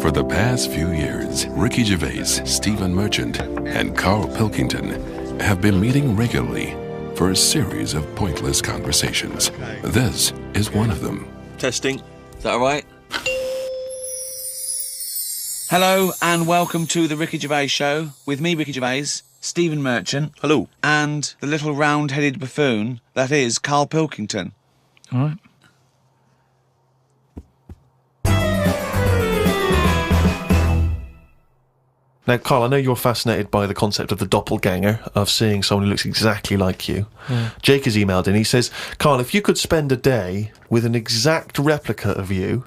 For the past few years, Ricky Gervais, Stephen Merchant, and Karl Pilkington have been meeting regularly for a series of pointless conversations. This is one of them. Testing. Is that all right? Hello and welcome to the Ricky Gervais Show with me, Ricky Gervais, Stephen Merchant. Hello. And the little round-headed buffoon that is Karl Pilkington. All right. Now, Karl, I know you're fascinated by the concept of the doppelganger, of seeing someone who looks exactly like you. Yeah. Jake has emailed in. He says, Karl, if you could spend a day with an exact replica of you,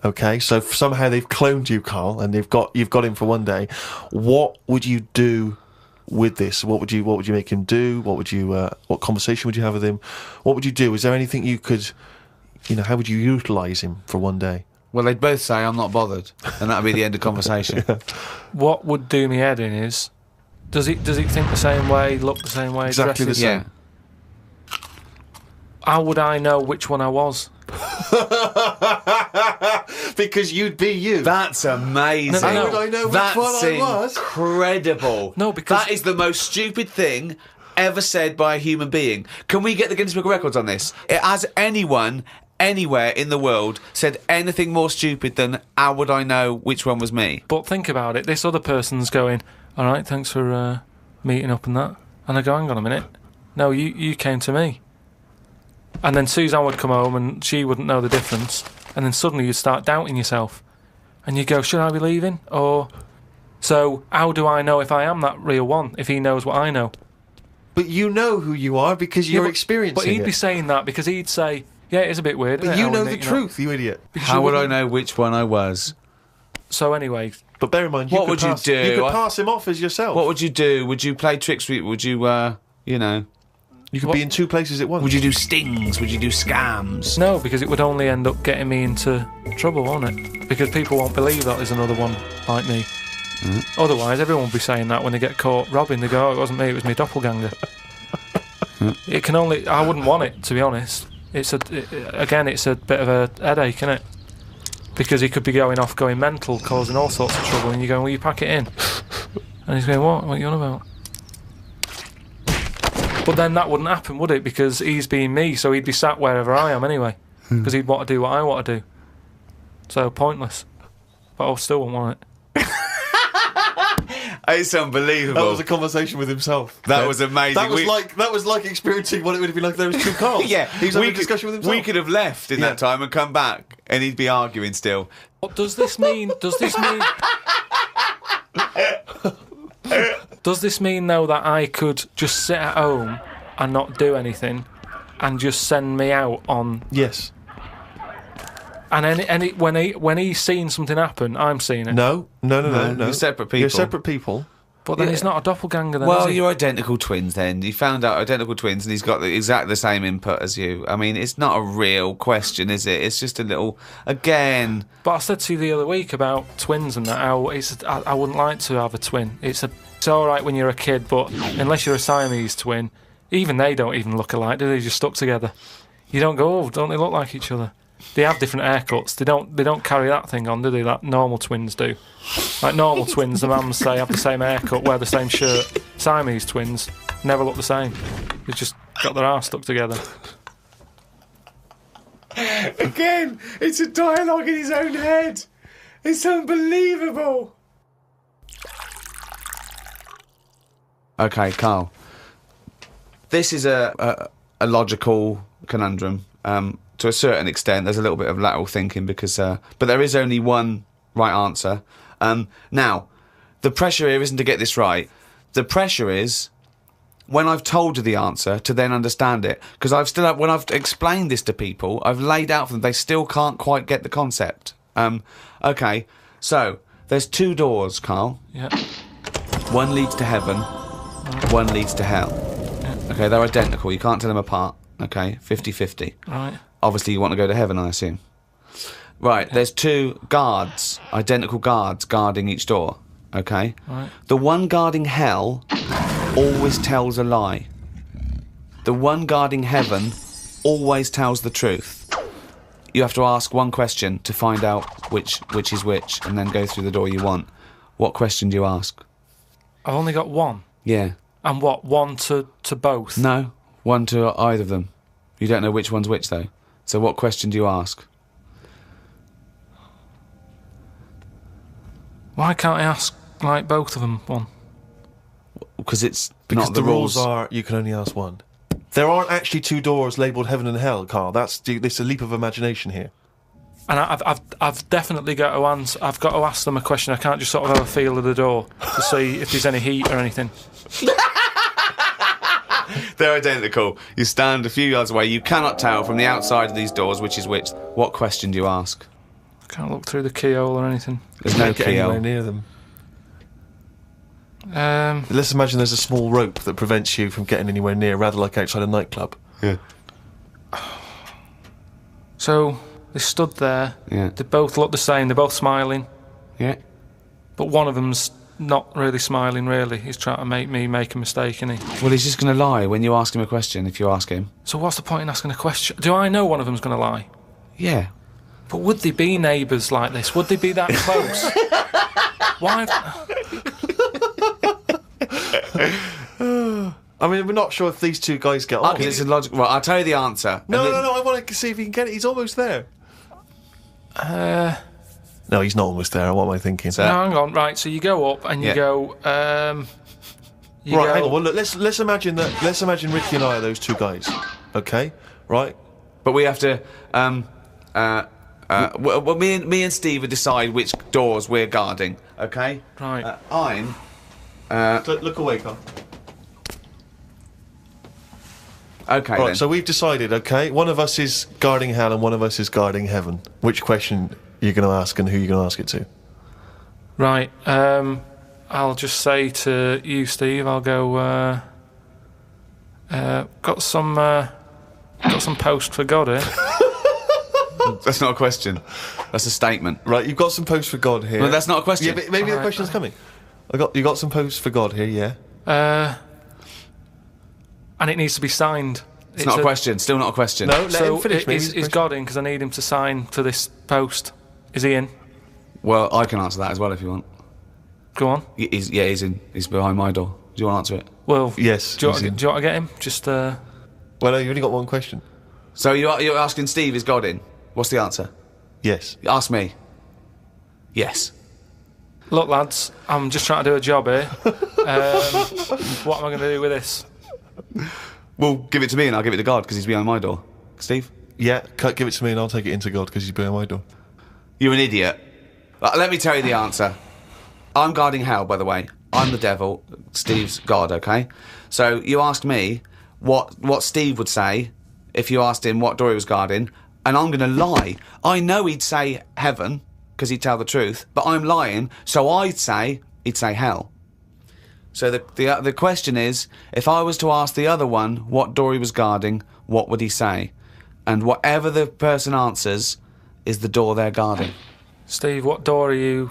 okay, so somehow they've cloned you, Karl, and you've got him for one day, what would you do with this? What would you make him do? What conversation would you have with him? What would you do? Is there anything you could, how would you utilise him for one day? Well, they'd both say, I'm not bothered, and that'd be the end of conversation. Yeah. What would do me head in is, does he think the same way, look the same way, Exactly dress the same. Yeah. How would I know which one I was? Because you'd be you. That's amazing. No. How would I know which That's one I was? Incredible. No, because... That is the most stupid thing ever said by a human being. Can we get the Guinness Book of Records on this? Has anyone anywhere in the world said anything more stupid than how would I know which one was me? But think about it, this other person's going, all right, thanks for meeting up and that. And I go, hang on a minute. No, you came to me. And then Suzanne would come home and she wouldn't know the difference. And then suddenly you'd start doubting yourself. And you go, should I be leaving? Or... So, how do I know if I am that real one, if he knows what I know? But you know who you are because you're experiencing But he'd it. be saying that because he'd say, yeah, it is a bit weird, But isn't you it? know the truth, you idiot. How would I know which one I was? So anyway... But bear in mind, What would you do? You could pass him off as yourself. What would you do? Would you play tricks? Would you, You could be in two places at once. Would you do stings? Would you do scams? No, because it would only end up getting me into trouble, won't it? Because people won't believe that there's another one like me. Otherwise, everyone would be saying that when they get caught robbing. They go, oh, it wasn't me, it was my doppelganger. It can only... I wouldn't want it, to be honest. It's a bit of a headache, isn't it? Because he could be going mental, causing all sorts of trouble, and you're going, will you pack it in? And he's going, what? What are you on about? But then that wouldn't happen, would it? Because he's being me, so he'd be sat wherever I am anyway. Because he'd want to do what I want to do. So, pointless. But I still wouldn't want it. It's unbelievable. That was a conversation with himself. That was amazing. That was like experiencing what it would have been like if there was two Karls. Yeah, he was having a discussion with himself. We could have left in that time and come back, and he'd be arguing still. What does this mean? Does this mean, though, that I could just sit at home and not do anything and just send me out on... Yes. And when he's seen something happen, I'm seeing it. No. You're separate people. You're separate people. But then he's not a doppelganger then, Well, is he? you're identical twins then. You found out identical twins and he's got exactly the same input as you. I mean, it's not a real question, is it? It's just a little... Again... But I said to you the other week about twins and that, how I wouldn't like to have a twin. It's all right when you're a kid, but unless you're a Siamese twin, even they don't even look alike, do they? They're just stuck together. You don't go, oh, don't they look like each other? They have different haircuts. They don't carry that thing on, do they? That normal twins do. Like normal twins, the mums say have the same haircut, wear the same shirt. Siamese twins never look the same. They've just got their arse stuck together. Again, it's a dialogue in his own head. It's unbelievable. Okay, Karl. This is a logical conundrum. To a certain extent, there's a little bit of lateral thinking because, but there is only one right answer. Now, the pressure here isn't to get this right. The pressure is when I've told you the answer to then understand it. Because when I've explained this to people, I've laid out for them, they still can't quite get the concept. Okay, so there's two doors, Karl. Yeah. One leads to heaven, one leads to hell. Yeah. Okay, they're identical. You can't tell them apart. Okay, 50-50. Right. Obviously, you want to go to heaven, I assume. Right, there's two guards, identical guards, guarding each door. Okay? Right. The one guarding hell always tells a lie. The one guarding heaven always tells the truth. you have to ask one question to find out which is which, and then go through the door you want. What question do you ask? I've only got one. Yeah. And what, one to both? No, one to either of them. You don't know which one's which, though. So what question do you ask? Why can't I ask, like, both of them one? Because it's Because not the rules are you can only ask one. There aren't actually two doors labelled heaven and hell, Karl. It's a leap of imagination here. And I've definitely got to answer. I've got to ask them a question. I can't just sort of have a feel of the door to see if there's any heat or anything. They're identical. You stand a few yards away. You cannot tell from the outside of these doors which is which. What question do you ask? I can't look through the keyhole or anything. There's no Can't get anywhere keyhole. near them. Let's imagine there's a small rope that prevents you from getting anywhere near, rather like outside a nightclub. Yeah. So they stood there. Yeah. They both look the same. They're both smiling, Yeah. but one of them's not really smiling. Really, he's trying to make me make a mistake, isn't he? Well, he's just going to lie when you ask him a question. If you ask him. So what's the point in asking a question? Do I know one of them's going to lie? Yeah. But would they be neighbours like this? Would they be that close? Why? I mean, we're not sure if these two guys get on. Because it's a logical. Well, I'll tell you the answer. No, I want to see if he can get it. He's almost there. No, he's not almost there. What am I thinking? So- No, hang on. Right, so you go up and you Yeah. go. You Right, go, hang on. Well, look, let's imagine that. Let's imagine Ricky and I are those two guys. Okay, right? But we have to. Well, me and Steve will decide which doors we're guarding. Okay. Right. I'm. Look away, Karl. Okay. Right, then. so we've decided. Okay, one of us is guarding hell and one of us is guarding heaven. Which question you're going to ask and who you're going to ask it to? Right. I'll just say to you, Steve. I'll go. Got some post for God here. That's not a question. That's a statement. Right, you've got some posts for God here. Well, that's not a question. Yeah, but maybe the Alright. question's coming. You got some posts for God here, yeah. And it needs to be signed. It's not a question. Still not a question. No, let So him finish. Maybe is God in? Because I need him to sign for this post. Is he in? Well, I can answer that as well if you want. Go on. He's in. He's behind my door. Do you want to answer it? Well, Yes, Do you, he's want, in. do you want to get him? Just Well, no, you've only got one question. So you're asking Steve, is God in? What's the answer? Yes. Ask me. Yes. look, lads. I'm just trying to do a job here. What am I going to do with this? Well, give it to me and I'll give it to God because he's behind my door. Steve? Yeah, give it to me and I'll take it into God because he's behind my door. You're an idiot. Let me tell you the answer. I'm guarding hell, by the way. I'm the devil. Steve's God, okay? So you asked me what Steve would say if you asked him what door he was guarding, and I'm going to lie. I know he'd say heaven because he'd tell the truth, but I'm lying, so he'd say hell. So the question is, if I was to ask the other one what door he was guarding, what would he say? And whatever the person answers is the door they're guarding. Steve, what door are you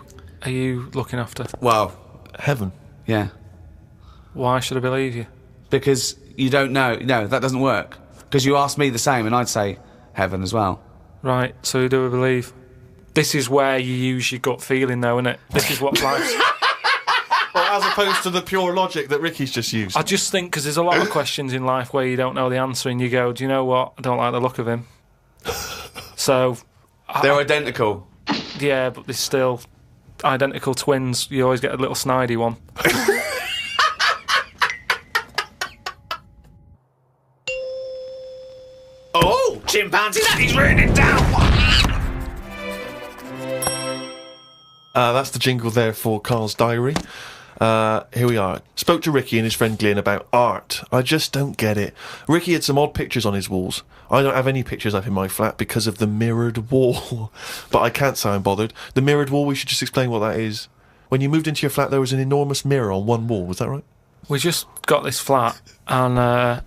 looking after? Well, Heaven. yeah. Why should I believe you? Because you don't know. No, that doesn't work. Because you asked me the same and I'd say heaven as well. Right, so who do I believe? This is where you use your gut feeling, though, isn't it? This is what life's... Well, as opposed to the pure logic that Ricky's just used. I just think because there's a lot of questions in life where you don't know the answer and you go, do you know what? I don't like the look of him. So... They're identical. Yeah, but they're still identical twins. You always get a little snidey one. Oh, chimpanzee, that is raining down. That's the jingle there for Karl's diary. Here we are. Spoke to Ricky and his friend Glyn about art. I just don't get it. Ricky had some odd pictures on his walls. I don't have any pictures up in my flat because of the mirrored wall. But I can't say I'm bothered. The mirrored wall, we should just explain what that is. When you moved into your flat, there was an enormous mirror on one wall. Was that right? We just got this flat and,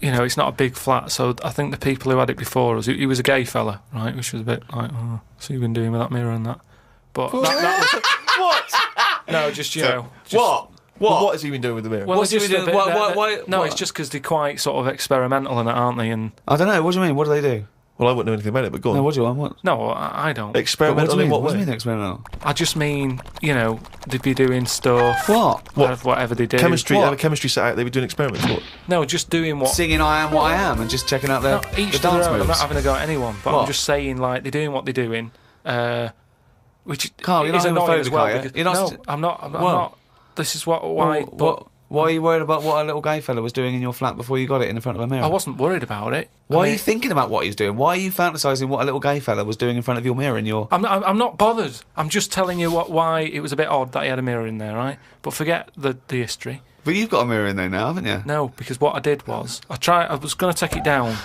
it's not a big flat, so I think the people who had it before us, he was a gay fella, right, which was a bit like, oh, so you've been doing with that mirror and that. But that was... What? No, just, What? What has he been doing with the mirror? Well, What's he just been a doing? bit- Why- no, what? it's just because they're quite sort of experimental in it, aren't they? And I don't know. What do you mean? What do they do? Well, I wouldn't know anything about it, but go on. No, what do you want? What? No, I don't. Experimental in what What do way? you mean experimental? I just mean, they'd be doing stuff. What? Whatever they do. Chemistry. They What? have a chemistry set out. They were doing experiments. What? No, just doing what. Singing "I Am What I Am" and just checking out No, the each to dance their own. I'm not moves. having a go at anyone, but What? I'm just saying, like, they're doing what they're doing, which Carl, you're is not annoying as homophobic, well. are you? Because, You're not no, st- I'm not. I'm Well, not. This is why. Why are you worried about what a little gay fella was doing in your flat before you got it in front of a mirror? I wasn't worried about it. Why are you thinking about what he's doing? Why are you fantasising what a little gay fella was doing in front of your mirror in your... I'm not bothered. I'm just telling you why it was a bit odd that he had a mirror in there, right? But forget the history. But you've got a mirror in there now, haven't you? No, because what I did was I was going to take it down,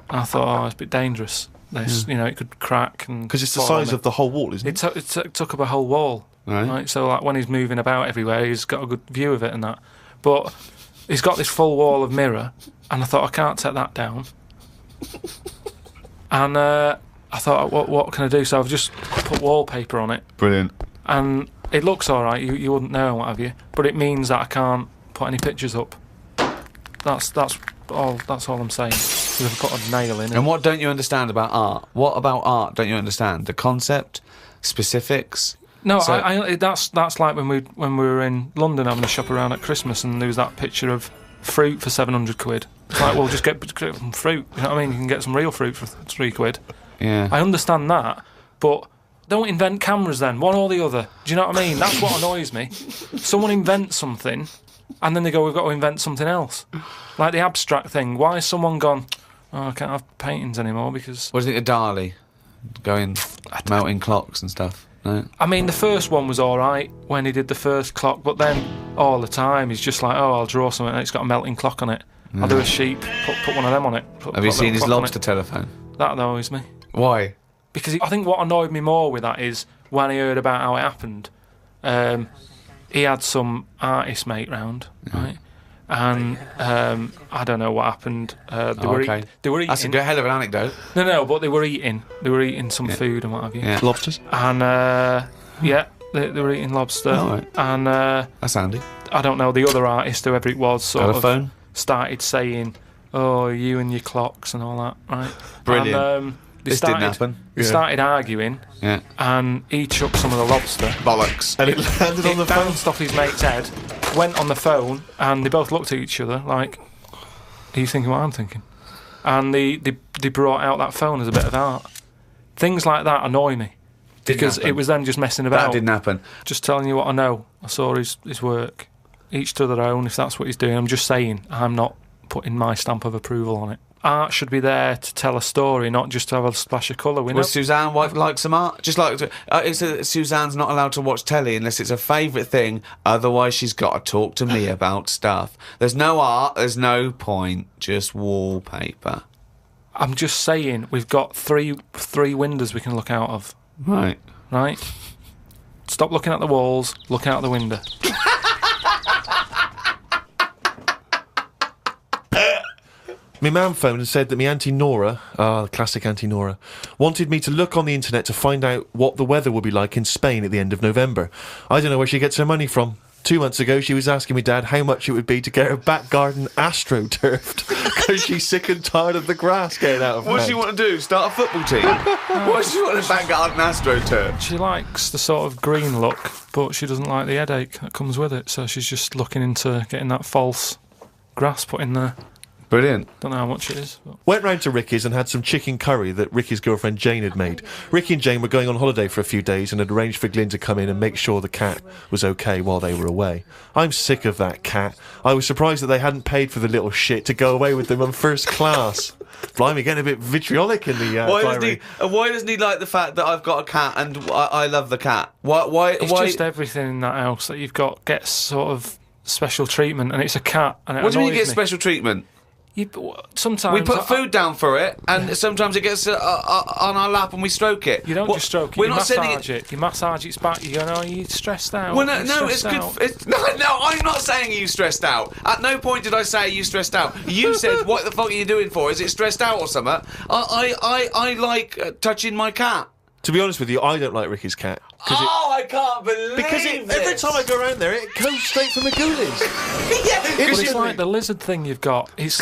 and I thought, it's a bit dangerous. This, it could crack and Because it's the fall on size me. of the whole wall, isn't it? It took up a whole wall, Right. So like when he's moving about everywhere, he's got a good view of it and that. But he's got this full wall of mirror, and I thought I can't take that down. And I thought, what can I do? So I've just put wallpaper on it, Brilliant. and it looks all right. You wouldn't know, what have you? But it means that I can't put any pictures up. That's all. That's all I'm saying. Because I've got a nail in it. And what don't you understand about art? What about art don't you understand? The concept? Specifics? No, So- that's like when we were in London having a shop around at Christmas, and there was that picture of fruit for 700 quid. It's like, well, just get some fruit. You know what I mean? You can get some real fruit for 3 quid. Yeah. I understand that, but don't invent cameras then, one or the other. Do you know what I mean? That's what annoys me. Someone invents something, and then they go, we've got to invent something else. Like the abstract thing. Why has someone gone, I can't have paintings anymore because... What do you think of Dali? Going, melting clocks and stuff? No? I mean, the first one was all right when he did the first clock, but then all the time he's just like, I'll draw something and it's got a melting clock on it. I'll do a sheep, put one of them on it. Have you seen his lobster telephone? That annoys me. Why? Because I think what annoyed me more with that is when I heard about how it happened, he had some artist mate round, right? And I don't know what happened. They were eating. That's a good hell of an anecdote. No, but they were eating. They were eating some food and what have you. Yeah. Lobsters? And they were eating lobster. Oh, right. And That's handy. I don't know, the other artist, whoever it was, sort of Telephone? started saying, you and your clocks and all that, right? Brilliant. And, This didn't happen. They started arguing, Yeah. and he chucked some of the lobster. Bollocks. And it landed on the It phone. bounced off his mate's head, went on the phone, and they both looked at each other like, are you thinking what I'm thinking? And they brought out that phone as a bit of art. Things like that annoy me. Because happen. it was them just messing about. That didn't happen. Just telling you what I know. I saw his work. Each to their own, if that's what he's doing. I'm just saying, I'm not putting my stamp of approval on it. Art should be there to tell a story, not just to have a splash of colour. We know. Well, Suzanne like some art. Just like Suzanne's not allowed to watch telly unless it's a favourite thing. Otherwise, she's got to talk to me about stuff. There's no art. There's no point. Just wallpaper. I'm just saying, we've got three windows we can look out of. Right. Right? Stop looking at the walls. Look out the window. My mum phoned and said that my Auntie Nora, the classic Auntie Nora, wanted me to look on the internet to find out what the weather would be like in Spain at the end of November. I don't know where she gets her money from. 2 months ago, she was asking me dad how much it would be to get her back garden astroturfed because she's sick and tired of the grass getting out of What does she hand. want to do? Start a football team? What does she want to back garden AstroTurf? She likes the sort of green look, but she doesn't like the headache that comes with it. So she's just looking into getting that false grass put in there. Brilliant. Don't know how much it is. But. Went round to Ricky's and had some chicken curry that Ricky's girlfriend Jane had made. Ricky and Jane were going on holiday for a few days and had arranged for Glyn to come in and make sure the cat was okay while they were away. I'm sick of that cat. I was surprised that they hadn't paid for the little shit to go away with them on first class. Blimey, getting a bit vitriolic in the diary. Why doesn't he like the fact that I've got a cat and I love the cat? Why? It's just everything in that house that you've got gets sort of special treatment, and it's a cat. And it What do you mean you annoys get me. special treatment? Sometimes We put food down for it, and sometimes it gets on our lap and we stroke it. You don't just stroke it. We're you not sending massage it. You massage its back. You go, no, you're stressed out. Well, You're no, it's stressed good. out." No, I'm not saying you stressed out. At no point did I say you stressed out. You said, "What the fuck are you doing for? Is it stressed out or something?" I like touching my cat. To be honest with you, I don't like Ricky's cat. Oh, I can't believe Because every time I go around there, it goes straight from the ghoulies. Yeah, But it's like the lizard thing you've got. It's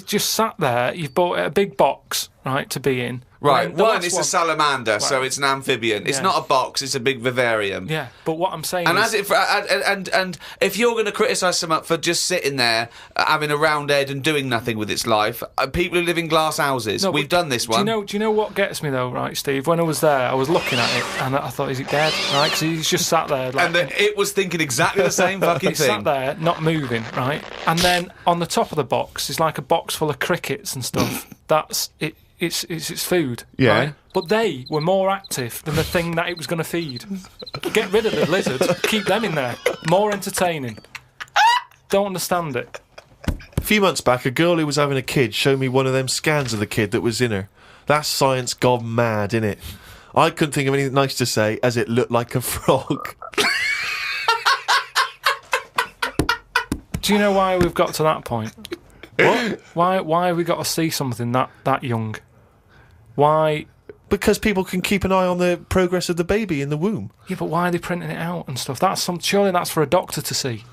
just sat there. You've bought a big box, right, to be in. Right, And the one, last it's a salamander, so it's an amphibian. It's Yeah. not a box, it's a big vivarium. Yeah, but what I'm saying And is... and if you're going to criticise someone for just sitting there, having a round head and doing nothing with its life, people who live in glass houses, No, we've but done this one. Do you know what gets me though, right, Steve? When I was there, I was looking at it and I thought, is it dead? Right, because he's just sat there. Like, And then it was thinking exactly the same fucking It's sat thing. there, not moving, right? And then on the top of the box is like a box full of crickets and stuff. That's it. It's food, Yeah. right? But they were more active than the thing that it was going to feed. Get rid of the lizards. Keep them in there. More entertaining. Don't understand it. A few months back, a girl who was having a kid showed me one of them scans of the kid that was in her. That's science gone mad, innit? I couldn't think of anything nice to say, as it looked like a frog. Do you know why we've got to that point? What? Why have we got to see something that young? Why? Because people can keep an eye on the progress of the baby in the womb. Yeah, but why are they printing it out and stuff? Surely that's for a doctor to see.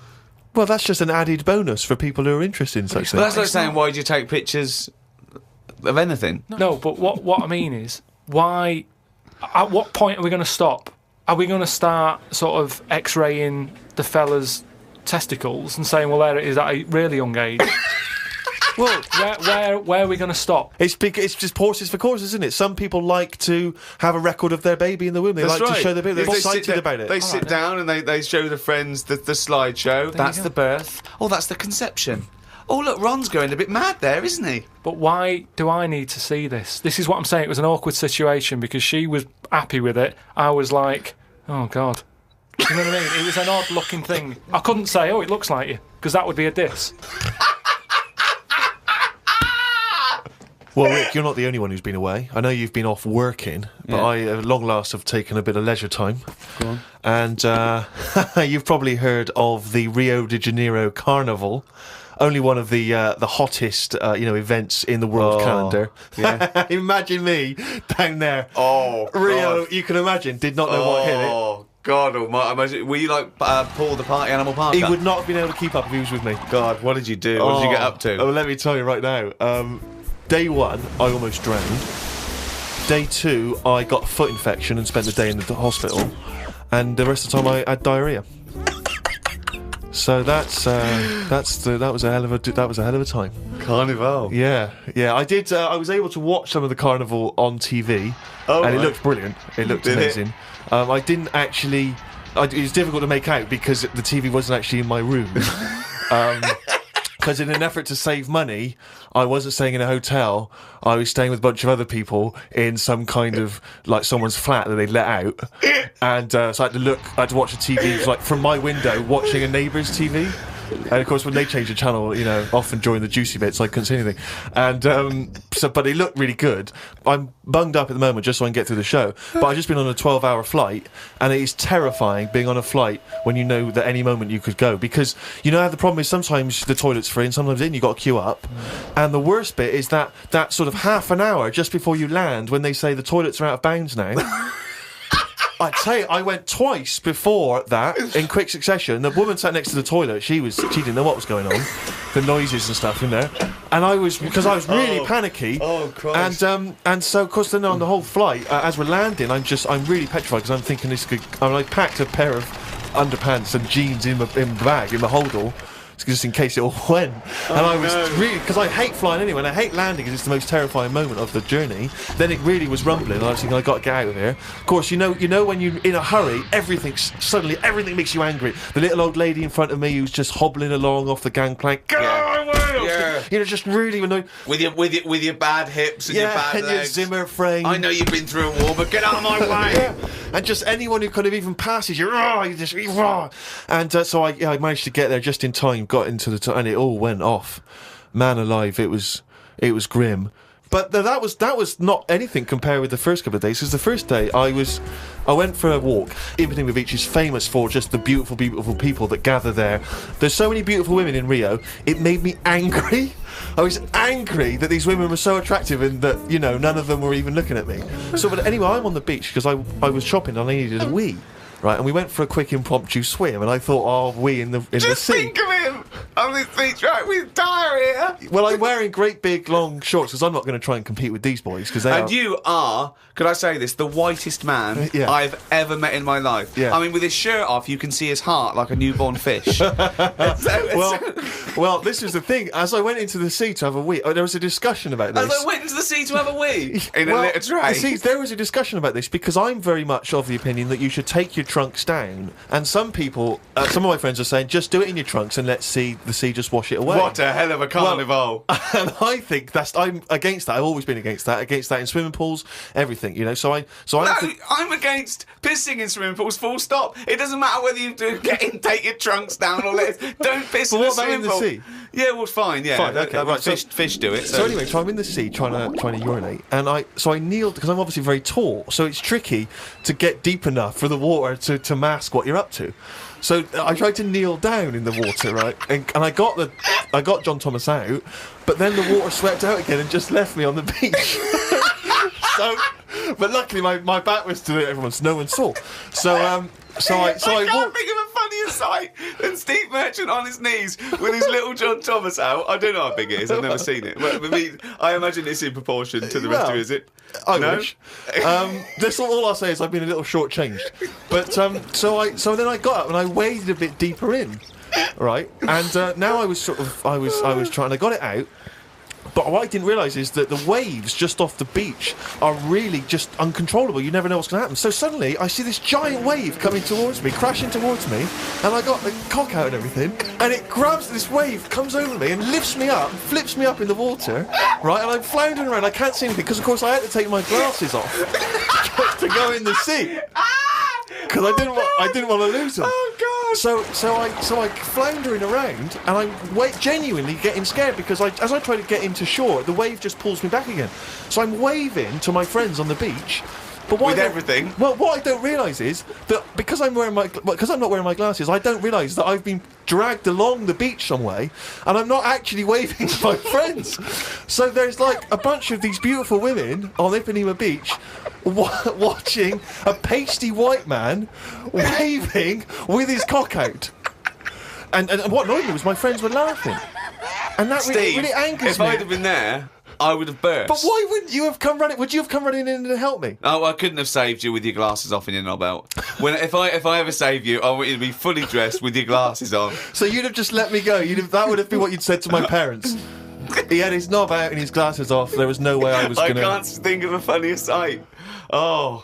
Well, that's just an added bonus for people who are interested in such But that's things. like saying, why do you take pictures of anything? No, but what I mean is, why? At what point are we going to stop? Are we going to start sort of X-raying the fella's testicles and saying, well, there it is at a really young age? Well, where are we going to stop? It's just horses for courses, isn't it? Some people like to have a record of their baby in the womb. They That's like right. to show their baby. They're They sit excited down- about it. They sit down and they show the friends the slideshow. That's the birth. Oh, that's the conception. Oh, look, Ron's going a bit mad there, isn't he? But why do I need to see this? This is what I'm saying. It was an awkward situation because she was happy with it. I was like, oh, God. Do you know what I mean? It was an odd-looking thing. I couldn't say, oh, it looks like you, because that would be a diss. Well, Rick, you're not the only one who's been away. I know you've been off working, but Yeah. I, at long last, have taken a bit of leisure time. Go on. And you've probably heard of the Rio de Janeiro Carnival. Only one of the hottest events in the world calendar. Yeah. Imagine me down there. Oh, Rio, God. you can imagine, did not know what hit it. Oh, God almighty. Were you like Paul the Party Animal Parker? He would not have been able to keep up if he was with me. God, what did you do? What did you get up to? Oh, let me tell you right now. Day one, I almost drowned. Day two, I got a foot infection and spent the day in the hospital. And the rest of the time, I had diarrhea. So that was a hell of a time. Carnival. Yeah. I did. I was able to watch some of the carnival on TV, and right. it looked brilliant. It looked Did it? amazing. I didn't actually. It was difficult to make out because the TV wasn't actually in my room. Because in an effort to save money, I wasn't staying in a hotel. I was staying with a bunch of other people in some kind of, like, someone's flat that they'd let out. And so I had to watch the TV, it was like from my window, watching a neighbour's TV. And of course, when they change the channel, often during the juicy bits, I couldn't see anything. And but it looked really good. I'm bunged up at the moment just so I can get through the show. But I've just been on a 12-hour flight, and it is terrifying being on a flight when you know that any moment you could go. Because you know how the problem is sometimes the toilet's free and sometimes you've got to queue up. And the worst bit is that sort of half an hour just before you land when they say the toilets are out of bounds now. I tell you, I went twice before that in quick succession. The woman sat next to the toilet. She didn't know what was going on, the noises and stuff in there, and I was really panicky. Oh, Christ. And so of course then on the whole flight, as we're landing, I'm really petrified because I'm thinking I packed a pair of underpants and jeans in the bag in the holdall. Just in case it all went. And I was really, because I hate flying anyway, and I hate landing because it's the most terrifying moment of the journey. Then it really was rumbling, and I was thinking, I've got to get out of here. Of course, you know when you're in a hurry, everything makes you angry. The little old lady in front of me who's just hobbling along off the gangplank. Yeah. Just really annoyed. With your bad hips and your bad and legs. your Zimmer frame. I know you've been through a war, but get out of my way. Yeah. And just anyone who kind of even passes you, and so I managed to get there just in time. Got into and it all went off. Man alive, it was grim. But that was not anything compared with the first couple of days. Because the first day I went for a walk. Ipswich Beach is famous for just the beautiful, beautiful people that gather there. There's so many beautiful women in Rio. It made me angry. I was angry that these women were so attractive and that none of them were even looking at me. So, but anyway, I'm on the beach because I was shopping and I needed a wee. right? And we went for a quick impromptu swim, and I thought, oh, we in the sea. Just think of him on this beach, right, with diarrhea. Well, I'm wearing great big long shorts because I'm not going to try and compete with these boys because they And are. you are, could I say this, the whitest man Yeah. I've ever met in my life. Yeah. I mean, with his shirt off, you can see his heart like a newborn fish. Well, this is the thing. As I went into the sea to have a wee, there was a discussion about this. As I went into the sea to have a wee in Well, a litter tray. See, there was a discussion about this because I'm very much of the opinion that you should take your trunks down, and some people, some of my friends are saying, just do it in your trunks and let the sea just wash it away. What a hell of a carnival! And I think I'm against that. I've always been against that in swimming pools, everything, you know. I'm against pissing in swimming pools. Full stop. It doesn't matter whether you do take your trunks down or don't piss But in the what about swimming in the pool. sea? Yeah, well, fine. Yeah, Fine, okay, right, Fish do it. So anyway, so I'm in the sea trying to urinate, and I kneeled because I'm obviously very tall, so it's tricky to get deep enough for the water to mask what you're up to. So I tried to kneel down in the water, right, and I got John Thomas out, but then the water swept out again and just left me on the beach. But luckily my back was to everyone, so no one saw. I can't think of a funnier sight than Steve Merchant on his knees with his little John Thomas out. I don't know how big it is. I've never seen it. But I imagine it's in proportion to the rest of it, is it? I wish. That's all I'll say is I've been a little shortchanged. But so then I got up and I waded a bit deeper in, right? And now I was trying. I got it out. But what I didn't realise is that the waves just off the beach are really just uncontrollable. You never know what's going to happen. So suddenly, I see this giant wave coming towards me, crashing towards me, and I got the cock out and everything, and it grabs this wave, comes over me, and lifts me up, flips me up in the water, right? And I'm floundering around. I can't see anything because, of course, I had to take my glasses off to go in the sea because I didn't want to lose them. Oh God! So I floundering around, and I'm genuinely getting scared because as I try to get into shore, the wave just pulls me back again. So I'm waving to my friends on the beach. But With everything. Well, what I don't realise is that because I'm not wearing my glasses, I don't realise that I've been dragged along the beach some way, and I'm not actually waving to my friends. So there's like a bunch of these beautiful women on Ipanema Beach watching a pasty white man waving with his cock out. And what annoyed me was my friends were laughing, and that really angers me. If I'd have been there, I would have burst. But why wouldn't you have come running? Would you have come running in to help me? Oh, I couldn't have saved you with your glasses off and your knob out. If I ever save you, I want you to be fully dressed with your glasses on. So you'd have just let me go. That would have been what you'd said to my parents. He had his knob out and his glasses off. There was no way I was going to... I can't think of a funnier sight. Oh.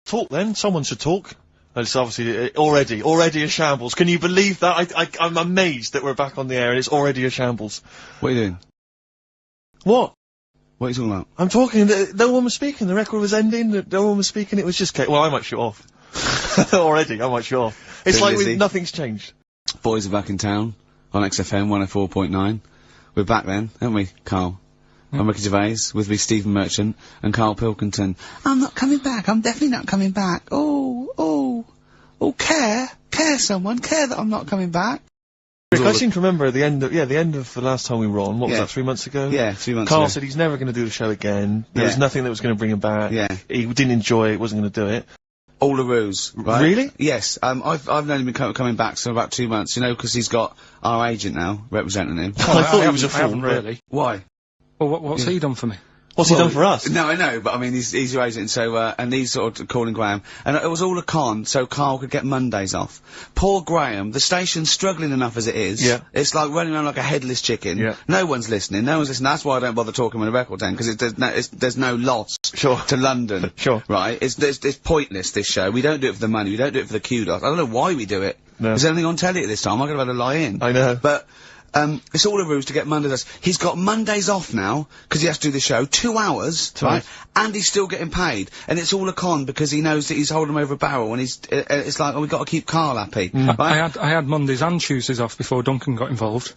Talk then. Someone should talk. It's obviously already a shambles. Can you believe that? I'm amazed that we're back on the air and it's already a shambles. What are you doing? What? What are you talking about? I'm talking. No one was speaking. The record was ending. No one was speaking. It was just. Well, I might shut off. Already, I might shut off. It's Too like busy. nothing's changed. Boys are back in town on XFM 104.9. We're back then, aren't we, Karl? I'm Ricky Gervais, with me Stephen Merchant and Karl Pilkington. I'm not coming back, I'm definitely not coming back. Oh, care that I'm not coming back. Rick, I seem to remember the end of the last time we were on, what was that, 3 months ago? Yeah, 3 months ago. Carl said he's never going to do the show again. There was nothing that was going to bring him back. Yeah. He didn't enjoy it, wasn't going to do it. All the ruse, right? Really? Yes. I've known him coming back for about 2 months, because he's got our agent now representing him. I thought he was a fool. I haven't really. Why? Well, what's he done for me? What's he done for us? No, I know, but I mean, he's raising it, so, and he's sort of calling Graham. And it was all a con, so Karl could get Mondays off. Poor Graham, the station's struggling enough as it is. Yeah. It's like running around like a headless chicken. Yeah. No one's listening, That's why I don't bother talking with a record tank, because there's no loss Sure. to London. Sure. Right? It's pointless, this show. We don't do it for the money, we don't do it for the kudos. I don't know why we do it. No. There's anything on telly at this time, I could have had a lie in. I know. But, it's all a ruse to get Mondays. He's got Mondays off now, because he has to do the show, 2 hours, right? And he's still getting paid. And it's all a con, because he knows that he's holding him over a barrel, and it's like, oh, we've got to keep Karl happy. Right? I had Mondays and Tuesdays off before Duncan got involved.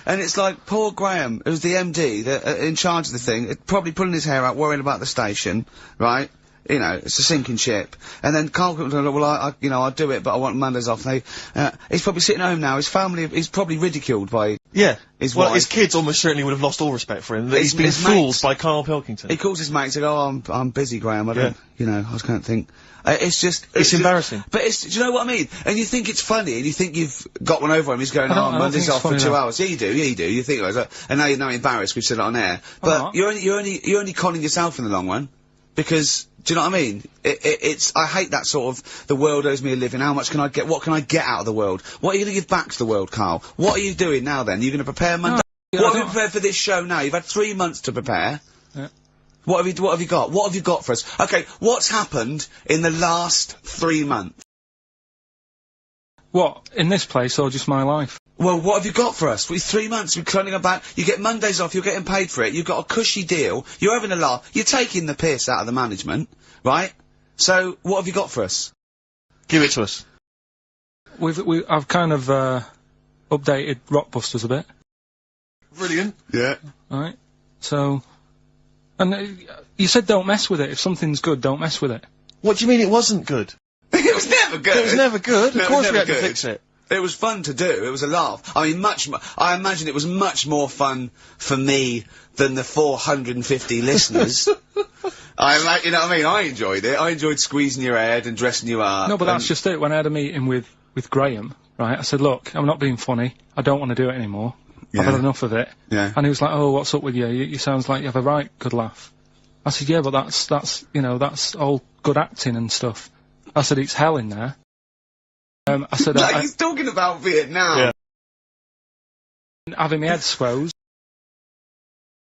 And it's like, poor Graham, who's the MD, in charge of the thing, probably pulling his hair out, worrying about the station, right? You know, it's a sinking ship. And then Karl comes along, well, I'll do it, but I want Mondays off. He's probably sitting home now, his family, he's probably ridiculed by his wife. His kids almost certainly would have lost all respect for him. He's been fooled by Karl Pilkington. He calls his mates and goes, oh, I'm busy, Graham, I don't, I was going to think. It's just... It's embarrassing. But do you know what I mean? And you think it's funny, and you think you've got one over him, he's going, Monday's off for 2 hours. Yeah, you do. You think, and now you're embarrassed, we've said it on air. But you're only conning yourself in the long run. Because, do you know what I mean? I hate that sort of, the world owes me a living, how much can I get, what can I get out of the world? What are you going to give back to the world, Karl? What are you doing now then? You're going to prepare Monday? What have you prepared for this show now? You've had 3 months to prepare. Yeah. What have you got? What have you got for us? Okay, what's happened in the last 3 months? What? In this place or just my life? Well, what have you got for us? With 3 months, we're turning about, you get Mondays off, you're getting paid for it, you've got a cushy deal, you're having a laugh, you're taking the piss out of the management, right? So, what have you got for us? Give it to us. I've kind of, updated Rockbusters a bit. Brilliant. Yeah. Right? So, and you said don't mess with it. If something's good, don't mess with it. What do you mean it wasn't good? It was never good. It was never good. No, of course we had good. to fix it. It was fun to do. It was a laugh. I mean, I imagine it was much more fun for me than the 450 listeners. You know what I mean? I enjoyed it. I enjoyed squeezing your head and dressing you up. No, but that's just it. When I had a meeting with Graham, right, I said, look, I'm not being funny. I don't want to do it anymore. Yeah. I've had enough of it. Yeah. And he was like, oh, what's up with you? You sounds like you have a right good laugh. I said, yeah, but that's all good acting and stuff. I said, it's hell in there. I said, like he's talking about Vietnam. Yeah. Having my head squoze.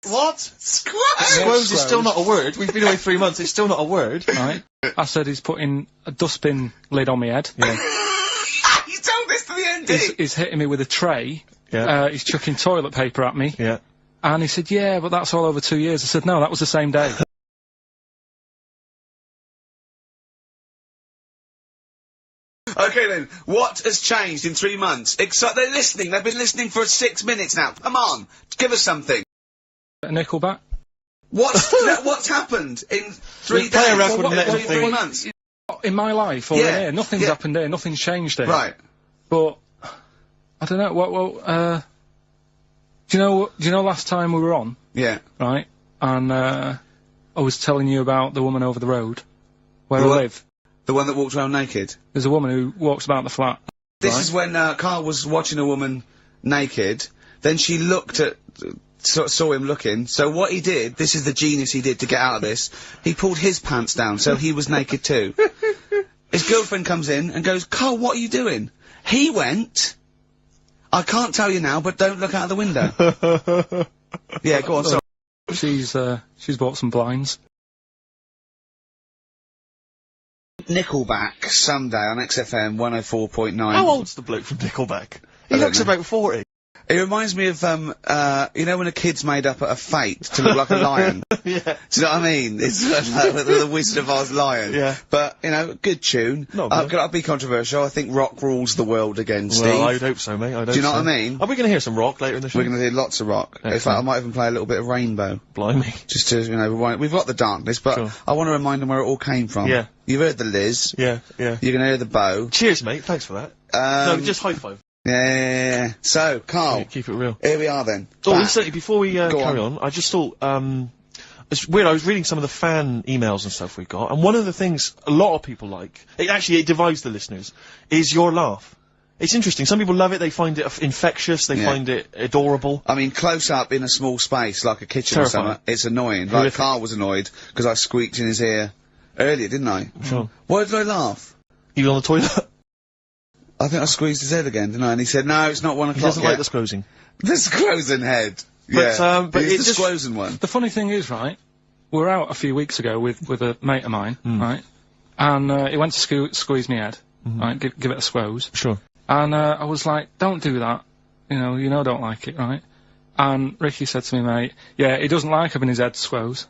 What? Squoze is still not a word. We've been away 3 months, it's still not a word. Right. I said he's putting a dustbin lid on my head. Yeah. You told this to the MD. He's hitting me with a tray. Yeah. He's chucking toilet paper at me. Yeah. And he said, yeah, but that's all over 2 years. I said, no, that was the same day. Okay then, what has changed in 3 months? They're listening, they've been listening for 6 minutes now. Come on, give us something. Nickelback. What's happened in 3 days? Play a record and let them 3 think. months? In my life, or here, nothing's happened here, nothing's changed here. Right. But, I don't know, do you know last time we were on? Yeah. Right? And, I was telling you about the woman over the road, where I live. The one that walked around naked? There's a woman who walks about the flat. This is when, Karl was watching a woman naked, then she looked at, saw him looking, so what he did, this is the genius he did to get out of this, he pulled his pants down, so he was naked too. His girlfriend comes in and goes, Karl, what are you doing? He went, I can't tell you now, but don't look out of the window. Yeah, go on, sorry. She's bought some blinds. Nickelback, Sunday on XFM 104.9. How old's the bloke from Nickelback? He looks about 40. It reminds me of, you know when a kid's made up a fate to look like a lion? Yeah. Do you know what I mean? It's like the Wizard of Oz lion. Yeah. But, good tune. I'll be controversial. I think rock rules the world again, Steve. Well, I'd hope so, mate. Do you know what I mean? Are we going to hear some rock later in the show? We're going to hear lots of rock. Excellent. In fact, I might even play a little bit of Rainbow. Blimey. Just to, rewind. We've got the darkness, but Sure. I want to remind them where it all came from. Yeah. You've heard the Liz. Yeah. You're going to hear the Bow. Cheers, mate. Thanks for that. No, just high five. Yeah. So, Karl. Yeah, keep it real. Here we are then. Oh, Back. incidentally, before we carry on, I just thought, it's weird, I was reading some of the fan emails and stuff we got, and one of the things a lot of people like, it divides the listeners, is your laugh. It's interesting. Some people love it. They find it infectious. They find it adorable. I mean, close up in a small space, like a kitchen or Terrifying. something, it's annoying. Like, Horrific. Karl was annoyed because I squeaked in his ear earlier, didn't I? Sure. Why did I laugh? You on the toilet? I think I squeezed his head again, didn't I? And he said, no, it's not 1 o'clock He doesn't yet. like the squoozing. The squozen head. But, yeah. but He's it the just- squozen one. The funny thing is, right, we were out a few weeks ago with a mate of mine, right, and he went to squeeze me head, right, give it a squoze, Sure. and I was like, don't do that, you know, I don't like it, right, and Ricky said to me, mate, yeah, he doesn't like having his head squoze,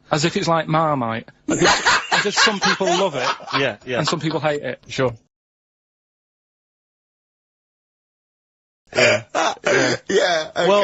as if it's like Marmite, as if some people love it, Yeah, yeah. and some people hate it. Sure. Yeah, okay. Well,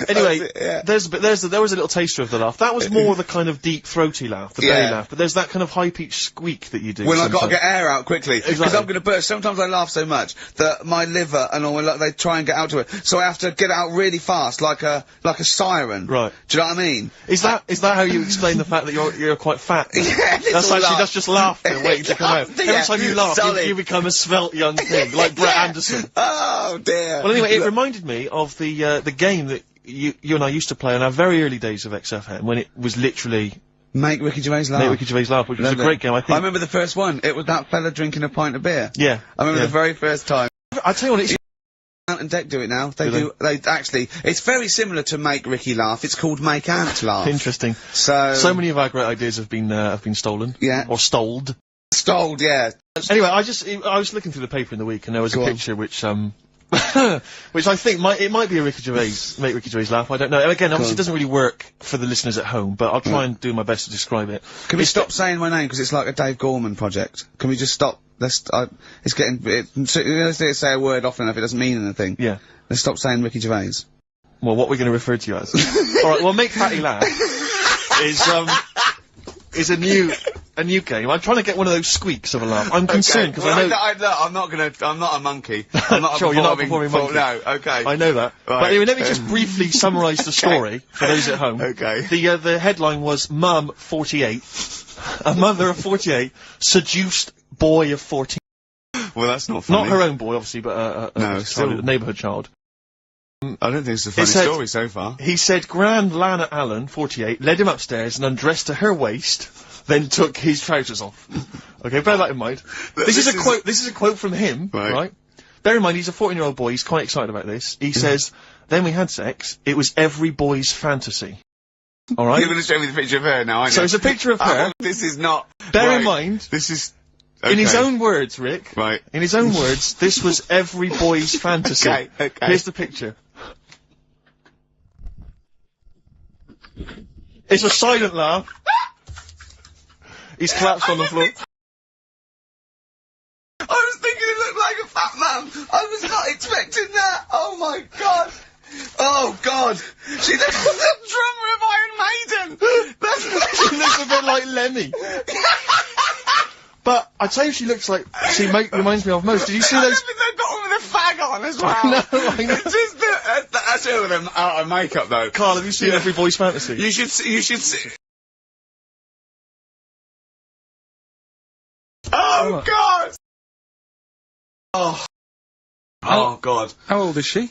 anyway, That's it, yeah. there was a little taster of the laugh. That was more the kind of deep throaty laugh, the belly laugh. But there's that kind of high pitched squeak that you do. When I've got to sometimes. get air out quickly, because Exactly. I'm going to burst. Sometimes I laugh so much that my liver and all, they try and get out to it. So I have to get out really fast, like a siren. Right. Do you know what I mean? Is that how you explain the fact that you're quite fat? Yeah, That's actually just laughter waiting to come out. Yeah, Every time you laugh, solid. you become a svelte young thing, like Brett Anderson. Oh dear. Well, anyway, it reminded me of the game that you and I used to play in our very early days of XFM, when it was literally Make Ricky Gervais laugh. Make Ricky Gervais laugh, which was a Lovely. great game. I think. remember the first one. It was that fella drinking a pint of beer. Yeah. I remember yeah. the very first time. I tell you what, it's Ant and Deck do it now. They Do do. They actually. It's very similar to Make Ricky Laugh. It's called Make Ant Laugh. interesting. So many of our great ideas have been stolen. Yeah. Or stoled. stoled. Yeah. Anyway, I was looking through the paper in the week, and there was Go a on. picture which which I think might be a Ricky Gervais, Make Ricky Gervais laugh. I don't know. And again, obviously, it doesn't really work for the listeners at home, but I'll try and do my best to describe it. Can we stop saying my name because it's like a Dave Gorman project? Can we just stop? It's getting. Let's say a word often enough. It doesn't mean anything. Yeah. Let's stop saying Ricky Gervais. Well, what we're going to refer to you as. All right. Well, Make Fatty Laugh is a new game. I'm trying to get one of those squeaks of a laugh. I'm concerned because I know. I'm not a monkey. I'm not Sure, you're not a performing monkey. No, okay. I know that. Right. But anyway, let me just briefly summarise the story for those at home. Okay. The headline was Mum 48. A mother of 48 seduced boy of 14. Well, that's not funny. Not her own boy, obviously, but No, a neighbourhood child. I don't think it's a funny said- story so far. He said Grand Lana Allen, 48, led him upstairs and undressed to her waist, then took his trousers off. Okay, bear that in mind. This is a quote. This is a quote from him, right? Bear in mind, he's a 14-year-old boy. He's quite excited about this. He says, "Then we had sex. It was every boy's fantasy." All right. You're going to show me the picture of her now, aren't you? So it's a picture of her. This is not. Bear right. in mind, This is. in his okay. own words, Rick. Right. In his own words, this was every boy's fantasy. Okay. Here's the picture. It's a silent laugh. He's collapsed on the floor. I was thinking it looked like a fat man. I was not expecting that. Oh my god. Oh god. She looks like the drummer of Iron Maiden. That's She looks a bit like Lemmy. But I tell you, she looks like reminds me of most. Did you see I those? don't think they've got one with a fag on as well. I know. It's just that's her with them out of makeup though. Karl, have you seen Every Boy's Fantasy? You should see. Oh god. Oh god. How old is she?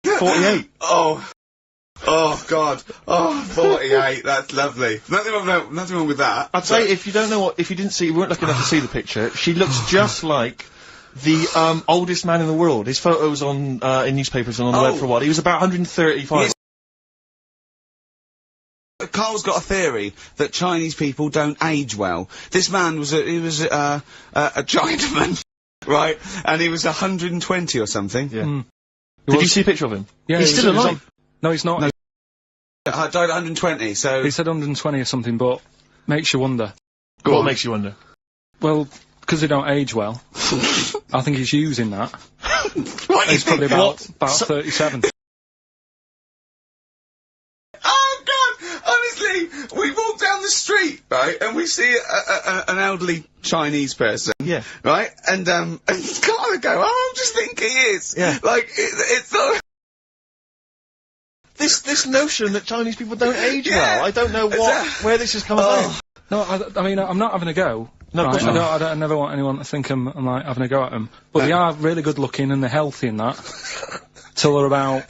48. Oh god. Oh, 48. That's lovely. Nothing wrong with that. I'd say if you weren't lucky enough to see the picture, she looks just like the oldest man in the world. His photos on in newspapers and on the web for a while. He was about 135. Yes. Karl's got a theory that Chinese people don't age well. This man was a Chinaman, right? And he was 120 or something. Yeah. Did you see a picture of him? Yeah, he's still alive. No, he's not. No. Died at 120. So He said 120 or something, but makes you wonder. What makes you wonder? Well, because they don't age well. I think he's using that. what He's probably about 37. Oh God! Honestly, we walk down the street, right, and we see an elderly Chinese person, Yeah. right, and Karl would go, "Oh, I just think he is." Yeah. Like it's not. This notion that Chinese people don't age Yeah. well, I don't know where this has come about. No, I mean, I'm not having a go. No, of right? course not. I never want anyone to think I'm like having a go at them. But they are really good looking and they're healthy and that. Till they're about.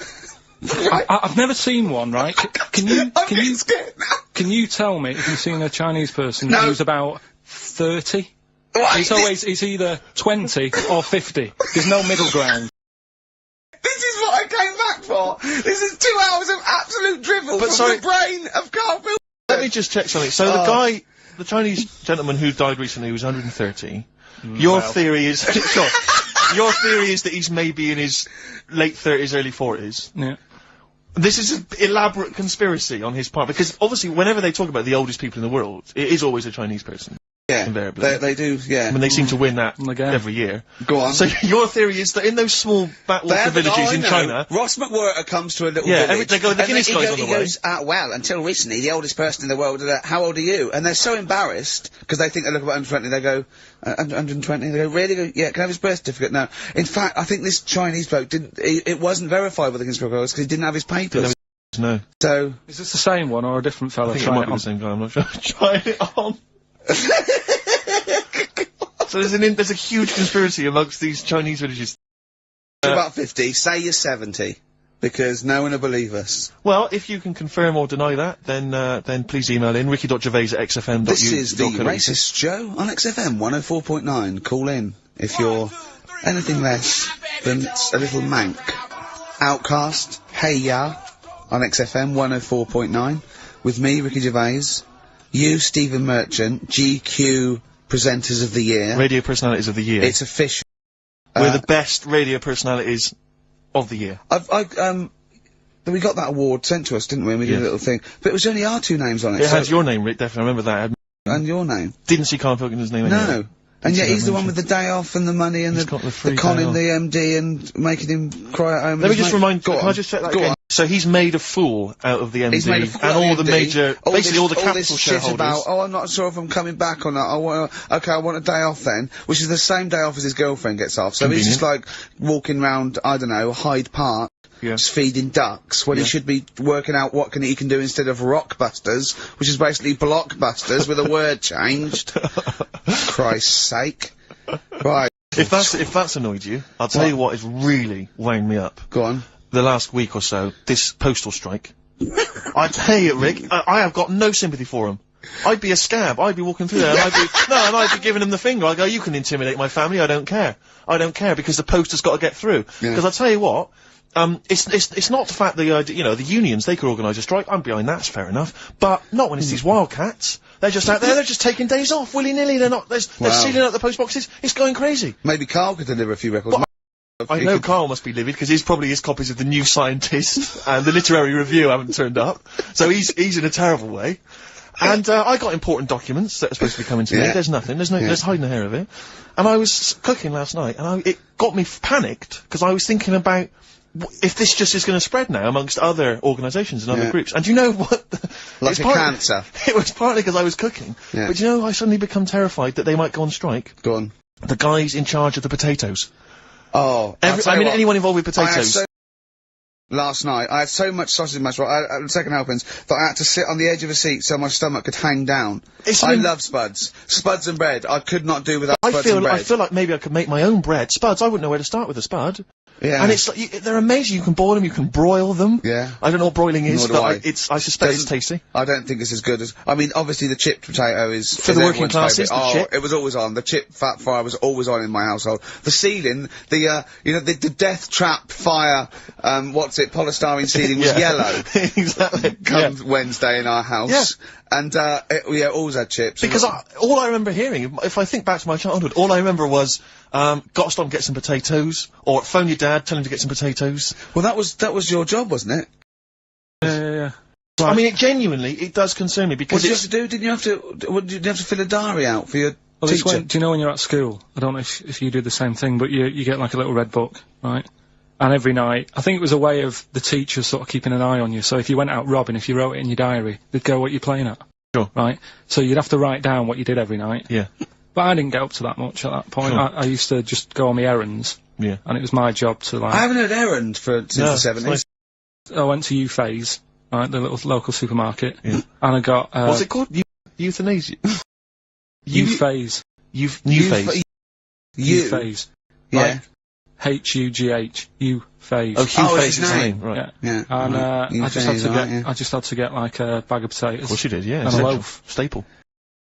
I've never seen one, right? Can you tell me if you've seen a Chinese person who's about 30? It's either 20 or 50. There's no middle ground. This is what I came back for. This is 2 hours of absolute drivel from the brain of Karl Pilkington. Let me just check something. So the Chinese gentleman who died recently was 130. Your theory is sure. Your theory is that he's maybe in his late 30s, early 40s. Yeah. This is an elaborate conspiracy on his part, because obviously whenever they talk about the oldest people in the world, it is always a Chinese person. Yeah, invariably. they do, yeah. I mean, they seem to win that Again. every year. Go on. So your theory is that in those small backwater villages in China... Ross McWhirter comes to a little village. They go, the Guinness guy's on the way. He goes, well, until recently, the oldest person in the world, how old are you? And they're so embarrassed, because they think they look about 120, they go, 120, they go, really? They go, yeah, can I have his birth certificate? No. In fact, I think this Chinese bloke it wasn't verified with the conspiracy because he didn't have his papers. No. So... Is this the same one or a different fella? I think it might be the same guy, I'm not sure. Trying it on. So there's a huge conspiracy amongst these Chinese villages. About 50, say you're 70, because no one will believe us. Well, if you can confirm or deny that, then please email in ricky.gervais@xfm.uk. This is the Racist Show on XFM 104.9. Call in if you're anything less than a little mank. Outcast, Hey Ya, on XFM 104.9, with me, Ricky Gervais, you, Stephen Merchant, GQ Presenters of the Year. Radio Personalities of the Year. It's official. We're the best radio personalities of the year. We got that award sent to us, didn't we? And we did a little thing. But it was only our 2 names on it. It has your name, Rick, definitely, I remember that. And your name. Didn't see Karl Pilkington's name anyway. No. And yet he's the one with the day off and the money and the conning the MD and making him cry at home. Let me just remind you, can I just check that again? So he's made a fool out of the MD and all the major, basically all the capital shareholders. About, I'm not sure if I'm coming back or not. I want a day off then, which is the same day off as his girlfriend gets off. So he's just like walking round, I don't know, Hyde Park. Just feeding ducks when he should be working out what he can do instead of Rockbusters, which is basically Blockbusters with a word changed. Christ's sake. Right. If that's annoyed you, I'll tell you what has really wound me up. Go on. The last week or so, this postal strike. I tell you, Rick, I have got no sympathy for him. I'd be a scab. I'd be walking through there and I'd be giving him the finger. I'd go, you can intimidate my family, I don't care. I don't care because the post has got to get through. Because I'll tell you what, it's not the fact that, the unions, they could organise a strike. I'm behind that, it's fair enough. But not when it's these wildcats. They're just out there, they're just taking days off, willy-nilly, they're sealing up the post boxes. It's going crazy. Maybe Karl could deliver a few records. I know Karl must be livid, because probably his copies of The New Scientist and the Literary Review haven't turned up. So he's in a terrible way. And, I got important documents that are supposed to be coming to me. There's nothing, there's hiding a hair of it. And I was cooking last night, and it got me panicked, because I was thinking about if this just is going to spread now amongst other organisations and other groups. And do you know what? Like a cancer. It was partly because I was cooking. But do you know, I suddenly become terrified that they might go on strike. Go on. The guys in charge of the potatoes. Oh. Anyone involved with potatoes. Last night, I had so much sausage in my throat, second helpings, that I had to sit on the edge of a seat so my stomach could hang down. I love spuds. Spuds and bread. I could not do without spuds and bread. I feel like maybe I could make my own bread. Spuds, I wouldn't know where to start with a spud. Yeah. And it's like, they're amazing. You can boil them, you can broil them. Yeah. I don't know what broiling is, Nor do but I suspect it's tasty. I don't think it's as good as, I mean, obviously the chipped potato is for the working classes, it was always on. The chip fat fire was always on in my household. The ceiling, the death trap fire, polystyrene ceiling was yellow. Exactly. Come Wednesday in our house. Yeah. And, always had chips. Because all I remember hearing, if I think back to my childhood, all I remember was, gotta stop and get some potatoes, or phone your dad, tell him to get some potatoes. Well, that was your job, wasn't it? Yeah. I mean, it does concern me, because what did you have to do? Didn't you have to fill a diary out for your teacher? Do you know when you're at school, I don't know if you do the same thing, but you get like a little red book, right? And every night, I think it was a way of the teachers sort of keeping an eye on you. So if you went out robbing, if you wrote it in your diary, they'd go, what you're playing at. Sure. Right? So you'd have to write down what you did every night. Yeah. But I didn't get up to that much at that point. Sure. I used to just go on my errands. Yeah. And it was my job to, like... I haven't heard errand since the 70s. I went to Euphase, right, the little local supermarket. Yeah. And I got, what's it called? Euthanasia? Euphase. New phase. U-phase. Yeah. Like H-U-G-H. U-phase. Oh, Hugh it's Phase his is his name. name, right. Yeah. Yeah. And Right. I just had Phase, to get, right, yeah. I just had to get like a bag of potatoes. Of course you did, yeah. And a essential. loaf. Staple.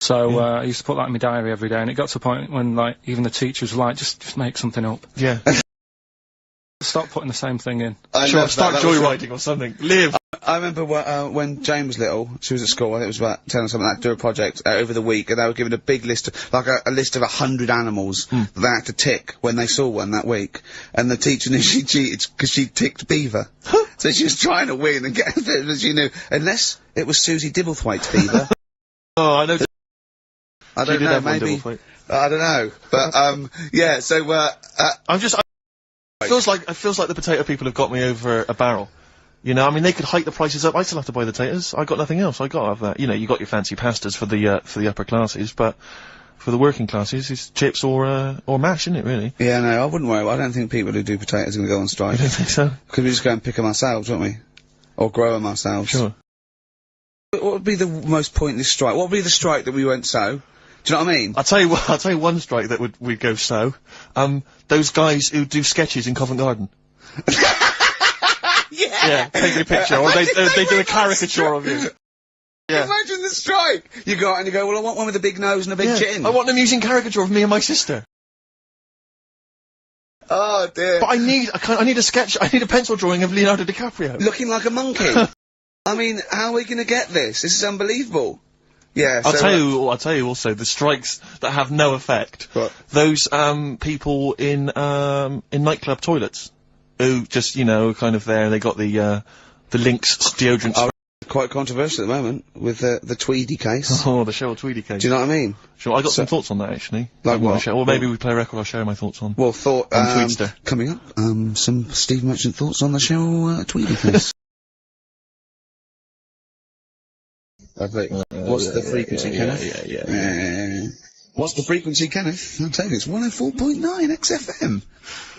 So I used to put that in my diary every day, and it got to a point when like even the teachers were like, just make something up. Yeah. Stop putting the same thing in. Sure, start joyriding or something. Live. I remember when Jane was little, she was at school, I think it was about 10 or something like that, do a project over the week, and they were given a big list, like a list of 100 animals that they had to tick when they saw one that week. And the teacher knew she cheated because she ticked beaver. So she was trying to win and get it, but she knew, unless it was Susie Dibblethwaite's beaver. Oh, I know. I don't know, maybe. I don't know. But, yeah, so, It feels like the potato people have got me over a barrel. You know, I mean, they could hike the prices up. I still have to buy the potatoes. I got nothing else. I got to have that. You know, you got your fancy pastas for the upper classes, but for the working classes, it's chips or mash, isn't it? Really? yeah, no, I wouldn't worry. I don't think people who do potatoes are going to go on strike. I don't think so. Because we just go and pick them ourselves, won't we? Or grow them ourselves. Sure. What would be the most pointless strike? What would be the strike that we went so? Do you know what I mean? I'll tell you one strike that we'd go so. Those guys who do sketches in Covent Garden. Yeah, take your picture, or they do a caricature of you. Yeah. Imagine the strike! You go out and you go, well, I want one with a big nose and a big chin. I want an amusing caricature of me and my sister. Oh, dear. But I need a sketch, I need a pencil drawing of Leonardo DiCaprio. Looking like a monkey. I mean, how are we going to get this? This is unbelievable. Yeah, I'll tell you also, the strikes that have no effect. What? Those, people in nightclub toilets. Who just, you know, kind of there, they got the Lynx deodorant spray. Quite controversial at the moment, with the Tweedy case. Oh, the Cheryl Tweedy case. Do you know what I mean? Sure, I got some thoughts on that, actually. Like what? Well, maybe we play a record, I'll share my thoughts on. Well, On Tweedster. Coming up, some Steve Merchant thoughts on the Cheryl Tweedy case. What's the frequency, Kenneth? Yeah. What's the frequency, Kenneth? I'll tell you, it's 104.9 XFM.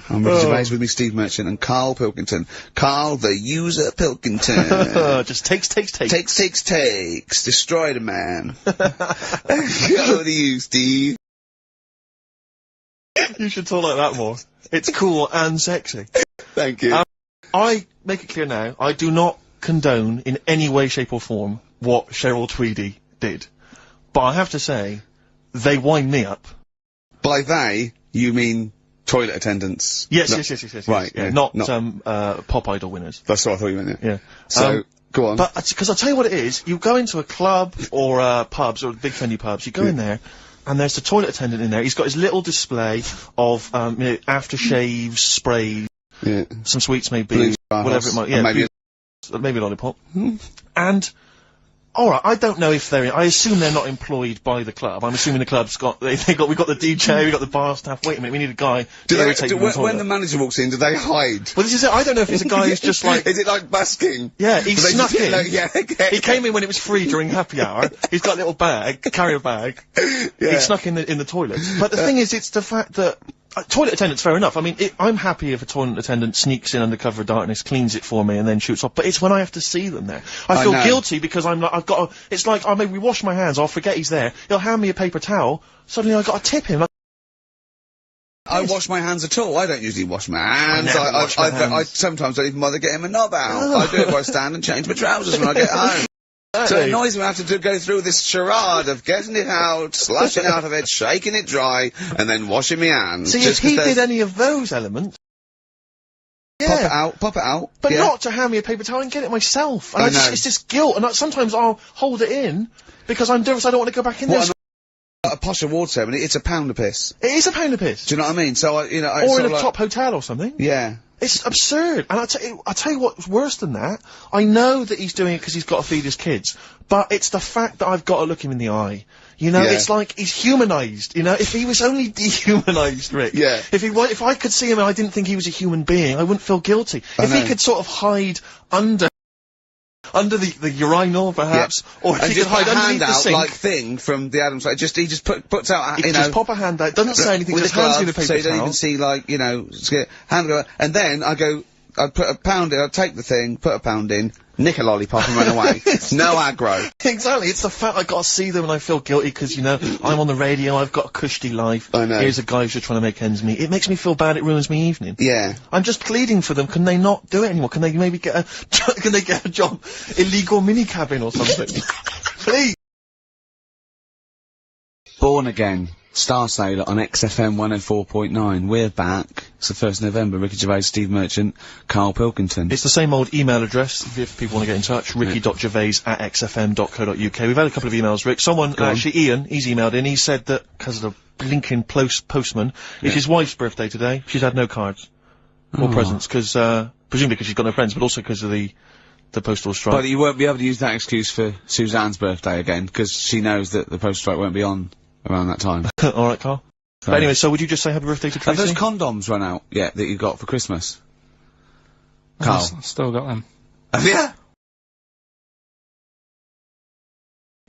I'm Ricky Gervais, with me, Steve Merchant, and Karl Pilkington. Karl, the user Pilkington. Just takes. Takes. Destroy the man. Go to you, Steve. You should talk like that more. It's cool and sexy. Thank you. I make it clear now, I do not condone in any way, shape or form what Cheryl Tweedy did. But I have to say, they wind me up. By they, you mean toilet attendants? Yes. Right, Yeah, yeah, not not- Pop Idol winners. That's what I thought you meant, Yeah. So, go on. But, because I'll tell you what it is, you go into a club, or, pubs, or big venue pubs, you go in there, and there's the toilet attendant in there, he's got his little display of, aftershaves, sprays, some sweets maybe, Blue whatever it might, and maybe a lollipop. And, alright, I don't know if I assume they're not employed by the club. I'm assuming the club's we've got the DJ, we've got the bar staff. Wait a minute, we need a guy to irritate them in the toilet. When the manager walks in, do they hide? Well, this is it. I don't know if it's a guy who's just like... Is it like busking? Yeah, he snuck in. Okay. He came in when it was free during happy hour. He's got a little carrier bag. He snuck in the toilet. But the thing is, it's the fact that... toilet attendants, fair enough. I mean, I'm happy if a toilet attendant sneaks in under cover of darkness, cleans it for me, and then shoots off. But it's when I have to see them there. I feel guilty because it's like, I maybe wash my hands, I'll forget he's there. He'll hand me a paper towel, suddenly I've got to tip him. I wash my hands at all. I don't usually wash my hands. I sometimes don't even bother getting my knob out. I do it while I stand and change my trousers when I get home. So it annoys me I have to go through this charade of getting it out, slushing out of it, shaking it dry, and then washing my hands. See, if he did any of those elements... Pop it out. But not to hand me a paper towel and get it myself. And it's this guilt, and sometimes I'll hold it in, because I'm nervous I don't want to go back in there. A posh award ceremony, it's a pound of piss. It is a pound of piss. Do you know what I mean? So, or in a top hotel or something. Yeah. It's absurd. And I'll tell you what's worse than that. I know that he's doing it because he's got to feed his kids. But it's the fact that I've got to look him in the eye. You know, it's like he's humanised. You know, if he was only dehumanised, Rick. Yeah. If I could see him and I didn't think he was a human being, I wouldn't feel guilty. If he could sort of hide under the urinal, perhaps, or if he could hide underneath the sink. Like thing from the Adams, like he just puts out, he just pop a hand out, doesn't say anything, just hands you the paper so you towel. don't even see, like, hand go, and then I go, I'd put a pound in, I'd take the thing, put a pound in, nick a lollipop and run away. No aggro. Exactly, it's the fact I gotta see them and I feel guilty because, you know, I'm on the radio, I've got a cushy life. I know. Here's a guy who's just trying to make ends meet. It makes me feel bad, it ruins my evening. Yeah. I'm just pleading for them, can they not do it anymore? Can they maybe get a, can they get a job, illegal mini-cabin or something? Please! Born Again, Star Sailor on XFM 104.9. We're back. It's the 1st of November. Ricky Gervais, Steve Merchant, Karl Pilkington. It's the same old email address if people want to get in touch. ricky.gervais@xfm.co.uk. We've had a couple of emails, Rick. Someone, actually Ian, he's emailed in. He said that, because of the blinking postman, it's his wife's birthday today. She's had no cards or presents, because, presumably because she's got no friends, but also because of the postal strike. But you won't be able to use that excuse for Suzanne's birthday again, because she knows that the postal strike won't be on around that time. Alright, Carl. But anyway, so would you just say happy birthday to Tracy? Have those condoms run out yet that you got for Christmas? Karl. I've still got them. Have you?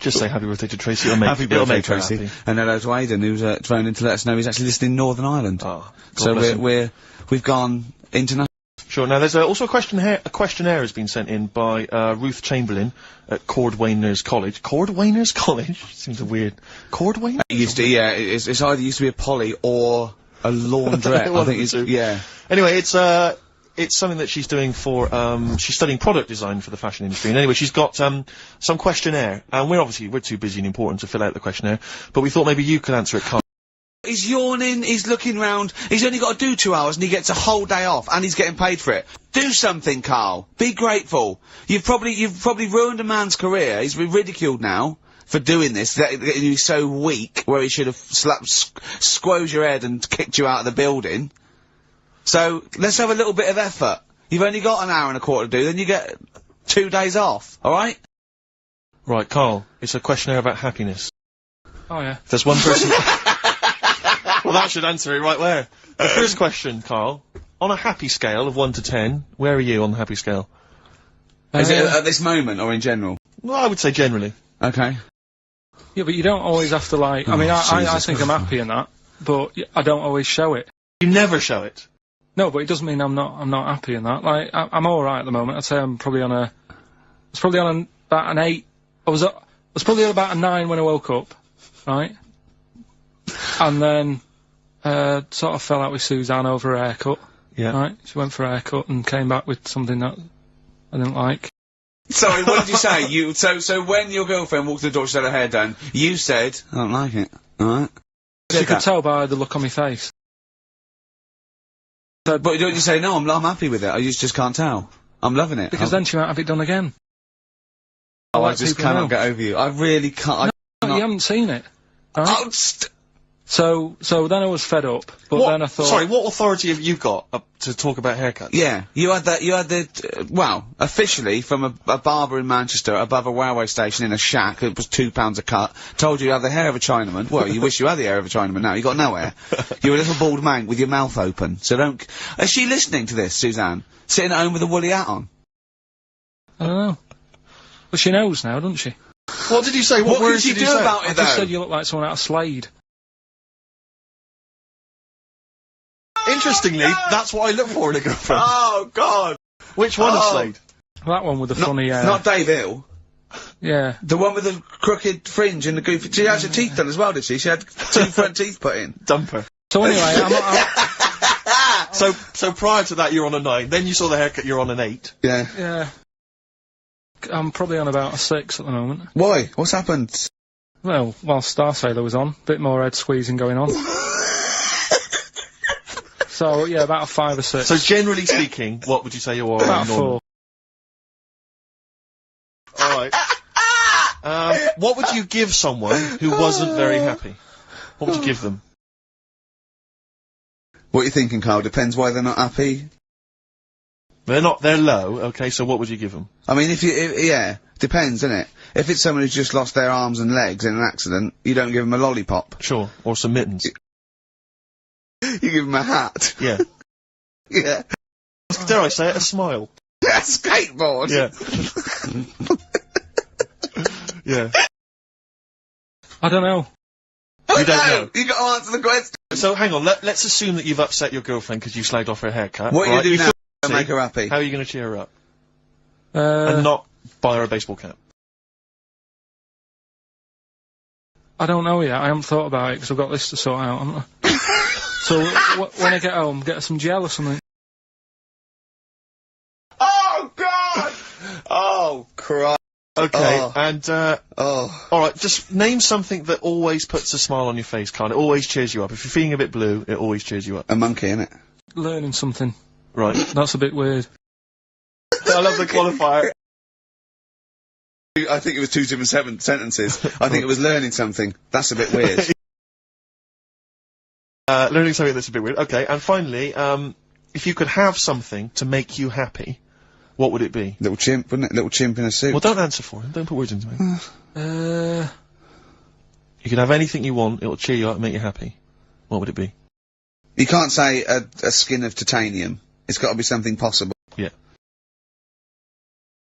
Just say happy birthday to Tracy. It'll make, Happy birthday, her Tracy. happy. And hello to Aidan, who's phoned in to let us know he's actually listening in Northern Ireland. Oh, so bless him. we've gone international. Sure. Now, there's also a questionnaire has been sent in by Ruth Chamberlain at Cordwainers College. Cordwainers College? Seems a weird... Cordwainers? It used to, yeah, it's either used to be a poly or a laundrette. I think it's, yeah. Anyway, it's something that she's doing for, she's studying product design for the fashion industry. And anyway, she's got, some questionnaire. And we're too busy and important to fill out the questionnaire. But we thought maybe you could answer it, Carl. He's yawning, he's looking round, he's only got to do 2 hours and he gets a whole day off, and he's getting paid for it. Do something, Karl. Be grateful. You've probably ruined a man's career. He's been ridiculed now for doing this, that he's so weak, where he should have squozed your head and kicked you out of the building. So, let's have a little bit of effort. You've only got an hour and a quarter to do, then you get 2 days off, alright? Right, Carl, it's a questionnaire about happiness. Oh, yeah. If there's one person... Well, that should answer it right where. The first question, Carl. On a happy scale of 1 to 10, where are you on the happy scale? Is it at this moment or in general? Well, I would say generally. Okay. Yeah, but you don't always have to, like... I mean, I think I'm happy in that, but I don't always show it. You never show it? No, but it doesn't mean I'm not happy in that. Like, I'm alright at the moment. I'd say I'm probably on about an 8. I was probably on about a 9 when I woke up, right? And then... sort of fell out with Suzanne over her haircut. Yeah. Right? She went for a haircut and came back with something that I didn't like. Sorry, what did you say? So when your girlfriend walked to the door, she had her hair done, you said, I don't like it. Alright? She could tell by the look on my face. But don't you say, no, I'm happy with it, I just can't tell. I'm loving it. Because then she might have it done again. I just cannot get over you. I really can't. No, you haven't seen it. Right? Oh, So then I was fed up, but then I thought... Sorry, what authority have you got to talk about haircuts? Yeah, you had well, officially from a barber in Manchester above a railway station in a shack, it was £2 a cut, told you had the hair of a Chinaman. Well, you wish you had the hair of a Chinaman now, you got no hair. You're a little bald man with your mouth open, so don't... Is she listening to this, Suzanne? Sitting at home with a woolly hat on? I don't know. Well, she knows now, doesn't she? What did you say? What words did you do about it, I just said you look like someone out of Slade. Interestingly, that's what I look for in a girlfriend. Oh, God! Which one of Slade? That one with the funny hair. Not Dave Hill. Yeah. The one with the crooked fringe and the goofy... She had her teeth done as well, did she? She had 2 front teeth put in. Dumper. So anyway, So prior to that, you're on a 9. Then you saw the haircut, you're on an 8. Yeah. Yeah. I'm probably on about a 6 at the moment. Why? What's happened? Well, while Star Sailor was on, bit more head squeezing going on. So, yeah, about a 5 or 6. So generally speaking, what would you say you are? About a 4. Alright. What would you give someone who wasn't very happy? What would you give them? What are you thinking, Karl? Depends why they're not happy. They're low, okay, so what would you give them? I mean, yeah, depends, innit? If it's someone who's just lost their arms and legs in an accident, you don't give them a lollipop. Sure, or some mittens. You give them a hat. Yeah. Yeah. Dare I say it, a smile. A skateboard. Yeah. Yeah. I don't know. You don't know? You got to answer the question. So hang on, let's assume that you've upset your girlfriend because you slagged off her haircut. What are you right? gonna do now? Make her happy. How are you going to cheer her up? And And not buy her a baseball cap. I don't know yet. I haven't thought about it because I've got this to sort out, haven't I? So when I get home, get her some gel or something. Oh, God! Oh, Christ. Okay, Oh. and, Oh. alright, just name something that always puts a smile on your face, Karl. It always cheers you up. If you're feeling a bit blue, it always cheers you up. A monkey, innit? Learning something. Right. That's a bit weird. I love the qualifier. I think it was two different sentences. I think it was learning something. That's a bit weird. Learning something that's a bit weird. Okay, and finally, if you could have something to make you happy, what would it be? Little chimp, wouldn't it? Little chimp in a suit. Well, don't answer for him. Don't put words into me. Uh, You can have anything you want, it'll cheer you up and make you happy. What would it be? You can't say a skin of titanium. It's got to be something possible. Yeah.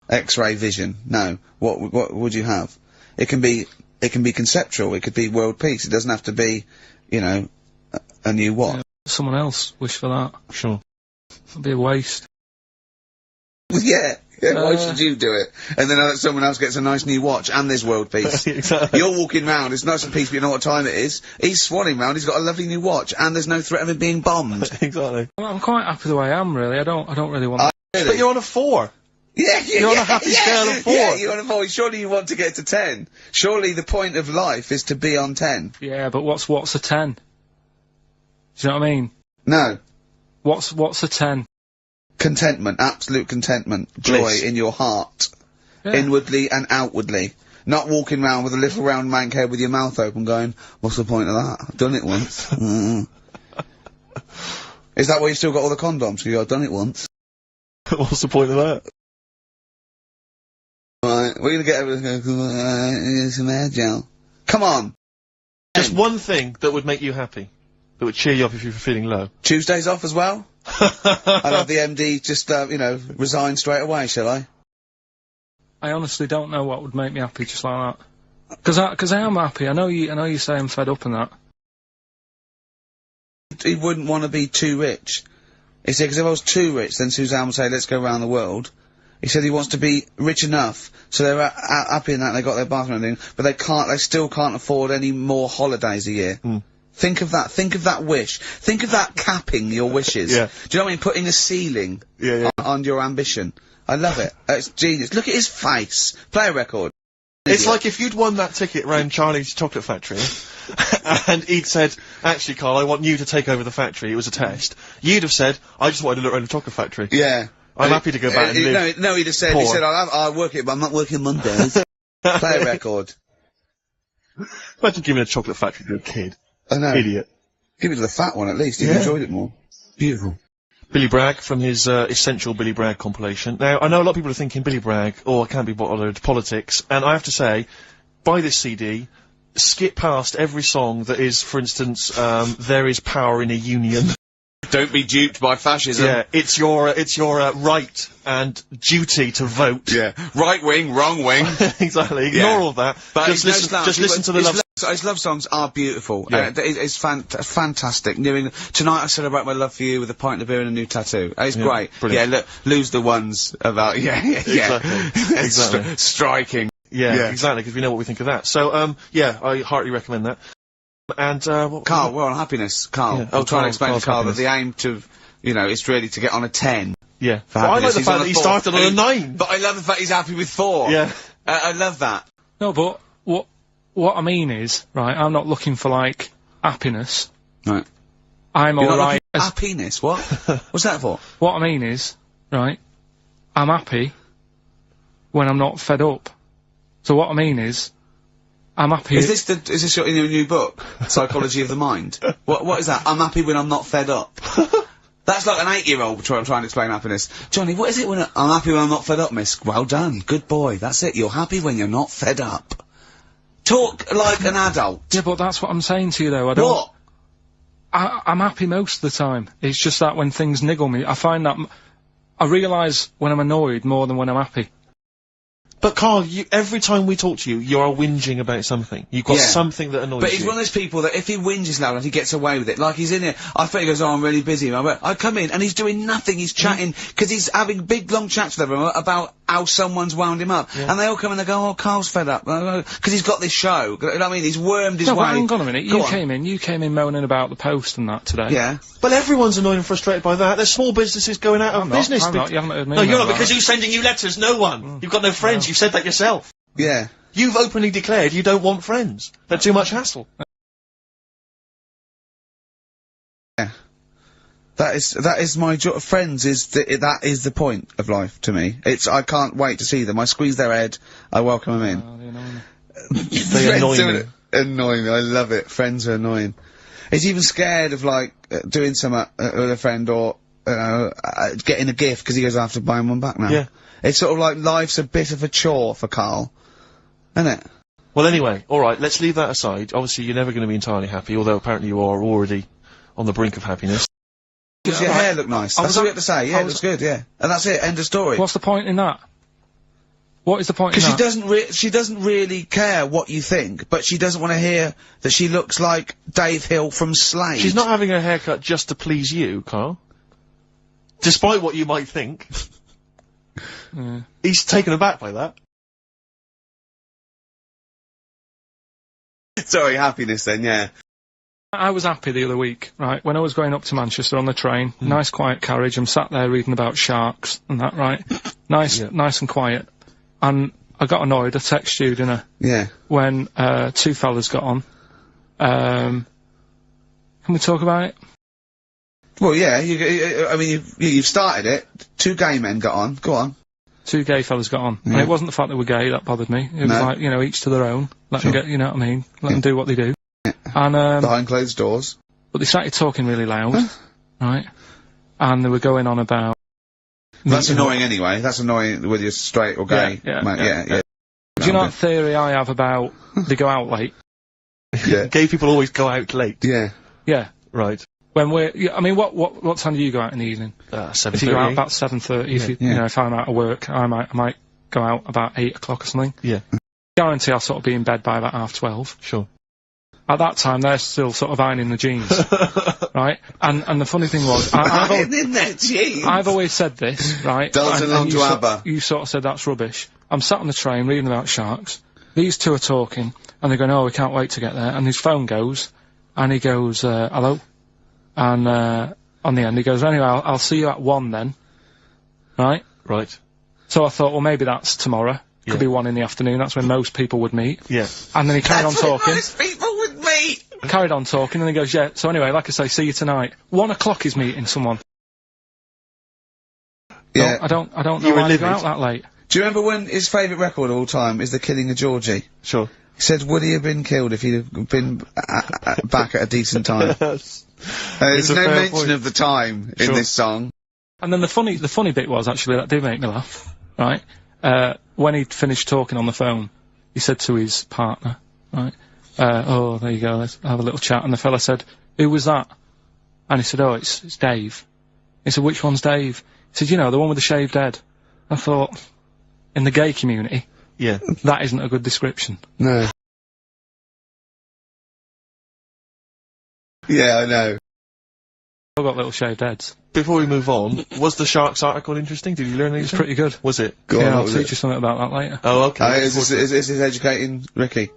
X-ray vision. No. What would you have? It can be conceptual. It could be world peace. It doesn't have to be, you know, a new what. yeah, someone else wish for that. Sure. It'd be a waste. Yeah. Why should you do it? And then someone else gets a nice new watch and there's world peace. Exactly. You're walking round, it's nice and peace, but you know what time it is. He's swanning round, he's got a lovely new watch, and there's no threat of him being bombed. Exactly. I'm quite happy the way I am, really. I don't really want. Really? But you're on a 4. Yeah, You're on a happy scale of 4. Yeah, you're on a 4. Surely you want to get to 10. Surely the point of life is to be on 10. Yeah, but what's a 10? Do you know what I mean? No. What's a 10? Contentment, absolute contentment, joy Bliss. in your heart, Yeah. inwardly and outwardly. Not walking round with a little round mank head with your mouth open going, what's the point of that? I've done it once. Is that why you've still got all the condoms? You go, I've done it once. What's the point of that? Right, we're gonna get some hair gel. Come on! Just one thing that would make you happy. That would cheer you up if you were feeling low. Tuesdays off as well? I'll have the MD just, you know, resign straight away, shall I? I honestly don't know what would make me happy just like that. Cause I am happy. I know you say I'm fed up and that. He wouldn't want to be too rich. He said, because if I was too rich, then Suzanne would say, let's go around the world. He said he wants to be rich enough, so they're happy in that, they got their bathroom and everything, but they still can't afford any more holidays a year. Think of that wish. Think of that capping your wishes. Yeah. Do you know what I mean? Putting a ceiling Yeah. on your ambition. I love it. It's genius. Look at his face. Play a record. It's like if you'd won that ticket round Charlie's Chocolate Factory, and he'd said, actually, Karl, I want you to take over the factory, it was a test. You'd have said, I just wanted to look around the chocolate factory. Yeah. I'm happy to go back and live. No, he'd have said, poor. he said, I'll work it, but I'm not working Mondays. Play a record. Imagine giving a chocolate factory to a kid. I know. Idiot. Give it to the fat one at least, he'd Yeah. enjoyed it more. Beautiful. Billy Bragg from his Essential Billy Bragg compilation. Now, I know a lot of people are thinking Billy Bragg, I can't be bothered, politics, and I have to say, buy this CD, skip past every song that is, for instance, There Is Power in a Union. Don't be duped by fascism. Yeah, it's your right and duty to vote. Yeah. Right wing, wrong wing. Exactly. Ignore Yeah. all that. But Just he's listen. no slouch. Just listen to the love. His love songs are beautiful. Yeah. It's fantastic. Tonight I celebrate my love for you with a pint of beer and a new tattoo. It's Yeah, great. brilliant. Yeah, look, lose the ones about Exactly. Exactly. Striking. Yeah, Yeah. exactly. Because we know what we think of that. So, yeah, I heartily recommend that. And what Carl, we're on happiness. Carl, Yeah. I'm trying to explain Carl's to Carl that happiness. the aim to, you know, is really to get on a 10. Yeah. For Well, I like happiness. the He's fact on that a he 4. started on a 9. But I love the fact he's happy with 4. Yeah. I love that. No, but what I mean is, right, I'm not looking for, like, happiness. Right. I'm You're not alright. looking at penis. What? What's that for? What I mean is, right, I'm happy when I'm not fed up. So what I mean is, I'm happy... Is this your new book? Psychology of the Mind? What is that? I'm happy when I'm not fed up. That's like an 8-year-old trying to explain happiness. Johnny, what is it when I'm happy when I'm not fed up, miss? Well done. Good boy. That's it. You're happy when you're not fed up. Talk like an adult. Yeah, but that's what I'm saying to you, though. I don't... What? I'm happy most of the time. It's just that when things niggle me, I find that... I realise when I'm annoyed more than when I'm happy. But Karl, every time we talk to you, you are whinging about something. You've got something that annoys you. But he's one of those people that if he whinges loud enough, he gets away with it. Like he's in here, I think he goes, "Oh, I'm really busy." I come in and he's doing nothing. He's chatting because he's having big long chats with everyone about how someone's wound him up, and they all come and they go, "Oh, Karl's fed up," because he's got this show. You know what I mean? He's wormed his way. But hang on a minute. You came in moaning about the Post and that today. Yeah. But everyone's annoyed and frustrated by that. There's small businesses going out of business. I'm not. You haven't heard me. No, you're not, because who's sending you letters? No one. You've got no friends. You've said that yourself. Yeah. You've openly declared you don't want friends. They're too much hassle. Yeah. That is my friends that is the point of life to me. I can't wait to see them. I squeeze their head. I welcome them in. They annoy me. Annoy me. I love it. Friends are annoying. He's even scared of like doing something with a friend or getting a gift because he goes after buying one back now. Yeah. It's sort of like life's a bit of a chore for Karl, isn't it? Well, anyway, all right. Let's leave that aside. Obviously, you're never going to be entirely happy, although apparently you are already on the brink of happiness. Does your hair look nice? That's all you have to say. Yeah, it looks good. Yeah, and that's it. End of story. What's the point in that? What is the point in that? Because she doesn't really care what you think, but she doesn't want to hear that she looks like Dave Hill from Slade. She's not having her haircut just to please you, Karl. Despite what you might think. He's taken aback by that. Sorry, happiness then, yeah. I was happy the other week, right, when I was going up to Manchester on the train, nice quiet carriage, I'm sat there reading about sharks and that, right? Nice and quiet. And I got annoyed, I texted you, didn't I? Yeah. When, two fellas got on. Can we talk about it? Well, yeah, I mean, you've started it. Two gay men got on. Go on. Two gay fellas got on. And it wasn't the fact they were gay that bothered me. It was like, you know, each to their own. Let them get, you know what I mean? Let them do what they do. And, behind closed doors. But they started talking really loud, right? And they were going on about... That's annoying anyway. That's annoying whether you're straight or gay. Yeah. Do you know that theory I have about they go out late? Yeah. Gay people always go out late. Yeah. Yeah. Right. When I mean, what time do you go out in the evening? 7:30. If you go out about 7:30, if you know, if I'm out of work, I might go out about 8 o'clock or something. Yeah. Guarantee I'll sort of be in bed by about 12:30. Sure. At that time, they're still sort of ironing the jeans, right? And the funny thing was, ironing their jeans. I've always said this, right? Dancing along to ABBA. You sort of said that's rubbish. I'm sat on the train reading about sharks. These two are talking, and they're going, "Oh, we can't wait to get there." And his phone goes, and he goes, "Hello." And on the end he goes, "Anyway, I'll see you at 1 then." Right? Right. So I thought, well, maybe that's tomorrow. Could be 1 in the afternoon, that's when most people would meet. Yeah. And then he carried on talking. Most people would meet! Carried on talking, and he goes, "Yeah, so anyway, like I say, see you tonight." 1 o'clock he's meeting someone. Yeah. I don't know why they go out that late. Do you remember when his favourite record of all time is The Killing of Georgie? Sure. He said, would he have been killed if he'd have been back at a decent time? There's no mention of the time in this song. And then the funny bit was, actually, that did make me laugh, right? When he'd finished talking on the phone, he said to his partner, right, "Oh, there you go, let's have a little chat." And the fella said, "Who was that?" And he said, "Oh, it's Dave." He said, "Which one's Dave?" He said, "You know, the one with the shaved head." I thought, in the gay community, that isn't a good description. No. Yeah, I know. I've got little shaved heads. Before we move on, was the Sharks article interesting? Did you learn anything? It's pretty good. Was it? I'll teach you something about that later. Oh, okay. Is this educating Ricky?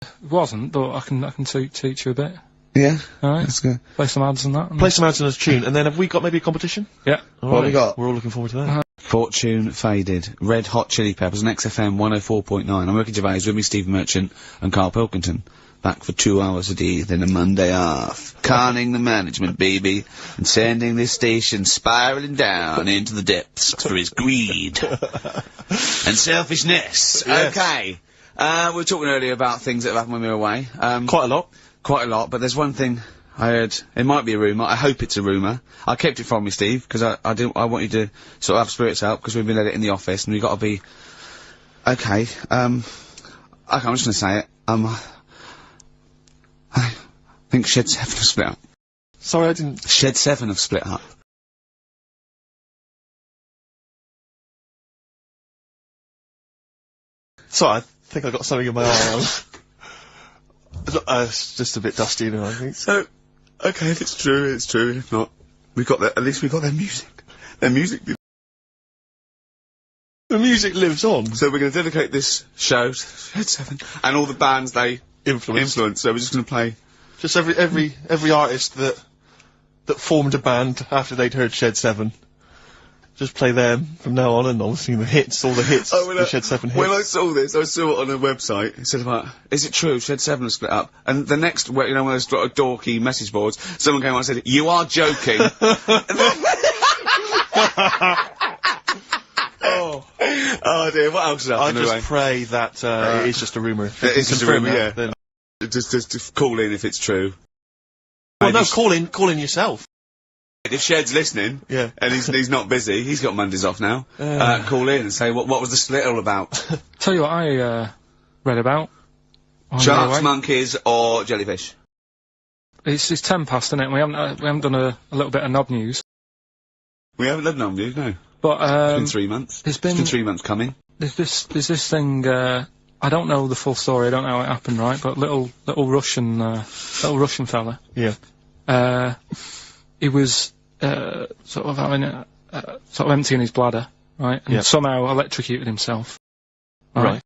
It wasn't, but I can teach you a bit. Yeah? Alright. That's good. Play some ads and that. Play some ads and a tune, and then have we got maybe a competition? Yeah. What have we got? We're all looking forward to that. Fortune Faded. Red Hot Chili Peppers on XFM 104.9. I'm Ricky Gervais, with me Stephen Merchant and Karl Pilkington. Back for 2 hours a day, then a Monday off. Conning the management, baby, and sending this station spiraling down into the depths for his greed and selfishness. Yes. Okay. We were talking earlier about things that have happened when we were away. Quite a lot. Quite a lot, but there's one thing I heard. It might be a rumour. I hope it's a rumour. I kept it from you, Steve, because I want you to sort of have spirits out, because we've been at it in the office, and we've got to be... Okay, I'm just gonna say it. I think Shed 7 have split up. Sorry, I didn't... Shed 7 have split up. Sorry, I think I got something in my eye. It's just a bit dusty, you know, I think. So, okay, if it's true, it's true. If not, at least we got their music. Their music. The music lives on. So we're going to dedicate this show to Shed 7 and all the bands they influence. So we're just going to play. Just every artist that formed a band after they'd heard Shed 7. Just play them from now on, and obviously all the hits, the Shed 7 hits. When I saw this, I saw it on a website. It said about, is it true Shed 7 are split up? And the next, one of those dorky message boards, someone came on and said, "You are joking." Oh dear, what else is happening? I just pray that it is just a rumour. It is just a rumour, yeah. Then. Just call in if it's true. Well, no, call in yourself. If Shed's listening, yeah, and he's not busy, he's got Mondays off now. Call in and say what was the split all about? Tell you what I read about. Sharks, monkeys, or jellyfish? It's 10 past, isn't it? We haven't done a little bit of knob news. We haven't done knob news, no. But it's been 3 months. It's been 3 months coming. There's this thing. I don't know the full story. I don't know how it happened, right? But little Russian fella. Yeah. He was sort of having sort of emptying his bladder, right? And somehow electrocuted himself. Right.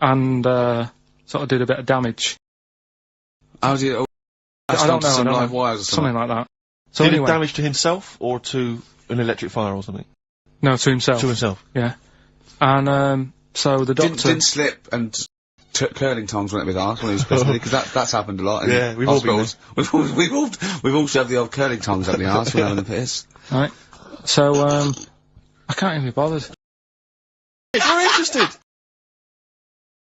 And sort of did a bit of damage. How did it? I don't know. Some live wires or something like that. So did anyway, it damage to himself or to an electric fire or something? No, to himself. To himself. Yeah. And so the doctor didn't slip and curling tongs went up his arse when he was pissing, because that's happened a lot. Yeah, we've all been there. We've all shoved the old curling tongs up the arse when having a piss. Right. So I can't even be bothered. You're interested.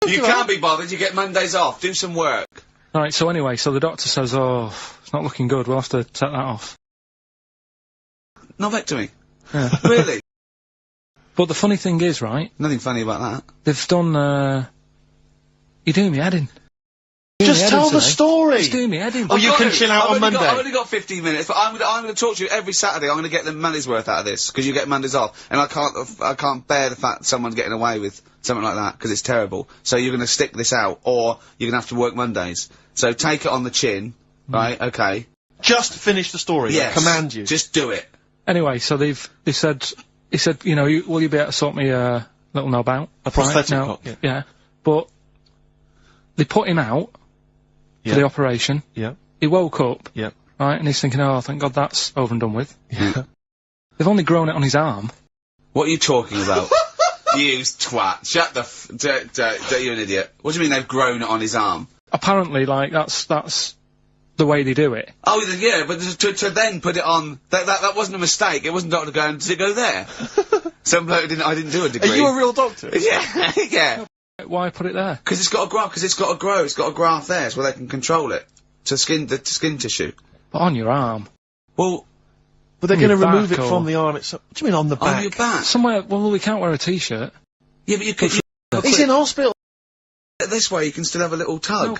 You can't be bothered. You get Mondays off. Do some work. Right. So anyway, so the doctor says, "Oh, it's not looking good. We'll have to take that off." Novectomy. Yeah. Really? But the funny thing is, right? Nothing funny about that. They've done. You're doing me head in. Just tell the story. Just doing me head in. Or you can chill out on Monday. I've only got 15 minutes, but I'm going to talk to you every Saturday. I'm going to get the money's worth out of this, because you get Mondays off, and I can't bear the fact someone's getting away with something like that, because it's terrible. So you're going to stick this out, or you're going to have to work Mondays. So take it on the chin, right? Okay. Just finish the story. Yes. I command you. Just do it. Anyway, so he said, you know, will you be able to sort me a little knob out? A prosthetic now? cock, yeah. Yeah. But they put him out for the operation. Yeah. He woke up. Yeah. Right, and he's thinking, oh, thank God that's over and done with. Yeah. They've only grown it on his arm. What are you talking about? You twat. Shut the you're an idiot. What do you mean they've grown it on his arm? Apparently, like, that's the way they do it. Oh, yeah, but to then put it on, that wasn't a mistake. It wasn't doctor going, did it go there? Some bloke I didn't do a degree. Are you a real doctor? Yeah, yeah. Why put it there? Because it's got to grow, it's got a graft there, so they can control it. To skin tissue. But on your arm. Well, but they're going to remove it from the arm itself. What do you mean on the back? On your back? Somewhere, well, we can't wear a t-shirt. Yeah, but you could... He's in hospital. This way you can still have a little tug. No,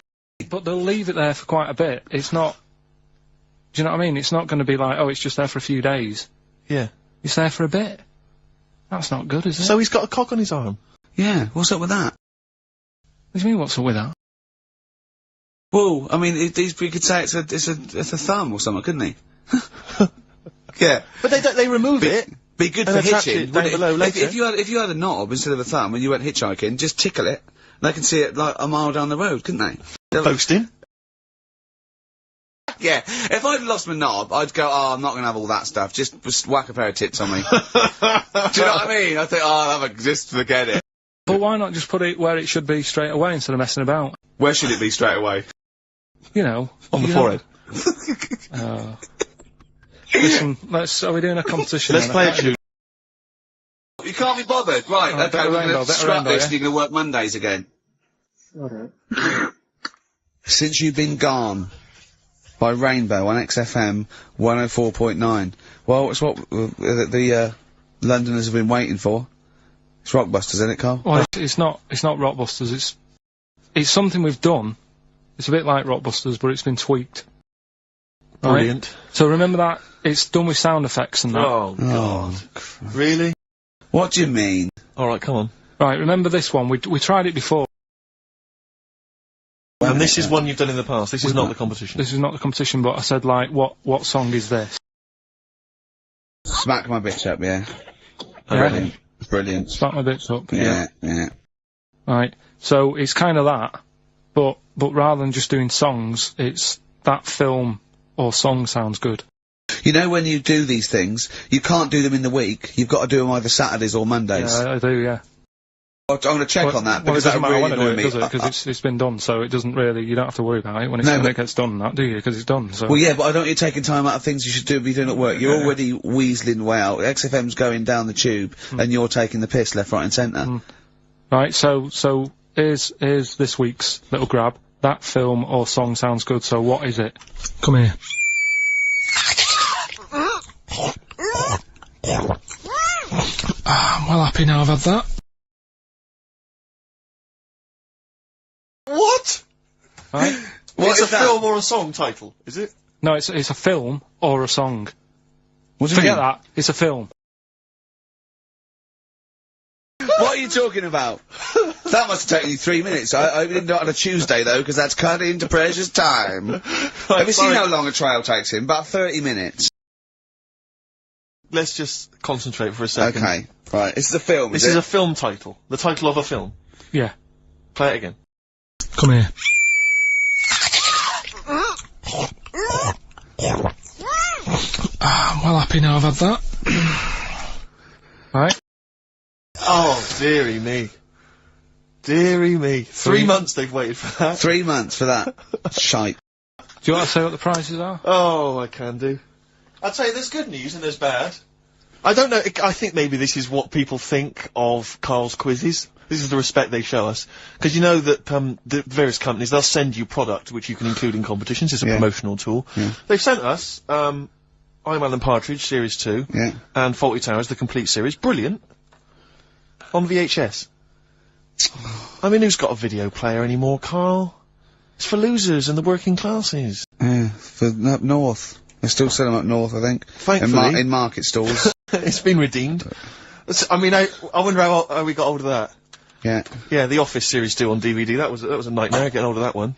but they'll leave it there for quite a bit. It's not... Do you know what I mean? It's not going to be like, oh, it's just there for a few days. Yeah. It's there for a bit. That's not good, is it? So he's got a cock on his arm? Yeah, what's up with that? What do you mean, what's up with that? Well, I mean, we could say it's a thumb or something, couldn't he? Yeah. But they remove it. Be good for hitching. If you had a knob instead of a thumb and you went hitchhiking, just tickle it. They can see it like a mile down the road, couldn't they? Boasting. Yeah, if I'd lost my knob, I'd go, oh, I'm not going to have all that stuff. Just whack a pair of tits on me. Do you know what I mean? I think, oh, just forget it. But why not just put it where it should be straight away instead of messing about? Where should it be straight away? You know. On the forehead. Listen, are we doing a competition? Let's play a tune. You can't be bothered. Right, oh, okay, we're going to scrap this and you're going to work Mondays again. Since You've Been Gone by Rainbow on XFM 104.9. Well, it's what the Londoners have been waiting for. It's Rockbusters, isn't it, Karl? Well, it's not Rockbusters. It's something we've done. It's a bit like Rockbusters, but it's been tweaked. Brilliant. Right? So remember that it's done with sound effects and that. Oh, God. Really? What do you mean? Alright, come on. Right, remember this one? We tried it before. And this is one you've done in the past. This is not the competition. This is not the competition, but I said, like, what song is this? Smack my bitch up, yeah. Yeah. Brilliant. Brilliant. Smack my bits up. Yeah, yeah. Right, so it's kind of that, but rather than just doing songs, it's that film or song sounds good. You know, when you do these things, you can't do them in the week. You've got to do them either Saturdays or Mondays. Yeah, I do, yeah. I'm going to check on that, because that really annoyed me. Because it's been done, so it doesn't really, you don't have to worry about it when it gets done, that, do you? Because it's done, so. Well, yeah, but I don't want you taking time out of things you should be doing at work. You're already weaseling way out. XFM's going down the tube, and you're taking the piss left, right and centre. Right, so here's this week's little grab. That film or song sounds good, so what is it? Come here. I'm well happy now I've had that. What? Right? It's a film or a song title, is it? No, it's a film or a song. What do you Forget mean? that. It's a film. What are you talking about? That must have taken you 3 minutes. I didn't do it on a Tuesday, though, because that's cut into precious time. Have you seen how long a trial takes him? About 30 minutes. Let's just concentrate for a second. Okay, right. This is a film, This is a film title. The title of a film. Yeah. Play it again. Come here. I'm well happy now I've had that. Right? Oh, dearie me. Dearie me. 3 months they've waited for that. 3 months for that. Shite. Do you want to say what the prizes are? Oh, I can do. I'd say there's good news and there's bad. I don't know, I think maybe this is what people think of Karl's quizzes. This is the respect they show us. Because you know that, the various companies, they'll send you product which you can include in competitions. It's a promotional tool. Yeah. They've sent us, I'm Alan Partridge, Series 2. Yeah. And Fawlty Towers, the complete series. Brilliant. On VHS. I mean, who's got a video player anymore, Karl? It's for losers and the working classes. Yeah, for up north. They still sell them up north, I think. Thankfully. In market stalls. It's been redeemed. I mean, I wonder how we got hold of that. Yeah. Yeah, The Office Series 2 on DVD, that was a nightmare, getting hold of that one.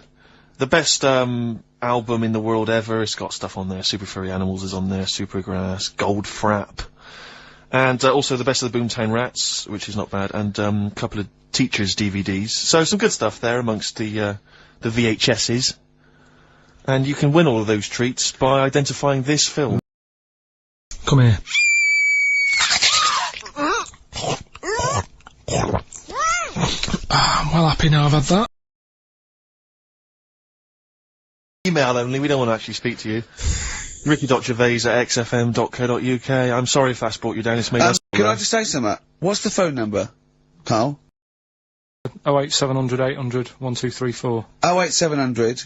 The best, album in the world ever, it's got stuff on there. Super Furry Animals is on there, Supergrass, Gold Frap. And, also the best of the Boomtown Rats, which is not bad, and, a couple of Teachers DVDs. So some good stuff there amongst the VHSs. And you can win all of those treats by identifying this film. Come here. I'm well happy now I've had that. Email only, we don't want to actually speak to you. ricky.gervais@xfm.co.uk. I'm sorry if that's brought you down, it's made us... Can I just say something? What's the phone number, Karl? 08700 800 1234. 08700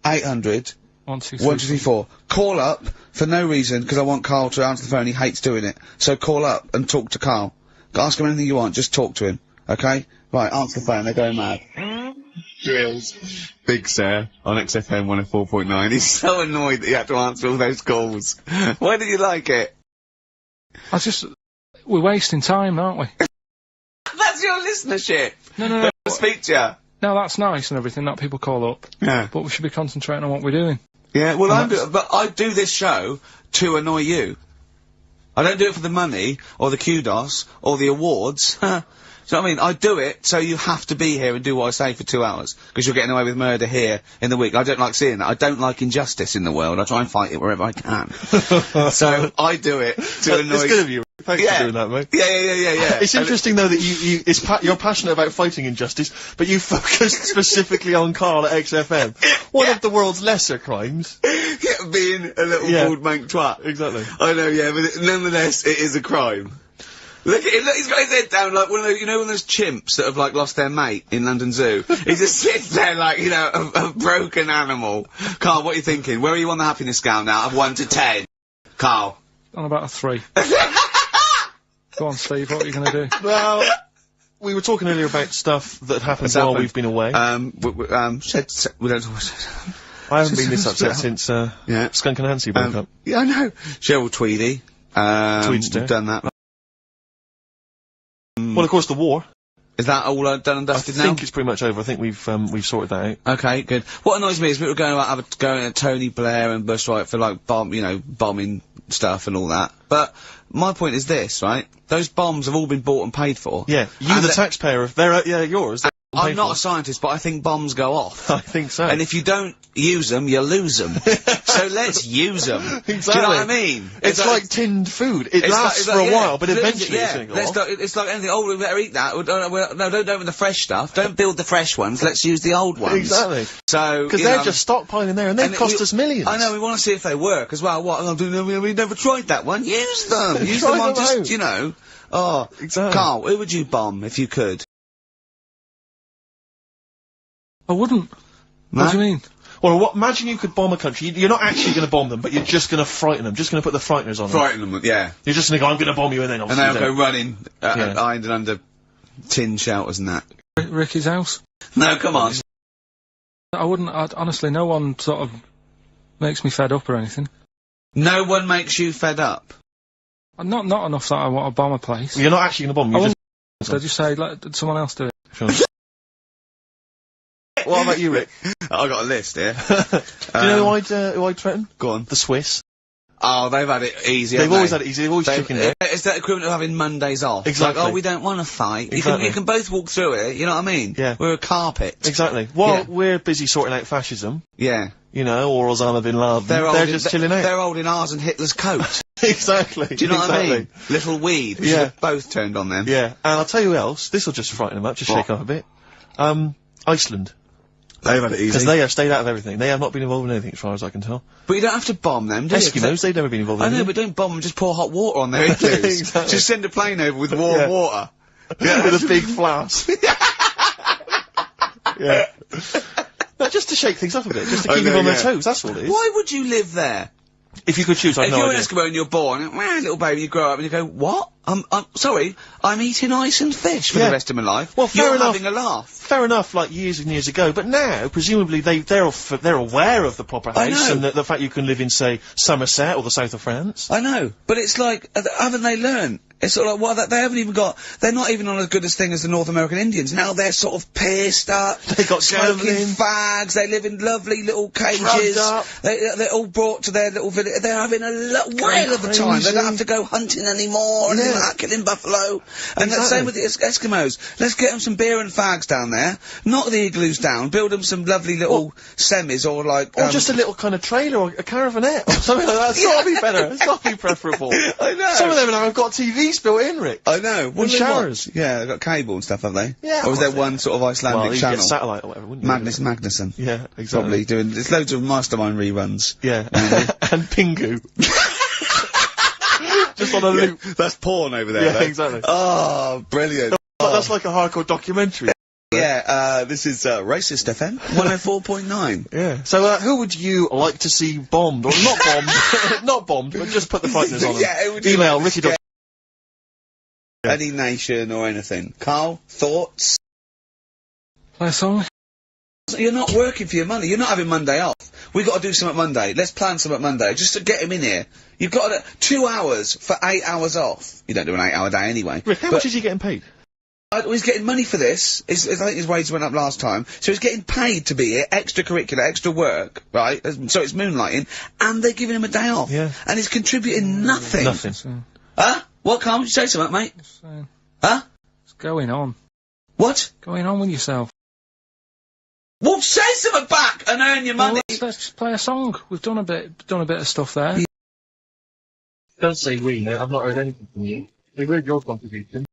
800 1234. Call up for no reason, because I want Karl to answer the phone. He hates doing it. So call up and talk to Karl. Ask him anything you want, just talk to him. Okay? Right, answer the phone, they're going mad. Drills. Big Sir on XFM 104.9. He's so annoyed that he had to answer all those calls. Why did you like it? We're wasting time, aren't we? That's your listenership. No. Speak to you. No, that's nice and everything that people call up. Yeah. But we should be concentrating on what we're doing. Yeah, well, but I do this show to annoy you. I don't do it for the money, or the kudos, or the awards. Do you know what I mean? I do it so you have to be here and do what I say for 2 hours, because you're getting away with murder here in the week. I don't like seeing that. I don't like injustice in the world. I try and fight it wherever I can. So I do it to annoy... It's good of you. Thanks for doing that, mate. Yeah. It's interesting, though, that you're passionate about fighting injustice, but you focus specifically on Karl at XFM. One of the world's lesser crimes. Yeah, being a little bald mank twat. Exactly. I know, yeah, but nonetheless, it is a crime. Look at him, look, he's got his head down like one of those, you know, one of those chimps that have, like, lost their mate in London Zoo? He just sits there like, you know, a broken animal. Karl, what are you thinking? Where are you on the happiness scale now, of 1 to 10? Karl? On about a 3. Go on, Steve, what are you gonna do? Well, we were talking earlier about stuff that happened while we've been away. we don't talk I haven't been this upset since, Skunk and Nancy broke up. Yeah, I know. Cheryl Tweedy. Tweedster. We've done that. Well, of course, the war. Is that all done and dusted now? I think it's pretty much over. I think we've sorted that out. Okay, good. What annoys me is people going about going at Tony Blair and Bush, right, for like bombing stuff and all that. But my point is this, right? Those bombs have all been bought and paid for. Yeah, you, the taxpayer, they're yours. I'm not a scientist, but I think bombs go off. I think so. And if you don't use them, you lose them. So let's use them. Exactly. Do you know what I mean? It's like tinned food. It lasts for a while, but eventually it's going to go off. It's like anything. Oh, we better eat that. No, don't with the fresh stuff. Don't build the fresh ones. Let's use the old ones. Exactly. So because they're just stockpiling there, and they cost us millions. I know. We want to see if they work as well. What? We never tried that one. Use them. Use Try them on them just out. you know. Oh, Exactly. Carl, who would you bomb if you could? I wouldn't. No? What do you mean? Well, imagine you could bomb a country. You're not actually going to bomb them, but you're just going to frighten them. Just going to put the frighteners on them. Frighten them, yeah. You're just going to go, I'm going to bomb you, and then obviously And they'll go running, Yeah. hiding under tin shelters and that. Ricky's house? No, come on. I wouldn't. Honestly, no one sort of makes me fed up or anything. No one makes you fed up. Not enough that I want to bomb a place. You're not actually going to bomb them. I just say, let someone else do it. Sure. What about you, Rick? I got a list here. Do you know who I'd threaten? Go on. The Swiss. Oh, they've had it easy. They've always had it easy. They've always chickened it. It's that equivalent of having Mondays off. Exactly. Like, oh, we don't want to fight. Exactly. You can both walk through it. You know what I mean? Yeah. We're a carpet. Exactly. While we're busy sorting out fascism, Yeah. you know, or Osama bin Laden, they're just chilling out. They're holding ours and Hitler's coat. Exactly. Do you know what I mean? Little weed. We should have both turned on them. Yeah. And I'll tell you who else. This will just frighten them up. Just shake them up a bit. Iceland. They've had it easy. Because they have stayed out of everything. They have not been involved in anything, as far as I can tell. But you don't have to bomb them, do you? Eskimos, they've never been involved in I know, anything. but don't bomb them, just pour hot water on their igloos. Exactly. Just send a plane over with warm water. Yeah, with a big flask. Yeah. No, just to shake things up a bit, just to keep them on their toes, that's all it is. Why would you live there? If you could choose, I'd If no you're an idea. Eskimo and you're born, little baby, you grow up and you go, what? I'm sorry, I'm eating ice and fish for the rest of my life. Well, fair you're enough. having a laugh. Fair enough, like years and years ago, but now, presumably, they're aware of the proper I house know. and the fact you can live in, say, Somerset or the south of France. I know, but it's like, haven't they learned? It's sort of like, well, they haven't even got, they're not even on as good as thing as the North American Indians. Now they're sort of pierced up. They got smoking gambling. fags, they live in lovely little cages. Drugged up. They're all brought to their little village. They're having a whale of a time. They don't have to go hunting anymore and like killing buffalo. And the same with the Eskimos. Let's get them some beer and fags down there. Knock the igloos down. Build them some lovely little semis or like... Or just a little kind of trailer or a caravanette or something like that. It's gotta be better. It's gotta be preferable. I know. Some of them now have got TVs built in, Rick. I know. What And do they showers. want? Yeah, they've got cable and stuff, have they? Yeah, Or was of there course one sort of Icelandic Well, you channel? get satellite or whatever, wouldn't you? Magnus Magnuson. Yeah, exactly. Probably doing... There's loads of Mastermind reruns. Yeah. And Pingu. Just on a loop. That's porn over there, Yeah, though. exactly. Oh, brilliant. That's like a hardcore documentary. Yeah, this is Racist FM 104.9. Yeah. So, who would you like to see bombed? Or not bombed. Not bombed, but just put the frighteners on them. Yeah, who would you Email like- Ricky. yeah. Any nation or anything. Carl, thoughts? Play a song? You're not working for your money. You're not having Monday off. We got to do something Monday. Let's plan something Monday, just to get him in here. You've got 2 hours for 8 hours off. You don't do an 8-hour day anyway. Rick, how much is he getting paid? He's getting money for this. I think his wage went up last time. So he's getting paid to be here, extracurricular, extra work, right? So it's moonlighting, and they're giving him a day off. Yeah. And he's contributing nothing. Nothing. Huh? What, Carl? You say something, mate? Huh? What's going on? What? Going on with yourself? Well, say something back and earn your money. Well, let's just play a song. We've done a bit of stuff there. Don't say we, no, I've not heard anything from you. We heard your contribution.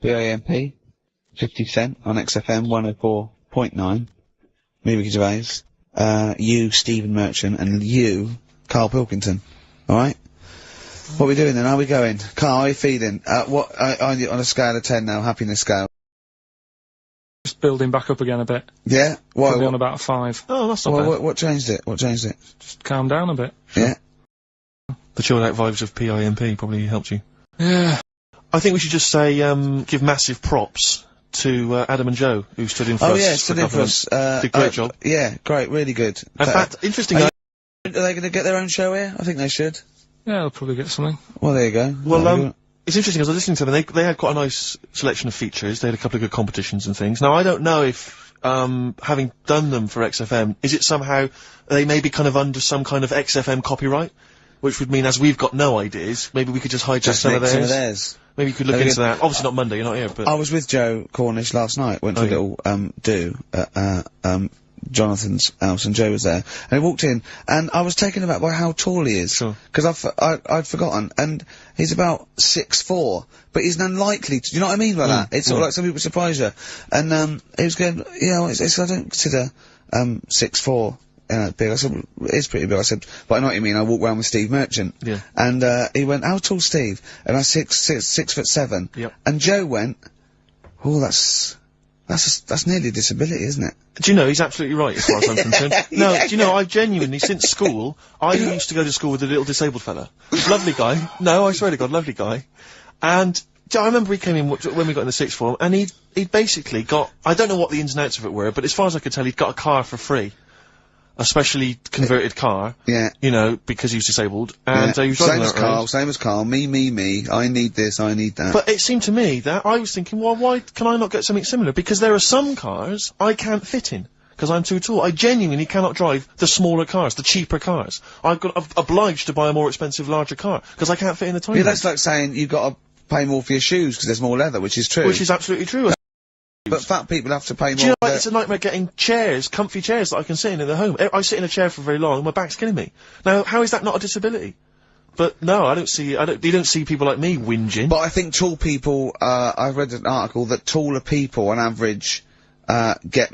BAMP, 50 Cent on XFM 104.9. Me, Ricky Gervais. You, Stephen Merchant, and you, Karl Pilkington. Alright? What are we doing then? How are we going? Karl, how are you feeling? On a scale of 10 now, happiness scale? Just building back up again a bit. Yeah? Probably on about 5. Oh, that's not bad. What changed it? What changed it? Just calm down a bit. Yeah? The chilled out vibes of PIMP probably helped you. Yeah. I think we should just say, give massive props to Adam and Joe, who stood in for us. Oh yeah, stood in for us. Did a great job. Yeah, great, really good. In fact, interestingly, Are they going to get their own show here? I think they should. Yeah, they'll probably get something. Well, there you go. well, It's interesting because I was listening to them. They had quite a nice selection of features. They had a couple of good competitions and things. Now I don't know if having done them for XFM, is it somehow they may be kind of under some kind of XFM copyright, which would mean as we've got no ideas, maybe we could just hijack some of theirs. Maybe you could look into that. Obviously not Monday. You're not here, but I was with Joe Cornish last night. Went to a little do at Jonathan's house, and Joe was there, and he walked in, and I was taken aback by how tall he is. Sure. Because I'd forgotten, and he's about 6'4", but he's unlikely to. Do you know what I mean by that? It's sort of like some people surprise you, and he was going, I don't consider 6'4". Big. I said, it's pretty big. I said, but I know what you mean. I walk around with Steve Merchant. Yeah. And, he went, how tall's Steve? And I 6'7". Yep. And Joe went, oh, that's nearly a disability, isn't it? do you know, he's absolutely right as far as I'm concerned. No, do you know, I've genuinely, since school, I used to go to school with a little disabled fella. Lovely guy. No, I swear to God, lovely guy. And I remember he came in when we got in the sixth form, and he'd basically got, I don't know what the ins and outs of it were, but as far as I could tell, he'd got a car for free. A specially converted car. Yeah. You know, because he was disabled. And he was driving that around. Same as Karl. Me. I need this, I need that. But it seemed to me that I was thinking, well, why can I not get something similar? Because there are some cars I can't fit in. Because I'm too tall. I genuinely cannot drive the smaller cars, the cheaper cars. I'm obliged to buy a more expensive, larger car. Because I can't fit in the tiny. Yeah, that's like saying you've got to pay more for your shoes because there's more leather, which is true. Which is absolutely true. But fat people have to pay more. Do you know, like, it's a nightmare getting chairs, comfy chairs that I can sit in the home. I sit in a chair for very long and my back's killing me. Now, how is that not a disability? But no, you don't see people like me whinging. But I think tall people, I've read an article that taller people on average, get,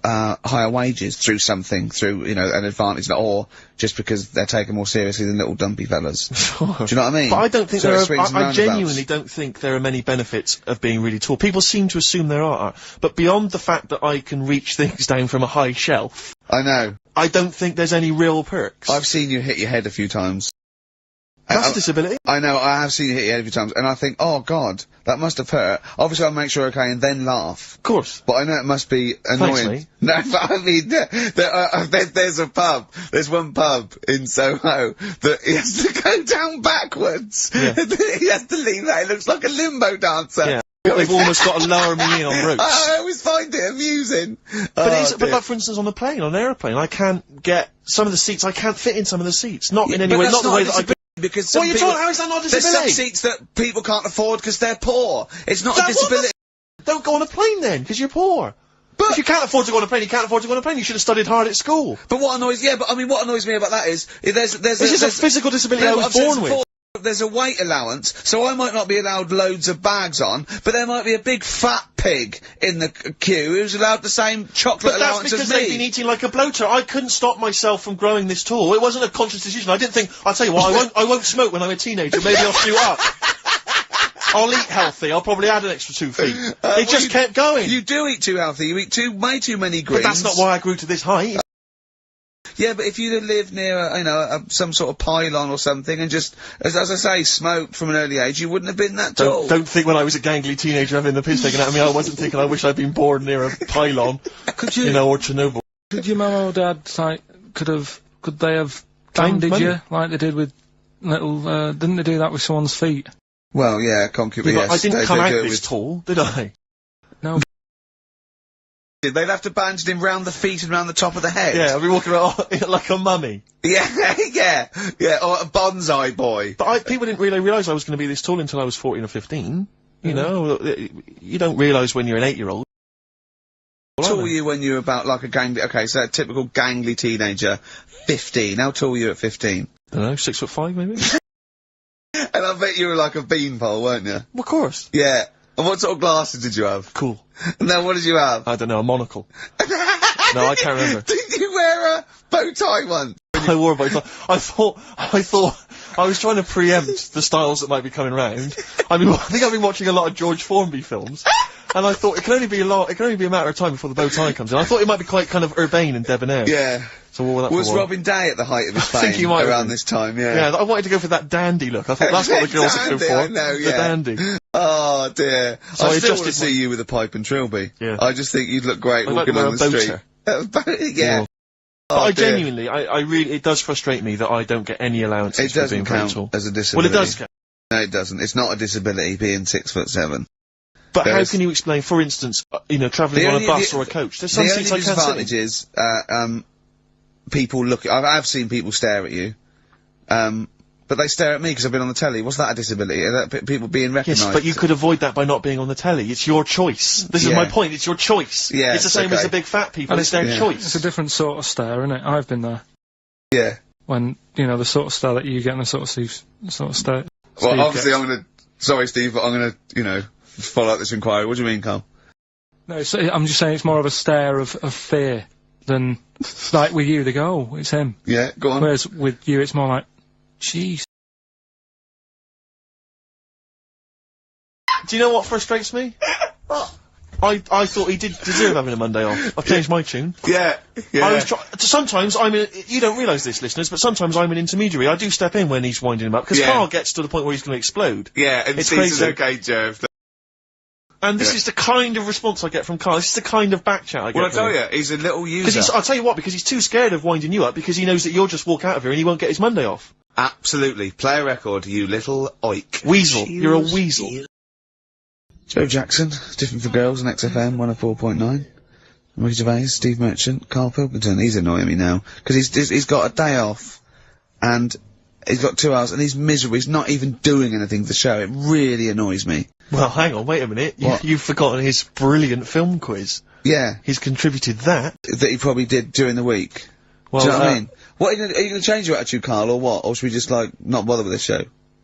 higher wages through an advantage, or just because they're taken more seriously than little dumpy fellas. Sure. Do you know what I mean? But I don't think I genuinely don't think there are many benefits of being really tall. People seem to assume there are, but beyond the fact that I can reach things down from a high shelf. I know. I don't think there's any real perks. I've seen you hit your head a few times. That's a disability. I know, I have seen you hit your head a few times, and I think, oh god, that must have hurt. Obviously I'll make sure okay and then laugh. Of course. But I know it must be annoying. Thanks, No, but I mean, there's one pub in Soho that he has to go down backwards. Yeah. He has to leave that, it looks like a limbo dancer. Yeah. They've almost got to lower me in on routes. I always find it amusing. But like, for instance, on an airplane, I can't get some of the seats, I can't fit in some of the seats. Not in any way, not the way that I could. Because some people, how is that not a disability? There's some seats that people can't afford because they're poor. It's not a disability. Don't go on a plane then, because you're poor. But if you can't afford to go on a plane, you can't afford to go on a plane. You should have studied hard at school. But what annoys me about that is, there's a physical disability I was born with. There's a weight allowance, so I might not be allowed loads of bags on, but there might be a big fat pig in the queue who's allowed the same chocolate allowance as me. But that's because they've been eating like a bloater. I couldn't stop myself from growing this tall. It wasn't a conscious decision. I didn't think, I'll tell you what, I won't smoke when I'm a teenager. Maybe I'll shoot up. I'll eat healthy. I'll probably add an extra 2 feet. It just kept going. You do eat too healthy. You eat way too many greens. But that's not why I grew to this height. Yeah, but if you'd have lived near, some sort of pylon or something and just, as I say, smoked from an early age, you wouldn't have been that tall. Don't think when I was a gangly teenager having the piss taken out of me, I wasn't thinking I wish I'd been born near a pylon. Could you? Or Chernobyl. Could your mum or dad, could they have banded you, like they did with little, didn't they do that with someone's feet? Well, yeah, concubine, yes. I didn't come out this tall, did I? No. They'd have to bandage him round the feet and round the top of the head. Yeah, I'd be walking around like a mummy. Yeah, or a bonsai boy. But people didn't really realise I was going to be this tall until I was 14 or 15. You know, you don't realise when you're an 8-year-old. How tall were you when you were about like a gangly, so a typical gangly teenager, 15. How tall were you at 15? I don't know, 6'5" maybe? And I bet you were like a beanpole, weren't you? Well, of course. Yeah. And what sort of glasses did you have? Cool. And then what did you have? I don't know, a monocle. No, I can't remember. Did you wear a bow tie once? I wore a bow tie. I thought, I was trying to preempt the styles that might be coming round. I think I've been watching a lot of George Formby films. And I thought it can only be a matter of time before the bow tie comes in. I thought it might be quite kind of urbane and debonair. Yeah. So what that was Robin Day at the height of his fame? I think he might around this time, yeah. Yeah, I wanted to go for that dandy look. I thought that's what the girls would go for. I know, yeah. The dandy. Oh dear. So I still want to see you with a pipe and trilby. Yeah. I just think you'd look great walking on the street. Yeah. Oh, but I genuinely, I really, it does frustrate me that I don't get any allowances for being very tall. As a disability. Well, it does count. No, it doesn't. It's not a disability being 6'7". But how can you explain, for instance, travelling on a bus or a coach? There's some seats I can't sit in. The only disadvantage is, people look. I've seen people stare at you, but they stare at me because I've been on the telly. Was that a disability? Are that people being recognised? Yes, but you could avoid that by not being on the telly. It's your choice. This is my point. It's your choice. Yeah, it's the same as the big fat people. It's their choice. It's a different sort of stare, isn't it? I've been there. Yeah. When the sort of stare that you get and the sort of stare. Well, obviously, sorry, Steve, but I'm gonna, follow up this inquiry. What do you mean, Karl? No, I'm just saying it's more of a stare of fear than, like with you, they go, oh, it's him. Yeah, go on. Whereas with you, it's more like, jeez. Do you know what frustrates me? I thought he did deserve having a Monday off. I've changed my tune. Yeah. Sometimes you don't realise this, listeners, but sometimes I'm an intermediary. I do step in when he's winding him up, because Karl gets to the point where he's going to explode. Yeah, and it's crazy. crazy. Okay, Gerv. And this is the kind of response I get from Karl. This is the kind of back chat I get. Well, I tell you, he's a little user. I'll tell you what, because he's too scared of winding you up, because he knows that you'll just walk out of here and he won't get his Monday off. Absolutely. Play a record, you little oik. Weasel. You're a weasel. Joe Jackson, Different for Girls on XFM 104.9. Ricky Gervais, Steve Merchant, Karl Pilkington. He's annoying me now because he's got a day off and he's got 2 hours and he's miserable. He's not even doing anything for the show. It really annoys me. Well, hang on, wait a minute. You've forgotten his brilliant film quiz. Yeah. He's contributed that. That he probably did during the week. Well, do you know what I mean? What, are you going to change your attitude, Karl, or what? Or should we just, not bother with this show?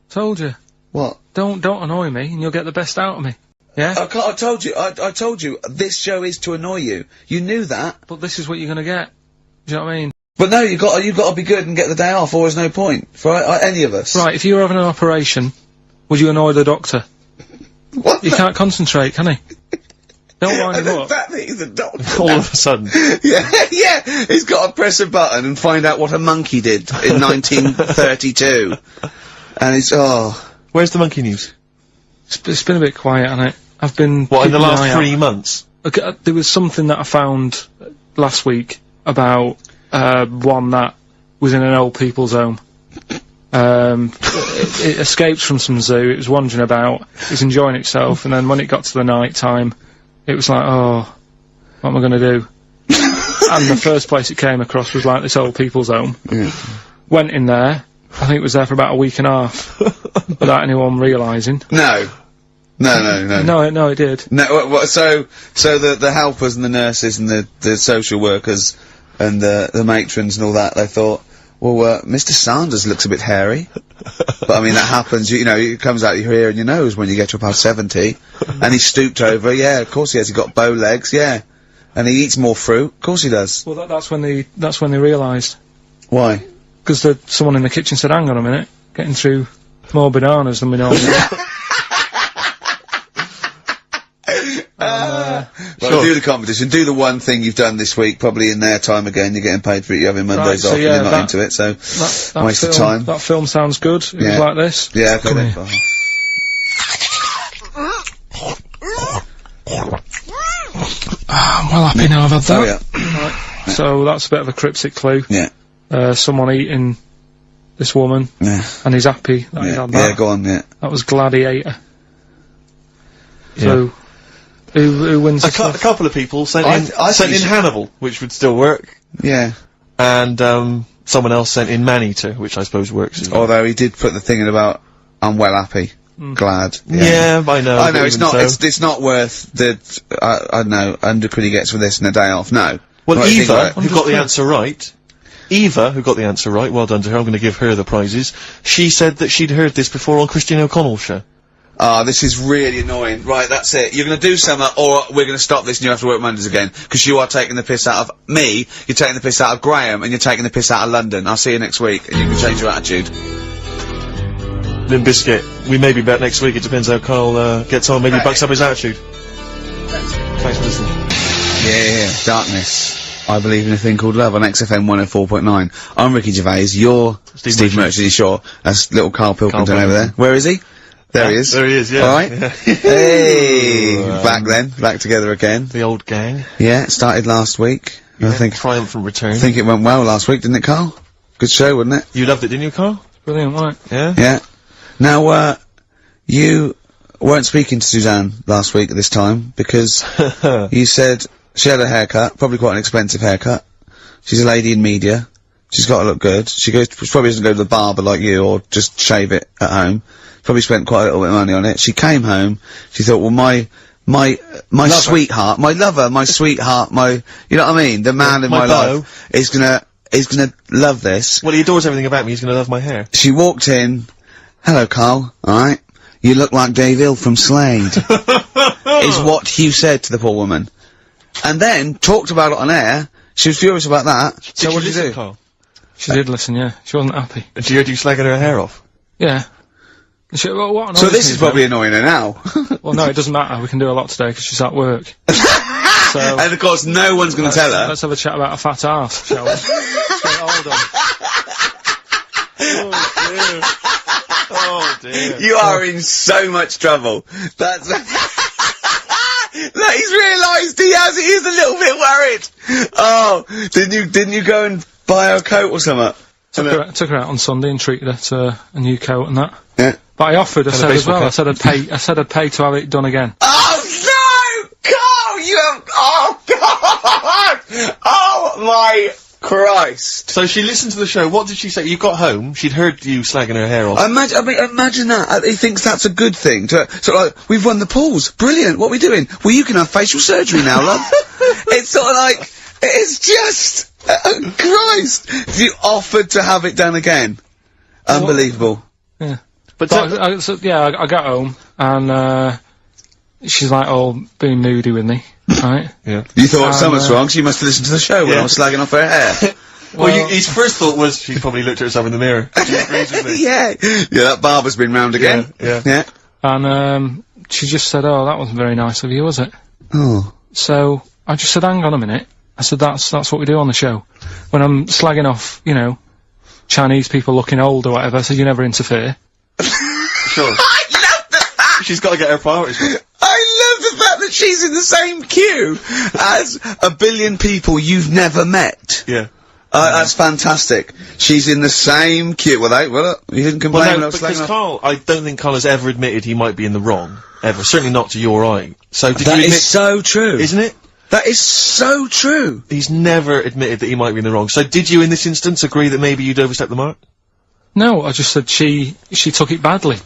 Told you. What? Don't annoy me and you'll get the best out of me. Yeah? I told you, this show is to annoy you. You knew that. But this is what you're gonna get. Do you know what I mean? But no, you've got to be good and get the day off, or there's no point. For any of us. Right, if you were having an operation, would you annoy the doctor? What? You can't concentrate, can he? Don't wind him up. The fact that he's a doctor. All of a sudden. yeah, he's got to press a button and find out what a monkey did in 1932. And it's, Where's the monkey news? It's been a bit quiet, hasn't it? I've been... What, in the last 3 months? Okay, there was something that I found last week about, one that was in an old people's home. It escaped from some zoo, it was wandering about, it was enjoying itself, and then when it got to the night time, it was like, oh, what am I gonna do? And the first place it came across was like this old people's home. Yeah. Went in there, I think it was there for about a week and a half, without anyone realising. No, it did. No, so the helpers and the nurses and the social workers and the matrons and all that, they thought, well, Mr. Sanders looks a bit hairy. But I mean, that happens, it comes out your ear and your nose when you get to about 70. And he stooped over, yeah, of course he has, he got bow legs, yeah. And he eats more fruit, of course he does. Well, that's when they realised. Why? Because someone in the kitchen said, hang on a minute, getting through more bananas than we normally do. Well, do the competition. Do the one thing you've done this week, probably in their time again. You're getting paid for it. You're having Mondays off. And you're not into it, so that waste of time. That film sounds good. It was like this. Yeah. Okay, then. I'm well happy now I've had that. Oh, yeah. Right. So that's a bit of a cryptic clue. Yeah. Someone eating this woman. Yeah. And he's happy that he had that. Yeah, go on. Yeah. That was Gladiator. So. Who wins? A couple of people sent in Hannibal, which would still work. Yeah. And someone else sent in Maneater, which I suppose works as well. Although he did put the thing in about I'm well happy, glad. Yeah, I know. I know it's not. It's not worth the. I don't know. £100 he gets for this and a day off. No. Well, Eva, who got the answer right. Eva, who got the answer right. Well done to her. I'm going to give her the prizes. She said that she'd heard this before on Christine O'Connell's show. This is really annoying. Right, that's it. You're going to do something, or we're going to stop this and you have to work Mondays again. Because you are taking the piss out of me, you're taking the piss out of Graham, and you're taking the piss out of London. I'll see you next week, and you can change your attitude. Limp Bizkit, we may be back next week. It depends how Karl gets on. Maybe he bucks up his attitude. Thanks for listening. Yeah. Darkness. I believe in a thing called love on XFM 104.9. I'm Ricky Gervais. You're Steve Merchant. Sure. That's little Karl Pilkington over there. Where is he? There he is. There he is, yeah. Alright. Yeah. Hey! Back together again. The old gang. Yeah, it started last week. Yeah, I think. Triumphant return. I think it went well last week, didn't it, Karl? Good show, wasn't it? You loved it, didn't you, Karl? Brilliant, right? Yeah? Yeah. Now, you weren't speaking to Suzanne last week at this time because you said she had a haircut, probably quite an expensive haircut. She's a lady in media. She's got to look good. She probably doesn't go to the barber like you or just shave it at home. Probably spent quite a little bit of money on it. She came home. She thought, well, my sweetheart, my lover, my sweetheart, you know what I mean? The man in my life is gonna love this. Well, he adores everything about me. He's gonna love my hair. She walked in. Hello, Karl. Alright? You look like Dave Hill from Slade. Is what you said to the poor woman. And then, talked about it on air. She was furious about that. So what did you do? Karl? She did listen, yeah. She wasn't happy. And she heard you slagging her hair off? Yeah. Well, what so this is probably annoying her now. Well, no, it doesn't matter. We can do a lot today because she's at work. So, and of course, no one's going to tell her. Let's have a chat about a fat arse, shall we? Let's get it all done. Oh dear. You are in so much trouble. That's... Look, he's realised he is a little bit worried. Oh, didn't you go and buy her a coat or something? Took her out on Sunday and treated her to a new coat and that. Yeah. But I offered, I said as well, I said I'd pay to have it done again. Oh no! Carl, you have, oh god! Oh my Christ! So she listened to the show, what did she say? You got home, she'd heard you slagging her hair off. Imagine that. He thinks that's a good thing. So like, we've won the pools. Brilliant. What are we doing? Well, you can have facial surgery now, love. It's sort of like, it's just, Christ! You offered to have it done again. Unbelievable. Yeah. But I got home, and, she's like all being moody with me, right? Yeah. You thought something's wrong, so you must have listened to the show when I was slagging off her hair. Well, his first thought was she probably looked at herself in the mirror. She agrees with me. Yeah, that barber's been round again. Yeah. And, she just said, oh, that wasn't very nice of you, was it? Oh. So, I just said, hang on a minute. I said, that's what we do on the show. When I'm slagging off, you know, Chinese people looking old or whatever, I said, you never interfere. Sure. I love the fact! She's got to get her priorities right. I love the fact that she's in the same queue as a billion people you've never met. Yeah. That's fantastic. She's in the same queue. Well, you didn't complain when I was because slagging off. Karl, I don't think Karl has ever admitted he might be in the wrong. Ever. Certainly not to you or I. So did you admit... That is so true. Isn't it? That is so true. He's never admitted that he might be in the wrong. So did you, in this instance, agree that maybe you'd overstepped the mark? No, I just said she took it badly. Do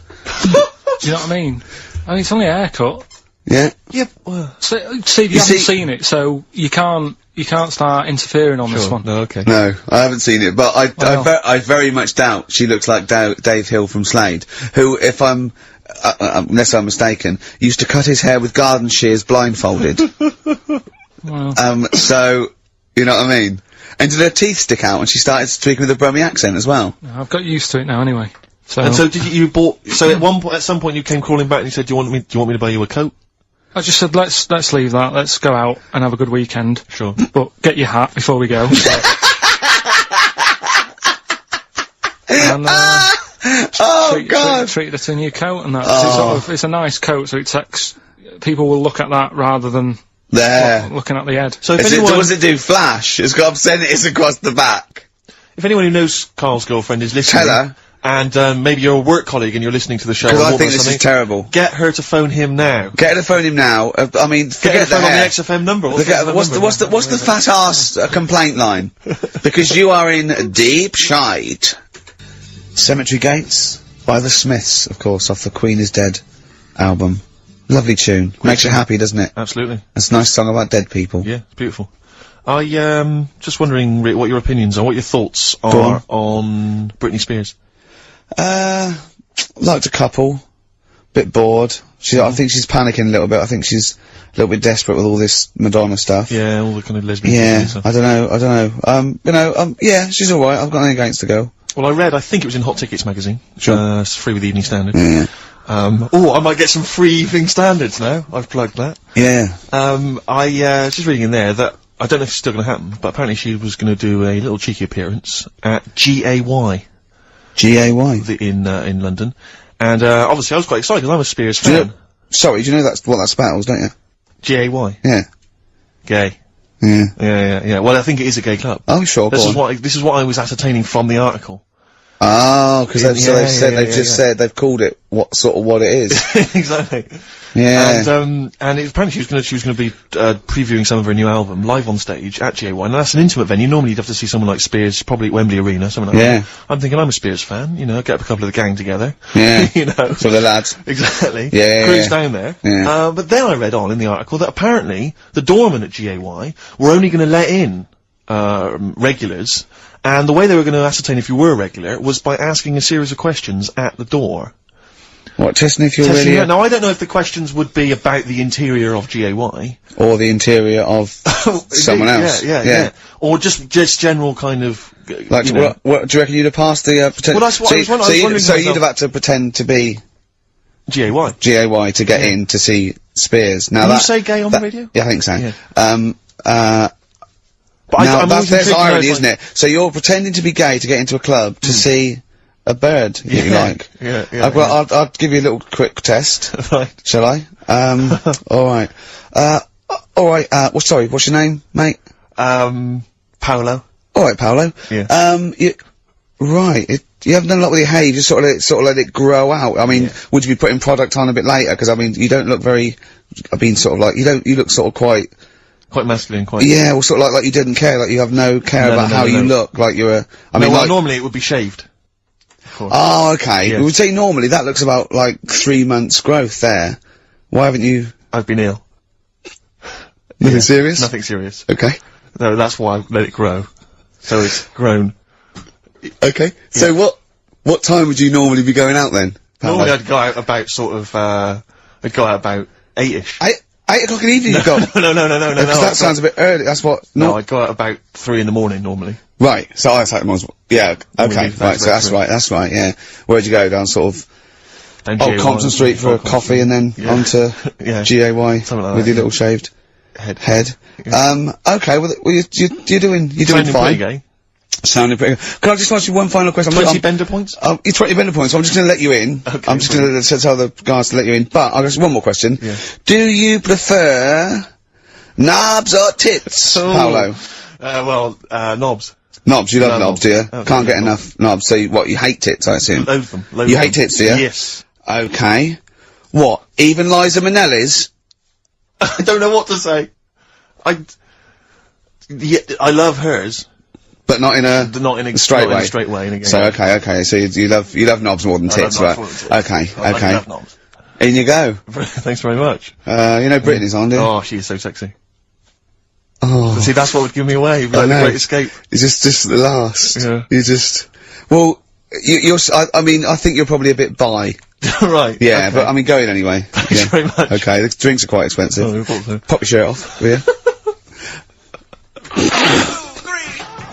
you know what I mean? I mean, it's only a haircut. Yeah. Yep. Well. So, Steve, you haven't seen it, so you can't start interfering on this one. No, okay. No, I haven't seen it, but I very much doubt she looks like Dave Hill from Slade, who, if I'm, unless I'm mistaken, used to cut his hair with garden shears blindfolded. Well. So, you know what I mean? And did her teeth stick out when she started speaking with a Brummie accent as well? I've got used to it now anyway. So. And so did you bought, so at some point you came crawling back and you said, do you want me to buy you a coat? I just said, let's leave that, let's go out and have a good weekend. Sure. But get your hat before we go. And, treated her to a new coat and that. Oh. It's a nice coat, so people will look at that rather than looking at the head. So if does it do flash? It's got obscenities across the back. If anyone who knows Karl's girlfriend is listening, tell her. And maybe you're a work colleague and you're listening to the show. Because I think this is terrible. Get her to phone him now. Get her to phone him now. I mean, forget the the hair. on the XFM number. What's the fat ass complaint line? Because you are in deep shite. Cemetery Gates by the Smiths, of course, off the Queen is Dead album. Lovely tune. Makes you happy, doesn't it? Absolutely. It's a nice song about dead people. Yeah, it's beautiful. I just wondering, Rick, what your opinions are, what your thoughts are on Britney Spears. Liked a couple. Bit bored. I think she's panicking a little bit. I think she's a little bit desperate with all this Madonna stuff. Yeah, all the kind of lesbian stuff. I don't know. Yeah, she's alright. I've got nothing against the girl. Well, I think it was in Hot Tickets magazine. Sure. It's free with the Evening Standard. Yeah. I might get some free Evening Standards now. I've plugged that. Yeah. I just reading in there that, I don't know if it's still gonna happen, but apparently she was gonna do a little cheeky appearance at GAY. GAY? In London. And, obviously I was quite excited because I'm a Spears fan. Do you know that's what that spells, don't you? GAY? Yeah. Gay. Yeah. Yeah. Well, I think it is a gay club. Oh, sure, This is what I was ascertaining from the article. Oh, because they've said they've called it what it is. Exactly. Yeah. And apparently she was gonna be previewing some of her new album live on stage at GAY, and that's an intimate venue. Normally you'd have to see someone like Spears, probably at Wembley Arena, something like that. I'm thinking I'm a Spears fan, you know, get up a couple of the gang together. Yeah. You know. So the lads. Exactly. Yeah. Cruise down there. Yeah. But then I read on in the article that apparently the doorman at GAY were only gonna let in regulars, and the way they were gonna ascertain if you were a regular was by asking a series of questions at the door. What, testing if you're really... Now, I don't know if the questions would be about the interior of GAY. Or the interior of someone else. Yeah. Or just general kind of... Like, what, do you reckon you'd have passed the, Well, that's what I was wondering. So you'd have had to pretend to be... GAY. GAY to get in to see Spears. Now Can you say gay on the radio? Yeah, I think so. Yeah. But there's irony, isn't it? So you're pretending to be gay to get into a club to see... a bird that you like. I'll give you a little quick test. Right. Shall I? Alright. Sorry, what's your name, mate? Paolo. Alright, Paolo. Yeah. You haven't done a lot with your hair, you just sort of let it grow out. I mean, would you be putting product on a bit later? Because, I mean, you don't look very, you look sort of quite masculine, quite. Yeah, well, sort of like you didn't care, like you have no care about how you look, like you're normally it would be shaved. Oh, okay. Yes. We would say normally that looks about like 3 months growth there. Why haven't you? I've been ill. Nothing serious? Nothing serious. Okay. No, that's why I let it grow. So it's grown. Okay. So what time would you normally be going out then? Normally I'd go out about I'd go out about 8ish. 8 o'clock in the evening you go? No. Because that sounds a bit early, that's what... No, I'd go out about 3 in the morning normally. Right, so I thought yeah, okay, right, so that's right, yeah. Where'd you go, down sort of... Down Compton Street for a coffee and then onto GAY with your little shaved head. Okay, well, you're doing fine. Pretty gay. Sounding pretty good. Can I just ask you one final question? 20 bender points? 20 bender points, so I'm just gonna let you in. Okay, I'm just gonna tell the guys to let you in, but I've got one more question. Yeah. Do you prefer knobs or tits, Paolo? Knobs. Knobs, you love knobs, do you? Okay, Can't get enough knobs, so you hate tits, I assume? Loads of them. You hate tits, do you? Yes. Okay. What? Even Liza Minnelli's? I don't know what to say. I love hers. But not in a straight way. Straight way. Okay. So you love knobs more than tits, right? Okay. I love knobs. In you go. Thanks very much. You know Brittany's on, do you? Oh, she's so sexy. Oh. See, that's what would give me away. Like the Great Escape. It's just the last. Yeah. You just. Well, I mean, I think you're probably a bit bi. Right. Yeah, okay. but I mean, going anyway. Thanks very much. Okay, the drinks are quite expensive. Oh, I thought so. Pop your shirt off, will you?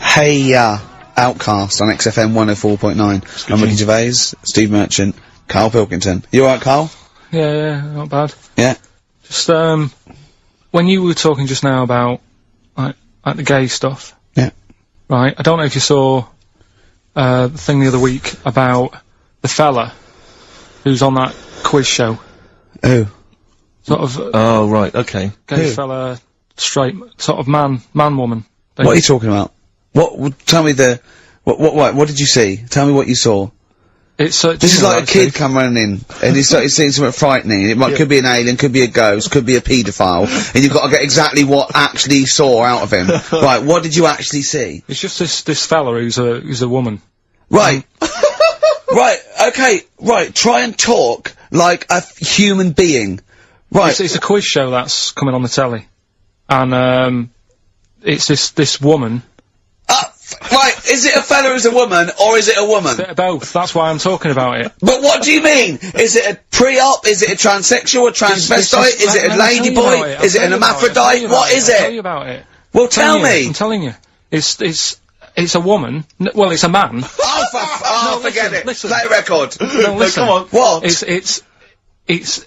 Hey, Outcast on XFM 104.9. I'm Ricky Gervais, Steve Merchant, Karl Pilkington. You alright, Karl? Yeah, not bad. Yeah. Just, when you were talking just now about, like the gay stuff. Yeah. Right, I don't know if you saw, the thing the other week about the fella who's on that quiz show. Who? Sort of... oh, right, okay. Gay fella, straight, sort of man, woman. What are you talking about? Tell me what did you see? Tell me what you saw. This is like a kid come running in, and he's seeing something frightening. It could be an alien, could be a ghost, could be a paedophile, and you've got to get exactly what actually saw out of him. Right, what did you actually see? It's just this fella who's a woman. Right. Right, okay, right, try and talk like a human being. Right. It's a quiz show that's coming on the telly. And, it's this woman. Right, is it a fella who's a woman, or is it a woman? Bit of both, that's why I'm talking about it. But what do you mean? Is it a pre-op? Is it a transsexual, a transvestite? Is it a ladyboy? Is it an hermaphrodite? What is it? I'll tell you about it. Well, tell me! I'm telling you. It's a woman. Well, it's a man. Oh, forget it. Listen. Play a record. No, listen. Come on. What? It is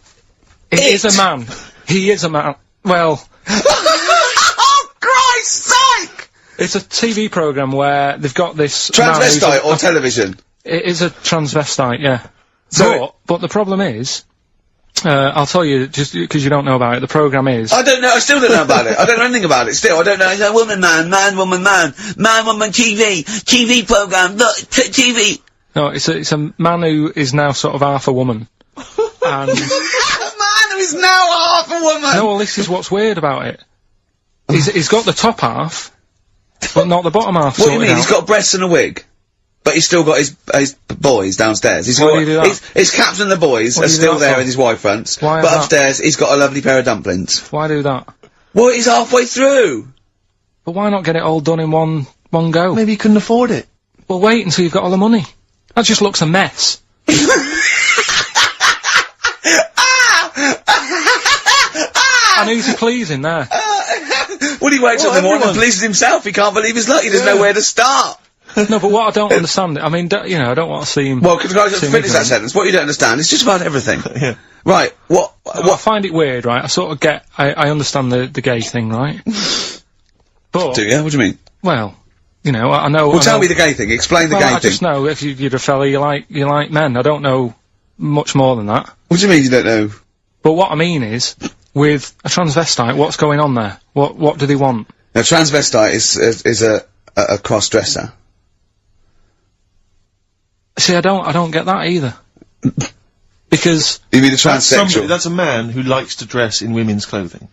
a man. He is a man. Well... Oh, Christ's sake! It's a TV programme where they've got this... Transvestite or television? It is a transvestite, yeah. So but the problem is... I'll tell you, just because you don't know about it, the programme is... I don't know, I still don't know about it. I don't know anything about it, still. I don't know. It's a woman, man, woman, TV programme, look, TV. No, it's a man who is now sort of half a woman. And A man who is now half a woman! no, well, this is what's weird about it. He's got the top half, but not the bottom half. What do you mean? He's got breasts and a wig? But he's still got his boys downstairs. He's Why got, do you do that? his caps and the boys What are do you do still that there for? with his wife fronts. Why But is that? upstairs, he's got a lovely pair of dumplings. Why do that? Well, he's halfway through. But why not get it all done in one go? Maybe he couldn't afford it. Well, wait until you've got all the money. That just looks a mess. And who's he pleasing there? When he wakes up in the morning and everyone. pleases himself, he can't believe his luck. He doesn't know where to start. No, but what I don't understand, I mean, you know, I don't want to see him... Well, can I just seem finish that ignorant. sentence? What you don't understand is just about everything. Yeah. Right, what I find it weird, right? I sort of get... I understand the gay thing, right? But... do you? What do you mean? Well, you know, I know... Well, I tell know, me the gay thing. Explain the well, gay I thing. just know if you're a fella, you like men. I don't know much more than that. What do you mean you don't know? But what I mean is, with a transvestite, what's going on there? What do they want? Now, transvestite is a cross-dresser. See, I don't get that either. Because... You mean a That's transsexual? that's a man who likes to dress in women's clothing.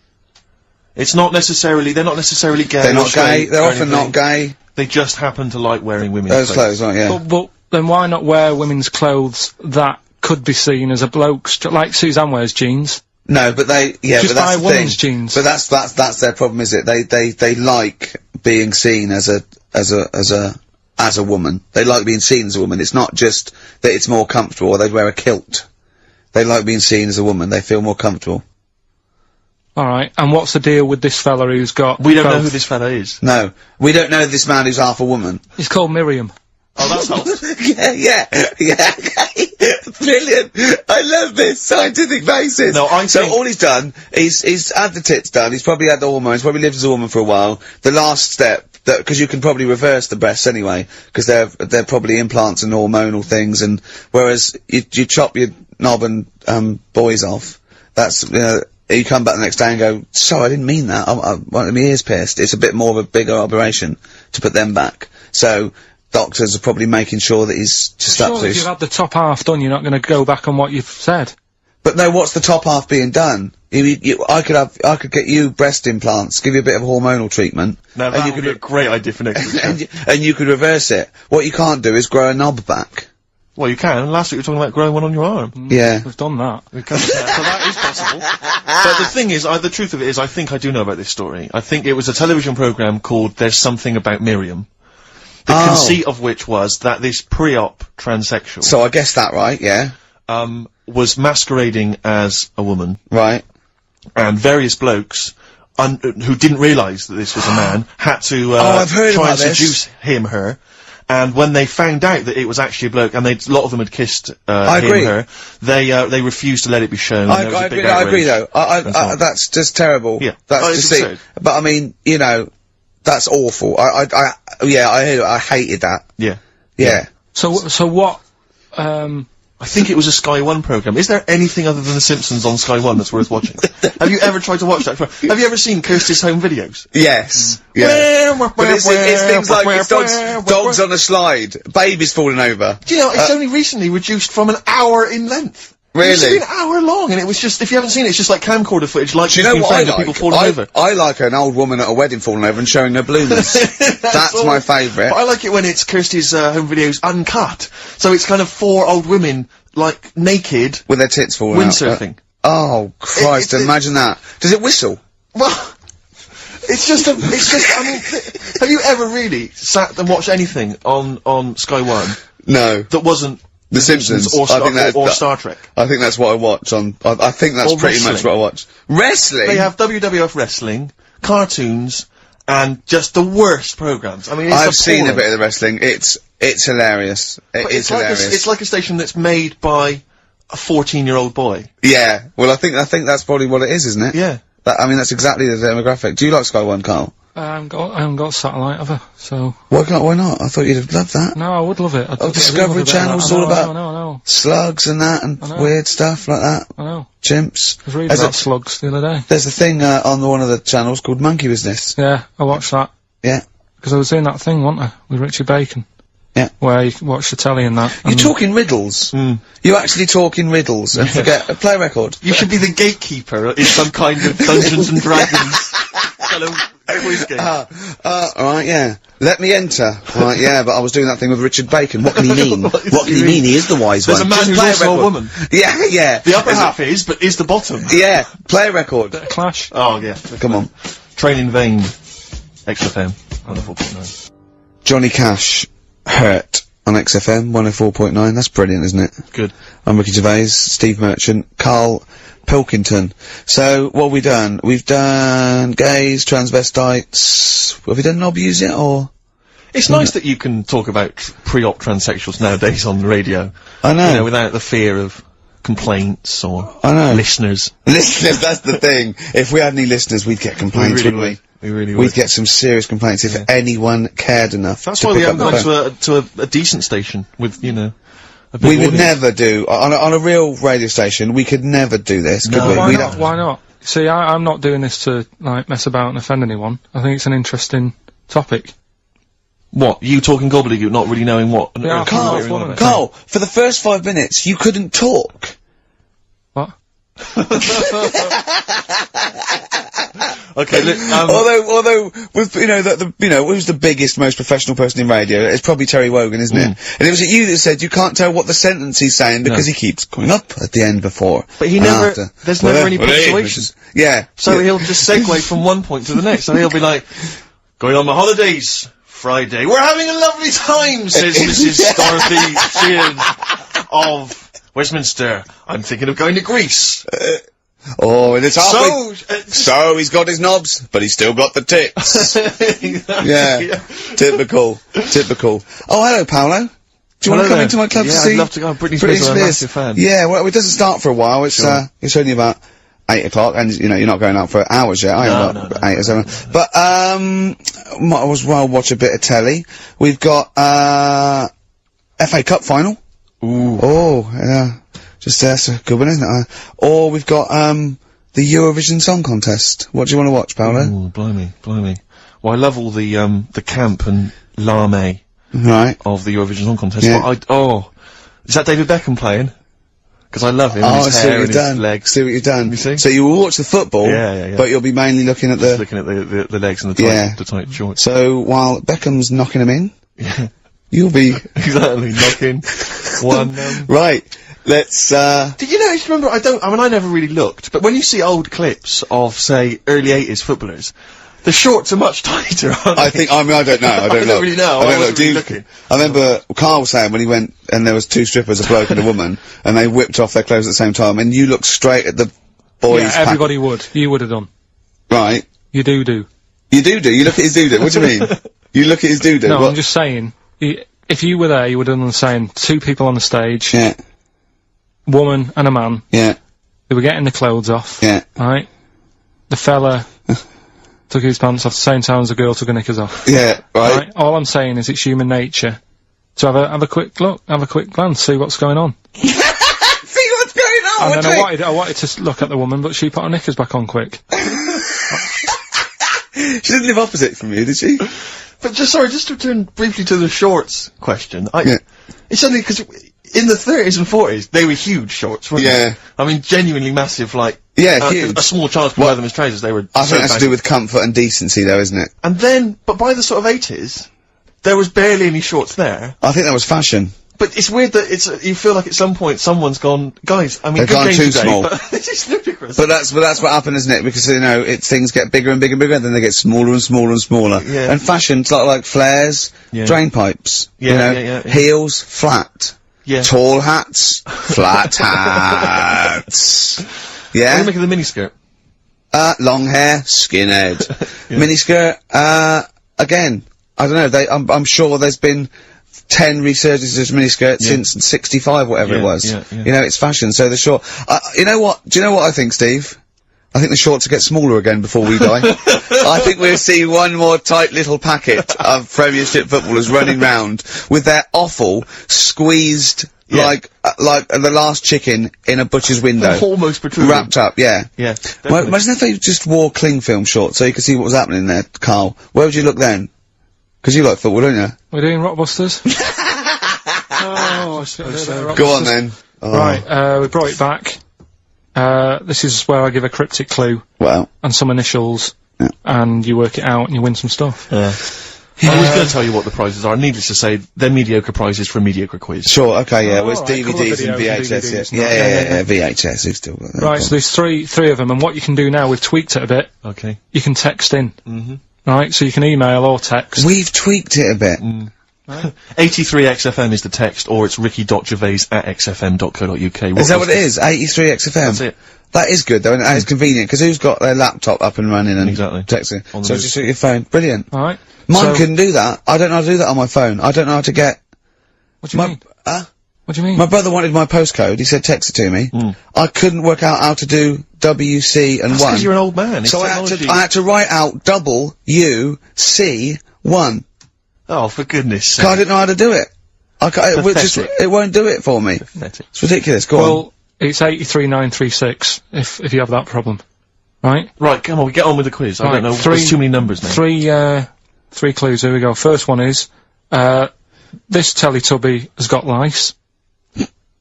It's not necessarily, they're not necessarily gay. They're or not gay. straight They're or often anything. not gay. They just happen to like wearing women's Those clothes, aren't yeah. But then why not wear women's clothes that could be seen as a bloke's... Like Suzanne wears jeans. No, but they, yeah, Just but that's buy the women's thing. jeans. But that's their problem, is it? They like being seen as a woman. They like being seen as a woman. It's not just that it's more comfortable, or they'd wear a kilt. They like being seen as a woman. They feel more comfortable. Alright, and what's the deal with this fella who's got... We don't know both? who this fella is. No, we don't know this man who's half a woman. He's called Miriam. Oh, that's helps. yeah. Brilliant. I love this scientific basis. No, I so think- all he's done, he's had the tits done, he's probably had the hormones, probably lived as a woman for a while. The last step, because you can probably reverse the breasts anyway, because they're probably implants and hormonal things, and whereas you chop your knob and boys off, that's, you come back the next day and go, sorry, I didn't mean that, I wanted my ears pierced. It's a bit more of a bigger operation to put them back. So, doctors are probably making sure that he's just up Surely to if you've had the top half done, you're not going to go back on what you've said. But no, what's the top half being done? I could get you breast implants, give you a bit of hormonal treatment, Now and that you would could be a great idea for next week. and you could reverse it. What you can't do is grow a knob back. Well, you can. Last week we were talking about growing one on your arm. Yeah. We've done that. So that is possible. But the thing is, the truth of it is, I think I do know about this story. I think it was a television programme called There's Something About Miriam. The conceit of which was that this pre-op transsexual, So I guessed that right, yeah. was masquerading as a woman, Right. and various blokes, who didn't realise that this was a man, had to, I've heard try and about this. seduce her. And when they found out that it was actually a bloke, and a lot of them had kissed, agree. her, they refused to let it be shown. I There was a big agree outrage. though. and so on. That's just terrible. Yeah. That's Oh, it's deceit. absurd. But I mean, that's awful. I hated that. Yeah. Yeah. So what, I think it was a Sky One programme. Is there anything other than The Simpsons on Sky One that's worth watching? Have you ever tried to watch that? Have you ever seen Kirsty's home videos? Yes. Yeah. But it's things like it's dogs on a slide, babies falling over. Do you know, it's only recently reduced from an hour in length. It used to Really? be an hour long, and it was just, if you haven't seen it, it's just like camcorder footage, like Do you know what I like? people falling over. I like an old woman at a wedding falling over and showing her bloomers. That's all. my favourite. But I like it when it's Kirsty's home videos uncut. So it's kind of 4 old women, like, naked, With their tits falling out. windsurfing. Oh, Christ, imagine that. Does it whistle? Well, it's just, I mean, have you ever really sat and watched anything on Sky One No. that wasn't The Simpsons. or, I think that's- or Star Trek? I think that's what I watch on... I think that's Or pretty much wrestling. what I watch. Wrestling? They have WWF wrestling, cartoons, and just the worst programs. I mean, it's I've seen a appalling. bit of the wrestling. It's hilarious. But It's like hilarious. it's like a station that's made by a 14-year-old boy. Yeah. Well, I think that's probably what it is, isn't it? Yeah. I mean, that's exactly the demographic. Do you like Sky One, Carl? I haven't got satellite ever, so... Why not? I thought you'd have loved that. No, I would love it. Discovery Channel's all about- I know. Slugs and that, and know. weird stuff like that. I know. Chimps. I was reading There's about a- slugs the other day. There's a thing on one of the channels called Monkey Business. Yeah, I watched that. Yeah. Because I was doing that thing, wasn't I, with Richard Bacon. Yeah. Where you can watch the telly and that. You're and talking riddles. You actually talk in riddles and forget a play record. You should be the gatekeeper in some kind of Dungeons and Dragons kind of quiz game. Alright, yeah. Let me enter. Right, yeah, but I was doing that thing with Richard Bacon. What can he mean? What can he mean? He is the wise There's one. a man Just who's play also a record. woman. Yeah, yeah. The upper half is, but is the bottom. Yeah, play a record. Bit of Clash. Oh, yeah. Come on. Train in Vain. XFM. 104.9. Johnny Cash, Hurt on XFM 104.9. That's brilliant, isn't it? Good. I'm Ricky Gervais, Steve Merchant, Karl, Pilkington. So, what have we done? We've done gays, transvestites. Have we done knobbies yet, or? It's nice that you can talk about pre-op transsexuals nowadays on the radio. I know. You know, without the fear of complaints or I know. listeners. Listeners, that's the thing. If we had any listeners, we'd get complaints, really wouldn't we? We really We'd would. get some serious complaints if anyone cared enough. That's to why we pick haven't up the gone phone. to a decent station with, you know, a big We would audience. never do, on a real radio station, we could never do this, could No. we? Why We'd not? have- Why not? See, I'm not doing this to, like, mess about and offend anyone. I think it's an interesting topic. What? You talking gobbledygook, not really knowing what? Yeah, I Carl, thought it was Carl, for the first 5 minutes, you couldn't talk. What? Okay, look, Although, with, you know, who's the biggest, most professional person in radio? It's probably Terry Wogan, isn't it? And it was you that said you can't tell what the sentence he's saying because he keeps coming up at the end before. But he and never, after. there's never any punctuation. Yeah. So yeah. he'll just segue from one point to the next. So he'll be like, going on my holidays, Friday. We're having a lovely time, says Mrs. Dorothy Sheehan of Westminster. I'm thinking of going to Greece. Oh, and it's halfway. So, So he's got his knobs, but he's still got the tits. Yeah. Typical. Typical. Oh, hello, Paolo. Do you want to come into my club to see? I'd love to go. Britney Spears, I'm a massive fan. Yeah, well, it doesn't start for a while. It's it's only about 8 o'clock, and you know you're not going out for hours yet. I am No. 8 or 7. But might as well watch a bit of telly. We've got FA Cup final. Ooh. Oh, yeah. Just that's a good one, isn't it? Or we've got the Eurovision Song Contest. What do you want to watch, Paolo? Ooh, blimey. Well, I love all the camp and lame Right. of the Eurovision Song Contest. Yeah. But is that David Beckham playing? Because I love him. Oh, and I his see hair what and you've his done. legs. See what you've done. You see? So you will watch the football, Yeah. but you'll be mainly looking at Just the. looking at the legs and the Yeah. tight shorts. So while Beckham's knocking them in, Yeah. you'll be Exactly. Knocking one. right. Let's. Did you know? Remember, I never really looked, but when you see old clips of, say, early '80s footballers, the shorts are much tighter. Aren't I they? think. I mean, I don't know. I don't don't know. really know. I I don't know. wasn't Do really you- looking. I remember Karl was saying when he went and there was 2 strippers, a bloke and a woman, and they whipped off their clothes at the same time, and you looked straight at the boys. Yeah, everybody would. You would have done. Right. You do. You do. You look at his doo-doo. What do you mean? You look at his doo-doo. No, What? I'm just saying. If you were there, you would have done the same. 2 people on the stage, Yeah. woman and a man. Yeah. They were getting the clothes off. Yeah. Right. The fella took his pants off at the same time as the girl took her knickers off. Yeah. Right. Right. All I'm saying is it's human nature to have a quick look, have a quick glance, see what's going on. See what's going on. And then I wanted to look at the woman, but she put her knickers back on quick. She didn't live opposite from you, did she? But just to turn briefly to the shorts question. Yeah. It's only because in the 30s and 40s they were huge shorts, weren't Yeah. they? I mean, genuinely massive. Like Huge. A small child could wear them as trousers. They were. I so think that's to baggy. do with comfort and decency, though, isn't it? And then, but by the sort of 80s, there was barely any shorts there. I think that was fashion. But it's weird that you feel like at some point someone's gone, guys. I mean, They've good gone game too today, small. But this is ludicrous. But that's what happened, isn't it? Because, you know, things get bigger and bigger and bigger, and then they get smaller and smaller and smaller. Yeah. And fashion's like flares, Yeah. drain pipes, Yeah, you know, yeah. heels, flat, Yeah. tall hats, flat hats. What Yeah? do you make of the miniskirt? Long hair, skinhead. Miniskirt, again, I don't know, I'm sure there's been 10 resurgences of miniskirts since 65, whatever it was. yeah. You know, it's fashion, so the short, you know what, do you know what I think, Steve? I think the shorts will get smaller again before we die. I think we'll see one more tight little packet of Premiership footballers running round with their offal squeezed like the last chicken in a butcher's window. Almost protruding. Wrapped up, yeah. Yeah. Well, definitely. imagine if they just wore cling film shorts so you could see what was happening there, Karl. Where would you look then? Because you like football, don't you? We're doing Rockbusters. Oh, I suppose so. Go on then. Oh. Right, we brought it back. This is where I give a cryptic clue Well. and some initials, and you work it out and you win some stuff. Yeah. I was going to tell you what the prizes are. Needless to say, they're mediocre prizes for a mediocre quiz. Sure, okay, yeah. Well, it's right, DVDs and videos, VHS, DVDs, yeah. VHS, who's still got that. Right, so there's three of them, and what you can do now, we've tweaked it a bit. Okay. You can text in. Right, so you can email or text. We've tweaked it a bit. 83XFM is the text, or it's ricky.gervais@xfm.co.uk. Is that what it is? 83XFM? That's it. That is good, though, and that is convenient, because who's got their laptop up and running and texting? On the So move. just at your phone. Brilliant. Alright. Mine couldn't do that. I don't know how to do that on my phone. I don't know how to get... What do you mean? What do you mean? My brother wanted my postcode. He said text it to me. I couldn't work out how to do WC and That's 1. because you're an old man. It's So I technology. had to write out WC1. Oh, for goodness sake. 'Cause I didn't know how to do it. Pathetic. It won't do it for me. Pathetic. It's ridiculous. Go on. Well, it's 83936, if you have that problem. Right? Right, come on, we get on with the quiz. I Right, don't know, there's too many numbers now. Three clues, here we go. First one is, this Teletubby has got lice.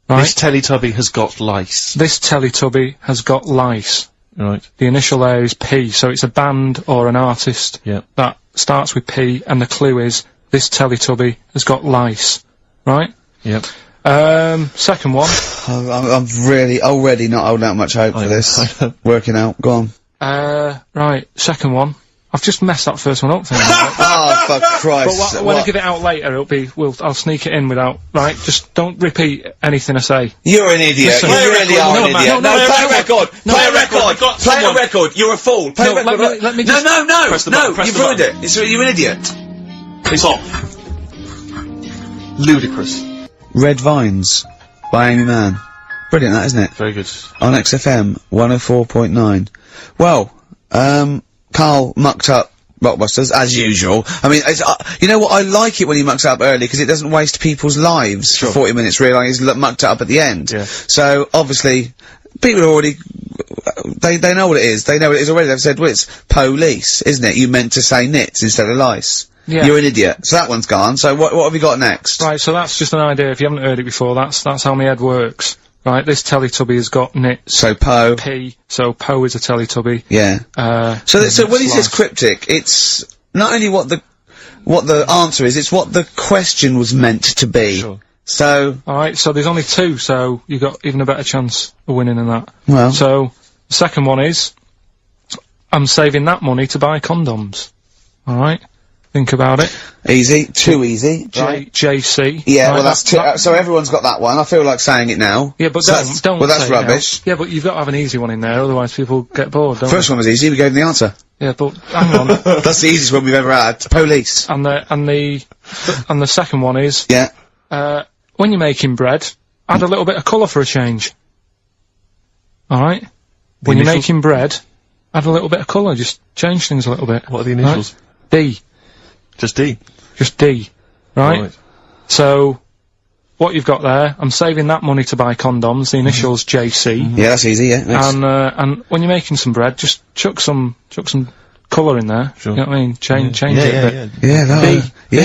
Right? This Teletubby has got lice. This Teletubby has got lice. Right. The initial there is P, so it's a band or an artist that starts with P, and the clue is, this Teletubby has got lice. Right? Yep. Second one. I'm really already not holding out much hope for this. Working out. Go on. Right, second one. I've just messed that first one up. Oh, for Christ. But when I give it out later, I'll sneak it in without, right? Just don't repeat anything I say. You're an idiot. Listen, You really are an idiot. no, Play a record. Play a record. Play a record. You're a fool. Play a record. let me just... No, Press the button, press you've the ruined button. it. You're an idiot. It's off. Ludicrous. Red Vines by Amy Mann. Brilliant, that, isn't it? Very good. On XFM 104.9. Well, Karl mucked up Rockbusters, as usual. I mean, it's, you know what, I like it when he mucks up early, because it doesn't waste people's lives for 40 minutes realising he's mucked it up at the end. Yeah. So, obviously, people already, they know what it is. They know what it is already. They've said, well, it's police, isn't it? You meant to say nits instead of lice. Yeah. You're an idiot. So that one's gone. So what have you got next? Right, so that's just an idea. If you haven't heard it before, that's how my head works. Right, this Teletubby has got nits. So Po. P, so Po is a Teletubby. Yeah. So when he says lice. cryptic, it's not only what the answer is, it's what the question was meant to be. Sure. So. Alright, so there's only two, so you've got even a better chance of winning than that. Well. So, the second one is, I'm saving that money to buy condoms. Alright? Think about it. Easy. Too easy. JC. Yeah, right, well that's too, so everyone's got that one. I feel like saying it now. Yeah, but So don't well, that's say it now. rubbish. Yeah, but you've got to have an easy one in there, otherwise people get bored, don't First one was easy, we gave them the answer. they? Yeah, but hang on. That's the easiest one we've ever had. Police. And the second one is, Yeah. when you're making bread, add a little bit of colour for a change. Alright? When you're initials? making bread, add a little bit of colour, just change things a little bit. What are the initials? D. Just D. Just D. Right? So, what you've got there, I'm saving that money to buy condoms, the initials JC. Yeah, that's easy, yeah. Thanks. And when you're making some bread, just chuck some colour in there. Sure. You know what I mean? Change it a bit. Yeah, no, D.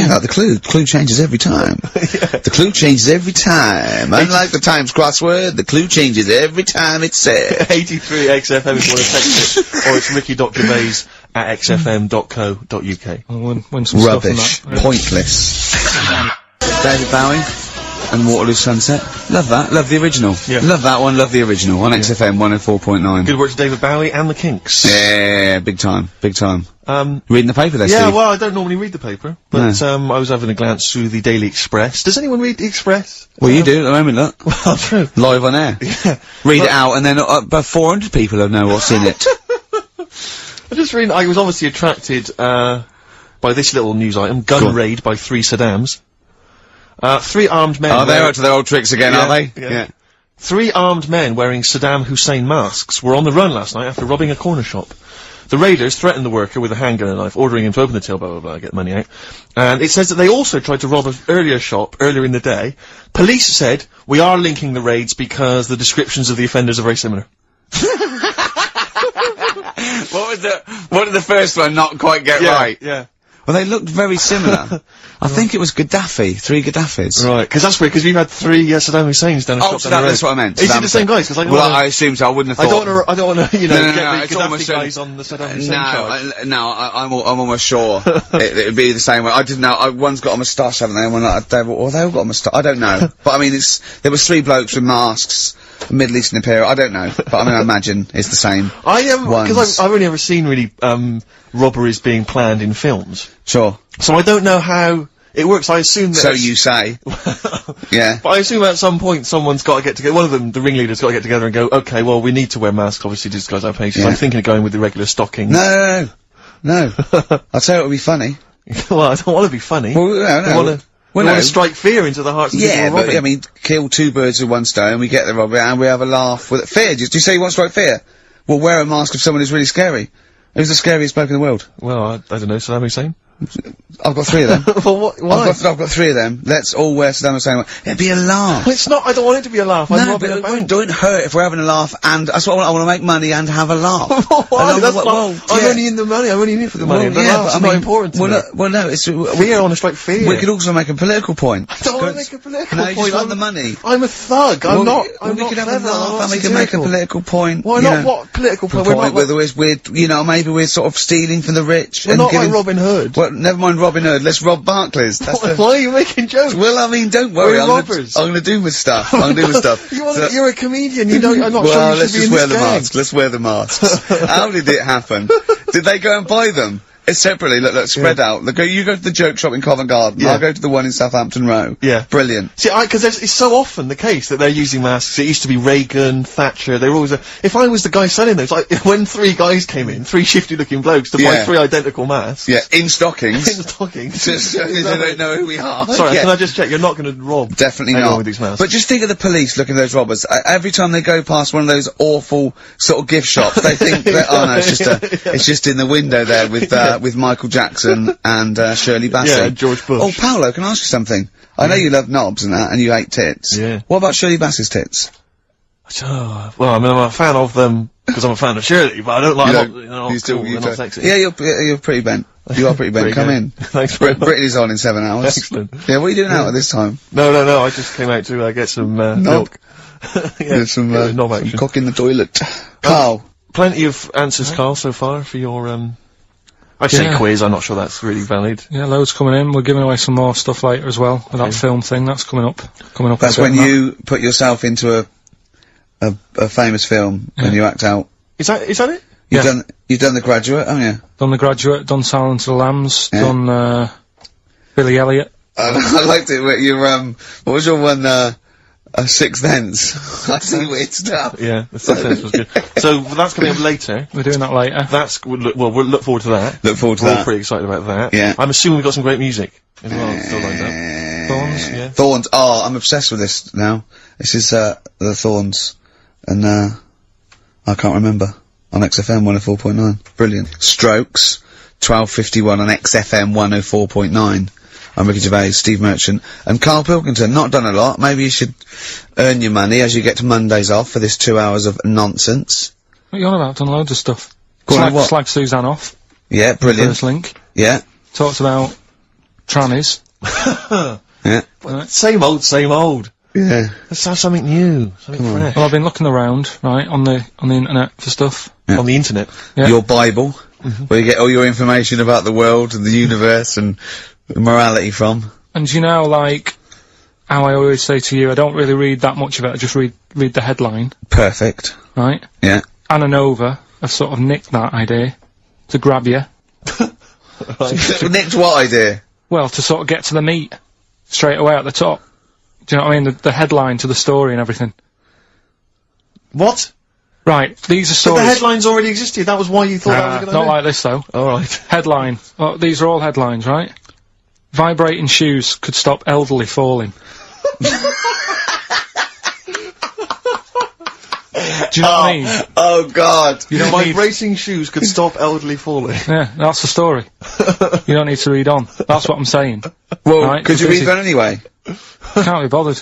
like the clue. The clue changes every time. The clue changes every time. Unlike the Times crossword, the clue changes every time it's said. 83XFM if you want to text it, or it's ricky.gervais@xfm.co.uk. I'll win some stuff Rubbish. on that. Pointless. David Bowie and Waterloo Sunset. Love that. Love the original. Yeah. Love that one. Love the original. On XFM 104.9. Good work to David Bowie and the Kinks. Yeah, big time. Big time. Reading the paper there, Yeah, Steve. well, I don't normally read the paper, but I was having a glance through the Daily Express. Does anyone read the Express? Well, you do at the moment, look. Well, true. Live on air. Yeah. Read it out, and then about 400 people will know what's in it. I just reading, I was obviously attracted, by this little news item, gun raid by 3 Saddams. 3 armed men. Oh, they're up to their old tricks again, Yeah, are they? yeah. 3 armed men wearing Saddam Hussein masks were on the run last night after robbing a corner shop. The raiders threatened the worker with a handgun and a knife, ordering him to open the till, blah, blah, blah, get the money out. And it says that they also tried to rob an earlier shop earlier in the day. Police said, we are linking the raids because the descriptions of the offenders are very similar. What did the first one not quite get right? Yeah. Well, they looked very similar. I think it was Gaddafi, 3 Gaddafis. Right, because that's weird, because we've had 3 Saddam Husseins down a shop down the road. That's what I meant. Is it the same guys? Cause I assume so, I wouldn't have thought. I don't wanna, you know, get the it's almost Gaddafi guys on the Saddam Hussein charge. I'm almost sure it would be the same way. I didn't know, one's got a moustache, haven't they? And they all got a moustache. I don't know. But I mean, there was 3 blokes with masks, Middle Eastern Imperial, I don't know. But I mean, I imagine it's the same. Because I've only ever seen really, robberies being planned in films. Sure. So I don't know how it works. I assume that. So you say. Yeah. But I assume at some point someone's got to get together. One of them, the ringleader's got to get together and go, okay, well, we need to wear masks, obviously, to disguise our faces. Yeah. I'm thinking of going with the regular stockings. No. I'll tell you it would be funny. Well, I don't want to be funny. Well, no. We want to strike fear into the hearts of people who are robbing. But, I mean, kill 2 birds with one stone, we get the robber and we have a laugh with it. Fear, do you say you want to strike fear? Well, wear a mask of someone who's really scary. Who's the scariest bloke in the world? Well, I don't know, Saddam Hussein? I've got 3 of them. Well, why? I've got 3 of them. Let's all wear Saddam Hussein. It'd be a laugh. Well, it's not, I don't want it to be a laugh. I'm robbing a bank. Don't hurt if we're having a laugh, and that's what I want to make money and have a laugh. Why? I'm only in the money, I'm only in it for the money. But it's not important to me. Well, no, it's... Fear, I want to strike fear. We could also make a political point. I don't want to make a political point. No, you just want the money. I'm a thug, I'm not we could have a clever, laugh and we can make a political point. Why not? What political point? Maybe we're sort of stealing from the rich. We're not like Robin Hood. Well, never mind Robin Hood, let's rob Barclays. Why are you making jokes? Well, I mean, don't worry, I'm gonna do my stuff. You're a comedian, I'm not sure you should be in this gang. Let's wear the masks. How did it happen? Did they go and buy them? It's separately, look, spread out. You go to the joke shop in Covent Garden, I'll go to the one in Southampton Row. Yeah. Brilliant. See, because it's so often the case that they're using masks. It used to be Reagan, Thatcher, they were always if I was the guy selling those, like, when 3 guys came in, 3 shifty-looking blokes to buy 3 identical masks. Yeah, in stockings. In stockings. Just so they don't know who we are. Sorry, can I just check, you're not gonna rob Definitely anyone not. with these masks. But just think of the police looking at those robbers. Every time they go past one of those awful sort of gift shops, they think that, oh no, it's just in the window there with Michael Jackson and Shirley Bassey. Yeah, George Bush. Oh, Paolo, can I ask you something? I know you love knobs and that, and you hate tits. Yeah. What about Shirley Bassey's tits? Well, I mean, I'm a fan of them because I'm a fan of Shirley, but I don't like them. They're not sexy. Yeah, you're pretty bent. You are pretty bent. Come in. Thanks very much. Brittany's on in 7 hours. Excellent. Yeah, what are you doing out at this time? No, I just came out to get some milk. Some knob action. Cock in the toilet. Carl. Plenty of answers, Carl, so far for your I'd say quiz, I'm not sure that's really valid. Yeah, loads coming in. We're giving away some more stuff later as well, with that film thing, that's coming up. That's when you put yourself into a famous film, and you act out. Is that it? You've done The Graduate, haven't you? Done The Graduate, done Silence of the Lambs, done, Billy Elliot. I liked it, what was your one, Sixth Sense. I see weird stuff. Yeah, the Sixth Sense was good. So that's coming up later. We're doing that later. We'll look forward to that. We're all pretty excited about that. Yeah. I'm assuming we've got some great music as well, still lined up. Thorns, yeah. Thorns. Oh, I'm obsessed with this now. This is, the Thorns. And, I can't remember. On XFM 104.9. Brilliant. Strokes. 12:51 on XFM 104.9. I'm Ricky Gervais, Steve Merchant, and Karl Pilkington. Not done a lot. Maybe you should earn your money as you get to Mondays off for this 2 hours of nonsense. What are you on about? Done loads of stuff. Slag Suzanne off. Yeah, brilliant. First link. Yeah. Talked about trannies. Yeah. Same old. Yeah. Let's have something new. Something fresh. Well, I've been looking around, right, on the internet for stuff. Yeah. On the internet? Yeah. Your Bible, where you get all your information about the world and the universe and morality from. And you know, like, how I always say to you, I don't really read that much of it, I just read the headline. Perfect. Right? Yeah. Anna Nova have sort of nicked that idea to grab you. Nicked what idea? Well, to sort of get to the meat straight away at the top. Do you know what I mean? The headline to the story and everything. What? Right, these are stories. But the headlines already existed, that was why you thought that was a good idea? Not like this, though. Alright. Headline. Oh, these are all headlines, right? Vibrating shoes could stop elderly falling. Do you know what I mean? Oh, God. You know, vibrating shoes could stop elderly falling. Yeah, that's the story. You don't need to read on. That's what I'm saying. Well, right? could you read that anyway? Can't be bothered.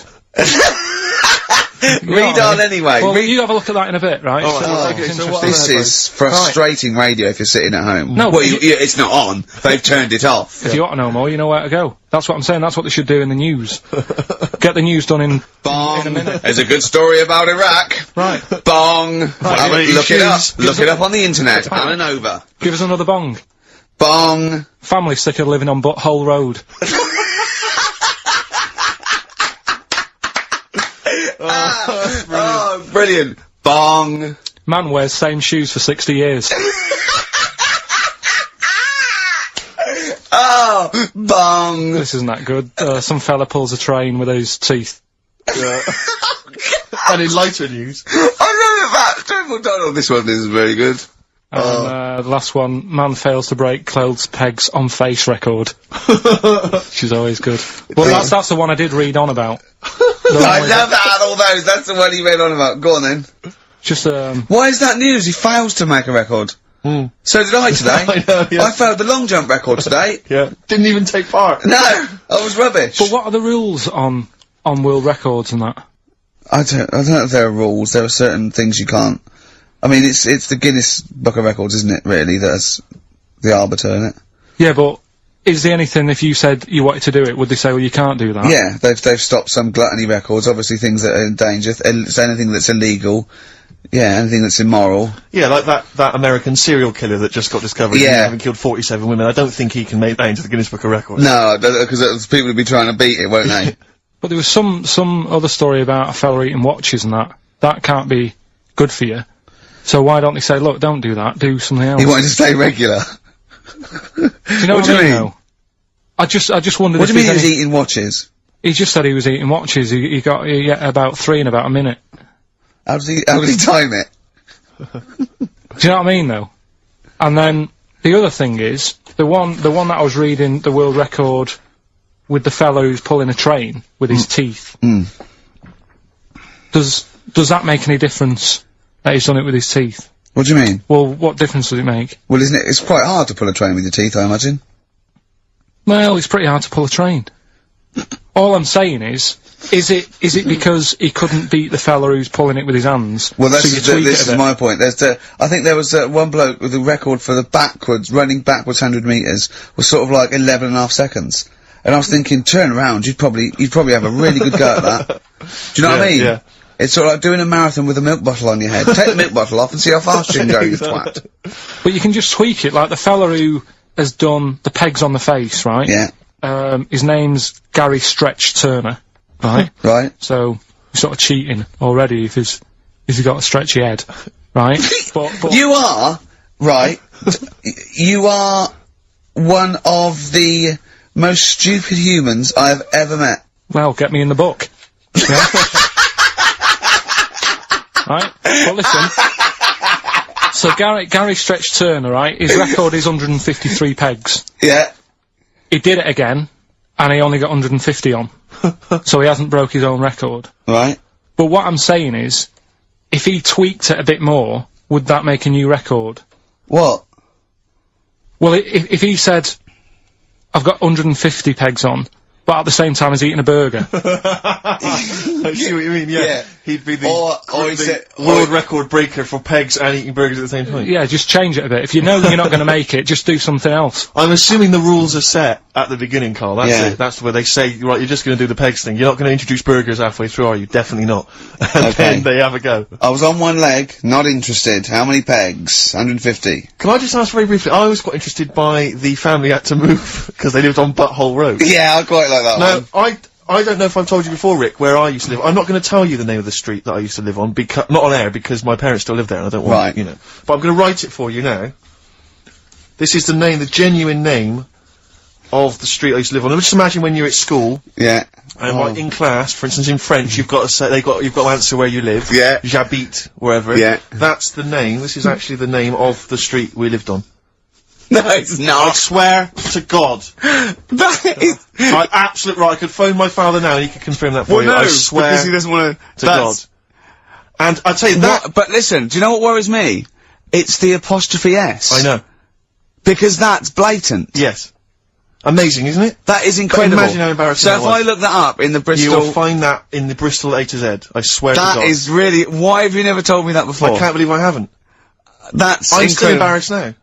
Read on anyway. Well, you have a look at that in a bit, right? All right, So okay, it's so interesting. what This other is frustrating radio if you're sitting at home. No, well, but it's not on. They've turned it off. If you want to know more, you know where to go. That's what I'm saying. That's what they should do in the news. Get the news done in Bong. a minute. There's a good story about Iraq. Right. Bong. Look it up. shoes. Look it up on the internet. On and over. Give us another bong. Bong. Family sick of living on Butthole Road. Oh, brilliant. Bong. Man wears same shoes for 60 years. Oh, bong. This isn't that good. Some fella pulls a train with his teeth. And in lighter news, I love that. Triple Donald. This one is very good. And the last one, man fails to break clothes pegs on face record. She's always good. Well, that's the one I did read on about. I love that out of all those. That's the one he read on about. Go on then. Just, Why is that news? He fails to make a record. So did I today. I know, yeah. I failed the long jump record today. yeah, didn't even take part. No, I was rubbish. but what are the rules on world records and that? I don't know if there are rules. There are certain things you can't. I mean, it's the Guinness Book of Records, isn't it? Really, that's the arbiter, isn't it? Yeah, but is there anything, if you said you wanted to do it, would they say, well, you can't do that? Yeah, they've stopped some gluttony records. Obviously, things that are in danger. So anything that's illegal. Yeah, anything that's immoral. Yeah, like that American serial killer that just got discovered. Yeah. Having killed 47 women. I don't think he can make that into the Guinness Book of Records. No, because people would be trying to beat it, won't they? But there was some other story about a fella eating watches and that. That can't be good for you. So why don't they say, look, don't do that, do something else? He wanted to stay regular. Do you know what I mean, though? I just wondered What if do you mean he there's was any- eating watches? He just said he was eating watches. He got about 3 in about a minute. How did he time it? Do you know what I mean, though? And then the other thing is the one that I was reading, the world record with the fellow who's pulling a train with his teeth. Does that make any difference that he's done it with his teeth? What do you mean? Well, what difference does it make? Well, isn't it? It's quite hard to pull a train with your teeth, I imagine. Well, it's pretty hard to pull a train. All I'm saying is it because he couldn't beat the fella who's pulling it with his hands? Well, so you tweak this it a is bit? my point. I think there was one bloke with a record for the running backwards 100 metres was sort of like 11.5 seconds. And I was thinking, turn around, you'd probably have a really good go at that. Do you know what I mean? Yeah. It's sort of like doing a marathon with a milk bottle on your head. Take the milk bottle off and see how fast you can go, you twat. But you can just tweak it, like the fella who has done the pegs on the face, right? Yeah. His name's Gary Stretch Turner, right? Right. So you're sort of cheating already if he's got a stretchy head, right? but You are, right, you are one of the most stupid humans I have ever met. well, get me in the book. Yeah? Right? But listen. So Gary Stretch Turner, right? His record is 153 pegs. Yeah. He did it again, and he only got 150 on. So he hasn't broke his own record. Right. But what I'm saying is, if he tweaked it a bit more, would that make a new record? What? Well, if he said, I've got 150 pegs on, but at the same time he's eating a burger. I see what you mean, yeah. Yeah. He'd be the, Or he said, world record breaker for pegs and eating burgers at the same time. Yeah, just change it a bit. If you know you're not going to make it, just do something else. I'm assuming the rules are set at the beginning, Carl. That's Yeah. it. That's where they say, right, you're just going to do the pegs thing. You're not going to introduce burgers halfway through, are you? Definitely not. And Okay. then they have a go. I was on one leg, not interested. How many pegs? 150. Can I just ask very briefly, I was quite interested by the family had to move, because they lived on Butthole Road. Yeah, I quite like that Now, one. I don't know if I've told you before, Rick, where I used to live. I'm not going to tell you the name of the street that I used to live on, because not on air, because my parents still live there, and I don't want, Right. you know. But I'm going to write it for you now. This is the name, the genuine name of the street I used to live on. Now, just imagine when you're at school, Yeah. and like in class, for instance, in French, you've got to say, you've got to answer where you live. Yeah. J'habite, wherever. Yeah. That's the name. This is actually the name of the street we lived on. No, it's I not. swear to God. That is... I absolutely right. I could phone my father now and he could confirm that for you. I swear because he doesn't want to God. And I tell you that. But listen, do you know what worries me? It's the apostrophe S. I know. Because that's blatant. Yes. Amazing, isn't it? That is incredible. Imagine how embarrassing So that if was. I look that up in the You Bristol... will find that in the Bristol A to Z. I swear to God. That is really... Why have you never told me that before? I can't believe I haven't. That's I'm still incredible. embarrassed now.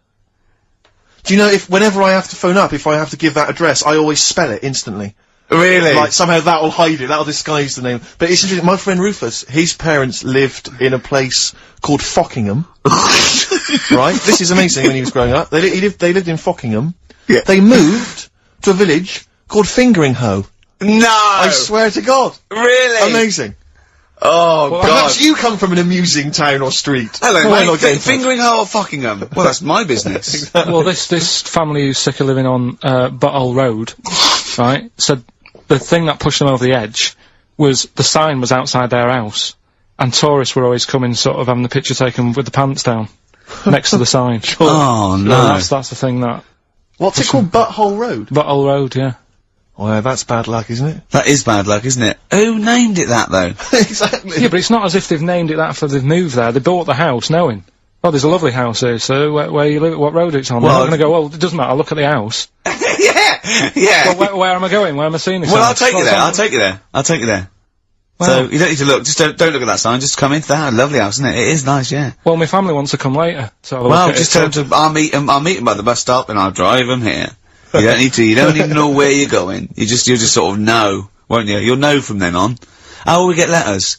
Do you know, whenever I have to phone up, if I have to give that address, I always spell it instantly. Really? Like, somehow that'll hide it, that'll disguise the name. But it's interesting, my friend Rufus, his parents lived in a place called Fockingham. Right? This is amazing when he was growing up. They lived in Fockingham. Yeah. They moved to a village called Fingering-Hoe. No! I swear to God. Really? Amazing. Oh, God. Perhaps you come from an amusing town or street. Hello, Why mate. not get in touch? Fingering-Hoe or Fockingham? Well, that's my business. Well, this family who's sick of living on Butthole Road, right, said the thing that pushed them over the edge was the sign was outside their house, and tourists were always coming, sort of having the picture taken with the pants down next to the sign. Oh, no. That's the thing that What's it called? Butthole Road? Butthole Road, yeah. Well, that's bad luck, isn't it? That is bad luck, isn't it? Who named it that, though? Exactly. Yeah, but it's not as if they've named it that after they've moved there. They bought the house knowing, oh, there's a lovely house here, so where you live, what road it's on. Well, They're not going to go, well, it doesn't matter, look at the house. Yeah! Well, where am I going? Where am I seeing this Well, house? I'll take you there. Well, I'll take you there. I'll take you there. Well- So, you don't need to look. Just don't look at that sign. Just come into the house. Lovely house, isn't it? It is nice, yeah. Well, my family wants to come later. So have a Well, look at just it. tell them to, I'll meet them by the bus stop and I'll drive them here. You don't need to, you don't need to know where you're going. You'll just sort of know, won't you? You'll know from then on. Oh, we get letters.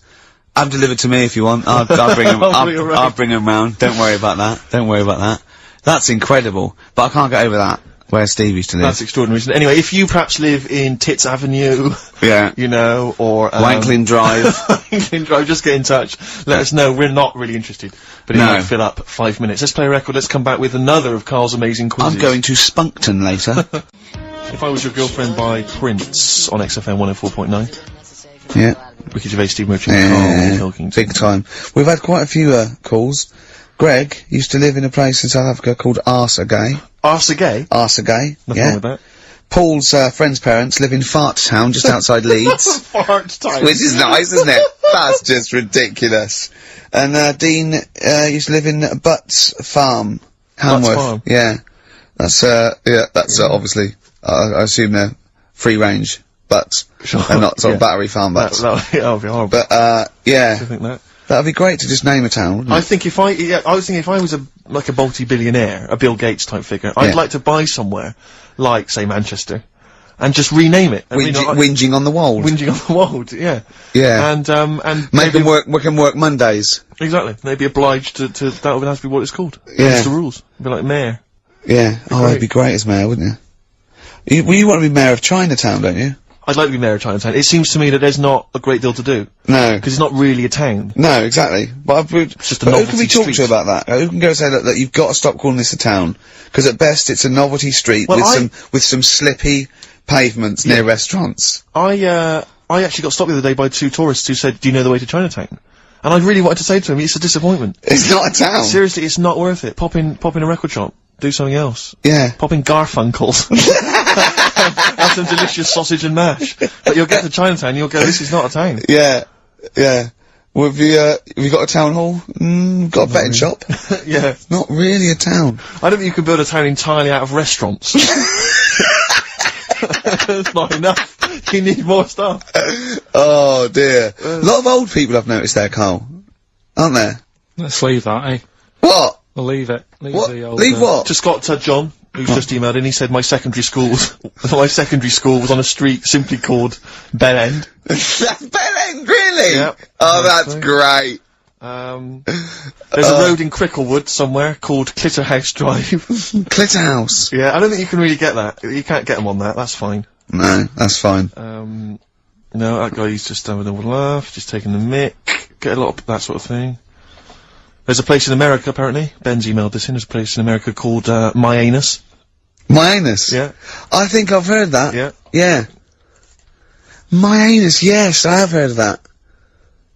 Have them delivered to me if you want. I'll bring them, I'll bring them round. Don't worry about that. Don't worry about that. That's incredible. But I can't get over that, where Steve used to live. That's extraordinary, isn't it? Anyway, if you perhaps live in Tits Avenue, Yeah. you know, or... Wanklin Drive. Wanklin Drive, just get in touch. Let us know. We're not really interested. But it No. might fill up 5 minutes. Let's play a record. Let's come back with another of Karl's amazing quizzes. I'm going to Spunkton later. If I Was Your Girlfriend by Prince on XFM 104.9. Yeah. Ricky Gervais, Steve Merchant, Karl Pilkington. Big time. We've had quite a few, calls. Greg used to live in a place in South Africa called Arsagay. Arsagay? Arsagay, Nothing yeah. wrong with that. Paul's, friend's parents live in Fart Town, just outside Leeds. Fart time. Which is nice, isn't it? That's just ridiculous. And, Dean, used to live in Butts Farm, Hamworth. Farm. Yeah. That's, obviously, I assume they're free range butts. Sure, And not sort of yeah. battery farm butts. That would be horrible. But, yeah. I think that. That'd be great to just name a town, wouldn't it? I think if I was thinking if I was a multi-billionaire, a Bill Gates type figure, I'd Yeah. like to buy somewhere, like, say, Manchester, and just rename it. I mean, Whinging on the wold. Whinging on the wold, yeah. Yeah. And Make them work Mondays. Exactly. They'd be obliged to that would have to be what it's called. Yeah. It's the rules. Be like mayor. Yeah. Oh, that'd be great as mayor, wouldn't you? You want to be mayor of Chinatown, don't you? I'd like to be mayor of Chinatown. It seems to me that there's not a great deal to do. No. Because it's not really a town. No, exactly. But just a who novelty can we talk street. to about that? Who can go say, look, you've got to stop calling this a town? Because at best it's a novelty street Well, with some slippy pavements near restaurants. I actually got stopped the other day by 2 tourists who said, do you know the way to Chinatown? And I really wanted to say to him, it's a disappointment. It's not a town. Seriously, it's not worth it. Pop in a record shop. Do something else. Yeah. Pop in Garfunkel's. Have some delicious sausage and mash. But you'll get to Chinatown and you'll go, this is not a town. Yeah. Yeah. Well, have you got a town hall? Got a betting shop? Yeah. Not really a town. I don't think you can build a town entirely out of restaurants. That's not enough. You need more stuff. Oh dear. A lot of old people I've noticed there, Karl. Aren't there? Let's leave that, eh? What? We'll leave it. Leave What? the old, Leave what? Just got John, who's just emailed in. He said my secondary school was on a street simply called Bell End. That's Bell End, really? Yep. Oh, that's great. There's a road in Cricklewood somewhere called Clitterhouse Drive. Clitterhouse. Yeah, I don't think you can really get that. You can't get them on that. That's fine. No, that's fine. No, that guy's just having a laugh, just taking the mick. Get a lot of that sort of thing. There's a place in America, apparently. Ben's emailed this in. There's a place in America called, My Anus. My anus? Yeah. I think I've heard that. Yeah. Yeah. My anus, yes, I have heard of that.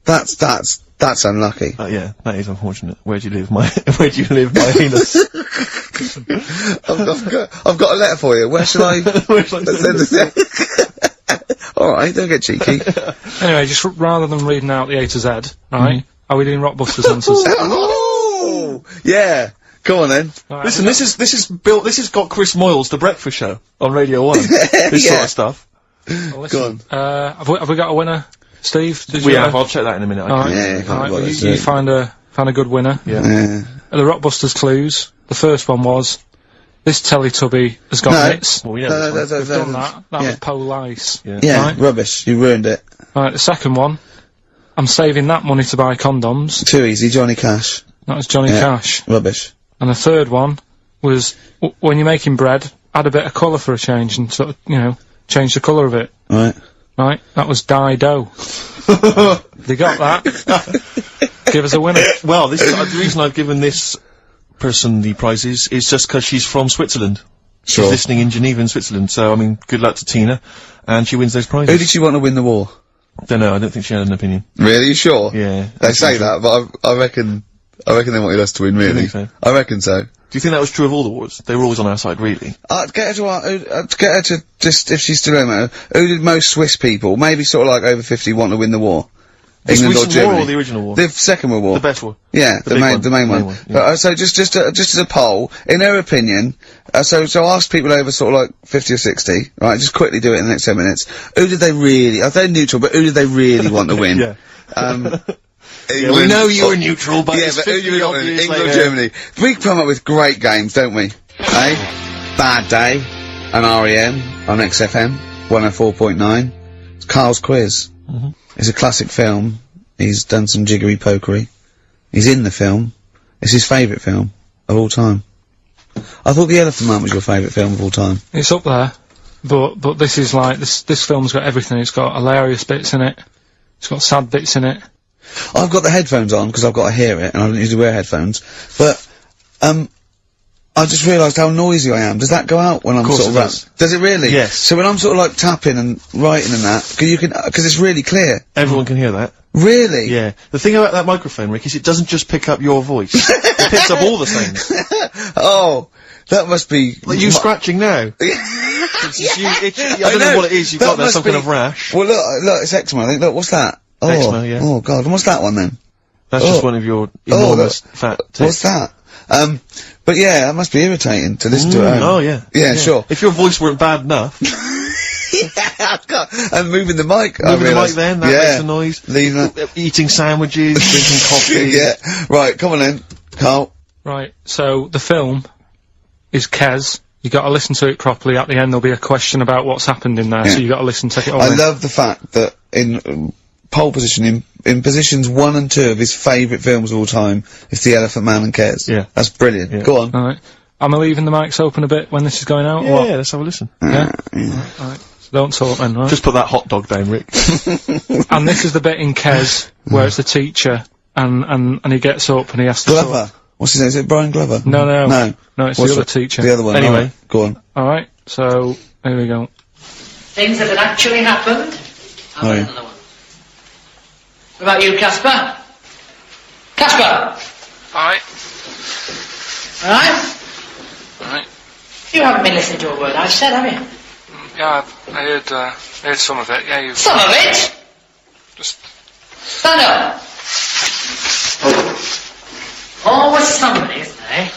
That's unlucky. Yeah, that is unfortunate. Where do you live, my anus? I've got a letter for you. Where shall I Where shall I send it? Alright, don't get cheeky. Anyway, just rather than reading out the A to Z, right? Are we doing Rockbusters answers? Oh! Yeah. Go on then. Right, Listen, this has got Chris Moyles, The Breakfast Show, on Radio 1. This sort of stuff. well, Go listen, have we got a winner, Steve? Did We you, have, I'll check that in a minute. All right, Yeah, all right, well, well, you find a good winner. Yeah. Yeah. The Rockbusters clues. The first one was, this Teletubby has got No. mitts. Well, we know No, this one. We've done that. That yeah. was Police. Yeah. Yeah, Right. rubbish. You ruined it. Right, the second one, I'm saving that money to buy condoms. Too easy, Johnny Cash. That was Johnny Yeah. Cash. Rubbish. And the third one was, when you're making bread, add a bit of colour for a change and sort of, change the colour of it. Right. Right? That was Dido. They got that. Give us a winner. Well, this is, the reason I've given this person the prizes is just because she's from Switzerland. Sure. She's listening in Geneva in Switzerland, so, I mean, good luck to Tina, and she wins those prizes. Who did she want to win the war? Don't know, I don't think she had an opinion. Really? You sure? Yeah. They say that, but I reckon they wanted us to win, really. think so? I reckon so. Do you think that was true of all the wars? They were always on our side, really. I'd get her to just, if she's still home, who did most Swiss people, maybe sort of like over 50, want to win the war? This England or recent war Germany? or the original war? The Second World War. The best war. Yeah, The big one. the main The main one. one, yeah. But, so just as a poll, in her opinion, so ask people over sort of like 50 or 60, right, just quickly do it in the next 10 minutes. Who did they really, they're neutral, but who did they really want to win? Yeah. England, we know you were neutral, but yeah, it's but who do you 50 want odd to win? years England or later. Germany? We come up with great games, don't we? Eh? Bad Day, and REM, on XFM, 104.9. It's Karl's Quiz. It's a classic film. He's done some jiggery pokery. He's in the film. It's his favourite film of all time. I thought The Elephant Man was your favourite film of all time. It's up there, but this is like, this film's got everything. It's got hilarious bits in it. It's got sad bits in it. I've got the headphones on because I've got to hear it, and I don't usually wear headphones. But I just realised how noisy I am. Does that go out when I'm course sort of it does. Does it really? Yes. So when I'm sort of like tapping and writing and that, because it's really clear. Everyone can hear that. Really? Yeah. The thing about that microphone, Rick, is it doesn't just pick up your voice. It picks up all the sounds. Oh, that must be. Like you scratching now. I don't know what it is. You've That got there must some be- kind of rash. Well, look, it's eczema. I think. Look, what's that? Oh, Eczema, yeah. Oh God, and what's that one then? That's just one of your enormous fat tits. What's that? But yeah, that must be irritating to listen to. At home. Oh yeah. Yeah, sure. If your voice weren't bad enough, And moving the mic. I moving the mic realised. then, that makes a noise. Leaving that. Eating sandwiches, drinking coffee. Yeah. Right. Come on then, Karl. Right, so the film is Kes. You got to listen to it properly. At the end, there'll be a question about what's happened in there, Yeah. so you got to listen, take it all I in. love the fact that in pole position, in positions 1 and 2 of his favourite films of all time, is The Elephant Man and Kes. Yeah. That's brilliant. Yeah. Go on. All right. Am I leaving the mics open a bit when this is going out? or what? Yeah, let's have a listen. Yeah? Alright. So don't talk then, right? Just put that hot dog down, Rick. And this is the bit in Kes where it's the teacher and he gets up and he has to sort of- Glover. What's his name? Is it Brian Glover? No, no. No. No, it's What's the other it? teacher. The other one. Anyway. Alright, go on. Alright, so here we go. Things that had actually happened. I'll Oh, have yeah. another one. What about you, Casper? Casper! Alright. Alright? Alright. You haven't been listening to a word I've said, have you? Yeah, I heard some of it. Yeah, you Some of it! just... Stand up! Always somebody, isn't there, eh?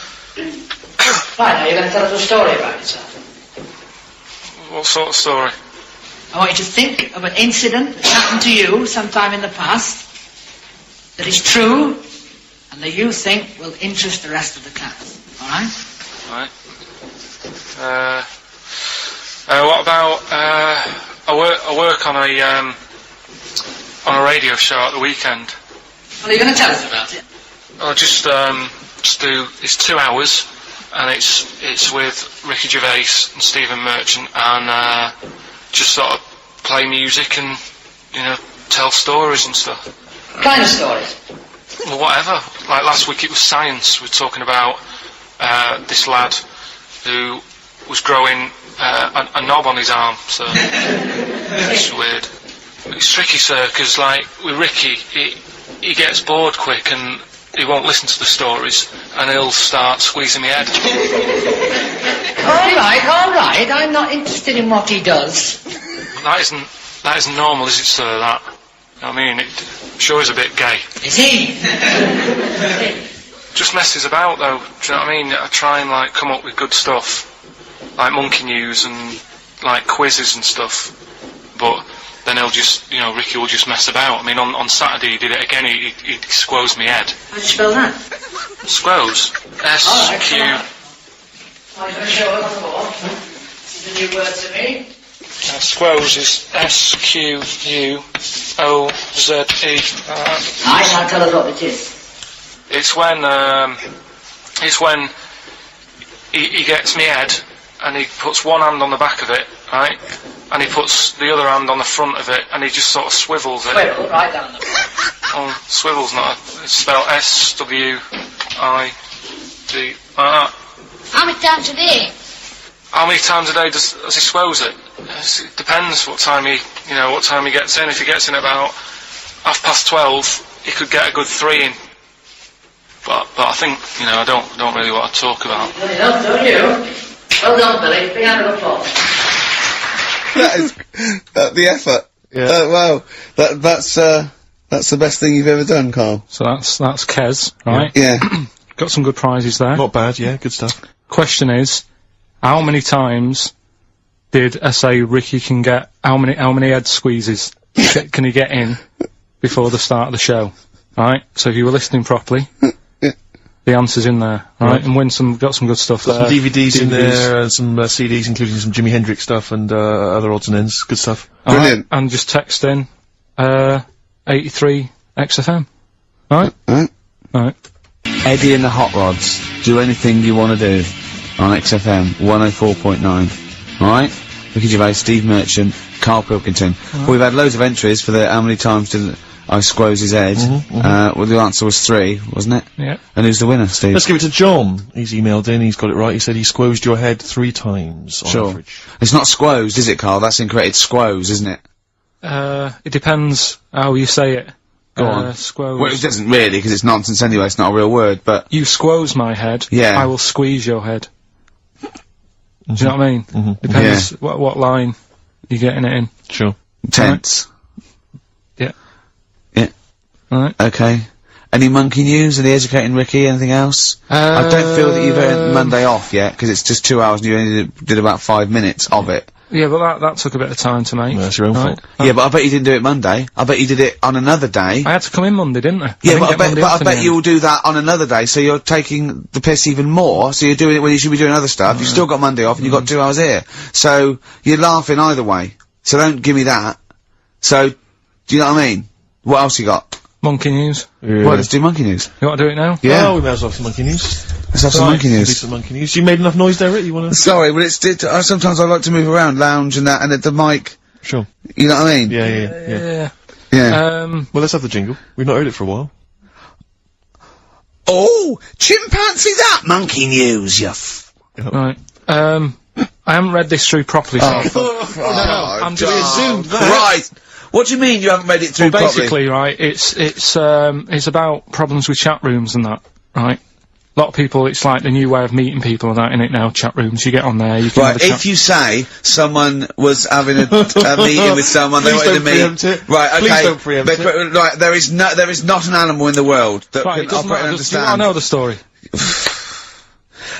Right, now you're going to tell us a story about yourself. What sort of story? I want you to think of an incident that happened to you sometime in the past that is true and that you think will interest the rest of the class. Alright? Right. What about, I work on a radio show at the weekend. Well, are you going to tell us about it? I'll just do, it's 2 hours, and it's with Ricky Gervais and Stephen Merchant, and just sort of play music and, tell stories and stuff. What kind of stories? Well, whatever. Like last week it was science. We were talking about this lad who was growing a knob on his arm, so it's weird. It's tricky, sir, because like with Ricky, he gets bored quick and he won't listen to the stories, and he'll start squeezing my head. All right. I'm not interested in what he does. That isn't normal, is it, sir? That. I mean, it sure is a bit gay. Is he? just messes about though. Do you know what I mean? I try and like come up with good stuff, like monkey news and like quizzes and stuff. But then Ricky will just mess about. I mean, on Saturday he did it again. He squoze me head. How do you spell that? Squoze. S-Q. I'm going to show it on the board. This is a new word to me. Squoze is S-Q-U-O-Z-E. Aye, now tell us what it is. It's when he gets me head and he puts one hand on the back of it, right? And he puts the other hand on the front of it and he just sort of swivels it. Swivel, right down the Oh, swivel's not it's spelled S-W-I-D. How many times a day? How many times a day does he swose it? It depends what time he gets in. If he gets in about 12:30, he could get a good 3 in. But I think, I don't really want to talk about. Good enough, don't you? Well done, Billy. Big hand of applause. That is the effort. Yeah. Wow. That's the best thing you've ever done, Karl. So that's Kez, right? Yeah. Got some good prizes there. Not bad, yeah, good stuff. Question is, how many times did I say Ricky can get? How many head squeezes can he get in before the start of the show? Right. So if you were listening properly, the answer's in there. Right. And got some good stuff there. Some DVDs in there and some CDs, including some Jimi Hendrix stuff and other odds and ends. Good stuff. Brilliant. And just text in 83 XFM. Right. Right. Eddie and the Hot Rods, do anything you want to do on XFM 104.9. Alright? Ricky Gervais, Steve Merchant, Karl Pilkington. We've had loads of entries for the how many times did I squoze his head. Well, the answer was 3, wasn't it? Yeah. And who's the winner, Steve? Let's give it to John. He's emailed in, he's got it right. He said he squozed your head 3 times on average. It's not squozed, is it, Karl? That's incorrect. It's squoze, isn't it? It depends how you say it. Go on. Squoze. Well, it doesn't really, because it's nonsense anyway. It's not a real word, but... You squoze my head. Yeah. I will squeeze your head. Do you know what I mean? Depends what line you're getting it in. Sure. Tense. Yeah. Yeah. Alright. Okay. Any monkey news? Any educating Ricky? Anything else? I don't feel that you've earned Monday off yet, because it's just 2 hours and you only did about 5 minutes of it. Yeah, but that took a bit of time to make. Well, that's your own fault. Yeah, but I bet you didn't do it Monday. I bet you did it on another day. I had to come in Monday, didn't I? Yeah, but I bet you'll do that on another day, so you're taking the piss even more, so you're doing it when you should be doing other stuff. You've still got Monday off, and you've got 2 hours here. So, you're laughing either way. So don't give me that. So, do you know what I mean? What else you got? Monkey news. Yeah. Well, let's do monkey news. You want to do it now? Yeah. Oh, we may as well have some monkey news. Let's have some monkey news. Some monkey news. You made enough noise there, Rick? You wanna... Sorry, but sometimes I like to move around, lounge and that, and at the mic. Sure. You know what I mean? Yeah. Yeah. Well, let's have the jingle. We've not heard it for a while. Oh, chimpanzee that monkey news, you Right. I haven't read this through properly, so I thought- no, I'm just assumed that. Right. What do you mean you haven't read it through Well, properly? basically, right, it's about problems with chat rooms and that, right? A lot of people, it's like the new way of meeting people and that, innit now, chat rooms, you get on there, you can have Right, a chat. if you say someone was having a meeting with someone, they Please wanted to don't preempt meet. it. Right, okay. Please don't preempt it. Right, there is not an animal in the world that Right, can it doesn't operate and matter, do you understand. want to know the story?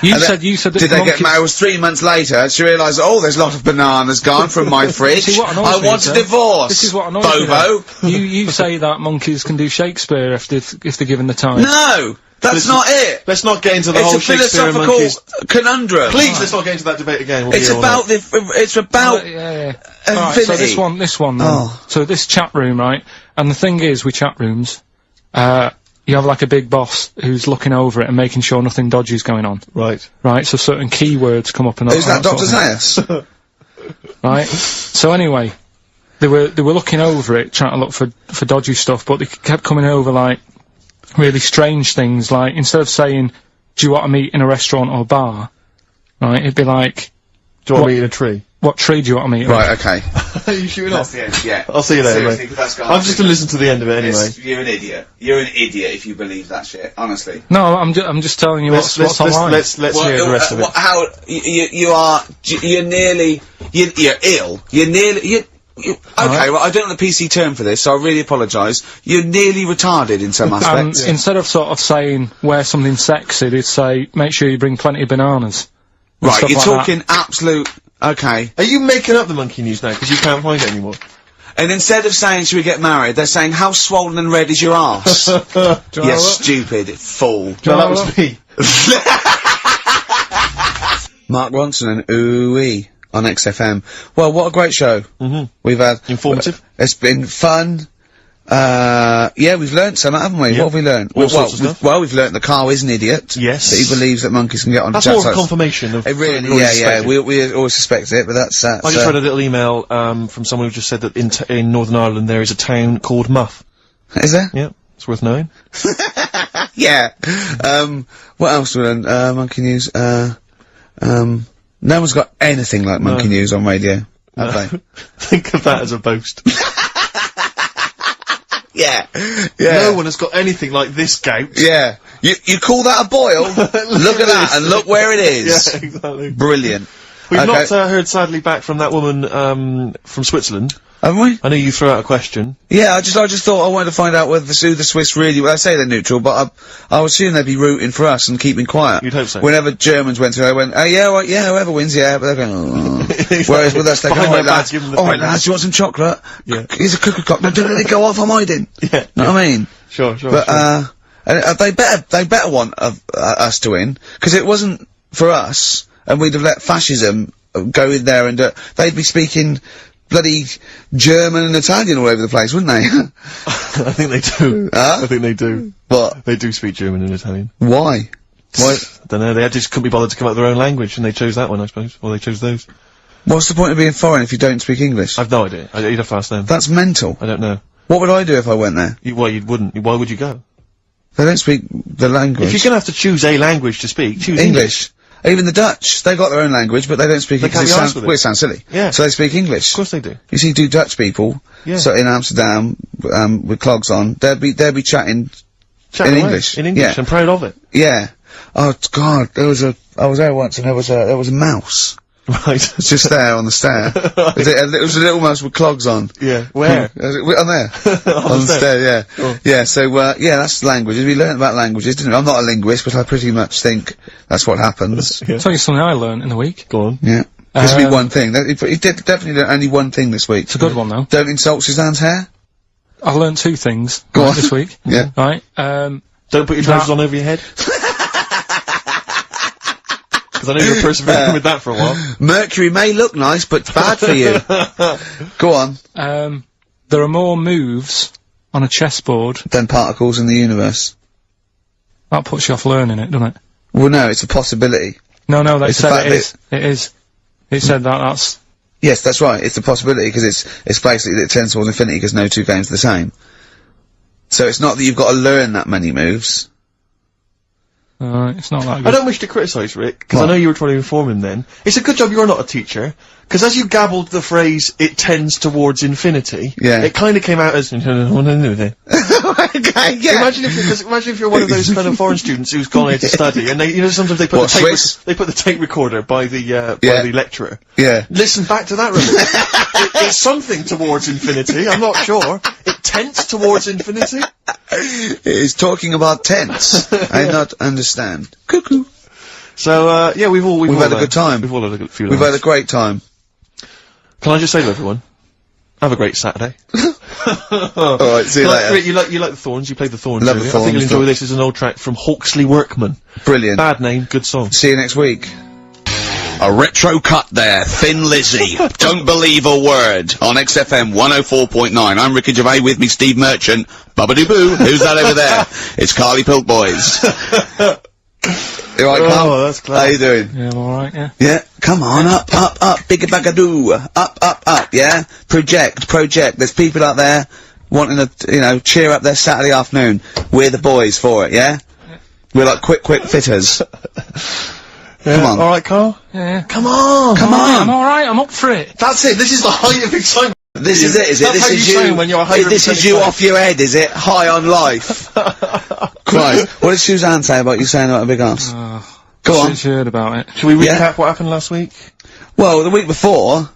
You said that Did they get monkeys- married? It was 3 months later. She realised, oh, there's a lot of bananas gone from my fridge. See, what annoys I me, want a sir, divorce. This is what annoys Bobo. me. You say that monkeys can do Shakespeare if they're given the time. No, that's not it. Let's not get into the It's whole a Shakespeare and philosophical monkeys. conundrum. Please, let's not get into that debate again. We'll It's be here all about night. it's about Yeah. Alright, so infinity. this one then. Oh. So this chat room, right? And the thing is with chat rooms, you have like a big boss who's looking over it and making sure nothing dodgy is going on. Right. Right? So certain keywords come up and Who's that, sort Dr. of thing. Zayas? Right? So anyway, they were looking over it, trying to look for dodgy stuff, but they kept coming over like really strange things, like instead of saying, do you want to meet in a restaurant or bar? Right? It'd be like, Do you want to meet in a tree? what tree do you want to meet in? Right, okay. Are you shooting off? the end, yeah. I'll see you later, Seriously, mate. 'cause that's gone I'm just gonna listen to the end of it anyway. You're an idiot. You're an idiot if you believe that shit, honestly. No, I'm just telling you what's online. Let's hear the rest of it. How, you're nearly, you're ill. Okay, well, I don't know the PC term for this, so I really apologise. You're nearly retarded in some aspects. Instead of sort of saying, wear something sexy, they'd say, make sure you bring plenty of bananas. Right, you're talking absolute... Okay. Are you making up the monkey news now, because you can't find it anymore? And instead of saying, should we get married, they're saying, how swollen and red is your arse? You stupid fool. No, that was me. Mark Ronson and Ooh-wee on XFM. Well, what a great show. Mm-hmm. We've had... Informative. It's been fun. Yeah, we've learnt some, haven't we? Yep. What have we learnt? All sorts of stuff. Well, we've learnt that Karl is an idiot. Yes. That he believes that monkeys can get on That's chat more of a sites. confirmation of... It really, yeah, we always suspect it, but that's... I just read a little email, from someone who just said that in Northern Ireland there is a town called Muff. Is there? Yeah, it's worth knowing. Yeah. What else do we learn? Monkey news, no one's got anything like monkey news on radio, have they? Think of that as a boast. Yeah. No one has got anything like this gout. Yeah. You call that a boil? Look at that, and look where it is. Yeah, exactly. Brilliant. We've not heard, sadly, back from that woman, from Switzerland. Haven't we? I know you threw out a question. Yeah, I just thought I wanted to find out whether the Swiss really... Well, I say they're neutral, but I would assume they'd be rooting for us and keeping quiet. You'd hope so. Whenever Germans went through, they went, oh, yeah, right, yeah, whoever wins, yeah, but they're going, oh. Exactly. Whereas with us, they go, Behind alright, their back, lads, give them the alright, fingers. lads, you want some chocolate? Yeah. Here's a cookie cock. No, don't let it go off, I'm hiding. Yeah. Know what I mean? Sure. But, they better want us to win, because it wasn't for us, and we'd have let fascism go in there and, they'd be speaking bloody German and Italian all over the place, wouldn't they? I think they do. I think they do. What? They do speak German and Italian. Why? I don't know, they just couldn't be bothered to come up with their own language, and they chose that one, I suppose. Or they chose those. What's the point of being foreign if you don't speak English? I've no idea. You'd have to ask them. That's mental. I don't know. What would I do if I went there? Well, you wouldn't. Why would you go? They don't speak the language. If you're gonna have to choose a language to speak, choose English. Even the Dutch, they've got their own language, but they don't speak it because it sounds silly. Yeah. So they speak English. Of course they do. You see, Dutch people, so in Amsterdam, with clogs on, they'll be chatting in English. In English, yeah. I'm proud of it. Yeah. Oh God, I was there once and there was a mouse. Right. Just there on the stair. It was a little mouse with clogs on. Yeah. Where? On there. on the stair, yeah. Oh. Yeah, so, yeah, that's languages. We learned about languages, didn't we? I'm not a linguist, but I pretty much think that's what happens. I'll tell you something I learned in the week. Go on. Yeah. Gives me one thing. He did definitely learn only one thing this week. It's a good one, though. Don't insult Suzanne's hair. I learned two things this week. Yeah. Right. Don't put your trousers on over your head. Because I know you're persevering with that for a while. Mercury may look nice, but it's bad for you. Go on. There are more moves on a chessboard than particles in the universe. That puts you off learning it, doesn't it? Well, no, it's a possibility. No, they said it is. It is. It said that's... Yes, that's right. It's a possibility, because it's basically that it tends towards infinity, because no two games are the same. So it's not that you've got to learn that many moves. It's not that good. I don't wish to criticise Rick, because I know you were trying to inform him then. It's a good job you're not a teacher, because as you gabbled the phrase, it tends towards infinity, it kind of came out as... Okay, yeah. Imagine if you're one of those kind of foreign students who's gone here to study, and sometimes they put the tape recorder by the lecturer. Yeah. Listen back to that, Rick. It's something towards infinity, I'm not sure. It tends towards infinity. It is talking about tense. I not understand. Cuckoo. So, yeah, we've had a good time. We've all had a few We've had a great time. Can I just say to everyone, have a great Saturday. Alright, see you later. Rick, you like the Thorns, you played the Thorns. Love the Thorns. I think you'll enjoy this as an old track from Hawksley Workman. Brilliant. Bad name, good song. See you next week. A retro cut there, Thin Lizzy. Don't believe a word. On XFM 104.9. I'm Ricky Gervais, with me Steve Merchant. Bubba-doo-boo. Who's that over there? It's Carly Pilk Boys. You alright, Carl? Oh, that's clever. How you doing? Yeah, I'm alright, yeah. Yeah, come on, up, bigga-bagga-doo. Up, yeah? Project. There's people out there wanting to, cheer up their Saturday afternoon. We're the boys for it, yeah? We're like quick fitters. Yeah. Come on. Alright, Carl? Yeah. Come on! I'm alright, I'm up for it. That's it, this is the height of excitement. This is it, is it? That's This how is you sound when you're 100% This is you excited. off your head, is it? High on life. Christ. What did Suzanne say about you saying about a big ass? Go on. She heard about it. Shall we recap what happened last week? Well, the week before,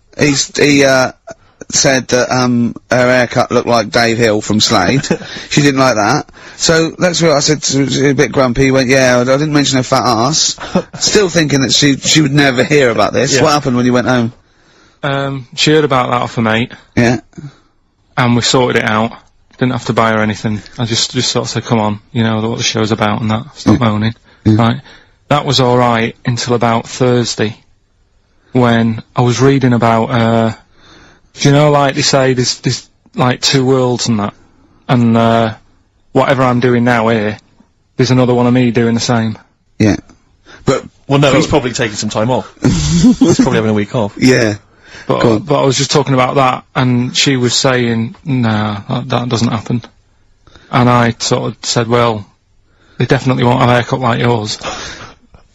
said that her haircut looked like Dave Hill from Slade. She didn't like that. So that's what I said. She was a bit grumpy. He went, yeah, I didn't mention her fat ass. Still thinking that she would never hear about this. Yeah. What happened when you went home? She heard about that off a mate, Yeah. and we sorted it out. Didn't have to buy her anything. I just sort of said, come on, you know what the show's about and that. Stop moaning. Right. That was alright until about Thursday, when I was reading about, do you know, like they say, there's like two worlds and that, and whatever I'm doing now here, there's another one of me doing the same. Yeah. But Well, no, he's probably taking some time off. He's probably having a week off. yeah. But I was just talking about that, and she was saying, nah, that doesn't happen. And I sort of said, well, they definitely won't have a haircut like yours.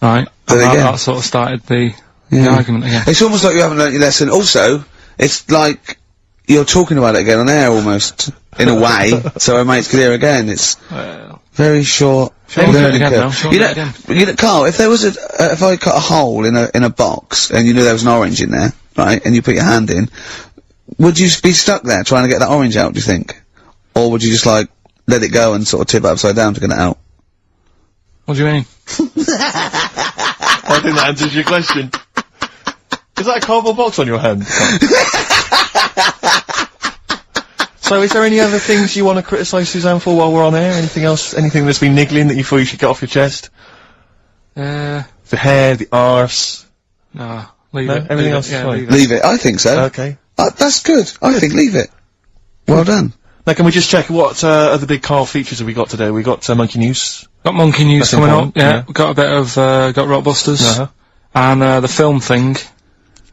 Right? And that sort of started the argument again. It's almost like you haven't learnt your lesson. Also, it's like you're talking about it again on air almost, in a way, so our mates could hear again. It's very short. learning curve. You know, Karl, if there was if I cut a hole in a box and you knew there was an orange in there, right, and you put your hand in, would you be stuck there trying to get that orange out, do you think? Or would you just, like, let it go and sort of tip it upside down to get it out? What do you mean? I think that answers your question. Is that a cardboard box on your hand? So is there any other things you want to criticise Suzanne for while we're on air? Anything else? Anything that's been niggling that you feel you should get off your chest? The hair, the arse. No, leave it. Everything else is fine. Leave it, I think so. Okay. That's good. I think leave it. Well done. Now can we just check what other big Karl features have we got today? We got Monkey News. Got Monkey News That's coming important, up, yeah. We got a bit of, got Rockbusters. And, the film thing.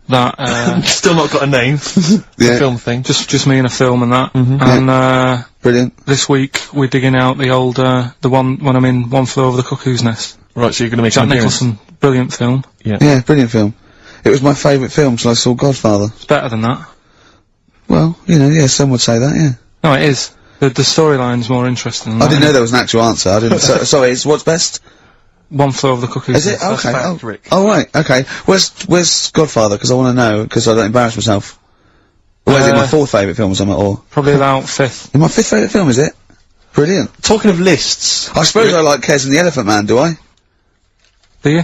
That, Still not got a name. The film thing. Just me and a film and that. And, brilliant. This week we're digging out the old, the one when I'm in One Flew Over the Cuckoo's Nest. Right, so you're gonna make Jack some appearance. Nicholson, brilliant film. Yeah, brilliant film. It was my favourite film till I saw Godfather. It's better than that. Well, you know, yeah, some would say that, yeah. No, it is. The storyline's more interesting than I that, didn't know innit? there was an actual answer. I didn't. Sorry, it's what's best? One Flew Over the Cuckoo's Is it? Nest. Okay. Oh, right. Okay. Where's Godfather? Because I want to know. Because I don't embarrass myself. Or is it my fourth favourite film or something? Or probably about fifth. My fifth favourite film, is it? Brilliant. Talking of lists, I suppose I like Kez and the Elephant Man. Do I? Do you?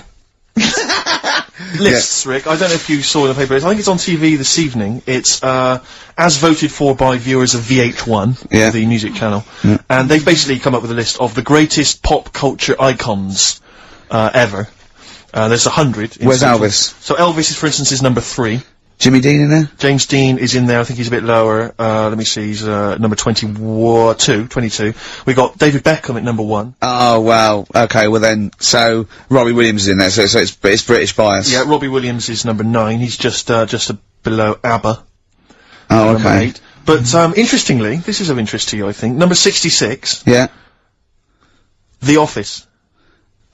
lists, Rick. I don't know if you saw in the paper. I think it's on TV this evening. It's as voted for by viewers of VH1, the music channel, and they've basically come up with a list of the greatest pop culture icons ever. There's 100. Where's Elvis? So Elvis, for instance, is number 3. Jimmy Dean in there? James Dean is in there. I think he's a bit lower. Let me see. He's number 22. We got David Beckham at number 1. Oh wow. Okay. Well then, so Robbie Williams is in there. So it's British bias. Yeah, Robbie Williams is number 9. He's just below ABBA. Oh, Number okay. 8. But interestingly, this is of interest to you, I think. Number 66. Yeah. The Office.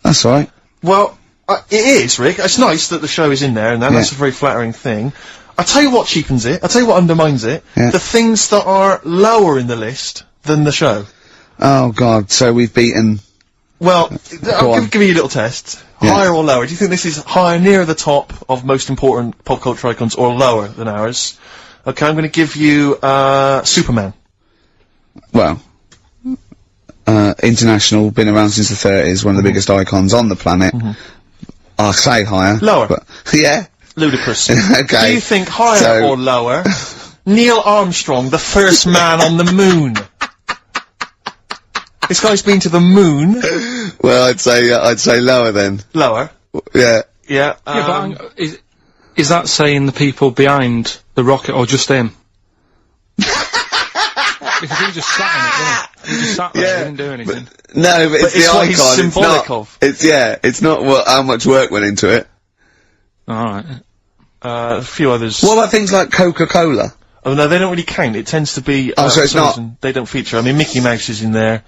That's all right. Well, it is, Rick. It's nice that the show is in there, and that's a very flattering thing. I tell you what cheapens it. I tell you what undermines it. Yeah. The things that are lower in the list than the show. Oh God. So we've beaten. Well, I'll give you a little test. Yeah. Higher or lower? Do you think this is higher, near the top of most important pop culture icons, or lower than ours? Okay, I'm going to give you Superman. Well. International, been around since the 30s, one of the biggest icons on the planet. I'll say higher. Lower. But, yeah. Ludicrous. Okay. Do you think higher or lower? Neil Armstrong, the first man on the moon. This guy's been to the moon. Well, I'd say lower then. Lower. Yeah. Yeah. Yeah, but is that saying the people behind the rocket or just him? Because he just sat in it, didn't he? He just sat there, he didn't do anything. No, but it's the what icon. he's symbolic of. It's not how much work went into it. Alright. A few others. What about things like Coca-Cola? Oh no, they don't really count. It tends to be. Oh, so it's not. They don't feature. I mean, Mickey Mouse is in there.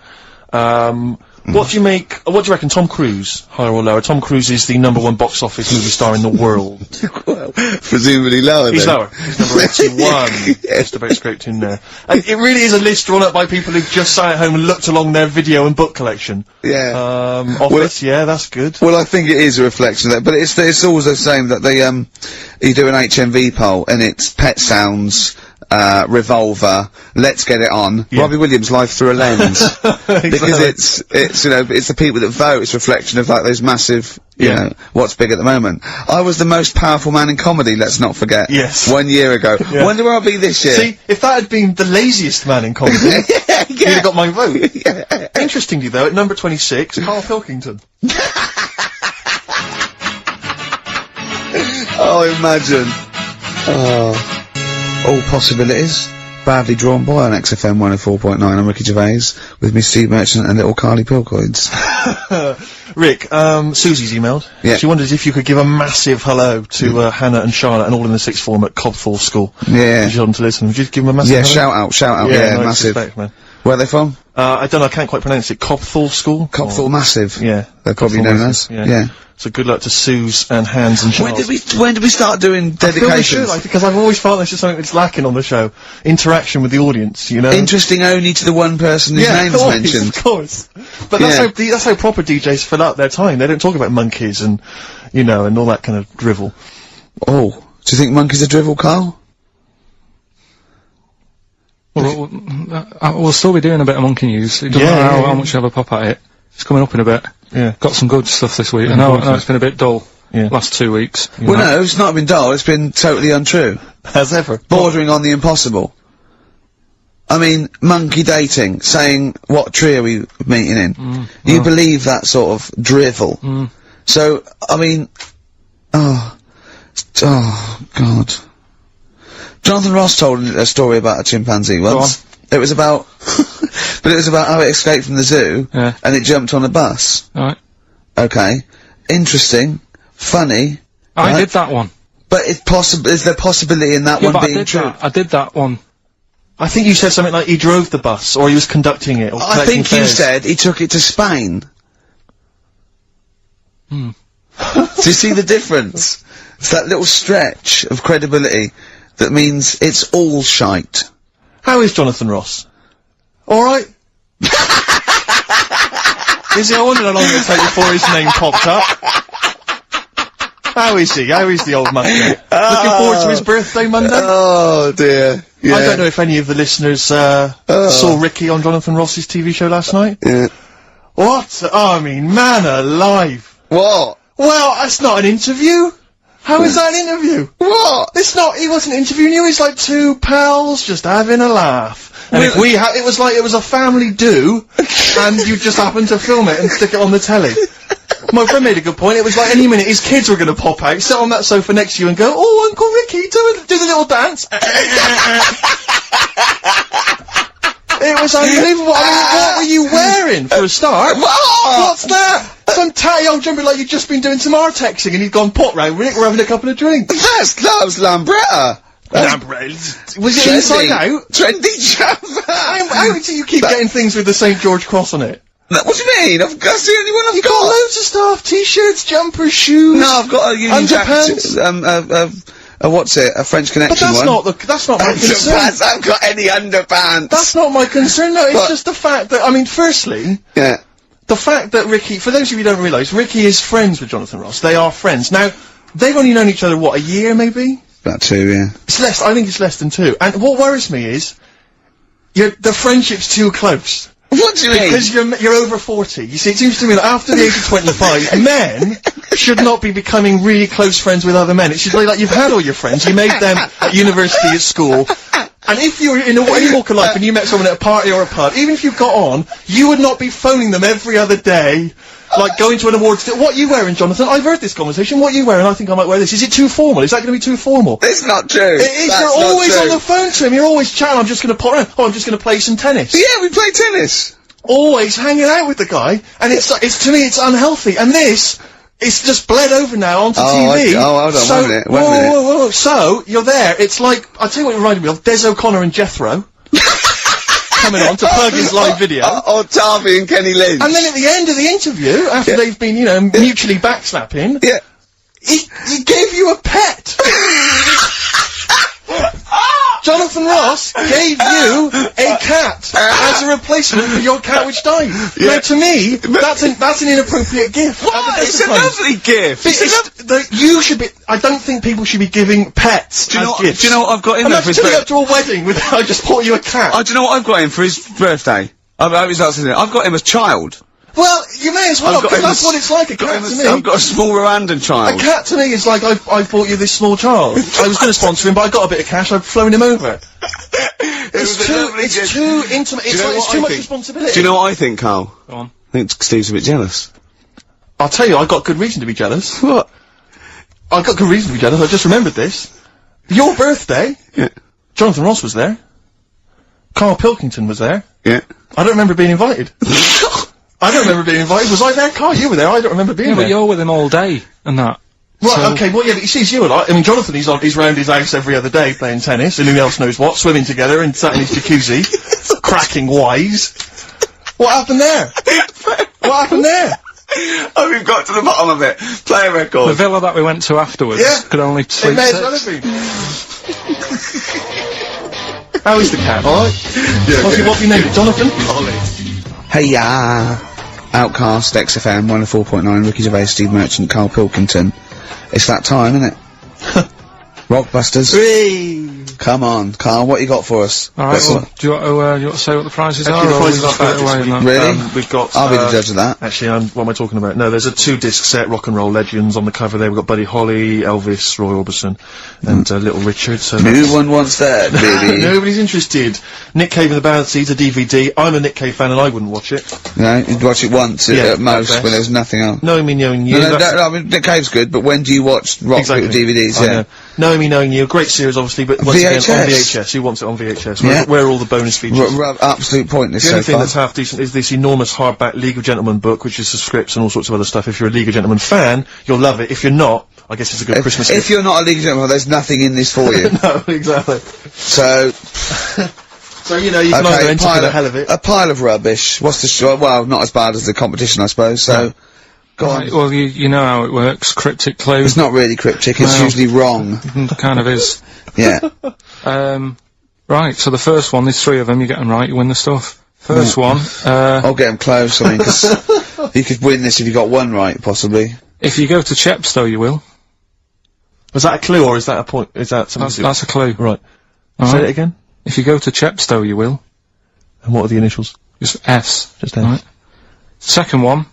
What do you make? What do you reckon? Tom Cruise, higher or lower? Tom Cruise is the #1 box office movie star in the world. Well, presumably lower. He's then. lower. He's number 81. Just about scraped in there. And it really is a list drawn up by people who just sat at home and looked along their video and book collection. Yeah. Office, yeah, that's good. Well, I think it is a reflection of that, but it's always the same that they you do an HMV poll and it's pet sounds, Revolver, Let's Get It On, Robbie Williams, Life Through a Lens. Because it's, you know, it's the people that vote, it's a reflection of, like, those massive, you know, what's big at the moment. I was the most powerful man in comedy, let's not forget. Yes. 1 year ago. Wonder where I'll be this year. See, if that had been the laziest man in comedy, you'd have got my vote. Interestingly, though, at number 26, Karl Pilkington. Oh, imagine. All possibilities. Badly drawn boy on XFM 104.9. I'm Ricky Gervais, with me Steve Merchant and little Carly Pilkington. Rick, Susie's emailed. Yeah. She wonders if you could give a massive hello to Hannah and Charlotte and all in the sixth form at Cobthall School. Yeah. She's on to listen. Would you give them a massive hello? shout out, yeah, no massive. Respect, man. Where are they from? I don't know, I can't quite pronounce it. Cobthall School? Cobthall Massive. Yeah. They're probably known as. Yeah. So good luck to Suze and Hans and Charles. When did we start doing dedications? Because I've always felt this is something that's lacking on the show. Interaction with the audience, you know? Interesting only to the one person whose name is mentioned. Of course. But that's how proper DJs fill out their time. They don't talk about monkeys and, you know, and all that kind of drivel. Oh. Do you think monkeys are drivel, Karl? Well, we'll still be doing a bit of monkey news. It doesn't matter how much you have a pop at it. It's coming up in a bit. Yeah. Got some good stuff this week. I know it's been a bit dull. Last 2 weeks. Well, no, it's not been dull. It's been totally untrue. As ever. Bordering on the impossible. I mean, monkey dating, saying, what tree are we meeting in? You believe that sort of drivel. So, I mean, oh, God. Jonathan Ross told a story about a chimpanzee once. It was about, but it was about how it escaped from the zoo, and it jumped on a bus. Right. Okay. Interesting. Funny. I did that one. But is there possibility in that one being true? I did that one. I think you said something like he drove the bus, or he was conducting it, or I think you said he took it to Spain. Do you see the difference? It's that little stretch of credibility that means it's all shite. How is Jonathan Ross? Alright? Is he? I wondered how long it would take before his name popped up. How is he? How is the old man? Looking forward to his birthday Monday? Oh dear. Yeah. I don't know if any of the listeners, saw Ricky on Jonathan Ross's TV show last night. Yeah. What? I mean, man alive. What? Well, that's not an interview. How is that an interview? What? It's not, he wasn't interviewing you, he's like two pals just having a laugh. And if we it was like it was a family do, and you just happened to film it and stick it on the telly. My friend made a good point, it was like any minute his kids were gonna pop out, sit on that sofa next to you and go, oh, Uncle Ricky, do the little dance. It was unbelievable. I mean, what were you wearing, for a start? What's that? Some tatty old jumper like you've just been doing some Artexing and you've gone pot round, Rick, we're having a couple of drinks. That was Lambretta. Was it inside out? Trendy jumper. How do you keep getting things with the St. George Cross on it? What do you mean? That's the only one I've got. You've got loads of stuff. T-shirts, jumpers, shoes. No, I've got a Union underpants. What's it? A French Connection one. But that's not my concern. I haven't got any underpants. That's not my concern, no, it's just the fact that, I mean, firstly... Yeah. The fact that Ricky, for those of you who don't realise, Ricky is friends with Jonathan Ross. They are friends. Now, they've only known each other, what, a year, maybe? About 2, yeah. It's less, I think it's less than 2. And what worries me is, the friendship's too close. What do you mean? Because you're over 40. You see, it seems to me that after the age of 25, men should not be becoming really close friends with other men. It should be like you've had all your friends, you made them at university, at school, and if you were in any walk of life and you met someone at a party or a pub, even if you got on, you would not be phoning them every other day, like going to an awards. What are you wearing, Jonathan? I've heard this conversation. What are you wearing? I think I might wear this. Is it too formal? Is that going to be too formal? It's not true. It is. You're always on the phone to him. You're always chatting. I'm just going to pop around. Oh, I'm just going to play some tennis. Yeah, we play tennis. Always hanging out with the guy, and it's to me it's unhealthy. And this, it's just bled over now onto TV. Hold on, one minute. Whoa. So you're there. It's like, I'll tell you what it reminded me of: Des O'Connor and Jethro coming on to plug his live video. Or Tarvey and Kenny Lynch. And then at the end of the interview, after they've been, you know, mutually backslapping, he gave you a pet. Jonathan Jonathan Ross gave you a cat as a replacement for your cat which died. Now, to me, that's an inappropriate gift. What? It's a lovely gift. You should be. I don't think people should be giving pets as gifts. Do you know what I've got him for his birthday? Up to a wedding with I just bought you a cat. Do you know what I've got him for his birthday? I've got him as child. Well, you may as well, because that's what it's like, a cat to me. I've got a small Rwandan child. A cat to me is like, I've bought you this small child. I was going to sponsor him, but I got a bit of cash, I've flown him over. It's too intimate, it's too much responsibility. Do you know what I think, Karl? Go on. I think Steve's a bit jealous. I'll tell you, I've got good reason to be jealous. What? I've got good reason to be jealous, I just remembered this. Your birthday, yeah. Jonathan Ross was there. Karl Pilkington was there. Yeah. I don't remember being invited. I don't remember being invited. Was I there, Karl? You were there. I don't remember being there. Yeah, but you're with him all day and that. Right, okay, well, yeah, but he sees you a lot. I mean, Jonathan, he's round his house every other day playing tennis, and who else knows what, swimming together and sat in his jacuzzi, cracking wise. What happened there? What happened there? Oh, we've got to the bottom of it. Play a record. The villa that we went to afterwards could only sleep it may as well have been. How is the cat? Alright? Yeah, what have you named it? Jonathan? Hey ya! Outcast, XFM, 104.9, Ricky Gervais, Steve Merchant, Karl Pilkington. It's that time, isn't it? Rockbusters. Whee! Come on, Karl, what you got for us? Alright, well, do you want to say what the prizes are? The prizes are Really? We've got, I'll be the judge of that. Actually, what am I talking about? No, there's a 2-disc set, Rock and Roll Legends, on the cover there. We've got Buddy Holly, Elvis, Roy Orbison, and Little Richard. So no one wants that, baby. Nobody's interested. Nick Cave and the Bad Seeds, a DVD. I'm a Nick Cave fan and I wouldn't watch it. No, you'd watch it once at most when there's nothing else. Knowing Me, Knowing You. No, I mean, Nick Cave's good, but when do you watch rock DVDs? Yeah. Knowing Me, Knowing You, great series obviously, but once again on VHS. Who wants it on VHS? Where are all the bonus features? Absolute pointless. The only thing that's half decent is this enormous hardback League of Gentlemen book, which is the scripts and all sorts of other stuff. If you're a League of Gentlemen fan, you'll love it. If you're not, I guess it's a good Christmas gift. If you're not a League of Gentlemen, there's nothing in this for you. No, exactly. So, you know, you can either enter for the hell of it. A pile of rubbish. What's the well, not as bad as the competition, I suppose. So, go on. Well, you know how it works. Cryptic clue. It's not really cryptic. It's usually wrong. It kind of is. Yeah. Right. So the first one, there's 3 of them. You get them right, you win the stuff. First one. I'll get them close. I mean, 'cause you could win this if you got one right, possibly. If you go to Chepstow, you will. Was that a clue or is that a point? Is that something? That's a clue. Right. Say it again. If you go to Chepstow, you will. And what are the initials? Just S. Just S. Right. Second one.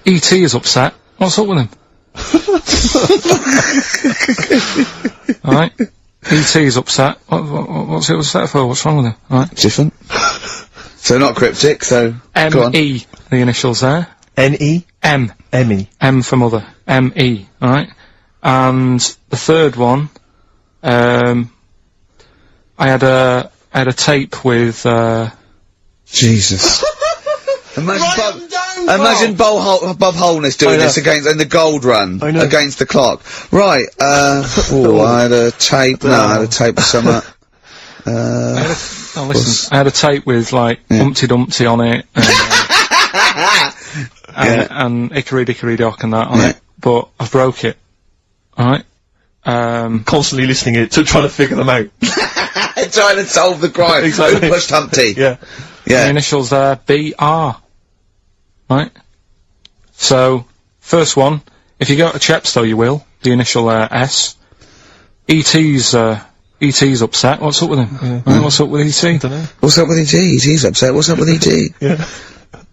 E.T. is upset. What's up with him? Alright. E.T. is upset. What's he upset for? What's wrong with him? Alright. Different. So not cryptic, so M-E, the initials there. N-E? M. M-E. M for mother. M-E, alright? And the third one, I had a tape with, Jesus. Imagine Bob Holness doing this in the Gold Run against the clock. Right, I had a tape. No, I had a tape with some. I had a tape with like Humpty Dumpty on it, and Hickory Dickory Dock and that on it, but I broke it. Alright? Constantly listening to trying to figure them out. Trying to solve the crime. Exactly. Pushed Humpty. Yeah. The initials there, B-R. Right? So, first one, if you go to Chepstow, you will. The initial S. E.T.'s upset. What's up with him? Right, what's up with E.T.? I don't know. What's up with E.T.? E.T.'s upset. What's up with E.T.? Yeah.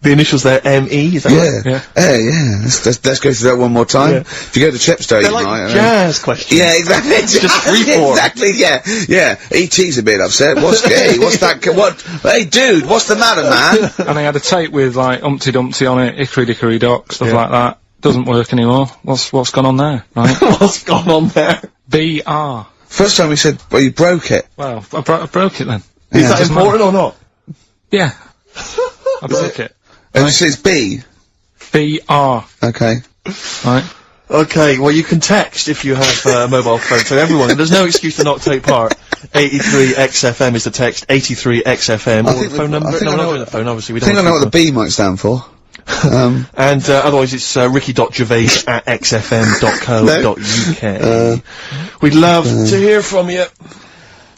The initials there, M-E, is that right? Yeah. Yeah. Let's go through that one more time. If you go to Chepstow, They're like jazz questions. Yeah, exactly. Just freeform. Exactly, yeah. E.T.'s a bit upset. What's that? Hey, dude, what's the matter, man? And I had a tape with, like, Humpty Dumpty on it, Hickory Dickory Dock, stuff like that. Doesn't work anymore. What's gone on there, right? What's gone on there? B-R. First time we said, well, you broke it. Well, I broke it then. Is that important or not? Yeah. I broke it. And it's B? B-R. Okay. Right. Okay, well you can text if you have a mobile phone, so everyone, there's no excuse to not take part. 83XFM is the text, 83XFM, or the phone number. No, we're not doing the phone, obviously. I think I know what the B might stand for. And otherwise it's ricky.gervais@xfm.co.uk. We'd love to hear from you.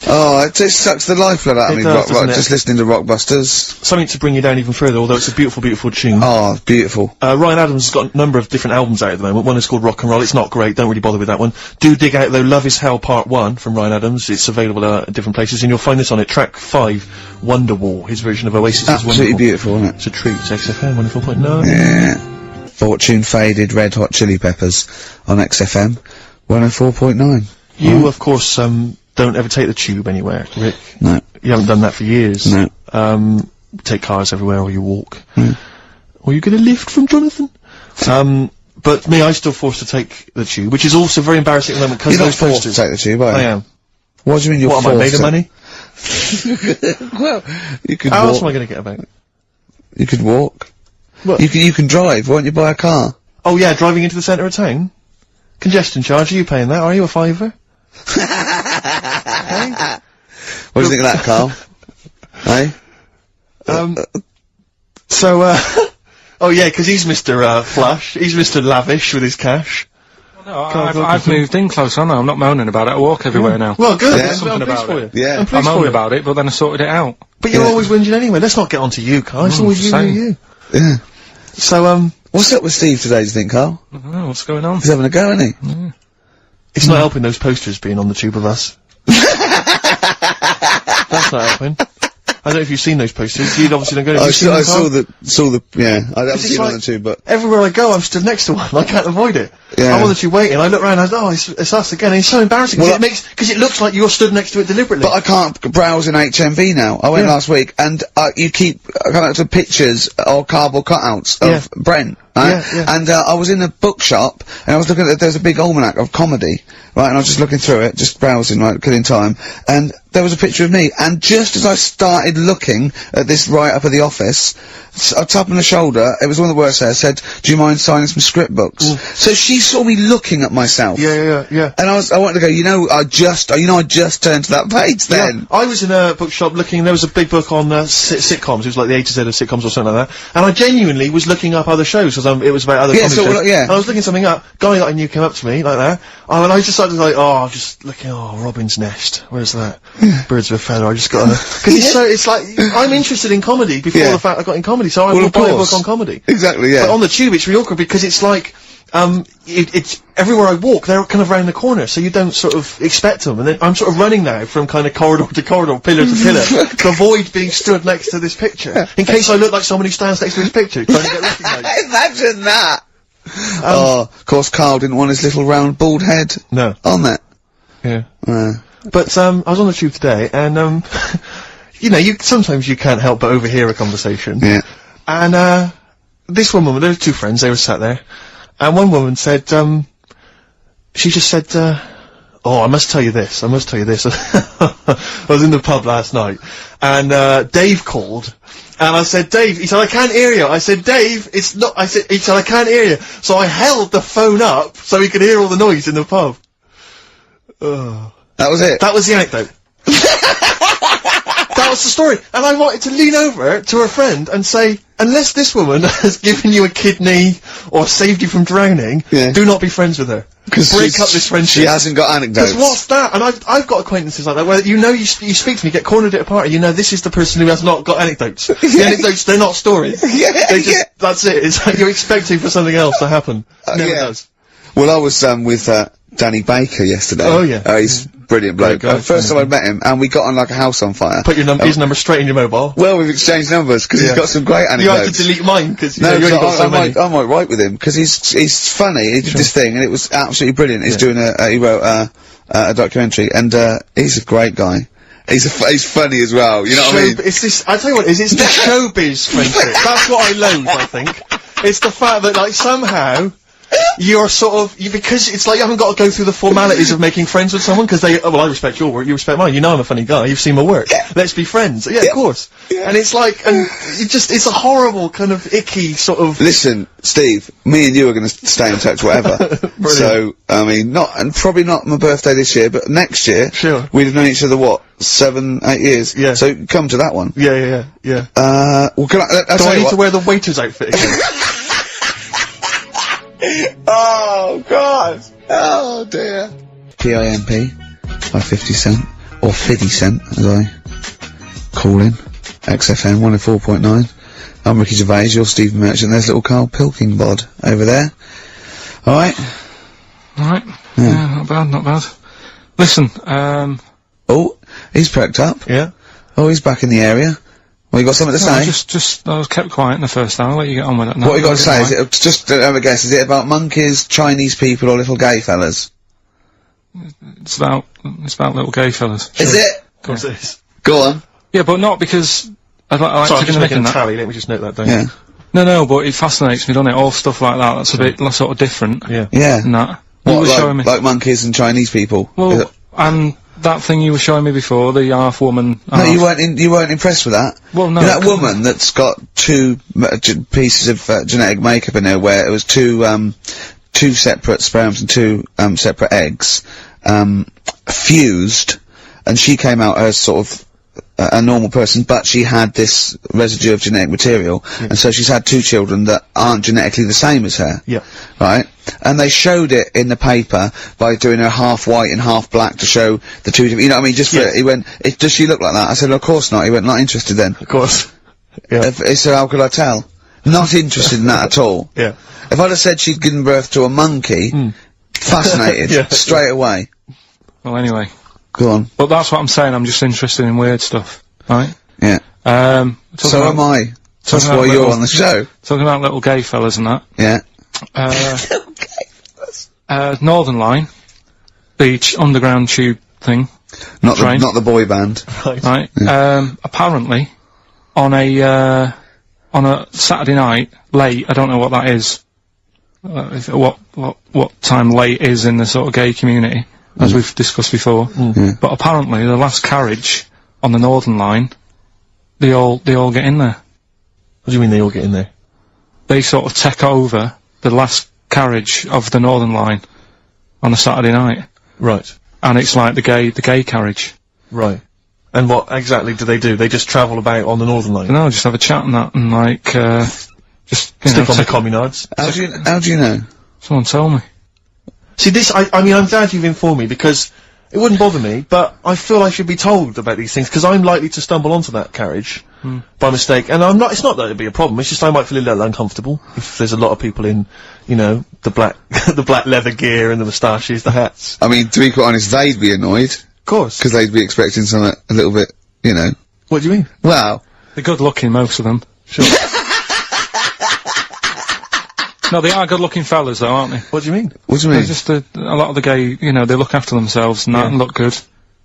Oh, it just sucks the lifeblood out of It me, does, doesn't it? just listening to Rockbusters. Something to bring you down even further, although it's a beautiful, beautiful tune. Oh, beautiful. Ryan Adams has got a number of different albums out at the moment. One is called Rock and Roll. It's not great. Don't really bother with that one. Do dig out, though, Love Is Hell Part 1 from Ryan Adams. It's available at different places, and you'll find this on it. Track 5, Wonderwall, his version of Oasis is wonderful. Absolutely beautiful, isn't it? It's a treat. It's XFM 104.9. Yeah. Fortune Faded, Red Hot Chili Peppers on XFM 104.9. You, of course, don't ever take the tube anywhere, Rick. No. You haven't done that for years. No. Take cars everywhere, or you walk. Mm. Or you get a lift from Jonathan. But me, I still forced to take the tube, which is also very embarrassing at the moment, because You're not those forced to posters. take the tube, are you? I am. What do you mean you're What, forced am I made of to? money? Well, you could How walk. else am I going to get about? You could walk. What? You can drive. Why don't you buy a car? Oh yeah, driving into the centre of town? Congestion charge, are you paying that? Are you a fiver? What do you think of that, Carl? Hey? Oh yeah, 'cause he's Mr. Flush. He's Mr. Lavish with his cash. No, I've moved in close. I know. I'm not moaning about it. I walk everywhere now. Well, good. Yeah. I'm Something pleased about for it. you. Yeah. I'm I pleased for moaned you. about it, but then I sorted it out. But you're Yeah. always whinging anyway. Let's not get on to you, Carl. It's always you, same. you. Yeah. So, What's up with Steve today, do you think, Carl? I don't know what's going on. He's having a go, isn't he? it's not helping those posters being on the tube of us. That's not helping. I don't know if you've seen those posters. You'd obviously don't go. I saw the, yeah, I haven't seen it on the tube, but... Everywhere I go, I'm stood next to one. I can't avoid it. Yeah. I'm on the tube waiting. I look around. I go, oh, it's us again. And it's so embarrassing Well, because it looks like you're stood next to it deliberately. But I can't browse in HMV now. I went Yeah. last week, and you keep coming up to pictures or cardboard cutouts of Brent. Right? Yeah. And I was in a bookshop, and I was looking at, there's a big almanac of comedy, right, and I was just looking through it, just browsing, like, killing time, and there was a picture of me, and just as I started looking at this write-up of The Office, a tap on the shoulder, it was one of the worst there, said, do you mind signing some script books? So she saw me looking at myself. Yeah. And I wanted to go, I just turned to that page then. Yeah, I was in a bookshop looking, there was a big book on sitcoms, it was like the A to Z of sitcoms or something like that, and I genuinely was looking up other shows, because it was about other comedy shows. Yeah. And I was looking something up, guy that I knew came up to me, like that, and I just started like, just looking, Robin's Nest, where's that? Birds of a Feather, I just got because it's like, I'm interested in comedy before the fact I got in comedy, so I will buy a book on comedy. Exactly, yeah. But on the tube, it's really awkward, because it's like, it's everywhere I walk, they're kind of round the corner, so you don't sort of expect them. And then I'm sort of running now from kind of corridor to corridor, pillar to pillar, to avoid being stood next to this picture, in case I look like someone who stands next to this picture, trying to get recognised. Imagine that! Of course, Karl didn't want his little round bald head on that. Yeah. But, I was on the tube today, and, sometimes you can't help but overhear a conversation. Yeah. And, this one woman, there were two friends, they were sat there, and one woman said, she just said, I must tell you this. I was in the pub last night, and, Dave called, and I said, Dave, he said, I can't hear you. I said, Dave, he said, I can't hear you. So I held the phone up so he could hear all the noise in the pub. That was it? That was the anecdote. That was the story. And I wanted to lean over to her friend and say, unless this woman has given you a kidney or saved you from drowning, do not be friends with her. Break up this friendship. She hasn't got anecdotes. Because what's that? And I've got acquaintances like that, where you speak to me, get cornered at a party, this is the person who has not got anecdotes. The anecdotes, they're not stories. That's it. It's like you're expecting for something else to happen. Never does. Well, I was, with, Danny Baker yesterday. Oh, yeah. He's brilliant bloke. First time I met him, and we got on like a house on fire. Put your his number straight in your mobile. Well, we've exchanged numbers, because he's got some great anecdotes. You have to delete mine, because you only got so many. I might write with him, because he's funny. He did this thing, and it was absolutely brilliant. He's doing he wrote a documentary, and he's a great guy. He's funny as well, you know what I mean? It's this, I tell you what, it's the showbiz friendship. That's what I loathe, I think. It's the fact that, like, somehow, you're sort of, because it's like you haven't got to go through the formalities of making friends with someone, because I respect your work, you respect mine, I'm a funny guy, you've seen my work, let's be friends. Yeah, of course. And it's like, and it's a horrible, kind of icky sort of... Listen, Steve, me and you are going to stay in touch whatever. So, I mean, probably not my birthday this year, but next year, we'd have known each other, 7, 8 years? Yeah. So, come to that one. Yeah. Well, can I Do I need to wear the waiter's outfit again? Oh, God! Oh, dear. PIMP by 50 Cent. or 50 Cent, as I call him. XFM 104.9. I'm Ricky Gervais, you're Stephen Merchant, there's little Karl Pilkington over there. Alright? Right. Yeah, not bad. Listen, Oh, he's perked up. Yeah. Oh, he's back in the area. Well, you got something to say? I was kept quiet in the first hour. I'll let you get on with it now. What you got to say? Is it just have a guess? Is it about monkeys, Chinese people, or little gay fellas? It's about little gay fellas. Is it? Of course it is. Go on. Yeah, but not because I like Sorry, I'm just making a that. tally. Let me just note that down. Yeah. No, but it fascinates me, doesn't it? All stuff like that. That's a bit sort of different. Yeah. Yeah. Than that. What, You were showing me. like monkeys and Chinese people? Well, and that thing you were showing me before, the half woman. No, you weren't impressed with that. Well, no. You know that woman that's got two pieces of genetic makeup in there, where it was two separate sperms and two separate eggs fused, and she came out as sort of a normal person, but she had this residue of genetic material, and so she's had two children that aren't genetically the same as her. Yeah. Right? And they showed it in the paper by doing her half white and half black to show the two different, you know what I mean, just for, he went, does she look like that? I said, of course not. He went, not interested then. Of course. Yeah. He said, how could I tell? Not interested in that at all. Yeah. If I'd have said she'd given birth to a monkey, fascinated, Yeah. straight away. Well, anyway. Go on. But that's what I'm saying. I'm just interested in weird stuff, right? Yeah. So am I. That's why you're on the show. Talking about little gay fellas and that. Yeah. Northern Line, the underground tube thing. Not train. the boy band. Right. Apparently, on a Saturday night, late, I don't know what that is, what time late is in the sort of gay community, as we've discussed before. But apparently, the last carriage on the Northern Line, they all get in there. What do you mean they all get in there? They sort of take over the last carriage of the Northern Line on a Saturday night. Right. And it's like the gay carriage. Right. And what exactly do? They just travel about on the Northern Line? No, just have a chat and that, and like, just, stick on the communards. How do you know? Someone told me. See, this, I mean, I'm glad you've informed me, because it wouldn't bother me, but I feel I should be told about these things, because I'm likely to stumble onto that carriage by mistake, and it's not that it'd be a problem, it's just I might feel a little uncomfortable if there's a lot of people in, you know, the black, the black leather gear and the moustaches, the hats. I mean, to be quite honest, they'd be annoyed. Of course. Because they'd be expecting something a little bit, you know. What do you mean? Well. They're good looking, most of them. Sure. No, they are good looking fellas though, aren't they? What do you mean? What do you mean? They're just a lot of the gay, you know, they look after themselves and that and look good.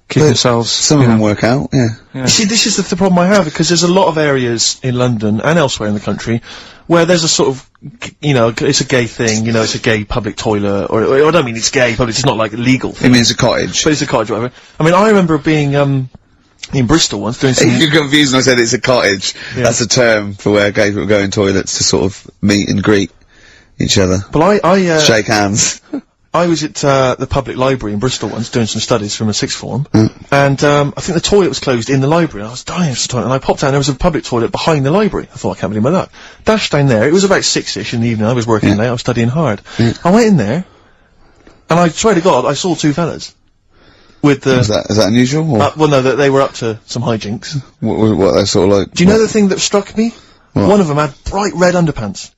Keep themselves. Some of them work out, yeah. You see, this is the problem I have, because there's a lot of areas in London and elsewhere in the country where there's a sort of, you know, it's a gay thing, you know, it's a gay public toilet, or I don't mean it's gay, but it's not like illegal. It means a cottage. But it's a cottage, whatever. I mean, I remember being, in Bristol once doing some... You're confused when I said it's a cottage. Yeah. That's a term for where gay people go in toilets to sort of meet and greet each other. But I shake hands. I was at the public library in Bristol once doing some studies from a sixth form, and I think the toilet was closed in the library, and I was dying for the toilet, and I popped out and there was a public toilet behind the library. I thought, I can't believe my luck. Dashed down there, it was about 6-ish in the evening, I was working late, I was studying hard. I went in there, and I swear to God, I saw two fellas. With the... Is that unusual? Or? Well no, they were up to some hijinks. What they're sort of like... Do you know the thing that struck me? What? One of them had bright red underpants.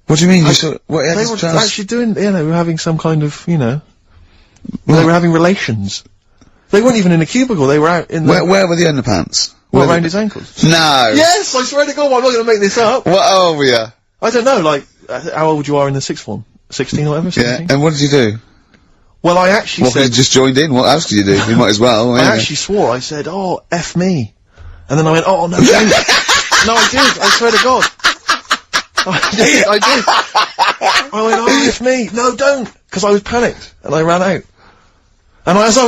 What do you mean? They were actually doing, you know, having some kind of, you know, they were having relations. They weren't even in a cubicle, they were out in the... Where were the underpants? Well, around his ankles. No! Yes, I swear to God, I'm not gonna make this up. What old were you? I don't know, like, how old you are in the sixth form? 16 or whatever? 17? Yeah, and what did you do? Well, I actually said... you just joined in, what else could you do? You might as well, I actually swore, I said, oh, F me. And then I went, oh, no, don't. No, I did, I swear to God. I did. I went, oh, F me. No, don't. Because I was panicked. And I ran out. And as I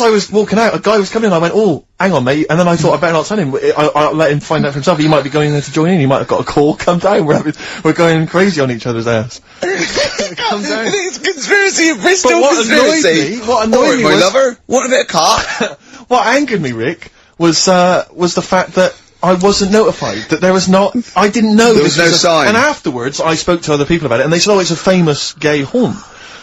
was walking out, a guy was coming in, I went, oh, hang on, mate. And then I thought, I better not tell him. I'll let him find out for himself. He might be going in there to join in. He might have got a call. Come down. We're going crazy on each other's ass. Come down. It's conspiracy of Bristol. But what annoyed me my was... lover. What about a car? What angered me, Rick, was the fact that I wasn't notified, that there was not, I didn't know there was no sign. And afterwards, I spoke to other people about it, and they said, oh, it's a famous gay haunt.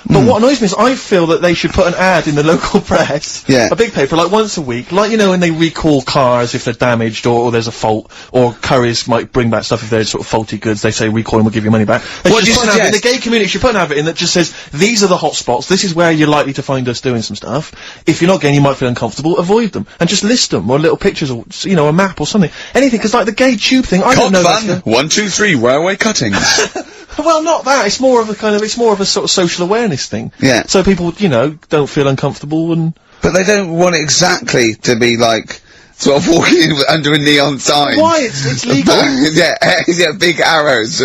But what annoys me is I feel that they should put an ad in the local press, Yeah. a big paper, like once a week, like, you know, when they recall cars if they're damaged or there's a fault, or couriers might bring back stuff if they're sort of faulty goods, they say recall and we'll give you money back. They What should do you put an ad in, the suggest? gay community should put an ad in that just says, these are the hot spots, this is where you're likely to find us doing some stuff. If you're not gay and you might feel uncomfortable, avoid them. And just list them, or little pictures, or, you know, a map or something. Anything, because like the gay tube thing, I don't know. Cod fun. 1, 2, 3. Railway cuttings. Well, not that. It's more of a it's more of a sort of social awareness thing. Yeah. So people, you know, don't feel uncomfortable and. But they don't want it exactly to be like sort of walking under a neon sign. Why? It's legal. yeah, big arrows.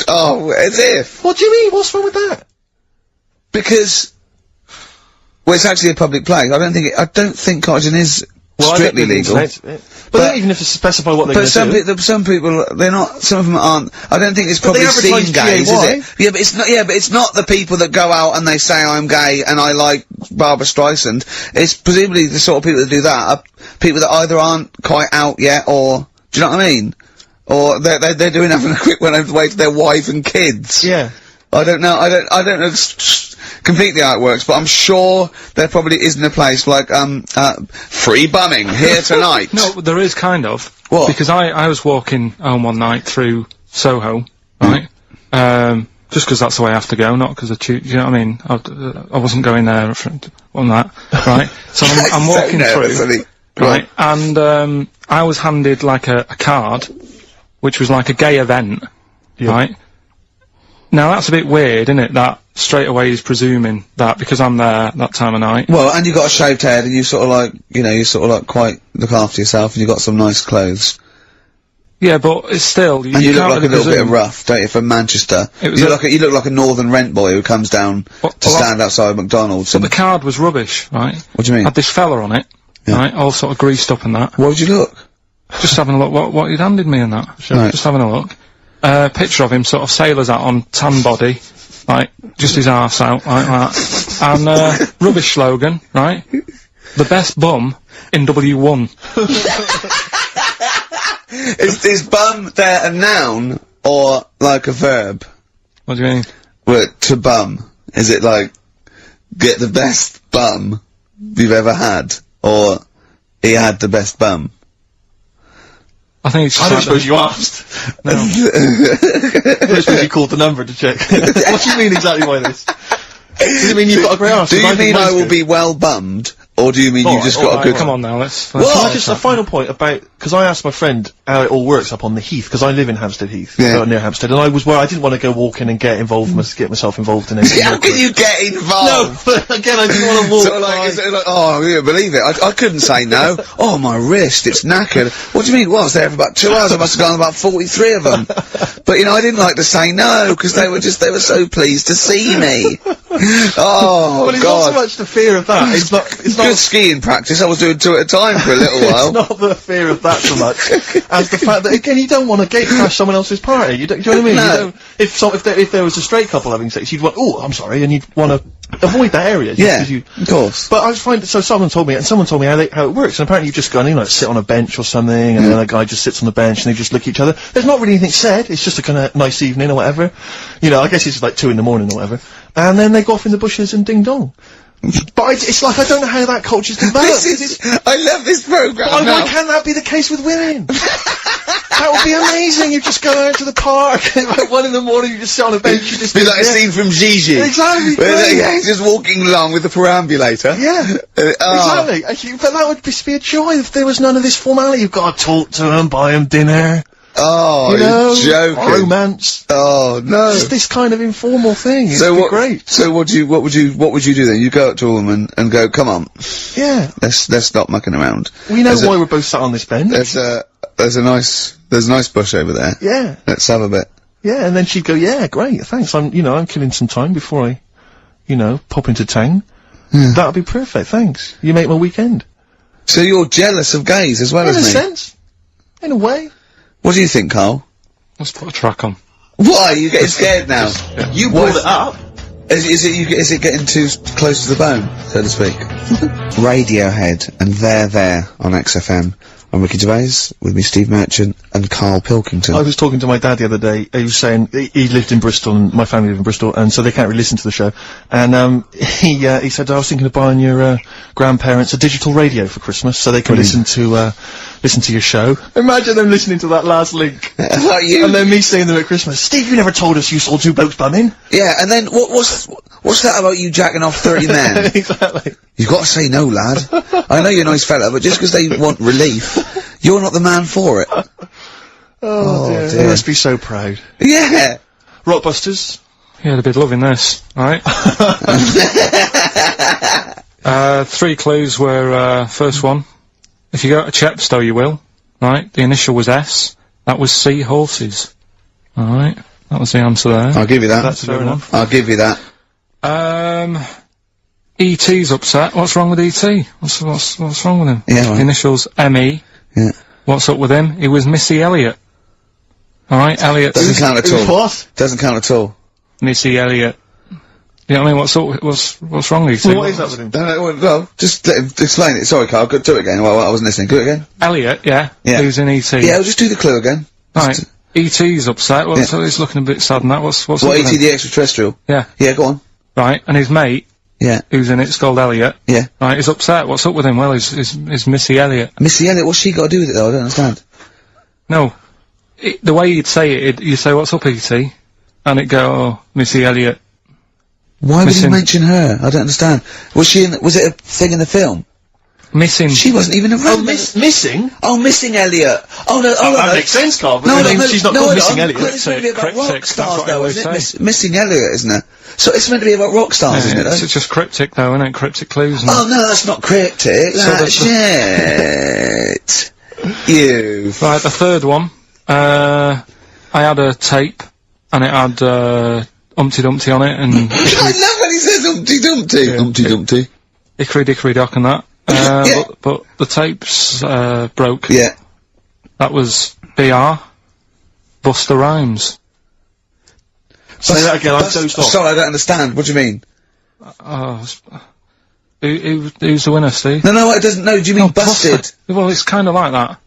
Oh, as if. What do you mean? What's wrong with that? Because, well, it's actually a public place. I don't think cottaging is strictly legal. But they don't even have to specify what they're going to do. But some people, they're not. Some of them aren't. I don't think it's But they probably advertise seen gays, GAY. is it? Yeah, but it's not. Yeah, but it's not the people that go out and they say I'm gay and I like Barbara Streisand. It's presumably the sort of people that do that are people that either aren't quite out yet, or do you know what I mean? Or they're doing having a quick one over the way to their wife and kids. Yeah. I don't know. I don't know completely how it works, but I'm sure there probably isn't a place like free bumming here tonight. No, there is kind of. What? Because I was walking home one night through Soho, right? Just 'cause that's the way I have to go, not 'cause you know what I mean? I wasn't going there on that, right? So I'm walking through, right? And I was handed like a card, which was like a gay event, right? Now that's a bit weird, isn't it? That straight away he's presuming that because I'm there that time of night. Well, and you got a shaved head, and you sort of like, you know, you sort of like quite look after yourself, and you got some nice clothes. Yeah, but it's still And you look like a little bit rough, don't you, from Manchester? You look like a northern rent boy who comes down to stand outside McDonald's. But the card was rubbish, right? What do you mean? Had this fella on it, right? All sort of greased up and that. What would you look? Just having a look what he'd handed me and that. Right. Just having a look. Picture of him, sort of sailor's hat on, tan body, like, just his arse out, like that. And, rubbish slogan, right? The best bum in W1. Is bum there a noun, or like a verb? What do you mean? Well, to bum. Is it like, get the best bum you've ever had? Or, he had the best bum? I think it's I don't suppose you asked. No. I don't suppose you called the number to check. What do you mean exactly by this? Does it mean you've got a grey arse? Do you mean I will be well bummed? Or do you mean you just got a good... Come on now, let's... Well, just a final point about, because I asked my friend how it all works up on the Heath, because I live in Hampstead Heath, near Hampstead, and I was where I didn't want to go walking and get involved, get myself involved in anything. How can you get involved? No, but again, I didn't want to walk. So like, oh, yeah, believe it. I couldn't say no. Oh, my wrist, it's knackered. What do you mean? Well, I was there for about 2 hours. I must have gone about 43 of them. But, you know, I didn't like to say no, because they were so pleased to see me. Oh, well, it's God. not so much the fear of that. It's not good skiing practice. I was doing 2 at a time for a little while. It's not the fear of that so much as the fact that, again, you don't want to gate crash someone else's party. Do you know what I mean? No. You don't, if there was a straight couple having sex, you'd want, oh, I'm sorry, and you'd want to avoid that area. Yeah, of course. But I find, so someone told me how it works, and apparently you just go and, you know, sit on a bench or something, and then a guy just sits on the bench, and they just look at each other. There's not really anything said, it's just a kind of nice evening or whatever. You know, I guess it's like 2 in the morning or whatever. And then they go off in the bushes and ding dong. But it's like, I don't know how that culture's developed. I love this programme. But why can't that be the case with women? That would be amazing. You just go out to the park, and like 1 in the morning, you just sit on a bench, you just be like a scene from Gigi. Exactly. Where just walking along with the perambulator. Yeah. Exactly. But that would be a joy if there was none of this formality. You've got to talk to them, buy them dinner. Oh, you know, you're joking. Romance. Oh, no. Just this kind of informal thing. It'd be great. So what would you do then? You go up to a woman and go, come on. Yeah. Let's stop mucking around. We know why we're both sat on this bench. There's a nice bush over there. Yeah. Let's have a bit. Yeah, and then she'd go, yeah, great, thanks. I'm killing some time before I, pop into town. That'd be perfect, thanks. You make my weekend. So you're jealous of gays as well as me? In a sense. In a way. What do you think, Karl? Let's put a track on. Why? Are you getting scared now? You brought it up. Is it getting too close to the bone, so to speak? Radiohead and There on XFM I'm Ricky Gervais, with me Steve Merchant and Karl Pilkington. I was talking to my dad the other day. He was saying he lived in Bristol, and my family lived in Bristol, and so they can't really listen to the show. And he said, I was thinking of buying your grandparents a digital radio for Christmas, so they can listen to your show. Imagine them listening to that last link, like you. And then me seeing them at Christmas. Steve, you never told us you saw two blokes bumming. Yeah, and then what's that about you jacking off 30 men? Exactly. You've got to say no, lad. I know you're a nice fella, but just because they want relief, you're not the man for it. Oh dear. They must be so proud. Yeah. Rockbusters. Yeah, they'd be loving this, right? 3 clues were, first one. If you go to Chepstow, you will. Right? The initial was S. That was seahorses. Alright. That was the answer there. I'll give you that. That's fair enough. I'll give you that. E.T.'s upset. What's wrong with E.T.? What's wrong with him? Yeah, right. The initials M.E. Yeah. What's up with him? He was Missy Elliott. Alright, Elliott. Doesn't count at all. What? Doesn't count at all. Missy Elliott. You know what I mean? What's wrong with you? What is that with him? Well, just let him explain it. Sorry, Carl, do it again. Well, I wasn't listening. Do it again. Elliott, yeah. Yeah. Who's in E.T.? Yeah, I'll just do the clue again. Right. E.T.'s upset. Well, so he's looking a bit sad and that. What's What, up with E.T. him? the extraterrestrial? Yeah. Yeah, go on. Right. And his mate, Yeah. who's in it's called Elliott. Yeah. Right, he's upset. What's up with him? Well, is Missy Elliott. Missy Elliott, what's she got to do with it, though? I don't understand. No. The way you'd say it, you say, what's up, E.T.? And it'd go, oh, Missy Elliott. Why would you Missing- mention her? I don't understand. Was it a thing in the film? Missing. She wasn't even around. Missing? Oh, Missing Elliott. Oh, no, oh, That no. makes sense, Carl, but No, her no, name- she's not no, called no, Missing no, Elliott. It's meant to be about Cryptic, rock that's stars, what I though, always isn't it? say. Missing Elliott, isn't it? So it's meant to be about rock stars, isn't it? It's though? just cryptic, though, isn't it? Cryptic clues. And Oh, no, that's not cryptic. So That's shit. You. Right, the third one. I had a tape, and it had, Humpty Dumpty on it, and I love when he says Humpty Dumpty. Yeah. Humpty Dumpty. Hickory Dickory Dock and that. Yeah. But the tapes, broke. Yeah. That was BR. Buster Rhymes. Say that again, I'm so sorry. Sorry, I don't understand. What do you mean? Who's the winner, Steve? No, it doesn't. No, do you mean busted? Buster. Well, it's kind of like that.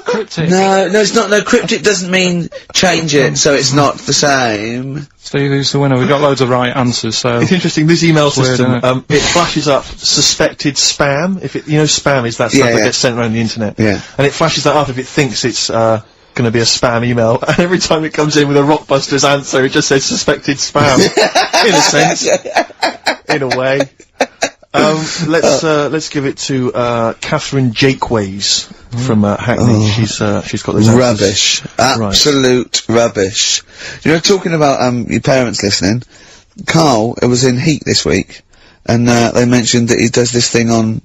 Cryptic. No, it's not. No, cryptic doesn't mean change it, so it's not the same. Steve, who's the winner? We've got loads of right answers, so... It's interesting, this email Weird, system, isn't it flashes up suspected spam. If it, you know, spam is that stuff Yeah, that yeah. gets sent around the internet. Yeah. And it flashes that up if it thinks it's, gonna be a spam email. And every time it comes in with a Rockbusters answer, it just says suspected spam. In a sense. In a way. Let's give it to, Catherine Jakeways from, Hackney. She's got those answers. Rubbish. Absolute rubbish. You know, talking about, your parents listening, Karl, it was in Heat this week, and, they mentioned that he does this thing on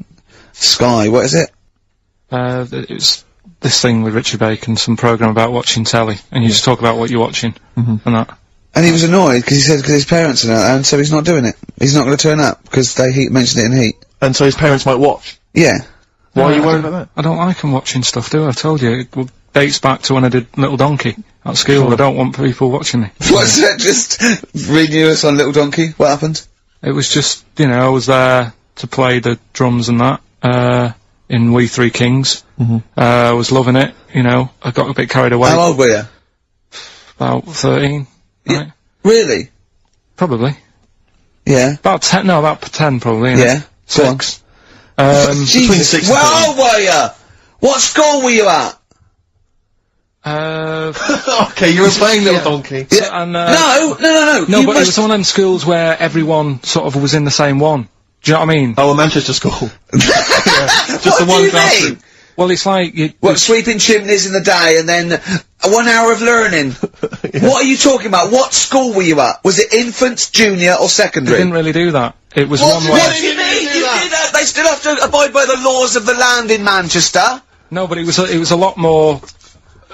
Sky. What is it? It's this thing with Richard Bacon, some programme about watching telly, and you just talk about what you're watching, and that. And he was annoyed because he said because his parents are not, and so he's not doing it. He's not going to turn up because they mentioned it in Heat. And so his parents might watch. Yeah. Why are you worried about that? I don't like them watching stuff, do I? I've told you. It dates back to when I did Little Donkey at school. I don't want people watching me. What's that? Just renew us on Little Donkey? What happened? It was just, you know, I was there to play the drums and that, in We Three Kings. I was loving it, you know. I got a bit carried away. How old were you? About 13. Right? Really? Probably. Yeah. About 10, no, about 10 probably. Yeah. Go on. 6. Jesus. 6 and Where old were you? What school were you at? Okay, you were playing Little Donkey. Yeah. And, No, No, you but it must- was one of them schools where everyone sort of was in the same one. Do you know what I mean? Oh, a Manchester school. Just What the do one you classroom. mean? Well, it's like you. What, sweeping chimneys in the day and then 1 hour of learning? What are you talking about? What school were you at? Was it infants, junior or They secondary? didn't really do that. It was What one do where. you mean? You did that? They still have to abide by the laws of the land in Manchester. No, but it was a lot more.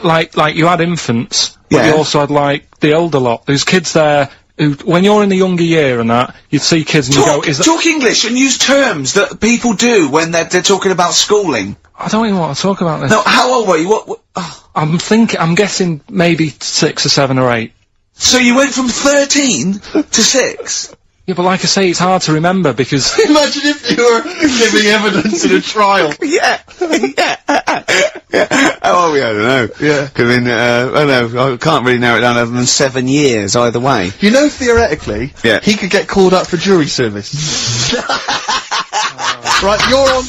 Like you had infants, but Yeah. you also had like the older lot. There's kids there who, when you're in the younger year and that, you'd see kids and you go, "Is that?" Talk English and use terms that people do when they're talking about schooling. I don't even want to talk about this. No, how old were you? What oh. I'm guessing maybe 6 or 7 or 8. So you went from 13 to 6? Yeah, but like I say, it's hard to remember because... Imagine if you were giving evidence in a trial. Yeah. How old are we? I don't know. Yeah. I mean, I don't know. I can't really narrow it down other than 7 years either way. You know, theoretically, Yeah. he could get called up for jury service. Right, you're on...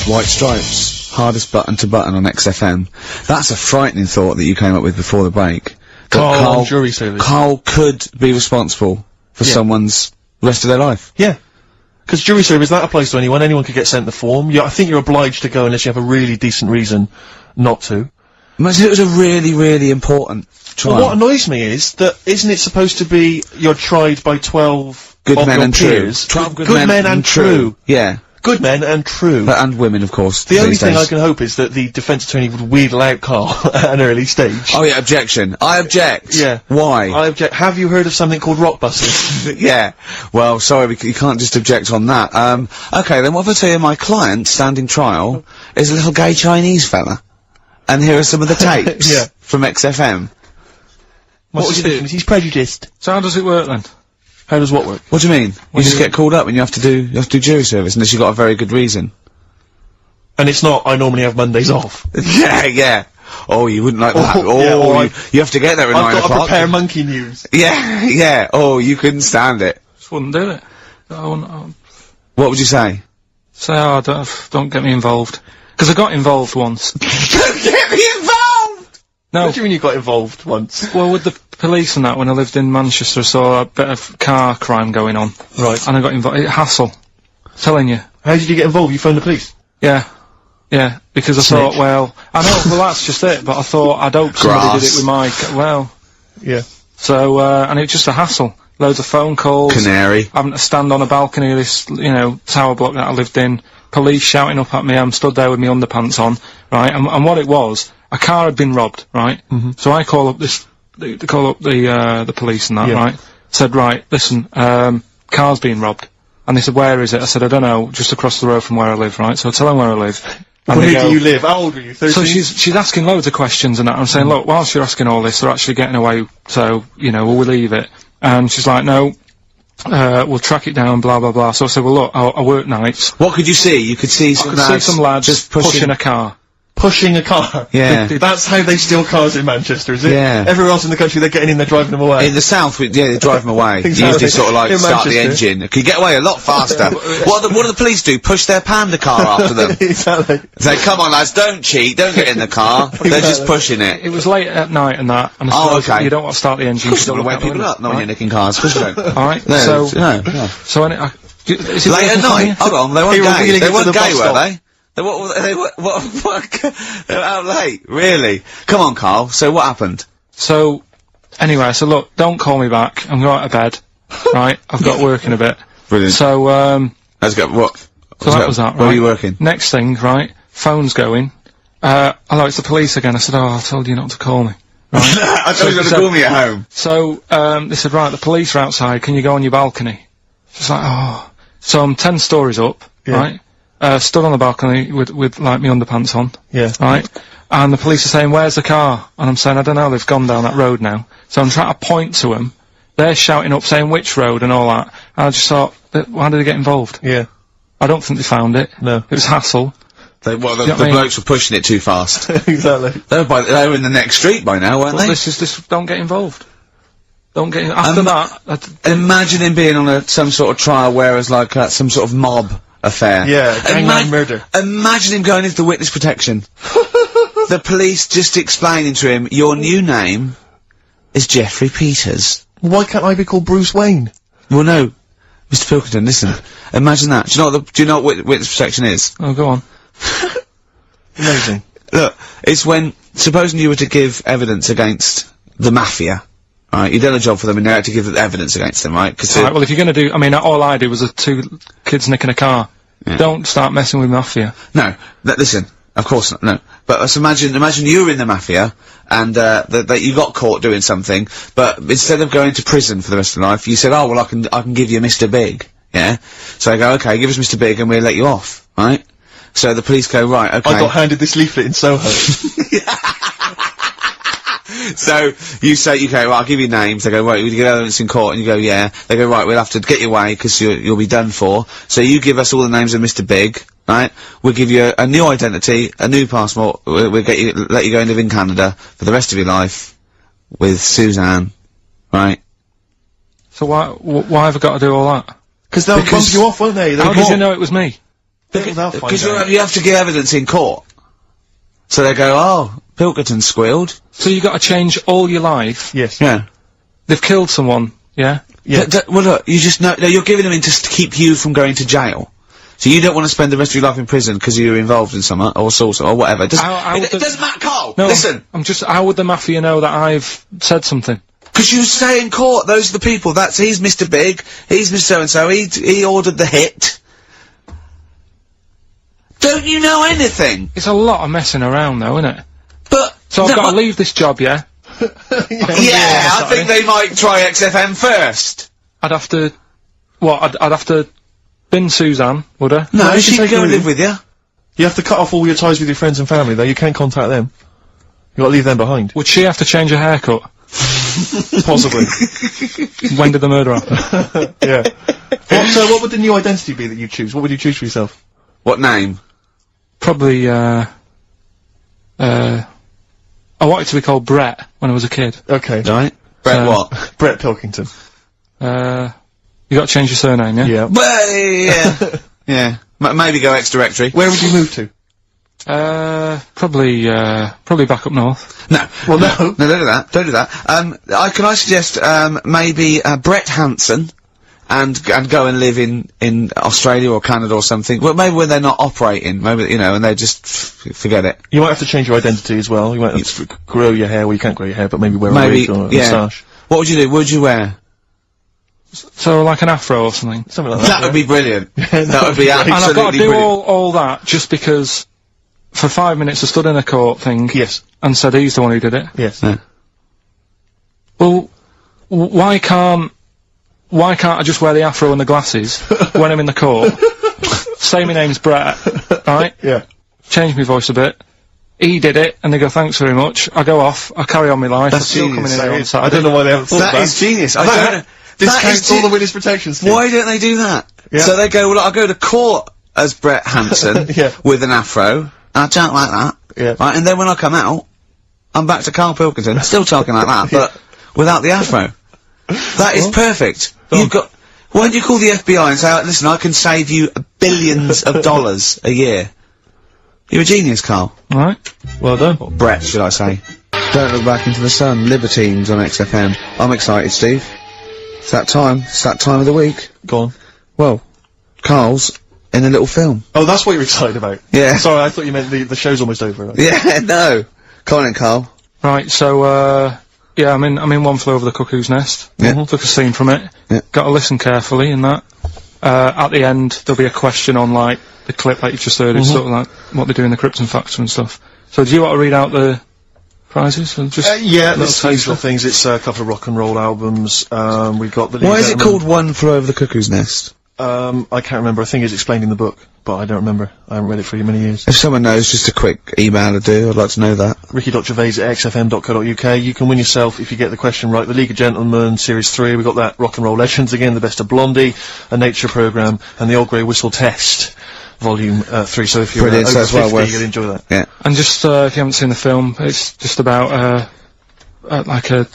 White Stripes, hardest button to button on XFM. That's a frightening thought that you came up with before the break. That Carl on jury service. Carl could be responsible for someone's rest of their life. Yeah. Because jury service, that applies to anyone. Anyone could get sent the form. I think you're obliged to go unless you have a really decent reason not to. Imagine it was a really, really important trial. Well, what annoys me is that isn't it supposed to be you're tried by 12 Good of men your and true. peers? 12 good men and true. Yeah. Good men and true. And women, of course. The only these thing days. I can hope is that the defence attorney would wheedle out Carl at an early stage. Oh yeah, objection. I object. Yeah. Why? I object. Have you heard of something called rockbusters? Yeah. Well, sorry, you can't just object on that. Okay, then what if I tell you my client, standing trial, is a little gay Chinese fella? And here are some of the tapes Yeah. from XFM. What was it? He's prejudiced. So how does it work then? How does what work? What do you mean? You just get called up and you have to do jury service unless you've got a very good reason. And it's not, I normally have Mondays off. Yeah, yeah. Oh, you wouldn't like that. Oh, yeah, or you have to get there at 9 I've got to o'clock. prepare monkey news. Yeah, yeah. Oh, you couldn't stand it. Just wouldn't do it. I wouldn't, What would you say? say, oh, don't get me involved. Because I got involved once. Don't get me involved! No. What do you mean you got involved once? Well, with the police and that, when I lived in Manchester, I saw a bit of car crime going on. Right. And I got involved. Hassle. Telling you. How did you get involved? You phoned the police? Yeah. Yeah. Because I thought, well, I know, well, that's just it, but I thought, I'd hope somebody did it with my, well. Yeah. So, and it was just a hassle. Loads of phone calls. Canary. Having to stand on a balcony of this, tower block that I lived in. Police shouting up at me. I'm stood there with my underpants on, right? And what it was, a car had been robbed, right? Mm-hmm. So I call up the police and that, right? Said, right, listen, car's been robbed. And they said, where is it? I said, I don't know, just across the road from where I live, right? So I tell them where I live. And Where they go, do you live? How old are you? 13? so she's asking loads of questions and that. I'm saying, look, whilst you're asking all this, they're actually getting away, so, will we leave it? And she's like, no, we'll track it down, blah, blah, blah. So I said, well, look, I work nights. What could you see? You could see some lads just pushing a car. Pushing a car. Yeah. That's how they steal cars in Manchester, is it? Yeah. Everywhere else in the country, they're getting in, they're driving them away. In the south, they drive them away. Exactly. You usually sort of like In start the Manchester. engine. Can you get away a lot faster? What do the police do? Push their panda car after them. Exactly. Say, come on lads, don't cheat, don't get in the car. They're just pushing it. It was late at night and that, and I Oh, suppose okay. you don't want to start the engine. Of course you don't want to look wake out people the up, not when window, you're nicking cars. Of course you don't. right? Alright, No, so, no. so is it Late working at for night? you? Hold on, they weren't They were gay. wheeling They it to weren't the gay, bus were stop. they? They were out late. Really? Come on, Carl. So what happened? So, anyway, I said, look, don't call me back. I'm going to bed. Right? I've got work in a bit. Brilliant. So, Let's go. What? so that was that, right? Where were you working? Next thing, right? Phone's going. Hello, it's the police again. I said, oh, I told you not to call me. Right? I told you to call me at home. So, they said, right, the police are outside. Can you go on your balcony? She's like, oh. So I'm 10 stories up, right? Stood on the balcony with like my underpants on. Yeah. Right? And the police are saying, where's the car? And I'm saying, I don't know, they've gone down that road now. So I'm trying to point to them. They're shouting up, saying which road and all that. And I just thought, why did they get involved? Yeah. I don't think they found it. No. It was hassle. The You know what I mean? blokes were pushing it too fast. Exactly. They were in the next street by now, weren't Well, they? don't get involved. Don't get after that. Imagine him being on some sort of trial where it's like some sort of mob affair. Yeah, gangland murder. Imagine him going into the witness protection. The police just explaining to him, your new name is Jeffrey Peters. Why can't I be called Bruce Wayne? Well, no, Mr. Pilkington, listen. Imagine that. Do you know what witness protection is? Oh, go on. Amazing. Look, it's when, supposing you were to give evidence against the mafia, right, you've done a job for them and now you have to give evidence against them, right? Right, well, if you're going to do, I mean, all I did was 2 kids nicking a car. Yeah. Don't start messing with mafia. No, listen, of course not, no. But let's imagine you were in the mafia, and, that you got caught doing something, but instead of going to prison for the rest of your life, you said, oh, well, I can give you Mr. Big, yeah? So I go, okay, give us Mr. Big and we'll let you off, right? So the police go, right, okay. I got handed this leaflet in Soho. So you say, okay, well, I'll give you names. They go, right, you get evidence in court, and you go, yeah. They go, right, we'll have to get you away because you'll be done for. So you give us all the names of Mr. Big, right? We'll give you a new identity, a new passport. We'll let you go and live in Canada for the rest of your life with Suzanne, right? So why have I got to do all that? Because they'll bump you off, won't they? How did you know it was me? Because you have to give evidence in court. So they go, oh, Pilkington squealed. So you got to change all your life? Yes. Yeah. They've killed someone, yeah? Yeah. Well, look, you just know, no, you're giving them in to keep you from going to jail. So you don't want to spend the rest of your life in prison because you're involved in something, or assault, or whatever. It doesn't matter, Carl! No, listen! how would the mafia know that I've said something? Because you say in court, those are the people, he's Mr. Big, he's Mr. So-and-so, he ordered the hit. Don't you know anything? It's a lot of messing around though, isn't it? But... So I've got to leave this job, yeah? I think they might try XFM first. I'd have to... What, I'd have to bin Suzanne, would I? No, she can go and live with you. You have to cut off all your ties with your friends and family, though. You can't contact them. You gotta leave them behind. Would she have to change her haircut? Possibly. When did the murder happen? Yeah. What would the new identity be that you choose? What would you choose for yourself? What name? Probably, I wanted to be called Brett when I was a kid. Okay. Right. Brett what? Brett Pilkington. You got to change your surname, yeah? Yeah. Well, yeah. Yeah. Maybe go X-Directory. Where would you move to? Probably back up north. No. Well, no. No, don't do that. Don't do that. Can I suggest, maybe, Brett Hanson, and go and live in Australia or Canada or something. Well, maybe when they're not operating, maybe, you know, and they just forget it. You might have to change your identity as well. You might have to grow your hair. Well, you can't grow your hair, but maybe wear a wig or a moustache. What would you do? What would you wear? So, like an afro or something? Something like that. That would be brilliant. That would be absolutely brilliant. And I've got to do all that just because for 5 minutes I stood in a court thing. Yes. And said he's the one who did it. Yes. Yeah. Well, why can't I just wear the afro and the glasses when I'm in the court? Say my name's Brett, right? Yeah. Change my voice a bit. He did it, and they go, thanks very much. I go off, I carry on my life. That's I'm still coming in here on Saturday. I don't know why they haven't thought that. That is genius. I don't know. This counts all the witness protection scheme. Why don't they do that? Yeah. So they go, well, I'll go to court as Brett Hanson Yeah. with an afro. I don't like that. Yeah. Right, and then when I come out, I'm back to Karl Pilkington, still talking like that, but without the afro. That is perfect. You've got... Why don't you call the FBI and say, listen, I can save you billions of dollars a year. You're a genius, Karl. Right. Well done. Or Brett, should I say. Don't Look Back Into the Sun, Libertines on XFM. I'm excited, Steve. It's that time. It's that time of the week. Go on. Well, Karl's in a little film. Oh, that's what you're excited about? Yeah. Sorry, I thought you meant the show's almost over. Right? Yeah, no. Come on in, Karl. Right, so, yeah, I'm in One Flew Over the Cuckoo's Nest. Yeah. Took a scene from it. Yeah. Got to listen carefully in that. At the end, there'll be a question on, like, the clip that you've just heard. It's sort of like what they do in the Krypton Factor and stuff. So, do you want to read out the prizes? Or just yeah, little there's taster? little things. It's a couple of rock and roll albums. We've got the... Why is it called One Flew Over the Cuckoo's Nest? I can't remember. I think it's explained in the book, but I don't remember. I haven't read it for many years. If someone knows, just a quick email to do. I'd like to know that. ricky.gervais@xfm.co.uk. You can win yourself, if you get the question right, the League of Gentlemen Series 3. We've got that Rock and Roll Legends again, the Best of Blondie, a nature programme, and the Old Grey Whistle Test, Volume 3. So if you're Brilliant, so over it's well 50, worth- you'll enjoy that. Yeah. And just, if you haven't seen the film, it's just about, like a...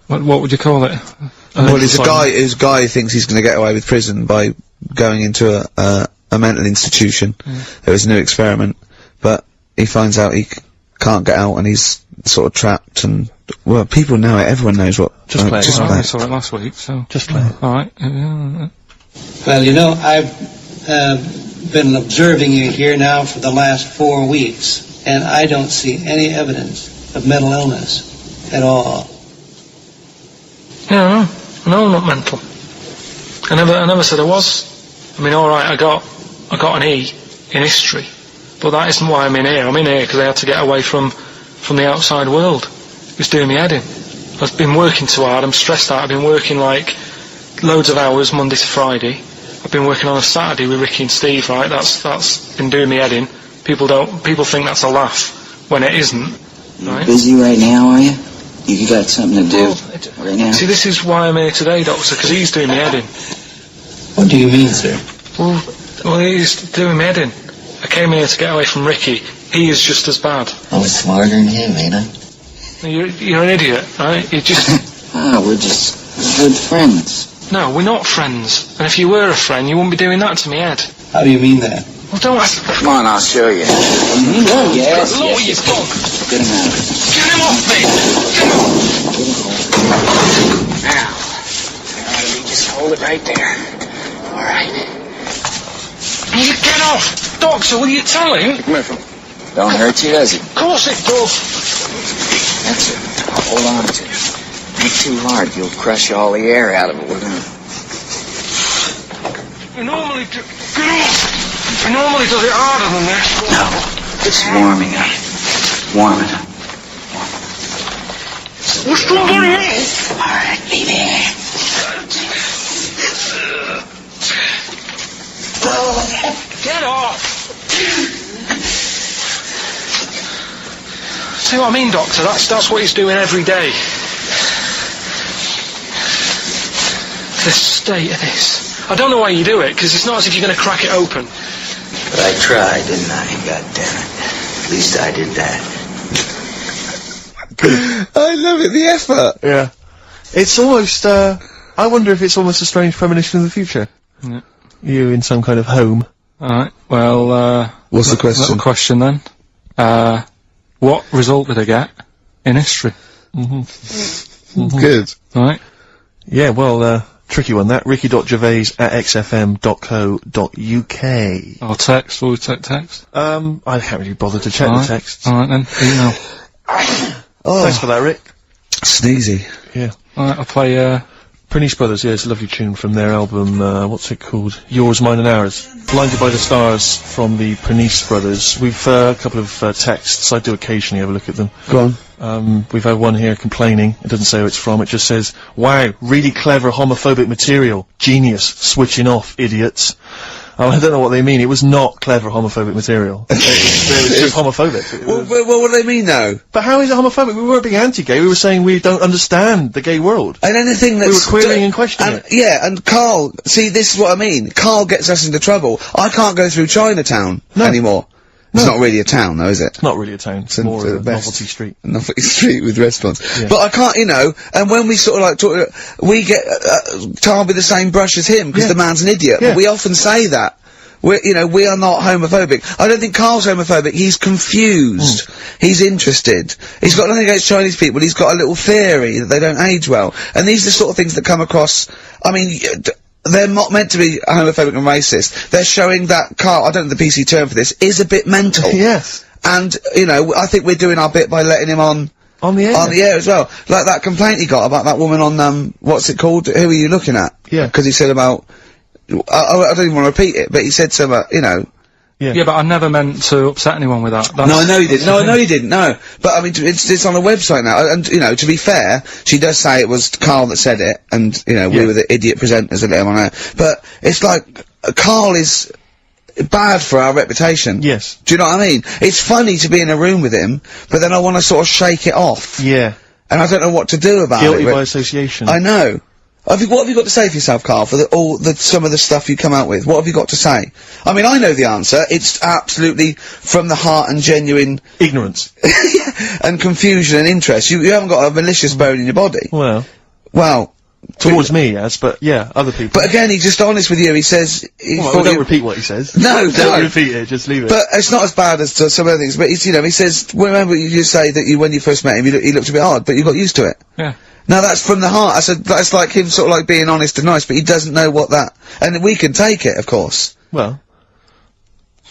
What would you call it? Well, it's a guy who thinks he's going to get away with prison by going into a mental institution. There was a new experiment, but he finds out he can't get out and he's sort of trapped and, well, people know it, everyone knows what... Just play it. Just Oh, play I it. saw it last week, so... Just play it. Alright. Well, you know, I've been observing you here now for the last 4 weeks, and I don't see any evidence of mental illness at all. Yeah, no, I'm not mental. I never said I was. I mean, alright, I got an E in history, but that isn't why I'm in here. I'm in here because I had to get away from the outside world. It was doing me head in. I've been working too hard, I'm stressed out, I've been working like loads of hours Monday to Friday. I've been working on a Saturday with Ricky and Steve, right? That's been doing me head in. People think that's a laugh when it isn't. right? Busy right now, are you? You got something to do right now? See, this is why I'm here today, Doctor, because he's doing my head in. What do you mean, sir? Well, he's doing my head in. I came here to get away from Ricky. He is just as bad. I was smarter than him, ain't I? You're an idiot, right? You just... We're just good friends. No, we're not friends. And if you were a friend, you wouldn't be doing that to me, Ed. How do you mean that? Well, don't ask... Come on, I'll show you. Yes, Lower your dog. Get him out. Get him off me! Get him off! Now, just hold it right there. All right. You get off! Doctor, will you tell him? Come here, Phil. Don't hurt you, does it? Of course it does. That's it. Hold on to it. Not too hard. You'll crush all the air out of it. We're gonna... You normally do... Get off! You normally does it harder than this. No. It's warming up. Warming up. What's going on here? All right, baby. Get off! See what I mean, Doctor? That's what he's doing every day. The state of this. I don't know why you do it, because it's not as if you're going to crack it open. But I tried, didn't I? God damn it. At least I did that. I love it, the effort. Yeah. It's almost, I wonder if it's almost a strange premonition of the future. Yeah. You in some kind of home. Alright, well, what's the question? Little question then. What result did I get in history? Good. Alright. Yeah, well, tricky one that. ricky.gervais@xfm.co.uk. Or text, will we take text? I haven't really bothered to check the texts. Alright then, email. Thanks for that, Rick. Sneezy. Yeah. Alright, I'll play, Pernice Brothers, yeah, it's a lovely tune from their album, what's it called? Yours, Mine and Ours. Blinded by the Stars from the Pernice Brothers. We've, a couple of, texts, I do occasionally have a look at them. Go on. We've had one here complaining, it doesn't say who it's from, it just says, wow, really clever homophobic material. Genius. Switching off, idiots. I don't know what they mean, it was not clever homophobic material. It was just homophobic. Well, what do they mean, though? But how is it homophobic? We weren't being anti-gay, we were saying we don't understand the gay world. And anything that's... We were querying and questioning it. Yeah, and Karl, see, this is what I mean. Karl gets us into trouble. I can't go through Chinatown anymore. It's not really a town, though, is it? It's not really a town. It's more of a novelty street. Novelty street with restaurants. Yeah. But I can't, you know, and when we sort of like talk, we get tarred with the same brush as him, because the man's an idiot. Yeah. But we often say that. You know, we are not homophobic. I don't think Karl's homophobic. He's confused. He's interested. He's got nothing against Chinese people. He's got a little theory that they don't age well. And these are the sort of things that come across, I mean, they're not meant to be homophobic and racist. They're showing that Karl, I don't know the PC term for this, is a bit mental. Yes. And, you know, I think we're doing our bit by letting him on the air. On the air as well. Like that complaint he got about that woman on, what's it called? Who are you looking at? Yeah. Because he said about, I don't even want to repeat it, but he said something, you know. Yeah, but I never meant to upset anyone with that. No, I know you didn't. No, I know you didn't, no. But, I mean, it's on a website now, and, you know, to be fair, she does say it was Karl that said it, and, you know, we were the idiot presenters that let him on air. But, it's like, Karl is bad for our reputation. Yes. Do you know what I mean? It's funny to be in a room with him, but then I want to sort of shake it off. Yeah. And I don't know what to do about it. Guilty by association. I know. What have you got to say for yourself, Karl, for some of the stuff you come out with? What have you got to say? I mean, I know the answer. It's absolutely from the heart and genuine... ignorance. and confusion and interest. You haven't got a malicious bone in your body. Well... towards me, yes, but yeah, other people. But again, he's just honest with you. He says... don't repeat what he says. No, don't repeat it, just leave it. But it's not as bad as some other things. But he's, you know, he says, remember you say that when you first met him, he looked a bit hard, but you got used to it. Yeah. Now that's from the heart. I said, that's like him sort of like being honest and nice, but he doesn't know what that... And we can take it, of course. Well...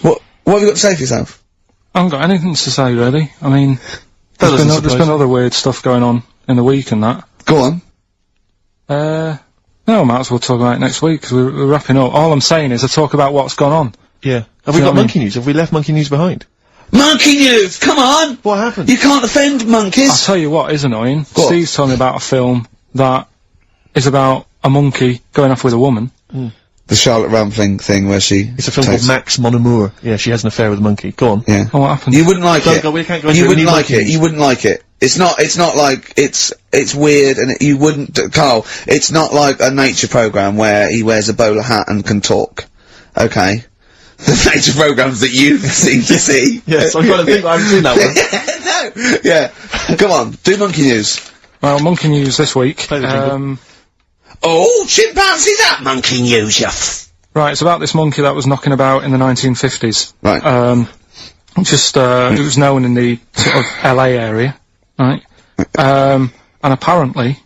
What have you got to say for yourself? I haven't got anything to say, really. I mean, there's been other weird stuff going on in the week and that. Go on. No, I might as well talk about it next week, because we're wrapping up. All I'm saying is I talk about what's gone on. Yeah. Have we got Monkey News? Have we left Monkey News behind? Monkey News! Come on! What happened? You can't offend monkeys! I'll tell you what is annoying. What? Steve's told me about a film that is about a monkey going off with a woman. The Charlotte Rampling thing where she... It's a film called Max Mon Amour. Yeah, she has an affair with a monkey. Go on. Yeah. Oh, what happened? You wouldn't like it. We can't go into You it. wouldn't like it. You wouldn't like it. It's not like, it's weird and you wouldn't, Carl, it's not like a nature programme where he wears a bowler hat and can talk. Okay? The nature programmes that you seem to see. Yes, I've got to think I haven't seen that one. No! Yeah. Come on, do monkey news. Well, monkey news this week. Oh, chimpanzee, that monkey news, you Right, it's about this monkey that was knocking about in the 1950s. Right. It was known in the sort of LA area, right? And apparently,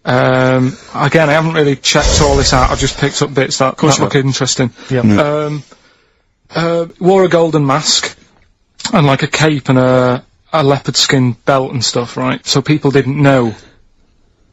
again, I haven't really checked all this out, I've just picked up bits that look interesting. Yeah. Wore a golden mask, and like a cape and a leopard skin belt and stuff, right? So people didn't know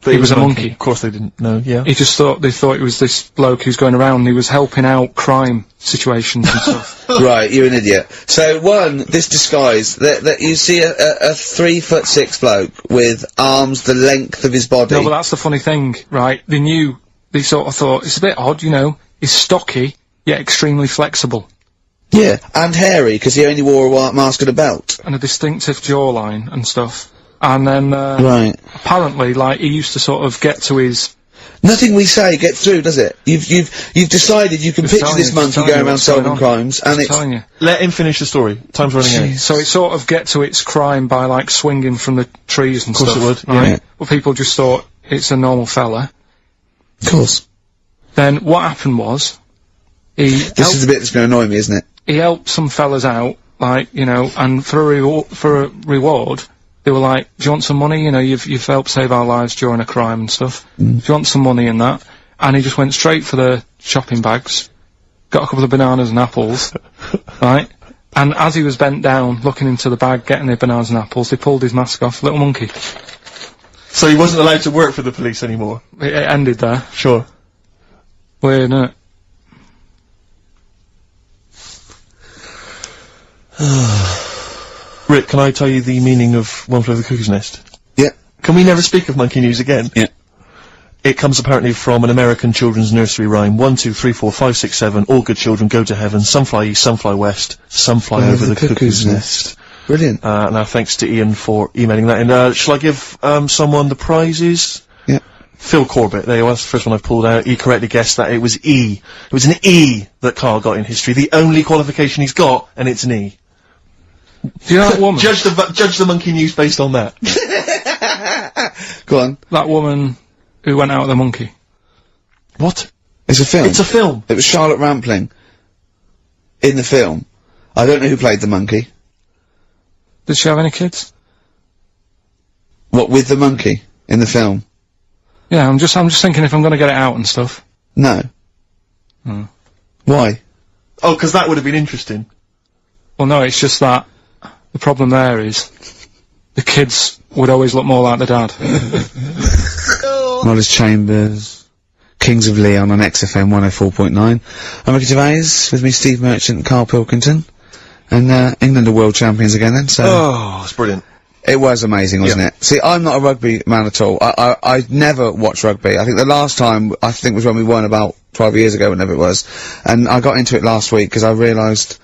he was a monkey. Of course they didn't know, yeah. They thought it was this bloke who's going around and he was helping out crime situations and stuff. Right, you're an idiot. So, this disguise, that you see a 3'6" bloke with arms the length of his body. No, but that's the funny thing, right? They sort of thought, it's a bit odd, you know, he's stocky, yet extremely flexible. Yeah, and hairy, because he only wore a white mask and a belt. And a distinctive jawline and stuff. And then, right. apparently, like, he used to sort of get to his... Nothing we say gets through, does it? You've decided you can picture this monkey going around solving crimes, and it's... telling you. Let him finish the story. Time's running out. So it sort of get to its crime by, like, swinging from the trees and stuff. Of course it would, right? yeah. Well, people just thought it's a normal fella. Of course. Then what happened was... This is the bit that's going to annoy me, isn't it? He helped some fellas out, like, you know, and for a reward... They were like, do you want some money? You know, you've helped save our lives during a crime and stuff. Do you want some money in that? And he just went straight for the shopping bags, got a couple of bananas and apples, right? And as he was bent down, looking into the bag, getting the bananas and apples, they pulled his mask off. Little monkey. So he wasn't allowed to work for the police anymore? It ended there. Sure. Weird, isn't it? Rick, can I tell you the meaning of One Flew Over the Cuckoo's Nest? Yeah. Can we never speak of monkey news again? Yeah. It comes apparently from an American children's nursery rhyme. 1, 2, 3, 4, 5, 6, 7. All good children go to heaven. Some fly east, some fly west. Some fly over the cuckoo's nest. Brilliant. Now thanks to Ian for emailing that. And shall I give someone the prizes? Yeah. Phil Corbett. There was the first one I've pulled out. He correctly guessed that it was E. It was an E that Karl got in history. The only qualification he's got, and it's an E. Do you know that woman? Judge the monkey news based on that. Go on. That woman who went out with the monkey. What? It's a film. It's a film. It was Charlotte Rampling. In the film. I don't know who played the monkey. Did she have any kids? What, with the monkey? In the film? Yeah, I'm just thinking if I'm gonna get it out and stuff. No. Why? Oh, because that would have been interesting. Well, no, it's just that the problem there is the kids would always look more like the dad. Wallace Chambers, Kings of Leon on XFM 104.9. I'm Ricky Gervais, with me Steve Merchant and Karl Pilkington. And, England are world champions again then, so... Oh, it's brilliant. It was amazing, wasn't it? See, I'm not a rugby man at all. I never watched rugby. I think the last time, was when we won about 12 years ago, whenever it was. And I got into it last week, because I realised...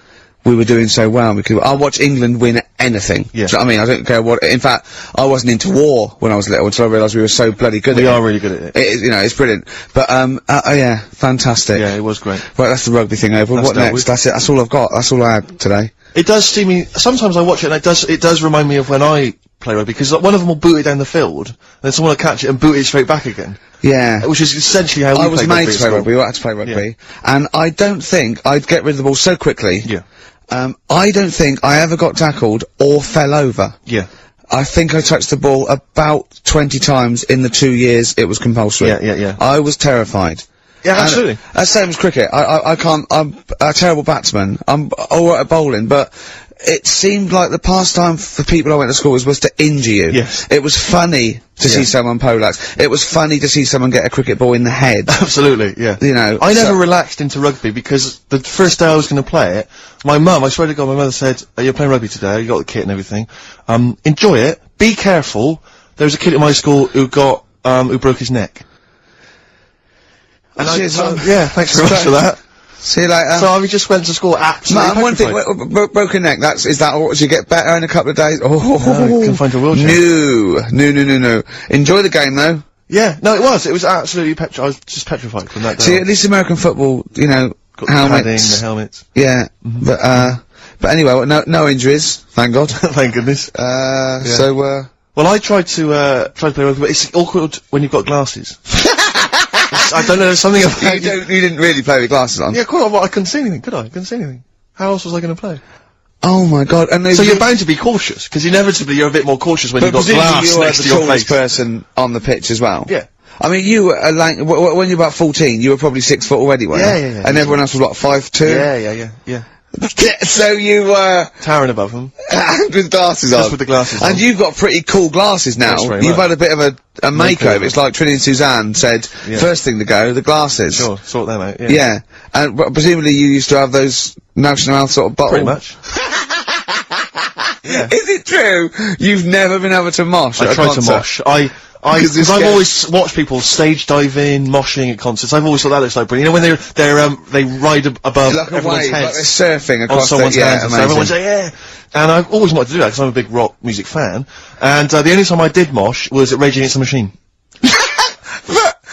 we were doing so well because I'll watch England win anything. Yeah. Do you know what I mean? I don't care what. In fact, I wasn't into war when I was little until I realised we were so bloody good. We are really good at it. You know, it's brilliant. But yeah, fantastic. Yeah, it was great. Right, that's the rugby thing over. What next? That's it. That's all I've got. That's all I had today. It does seem me. Sometimes I watch it and it does remind me of when I play rugby because one of them will boot it down the field and then someone will catch it and boot it straight back again. Yeah. Which is essentially how we I was play made rugby to play rugby. I had to play rugby, Yeah. and I don't think I'd get rid of the ball so quickly. Yeah. I don't think I ever got tackled or fell over. Yeah. I think I touched the ball about 20 times in the 2 years it was compulsory. Yeah. I was terrified. Yeah, absolutely. Same as cricket. I can't, I'm a terrible batsman. I'm alright at bowling, but it seemed like the pastime for people I went to school with was to injure you. Yes. It was funny to see someone poleaxe. It was funny to see someone get a cricket ball in the head. Absolutely, yeah. You know. I never relaxed into rugby because the first day I was going to play it, my mum, I swear to God, my mother said, you're playing rugby today, you got the kit and everything. Enjoy it, be careful. There was a kid at my school who got, who broke his neck. And Cheers, yeah, thanks very much for that. See you later. So I just went to school absolutely one thing, broken neck, is that all? Did you get better in a couple of days? Oh, no, I can find your wheelchair. No. Enjoy the game, though. Yeah, no, it was absolutely I was just petrified from that day. See, at least American football, you know, got helmets. The helmets. Yeah, but anyway, no injuries, thank God. Thank goodness. So, well, I tried to play rugby, but it's awkward when you've got glasses. I don't know, there's something about you didn't really play with glasses on? Yeah, quite. Well, I couldn't see anything, could I? I couldn't see anything. How else was I going to play? Oh my God! And so you're bound to be cautious, because inevitably you're a bit more cautious when you've got glass next to your face. You were the tallest person on the pitch as well. Yeah. I mean, you were when you were about 14, you were probably 6 foot already, weren't you? Yeah. And everyone else was what, 5'2"? Yeah. So you were towering above them, with glasses on. Just with the glasses on. And you've got pretty cool glasses now. You've had a bit of a makeover. It's like Trinity and Suzanne said. First thing to go, the glasses. Sure, sort them out. Yeah. And presumably you used to have those National Health sort of bottles. Pretty much. Yeah. Is it true? You've never been able to mosh? I tried to mosh. Because I've always watched people stage diving, moshing at concerts. I've always thought that looks like brilliant. You know, when they ride above like everyone's heads, like they're surfing across someone's hands. So everyone's like, yeah. And I've always wanted to do that because I'm a big rock music fan. And the only time I did mosh was at Rage Against the Machine.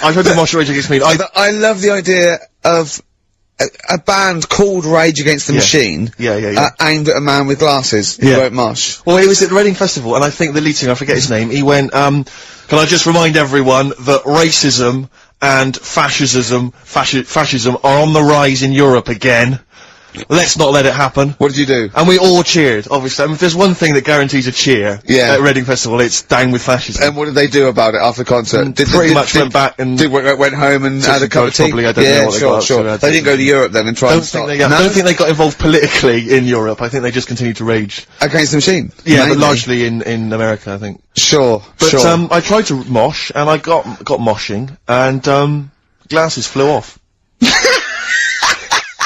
I tried to mosh at Rage Against the Machine. I love the idea of a band called Rage Against the Machine. Yeah. Aimed at a man with glasses who won't mosh. Well, it was at the Reading Festival, and I think the lead singer, I forget his name, he went, can I just remind everyone that racism and fascism are on the rise in Europe again. Let's not let it happen. What did you do? And we all cheered, obviously. I mean, if there's one thing that guarantees a cheer at Reading Festival, it's down with fascism. And what did they do about it after the concert? Pretty much went back and... went home and had a cup of tea? Probably, I don't know what they got up to. They didn't go to Europe then and try and stop. I don't think they got involved politically in Europe. I think they just continued to rage. Against the Machine? Yeah, but largely in America, I think. Sure. I tried to mosh, and I got moshing, and glasses flew off.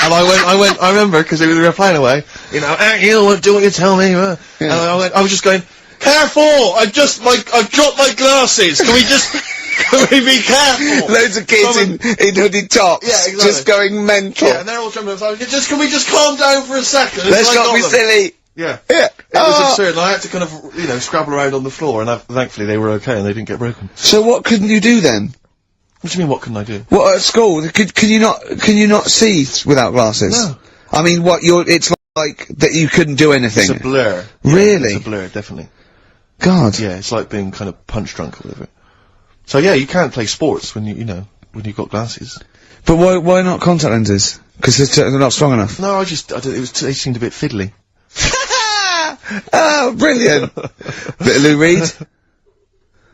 And I remember, because we were playing away, you know, you do what you tell me, and I was just going, careful! I've dropped my glasses! Can we be careful? Loads of kids in hooded tops, just going mental. Yeah, and they're all jumping up, can we just calm down for a second? Let's not be silly! Yeah. It was absurd, and I had to kind of, you know, scrabble around on the floor, and thankfully they were okay, and they didn't get broken. So what couldn't you do then? What do you mean, what couldn't I do? What, at school? Can you not see without glasses? No. I mean, it's like that you couldn't do anything. It's a blur. Really? It's a blur, definitely. God. Yeah, it's like being kind of punch drunk or whatever. So yeah, you can't play sports when when you've got glasses. But why not contact lenses? Because they're not strong enough. No, they seemed a bit fiddly. Oh, brilliant. Bit of Lou Reed. Is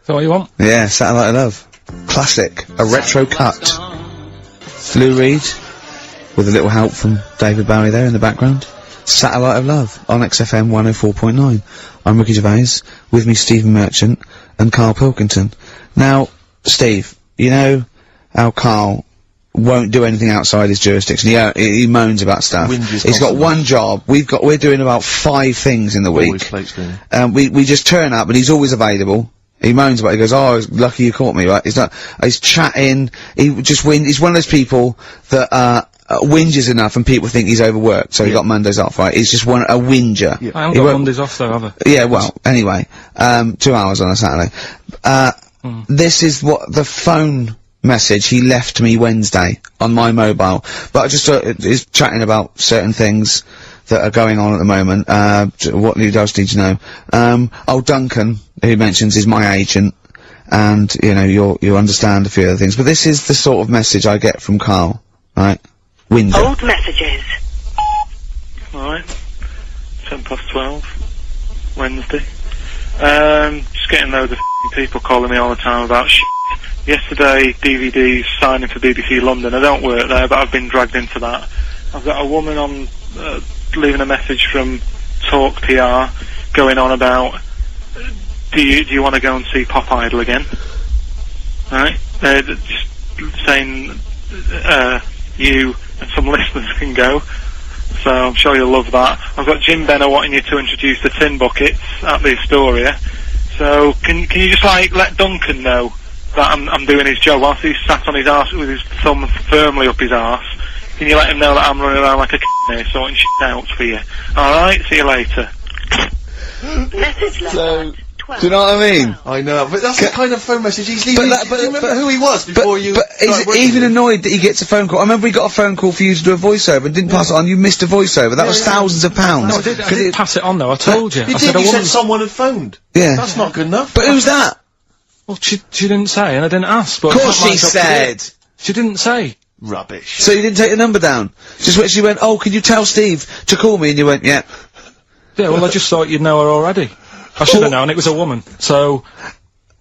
that what you want? Yeah, Satellite of Love. Classic. A retro cut. Lou Reed, with a little help from David Bowie there in the background. Satellite of Love on XFM 104.9. I'm Ricky Gervais, with me Stephen Merchant and Karl Pilkington. Now, Steve, you know how Karl won't do anything outside his jurisdiction. He moans about stuff. He's got one job. We're doing about 5 things in the week. We just turn up and he's always available. He moans about it. He goes, oh, lucky you caught me, right? He's chatting. He's one of those people that, whinges enough and people think he's overworked, so he got Mondays off, right? He's just a whinger. I haven't got Mondays off though, have I? Yeah, well, anyway, 2 hours on a Saturday. This is what the phone message he left me Wednesday on my mobile, but I just is chatting about certain things that are going on at the moment. What else need you know? Duncan, who mentions, is my agent, and you know you understand a few other things. But this is the sort of message I get from Karl, right? Window. Old messages. Alright. 12:10, Wednesday. Just getting loads of people calling me all the time about shit. Yesterday, DVD's signing for BBC London. I don't work there, but I've been dragged into that. I've got a woman on, leaving a message from Talk PR, going on about, do you want to go and see Pop Idol again? Right? Just saying, you and some listeners can go, so I'm sure you'll love that. I've got Jim Benner wanting you to introduce the tin buckets at the Astoria, so can you just like let Duncan know that I'm doing his job whilst he's sat on his arse with his thumb firmly up his arse. Can you let him know that I'm running around like a here sorting shit out for you? Alright, see you later. So, do you know what I mean? I know, but that's the kind of phone message he's leaving. Do you remember who he was before you... But he's even annoyed that he gets a phone call. I remember he got a phone call for you to do a voiceover and didn't pass it on. You missed a voiceover. That was thousands of pounds. No, I did pass it on though, I told you. You said someone had phoned. Yeah. That's not good enough. But who's that? Well, she didn't say, and I didn't ask. But of course she said. She didn't say. Rubbish. So you didn't take the number down? Just when she went, oh, can you tell Steve to call me? And you went, yeah. Yeah, well, I just thought you'd know her already. I should have known, it was a woman, so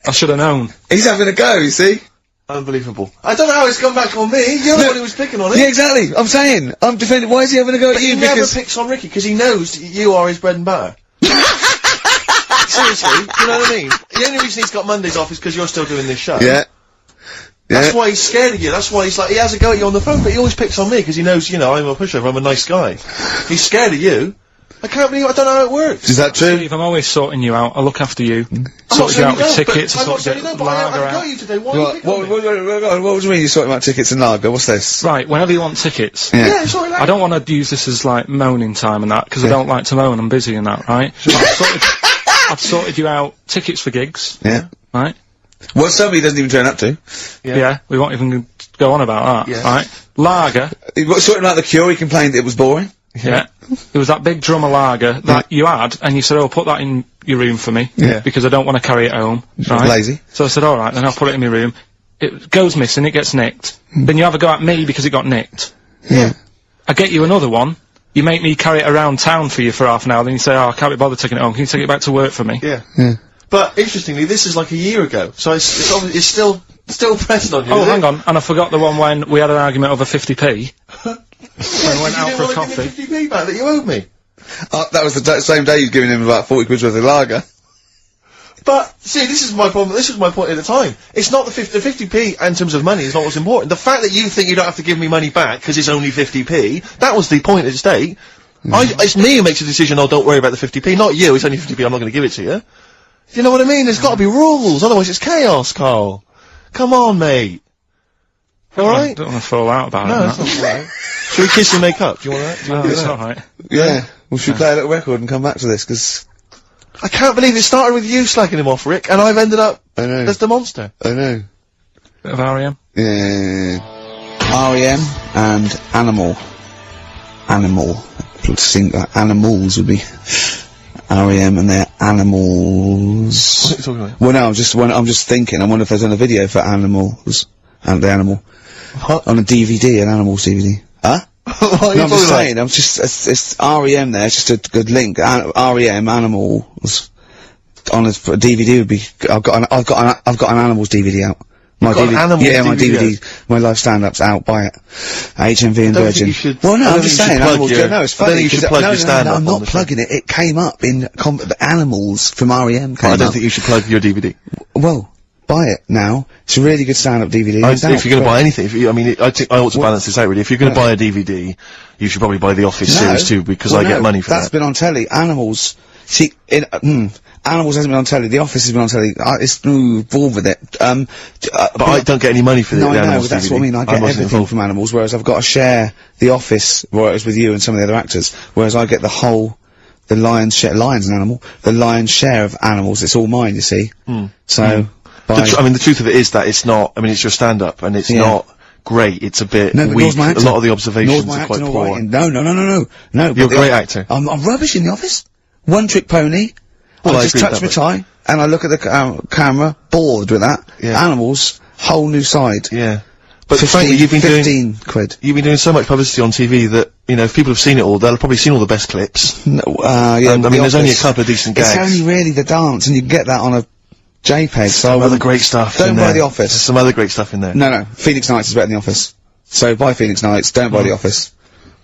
I should have known. He's having a go, you see? Unbelievable. I don't know how it's come back on me. You're the one who was picking on it. Yeah, exactly. I'm saying. I'm defending. Why is he having a go at you? He never picks on Ricky because he knows you are his bread and butter. Seriously, you know what I mean? The only reason he's got Mondays off is because you're still doing this show. Yeah. That's why he's scared of you. That's why he's like, he has a go at you on the phone, but he always picks on me because he knows, you know, I'm a pushover, I'm a nice guy. He's scared of you. I can't believe, I don't know how it works. Is that true? Steve, I'm always sorting you out. I look after you. Sort you out with tickets, I sort you lager out. I got you today, why are you picking on me? What do you mean you're sorting out tickets and lager? What's this? Right, whenever you want tickets. Yeah, sorry, I don't want to use this as, like, moaning time and that, because I don't like to moan, I'm busy and that, right? I've sorted you out tickets for gigs. Yeah. Right? Well, somebody doesn't even turn up to. Yeah, we won't even go on about that, right? Lager. Sorting out the Cure, he complained it was boring. Yeah. It was that big drum of lager that you had, and you said, oh, put that in your room for me. Yeah. Because I don't want to carry it home. Right? Lazy. So I said, alright, then I'll put it in my room. It goes missing, it gets nicked. Then you have a go at me because it got nicked. Yeah. I get you another one. You make me carry it around town for you for half an hour, then you say, oh, I can't be bothered taking it home. Can you take it back to work for me? Yeah. But, interestingly, this is like a year ago, so it's still pressed on you, Oh, hang on, and I forgot the one when we had an argument over 50p. When I went out for a coffee. You didn't want to give me 50p back that you owed me. That was the same day you'd given him about 40 quid worth of lager. But, see, this is my problem, this was my point at the time. It's not the 50p in terms of money is not what's important. The fact that you think you don't have to give me money back because it's only 50p, that was the point at stake. It's me who makes a decision, oh, don't worry about the 50p, not you, it's only 50p, I'm not going to give it to you. Do you know what I mean? There's got to be rules, otherwise it's chaos, Karl. Come on, mate. Alright? I don't want to fall out about it. No, that's not alright. Shall we kiss and make up? Do you want that? No, it's alright. Yeah. Well, should we play a little record and come back to this, because... I can't believe it started with you slagging him off, Rick, and I've ended up as the monster. I know. Bit of R.E.M. Yeah. R.E.M. and Animal. I think that animals would be... R.E.M. and their Animals. What are you talking about? Well, no, I'm just thinking, I wonder if there's on a video for Animals, and the animal. What? On a DVD, an Animals DVD. Huh? What are you No, I'm just talking saying, it's R.E.M. there, it's just a good link. R.E.M. Animals on a DVD would be. I've got an Animals DVD out. My got an Animals yeah, my DVD. DVD, my live stand-up's out. Buy it. HMV and Virgin. Well, no, I'm just saying. Animals. No, it's funny. I don't think you should plug your stand-up. I'm not plugging it. It came up in the Animals from R.E.M. I don't think you should plug your DVD. Well, buy it now. It's a really good stand-up DVD. If you're going to buy anything, I think I ought to balance this out really. If you're going to buy a DVD, you should probably buy the Office series too, because I get money for that. That's been on telly. Animals. See, Animals hasn't been on telly. The Office has been on telly. It's involved with it. But I don't get any money for the Animals but that's DVD. what I mean. I get everything from Animals, whereas I've got to share The Office, where it was with you and some of the other actors, whereas I get the lion's share, lion's an animal, the lion's share of Animals. It's all mine, you see. So, I mean, the truth of it is that it's not, I mean, it's your stand-up, and it's not great, it's a bit weak. A lot of the observations are quite poor. No. You're a great actor. I'm rubbish in The Office. One trick pony. Well, I just touch my tie, and I look at the camera, bored with that. Yeah. Animals, whole new side. Yeah. But frankly, you've been 15 quid. You've been doing so much publicity on TV that, you know, if people have seen it all, they'll have probably seen all the best clips. No, yeah. And, I mean, there's only a couple of decent gags. It's only really the dance, and you can get that on a JPEG. Some other great stuff Don't buy The Office. There's some other great stuff in there. No. Phoenix Nights is better than The Office. So buy Phoenix Nights, don't buy The Office.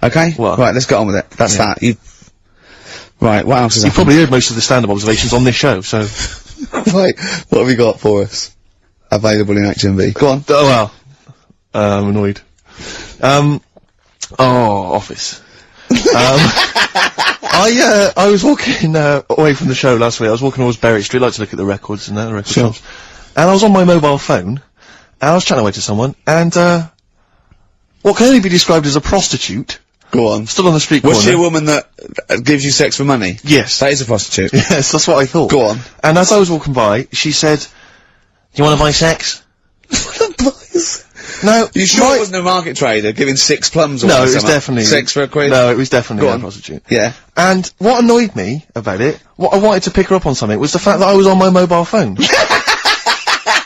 Okay? Well, right, let's get on with it. That's that. Right, what else is You've probably heard most of the stand-up observations on this show, so... Wait, what have we got for us? Available in HMV. Go on. Oh, well. I'm annoyed. Office. I was walking, away from the show last week. I was walking towards Berwick Street, like to look at the records and that, the record shops. and I was on my mobile phone, and I was chatting away to someone, and, what can only be described as a prostitute. Go on. Stood on the street corner. Was she a woman that gives you sex for money? Yes. That is a prostitute. Yes, that's what I thought. Go on. And as I was walking by, she said, "Do you want to buy sex?" No, you sure it wasn't a market trader giving 6 plums or no, it was definitely sex for a quid? No, it was definitely a prostitute. Yeah. And what annoyed me about it, what I wanted to pick her up on something, was the fact that I was on my mobile phone.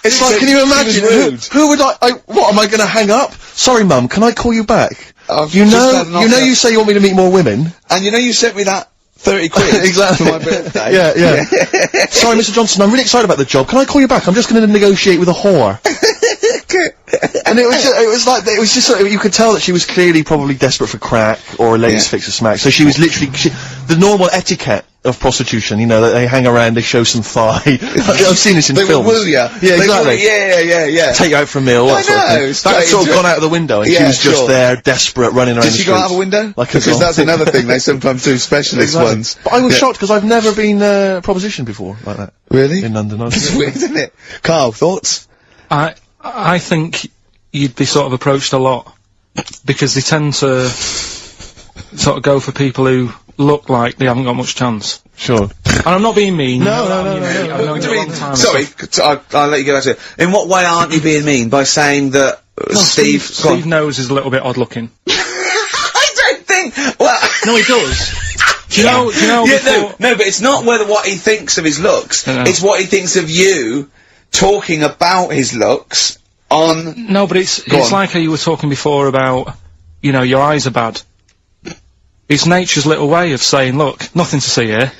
It's like, can you imagine? Who would what, am I going to hang up? Sorry, Mum, can I call you back? You you say you want me to meet more women. And you know you sent me that 30 quid exactly. for my birthday. Yeah. Sorry, Mr. Johnson, I'm really excited about the job. Can I call you back? I'm just going to negotiate with a whore. And it was just sort of, you could tell that she was clearly probably desperate for crack or a latest fix of smack. So she was literally, the normal etiquette of prostitution, you know, that they hang around, they show some thigh. I've seen this in films. They woo ya. Yeah, exactly. Yeah. Take you out for a meal, that sort of thing. That sort of gone out of the window, and she was just there, desperate, running around the streets. Did she go out of a window? Because that's another thing, they sometimes do specialist ones. But I was shocked, because I've never been, propositioned before, like that. Really? In London. It's weird, isn't it? Karl, thoughts? I think you'd be sort of approached a lot, because they tend to sort of go for people who look like they haven't got much chance. Sure. And I'm not being mean. No. What do you mean? Sorry, I'll let you get back to it. In what way aren't you being mean? By saying that Steve knows is a little bit odd looking. I don't think. Well, no, he does. Do you know? Yeah, no, but it's not what he thinks of his looks. It's what he thinks of you talking about his looks on. No, but it's like how you were talking before about, you know, your eyes are bad. It's nature's little way of saying, look, nothing to see here,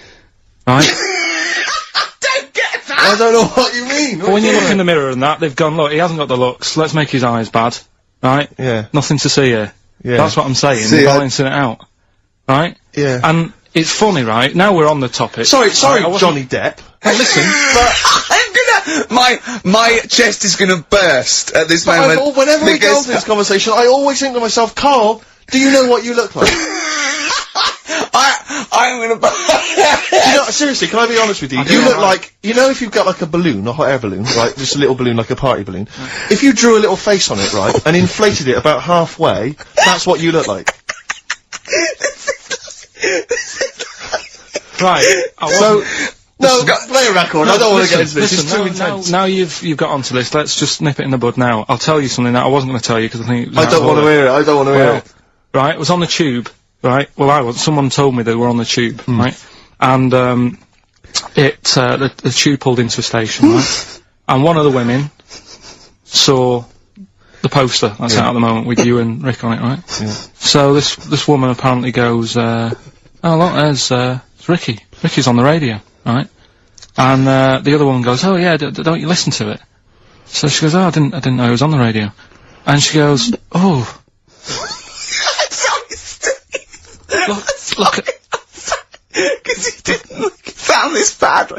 right? I don't get that! I don't know what you mean. But when you look in the mirror and that, they've gone, look, he hasn't got the looks, let's make his eyes bad, right? Yeah. Nothing to see here. Yeah. That's what I'm saying, they're balancing it out, right? Yeah. And it's funny, right? Now we're on the topic. Sorry, Johnny Depp. Hey, listen, my chest is gonna burst at this moment. Whenever we go into this conversation, I always think to myself, Karl, do you know what you look like? I'm gonna you know, seriously, can I be honest with you? You look like, you know, if you've got like a balloon, a hot air balloon, right, just a little balloon, like a party balloon, if you drew a little face on it, right, and inflated it about halfway, that's what you look like. Right. No, play a record. I don't want to get into this. It's too intense. Now you've got onto this. Let's just nip it in the bud now. I'll tell you something that I wasn't going to tell you because I think it was I don't want to hear it. I don't want to hear it. Right, it was on the tube. Right. Well, someone told me they were on the tube. Right. And the tube pulled into a station. Right. And one of the women saw the poster that's out at the moment with you and Rick on it. Right. Yeah. So this woman apparently goes, "Oh look, there's Ricky. Ricky's on the radio." Right, and the other woman goes, "Oh yeah, don't you listen to it?" So she goes, "Oh, I didn't know he was on the radio," and she goes, "Oh, look at," because he didn't sound this bad.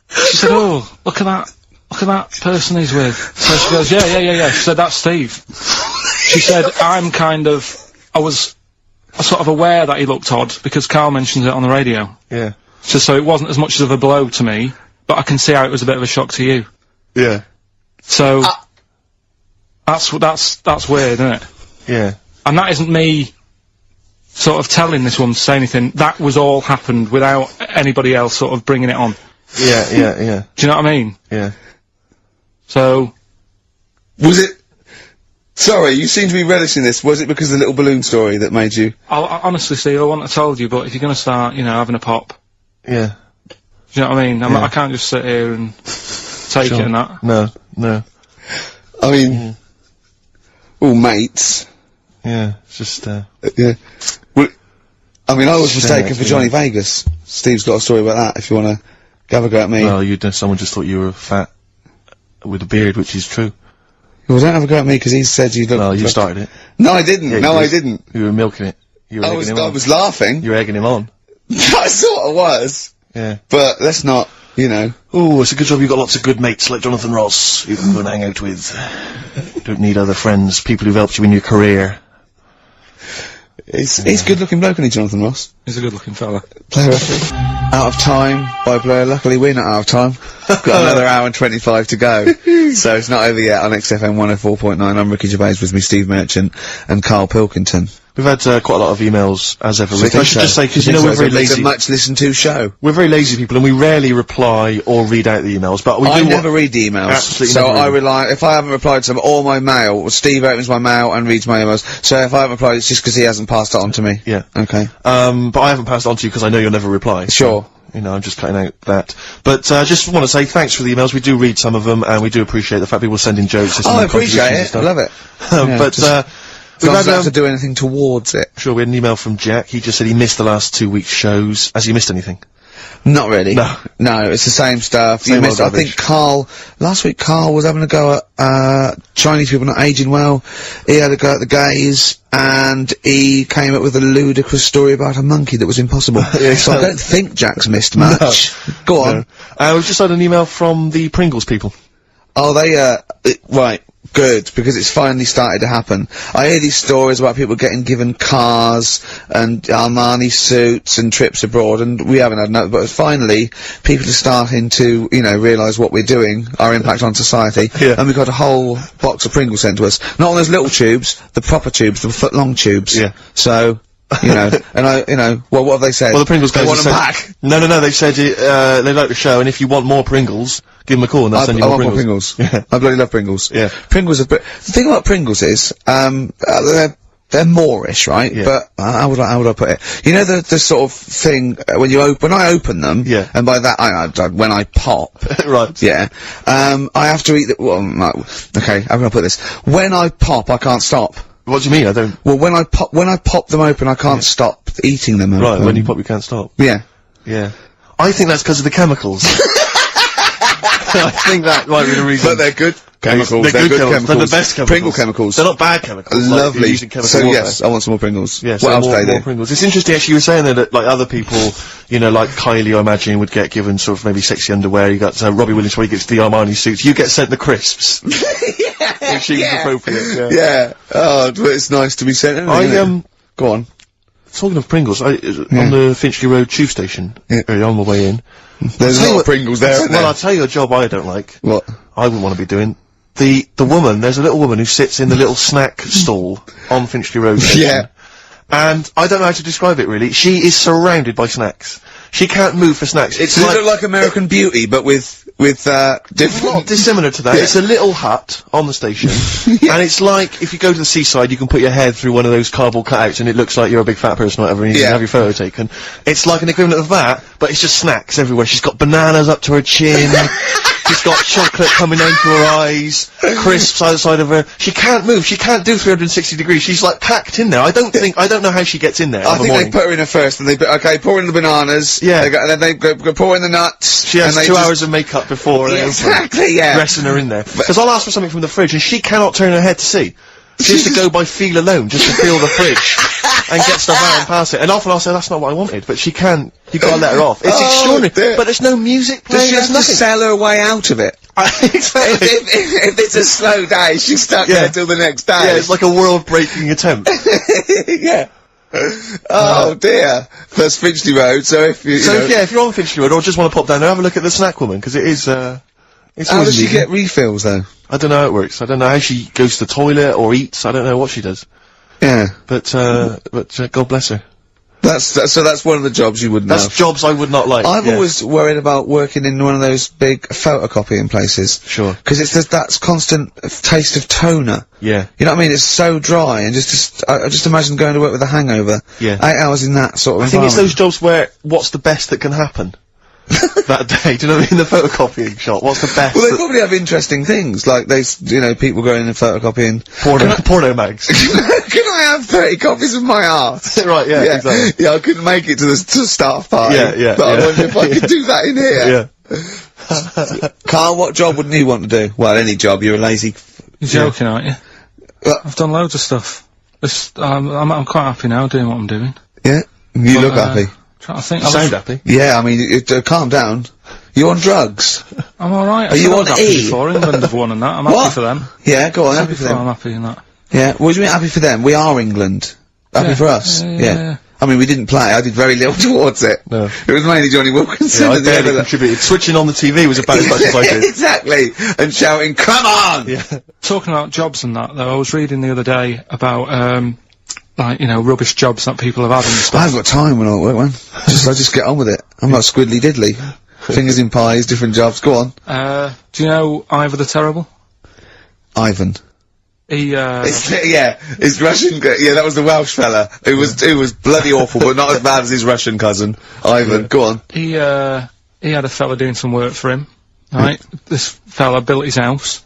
She said, "Oh, look at that person he's with." So she goes, "Yeah." She said, "That's Steve." She said, I was sort of aware that he looked odd because Karl mentions it on the radio. Yeah. So it wasn't as much of a blow to me, but I can see how it was a bit of a shock to you. Yeah. So that's weird, isn't it? Yeah. And that isn't me sort of telling this woman to say anything. That was all happened without anybody else sort of bringing it on. Yeah. Do you know what I mean? Yeah. So was it? Sorry, you seem to be relishing this. Was it because of the little balloon story that made you? Honestly, Steve, I wouldn't have told you, but if you're going to start, you know, having a pop. Yeah. Do you know what I mean? I can't just sit here and take it and that. No. I mean, all mates. Yeah, it's just, yeah. Well, I mean, I was mistaken for Johnny Vegas. Steve's got a story about that, if you want to have a go at me. Well, someone just thought you were fat with a beard, which is true. Well, don't have a go at me, because he said you looked... No, you started it. No, I didn't. Yeah, I didn't. You were milking it. You were egging him on. I was laughing. You were egging him on. I sort of was. Yeah. But let's not, you know... Ooh, it's a good job you've got lots of good mates like Jonathan Ross you can go and hang out with. Don't need other friends, people who've helped you in your career. He's a good-looking bloke, isn't he, Jonathan Ross? He's a good-looking fella. Player referee. Out of time by Blair. Luckily, we're not out of time. Got another hour and 25 to go. So it's not over yet on XFM 104.9. I'm Ricky Gervais, with me Steve Merchant and Karl Pilkington. We've had quite a lot of emails, as ever. I should just say, because, you know, we're very lazy. It's a much-listened-to show. We're very lazy people, and we rarely reply or read out the emails, but we do... I never read the emails. Absolutely so never I read rely... If I haven't replied to them, or my mail, Steve opens my mail and reads my emails. So if I haven't replied, it's just because he hasn't passed it on to me. Yeah. Okay. But I haven't passed it on to you because I know you'll never reply. Sure. So, you know, I'm just cutting out that. But I just want to say thanks for the emails. We do read some of them, and we do appreciate the fact people send in jokes. Oh, I appreciate it. I love it. We've had to do anything towards it. Sure, we had an email from Jack. He just said he missed the last 2 weeks' shows. Has he missed anything? Not really. No. No, it's the same stuff. Same You missed, old I think last week Karl was having a go at, Chinese people not aging well. He had a go at the gays, and he came up with a ludicrous story about a monkey that was impossible. Yeah, so I don't think Jack's missed much. No. Go on. No. We've just had an email from the Pringles people. Oh, right. Good, because it's finally started to happen. I hear these stories about people getting given cars and Armani suits and trips abroad, and we haven't had enough, but finally, people are starting to, you know, realise what we're doing, our impact on society, and we've got a whole box of Pringles sent to us. Not on those little tubes, the proper tubes, the foot-long tubes. Yeah. So... you know, and what have they said? Well, the Pringles guys want them said, back. No, they said they like the show, and if you want more Pringles, give them a call and they'll send you more Pringles. Yeah. I bloody love Pringles. Yeah. Pringles are the thing about Pringles is, they're Moorish, right? Yeah. But, how would I put it? You know the sort of thing, when I open them, yeah. And by that, when I pop. Right. Yeah. I have to eat okay, how can I put this? When I pop, I can't stop. What do you mean? I don't... Well, when I pop them open, I can't stop eating them. Right, when you pop, you can't stop. Yeah. Yeah. I think that's because of the chemicals. I think that might be the reason. But they're good chemicals. They're good chemicals. They're the best chemicals. Pringle chemicals. They're not bad chemicals. Lovely. Like using chemical so warfare. yes, I want some more Pringles. Yes, what else more Pringles. It's interesting actually, you were saying that like other people, you know, like Kylie, I imagine, would get given sort of maybe sexy underwear. You got Robbie Williams where he gets the Armani suits. You get sent the crisps. Yeah. Which seems appropriate. Yeah. Oh, but it's nice to be sent. Go on. Talking of Pringles, on the Finchley Road tube station, on the way in. There's a lot of Pringles there, isn't there? Well, I'll tell you a job I don't like. What? I wouldn't want to be doing. The woman, there's a little woman who sits in the little snack stall on Finchley Road station. Yeah. And I don't know how to describe it really. She is surrounded by snacks. She can't move for snacks. Does it look like American Beauty, but with different... Not dissimilar to that. Yeah. It's a little hut on the station, and it's like, if you go to the seaside, you can put your head through one of those cardboard cutouts, and it looks like you're a big fat person or whatever, and you can have your photo taken. It's like an equivalent of that, but it's just snacks everywhere. She's got bananas up to her chin, she's got chocolate coming down to her eyes, crisps either side of her. She can't move, she can't do 360 degrees, she's like packed in there. I don't know how she gets in there. I think they put her in there first, and pour in the bananas, and then they go pour in the nuts. She has 2 hours of makeup before exactly, dressing her in there. Because I'll ask for something from the fridge, and she cannot turn her head to see. She has to go by feel alone, just to feel the fridge, and get stuff out and pass it. And often I'll say, that's not what I wanted, but she can't, you've got to let her off. It's extraordinary, but there's no music playing. Does she have to sell her way out of it? Exactly. If it's a slow day, she's stuck there till the next day. Yeah, it's like a world-breaking attempt. Yeah. Oh dear, that's Finchley Road. So if you're on Finchley Road or just want to pop down there, have a look at the snack woman, because it is. It's how does she get refills though? I don't know how it works. I don't know how she goes to the toilet or eats. I don't know what she does. Yeah, but God bless her. So that's one of the jobs you wouldn't have. That's jobs I would not like. I've always worried about working in one of those big photocopying places. Sure. Because it's that constant taste of toner. Yeah. You know what I mean? It's so dry, and I just imagine going to work with a hangover. Yeah. 8 hours in that sort of I think it's those jobs where, what's the best that can happen? That day, do you know what I mean? The photocopying shop, what's the best? Well, they probably have interesting things, like people going in and photocopying. Porno mags. Can I have 30 copies of my art? Right, yeah, exactly. Yeah, I couldn't make it to the staff party. Yeah. But I wonder if I could do that in here. Yeah. Karl, what job wouldn't you want to do? Well, any job, you're a lazy... You're joking, aren't you? I've done loads of stuff. I'm quite happy now doing what I'm doing. Yeah? You look happy. Trying to think. You sound happy. Yeah, I mean, calm down. You on drugs? I'm alright. Are you on E? Before England have won and that. I'm happy for them. Yeah, go on, happy for them. I'm happy in that. Yeah, what do you mean happy for them? We are England. Happy for us. Yeah. I mean, we didn't play. I did very little towards it. No. It was mainly Johnny Wilkinson. I barely contributed. Switching on the TV was about as much as I did. Exactly. And shouting, "Come on!" Yeah. Talking about jobs and that, though, I was reading the other day about, like, you know, rubbish jobs that people have had and stuff. I haven't got time when I'm at work, man. I just get on with it. I'm not squiddly diddly. Fingers in pies, different jobs. Go on. Do you know Ivor the Terrible? Ivan. He, his Russian, that was the Welsh fella. It was bloody awful, but not as bad as his Russian cousin, Ivan. Go on. He had a fella doing some work for him, right? This fella built his house.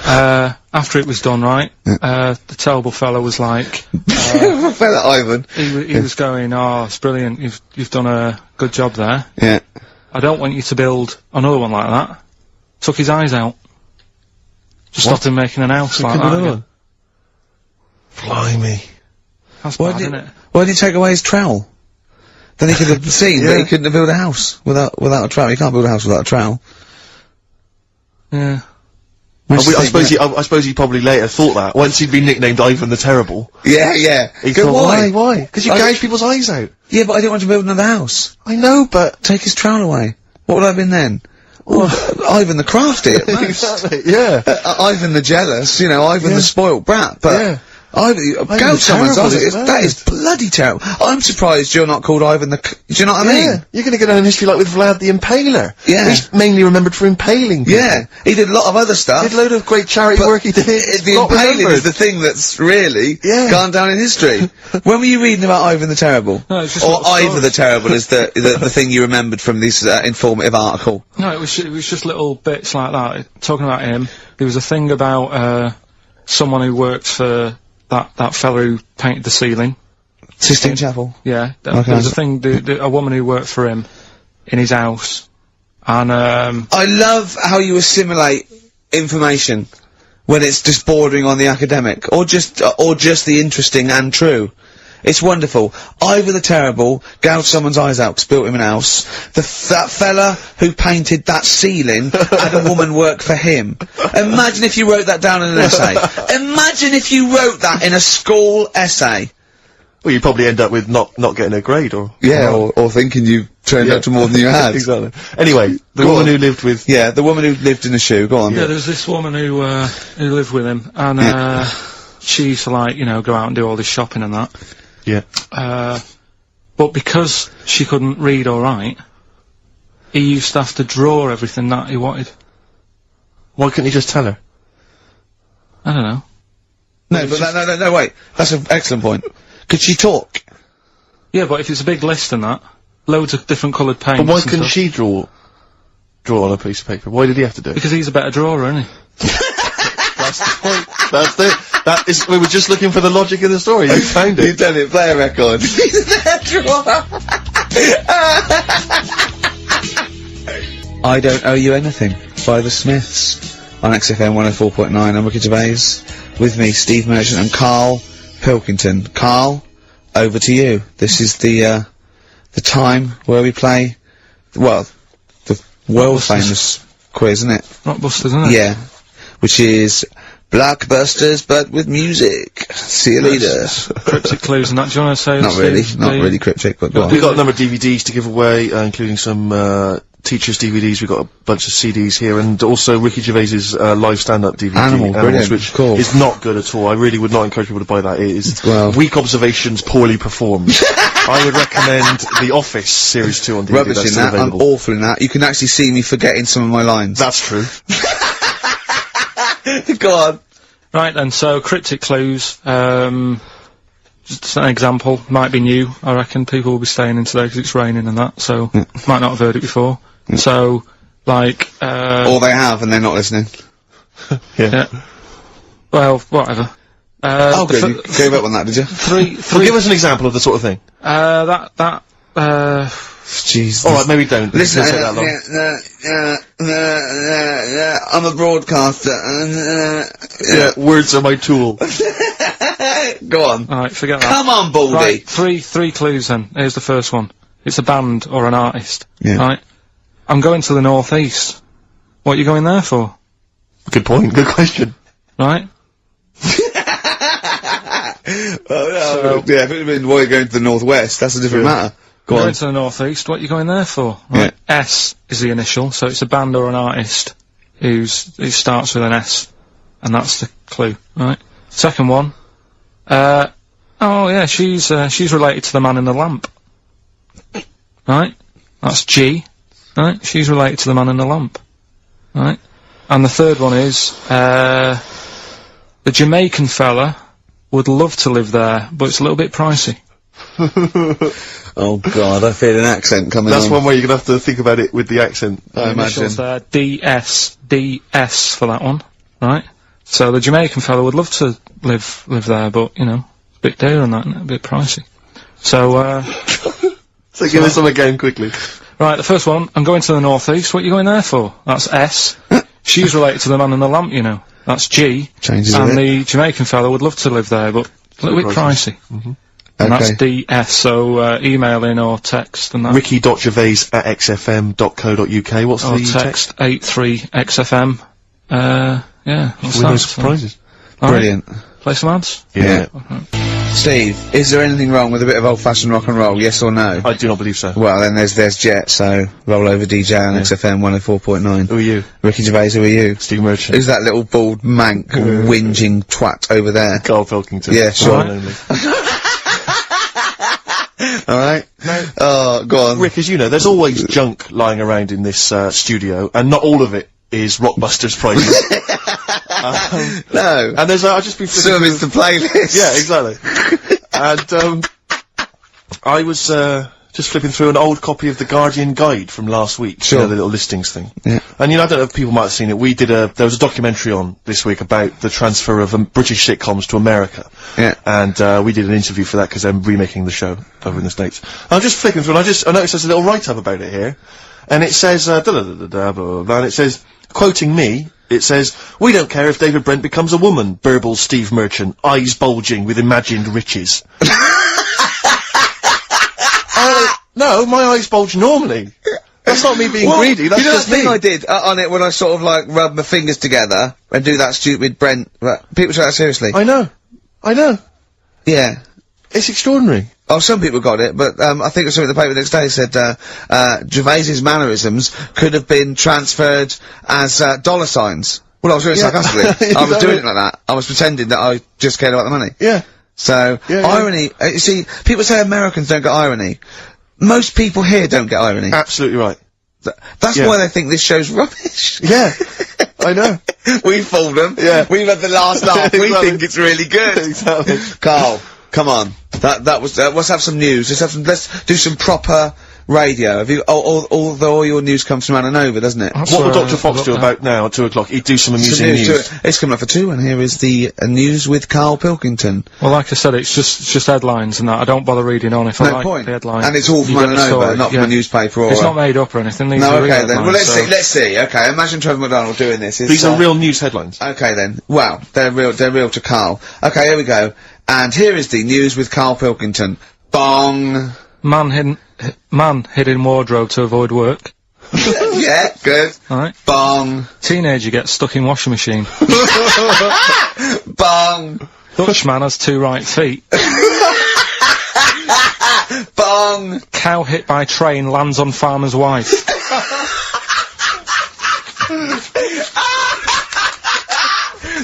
After it was done, right, the terrible fella was like, fella Ivan. He was going, "Oh, it's brilliant, you've done a good job there. Yeah. I don't want you to build another one like that." Took his eyes out. Just stopped him making an house like that again. Blimey. That's bad, isn't it? Why did he take away his trowel? Then he could have seen that he couldn't have built a house without a trowel. You can't build a house without a trowel. Yeah. I suppose he probably later thought that, once he'd been nicknamed Ivan the Terrible. Yeah, yeah. He thought, why? Because you gouge people's eyes out. Yeah, but I didn't want to build another house. I know, but... Take his trowel away. What would I have been then? Ivan the crafty at most. Exactly, yeah. Ivan the jealous, you know, Ivan the spoilt brat, but... Gouge someone's eyes, that is bloody terrible. I'm surprised you're not called Ivan the... Do you know what I mean? You're gonna get on history like with Vlad the Impaler. Yeah. He's mainly remembered for impaling people. Yeah, he did a lot of other stuff. He did a load of great charity work he did. The impaling is the thing that's really gone down in history. When were you reading about Ivan the Terrible? No, it's just or Ivor the Terrible is the thing you remembered from this informative article? No, it was just little bits like that. Talking about him, there was a thing about someone who worked for that fella who painted the ceiling. Sistine Chapel? Yeah. There was a thing, a woman who worked for him in his house. And, I love how you assimilate information when it's just bordering on the academic, or just the interesting and true. It's wonderful. Ivor the Terrible gouged someone's eyes out 'cause built him an house. That fella who painted that ceiling had a woman work for him. Imagine if you wrote that down in an essay. Imagine if you wrote that in a school essay. Well, you'd probably end up with not getting a grade, or... Yeah, or thinking you turned out to more than you had. Exactly. Anyway, the woman who lived with... Yeah, the woman who lived in a shoe, go on. Yeah, there was this woman who lived with him, and, she used to, like, you know, go out and do all this shopping and that. Yeah. But because she couldn't read or write, he used to have to draw everything that he wanted. Why couldn't he just tell her? I don't know. No, but no, wait. That's an excellent point. Could she talk? Yeah, but if it's a big list and that, loads of different coloured paints. But why couldn't she draw on a piece of paper? Why did he have to do it? Because he's a better drawer, isn't he? That's the point. That's it. That is, we were just looking for the logic in the story. You found it. You've done it. Play a record. He's a better drawer. I Don't Owe You Anything by the Smiths on XFM 104.9. I'm Ricky Gervais. With me, Steve Merchant and Karl Pilkington. Karl, over to you. This is the time where we play, well, the world famous quiz, isn't it? Rockbusters, isn't it? Yeah. Which is Blockbusters, but with music. See you later. Cryptic clues and that. Do you want to say? Not really cryptic, but go on. We've got a number of DVDs to give away, including some teachers' DVDs. We've got a bunch of CDs here, and also Ricky Gervais's live stand-up DVD, Animals, which cool. is not good at all. I really would not encourage people to buy that. It is weak observations, poorly performed. I would recommend The Office Series 2 on DVD. Rubbish in that. I'm awful in that. You can actually see me forgetting some of my lines. That's true. Go on. Right then, so cryptic clues, just an example, might be new, I reckon. People will be staying in today because it's raining and that, so might not have heard it before. So, like, or they have and they're not listening. Yeah. Well, whatever. Oh good, you gave up on that, did you? Well, give us an example of the sort of thing. Jesus. Alright, maybe don't. Listen, take that long. I'm a broadcaster. Words are my tool. Go on. Alright, forget that. Come on, Baldy. Right, three clues then. Here's the first one. It's a band or an artist. Yeah. Right? I'm going to the northeast. What are you going there for? Good point, good question. Right? Yeah, if it had been why you're going to the northwest, that's a different matter. Go on. Going to the northeast, what are you going there for? Right. Yeah. S is the initial, so it's a band or an artist who starts with an S, and that's the clue, right? Second one, oh yeah, she's related to the man in the lamp. Right? That's G. Right? She's related to the man in the lamp. Right? And the third one is, the Jamaican fella would love to live there, but it's a little bit pricey. Oh God, I feel an accent coming That's on. one way you're gonna have to think about it with the accent. I imagine. DS for that one, right? So the Jamaican fella would love to live there, but you know, it's a bit dear on that, and a bit pricey. So So give us some again quickly. right, the first one, I'm going to the northeast. What are you going there for? That's S. She's related to the man in the lamp, you know. That's G. Changes and a bit. the Jamaican fella would love to live there, but a little bit pricey. Mm-hmm. And Okay. that's DS, so email in or text and that. Ricky.gervais@xfm.co.uk. What's Or the text 83XFM. Yeah, what's With that? those surprises. All right, Brilliant. play some ads? Yeah. Steve, is there anything wrong with a bit of old-fashioned rock and roll? Yes or no? I do not believe so. Well, then there's Jet. So roll over DJ on XFM 104.9. Who are you? Ricky Gervais. Who are you? Steve Merchant. Who's that little bald mank whinging twat over there? Karl Pilkington. Yeah, sure. One and only. All right. Oh, go on. Rick, as you know, there's always junk lying around in this studio, and not all of it is Rockbusters prizes. No. And there's I've just been flipping Some is the playlist. Yeah, exactly. And I was just flipping through an old copy of the Guardian Guide from last week. Sure. You know, the little listings thing. Yeah. And you know, I don't know if people might have seen it. There was a documentary on this week about the transfer of British sitcoms to America. Yeah. And we did an interview for that because I'm remaking the show over in the States. And I'm just flicking through, and I noticed there's a little write-up about it here, and it says blah, blah, blah, blah, blah, and it says, quoting me. It says, "We don't care if David Brent becomes a woman," burbles Steve Merchant, eyes bulging with imagined riches. No, my eyes bulge normally. That's not me being greedy, that's you know just that thing me. I did on it when I sort of like rub my fingers together and do that stupid Brent. People take that seriously. I know. Yeah. It's extraordinary. Oh, some people got it, but I think it was something in the paper the next day said Gervais's mannerisms could have been transferred as dollar signs. Well, I was doing it sarcastically. I was doing it like that. I was pretending that I just cared about the money. Yeah. So, irony, you see, people say Americans don't get irony. Most people here don't get irony. Absolutely right. That's why they think this show's rubbish. Yeah. I know. We fooled them. Yeah. We've had the last laugh. We Exactly. think it's really good. Exactly. Carl, come on. Let's have some news. Let's do some proper radio. Have you, all your news comes from Ananova, doesn't it? What will Dr. Fox do about now at 2 o'clock? He'd do some amusing news. It's coming up for 2, and here is the news with Karl Pilkington. Well, like I said, it's just headlines and that. I don't bother reading on if I like the headlines. And it's all from Ananova, not from a newspaper or... It's not made up or anything. These No, are real okay then. Well, headlines, let's see. Okay, imagine Trevor McDonald doing this. These are real news headlines. Okay then. Wow, they're real to Karl. Okay, here we go. And here is the news with Karl Pilkington. Bong. Man hid in wardrobe to avoid work. Yeah, good. Alright. Bong. Teenager gets stuck in washing machine. Bong. Dutchman has 2 right feet. Bong. Cow hit by train lands on farmer's wife.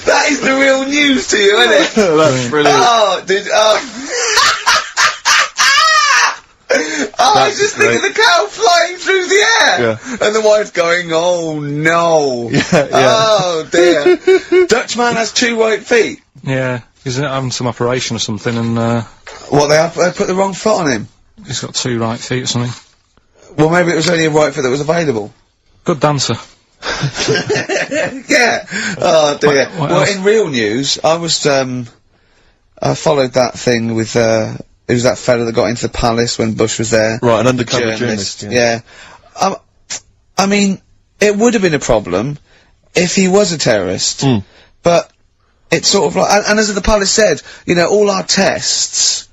That is the real news to you, isn't it? That's brilliant. Oh, I was just thinking the cow flying through the air! Yeah. And the wife's going, oh no! Yeah. Oh dear! Dutchman has 2 right feet! Yeah, he's having some operation or something and, What, they put the wrong foot on him? he's got 2 right feet or something. Well, maybe it was only a right foot that was available. Good dancer. Yeah! Oh dear. What Well, else? in real news, I was, I followed that thing with, it was that fella that got into the palace when Bush was there. Right, an undercover journalist. Yeah. I mean, it would have been a problem if he was a terrorist, but it's sort of like, and as the palace said, you know, all our tests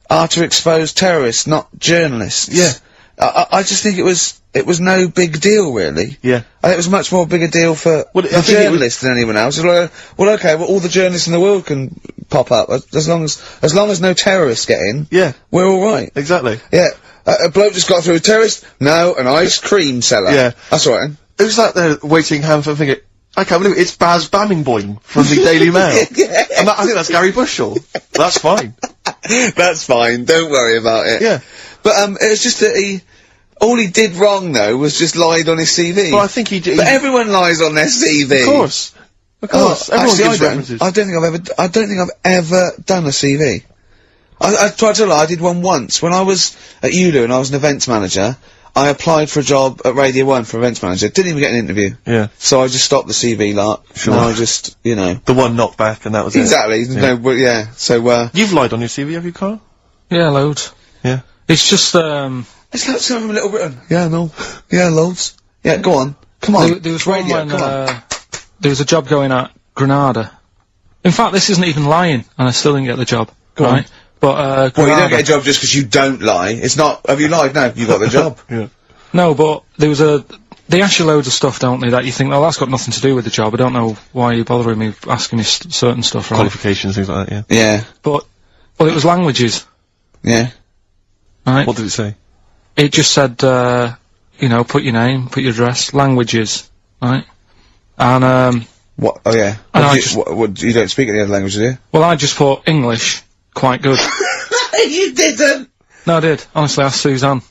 are to expose terrorists, not journalists. Yeah. I just think it was no big deal, really. Yeah. I think it was much more bigger deal for the journalist than anyone else. It's like, well, okay, well, all the journalists in the world can pop up as long as no terrorists get in. Yeah. We're all right. Exactly. Yeah. A bloke just got through a terrorist. No, an ice cream seller. Yeah. That's all right. Who's that there waiting hand for thinking? I can't believe it. It's Baz Bammingboyne from the Daily Mail. Yeah. And I think that's Gary Bushell. That's fine. That's fine. Don't worry about it. Yeah. But it was just that all he did wrong though was just lied on his CV. Well, I think he did. But everyone lies on their CV. Of course. Of course. Everyone Actually, gives references. I don't think I've ever done a CV. I tried to lie. I did one once when I was at ULU and I was an events manager. I applied for a job at Radio 1 for events manager. Didn't even get an interview. Yeah. So I just stopped the CV lark. Sure. And I just, you know. The one knocked back and that was exactly. it. No, well, yeah. So, You've lied on your CV, have you, Karl? Yeah, loads. Yeah. It's just, it's like something from Little Britain. Yeah, no. Yeah, loads. Yeah, go on. Come on. There was one when, there was a job going at Granada. In fact, this isn't even lying, and I still didn't get the job. Go right? on. But, well, you don't get a job just because you don't lie. It's not, have you lied? No, you got the job. Yeah. No, but there was they ask you loads of stuff, don't they, that you think, well, that's got nothing to do with the job. I don't know why you're bothering me asking me certain stuff, right? Qualifications, things like that, yeah. Yeah. But, well, it was languages. Yeah. Right? What did it say? It just said, you know, put your name, put your address, languages, right? And, what? Oh, yeah. What, you don't speak any other languages, do you? well, I just put English, quite good. You didn't! No, I did. Honestly, ask Suzanne.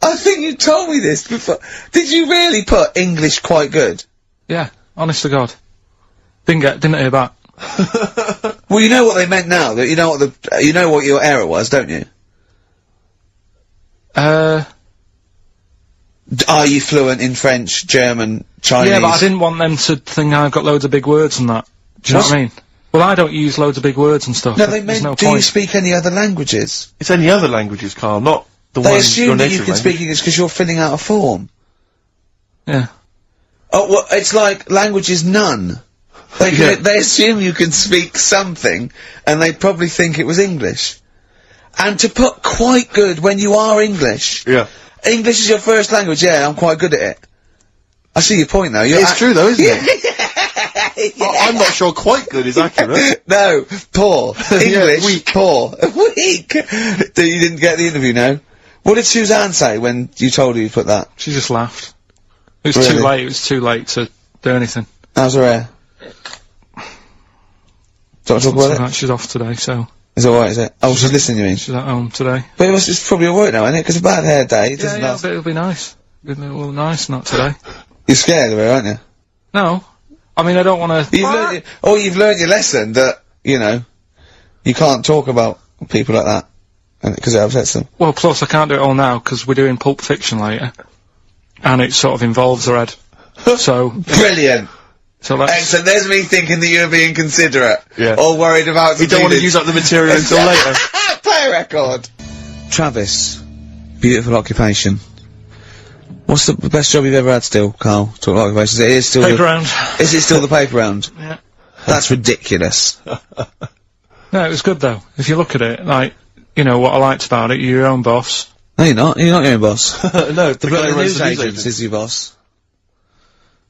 I think you told me this before. Did you really put English quite good? Yeah, honest to God. Didn't hear back. Well, you know what they meant now. That you know what your error was, don't you? Are you fluent in French, German, Chinese? Yeah, but I didn't want them to think I've got loads of big words and that. Do you know what I mean? Well, I don't use loads of big words and stuff. No, they meant, do you speak any other languages? It's any other languages, Karl, not the one. They assume that you can speak English because you're filling out a form. Yeah. Oh, well, it's like language is none. They assume you can speak something, and they probably think it was English. And to put quite good when you are English. Yeah. English is your first language, yeah, I'm quite good at it. I see your point though. It's true though, isn't it? I'm not sure quite good is accurate. No, poor. English, weak. Poor. Weak. You didn't get the interview, no? What did Suzanne say when you told her you put that? She just laughed. It was too late, it was too late to do anything. How's her hair? Do you want to talk about it? She's off today, so... Is it alright, is it? Oh, she's listening, you mean? She's at home today. But it's probably alright now, isn't it? Because a bad hair day, it doesn't last. But it'll be nice. It'll be nice, not today. You're scared of her, aren't you? No. I mean, I don't want to... You've learned your lesson that, you know, you can't talk about people like that. Because it upsets them. Well, plus I can't do it all now, because we're doing Pulp Fiction later. And it sort of involves her head. So... Brilliant! So that's... Excellent, there's me thinking that you're being considerate. Yeah. Or worried about... You don't want to use up the material until later. Play a record! Travis. Beautiful occupation. What's the best job you've ever had still, Karl? Talk about occupations. It is still paper round. Is it still the paper round? Yeah. That's ridiculous. No, it was good though. If you look at it, like, you know, what I liked about it, you're your own boss. No, you're not. You're not your own boss. No, the news agent is your boss.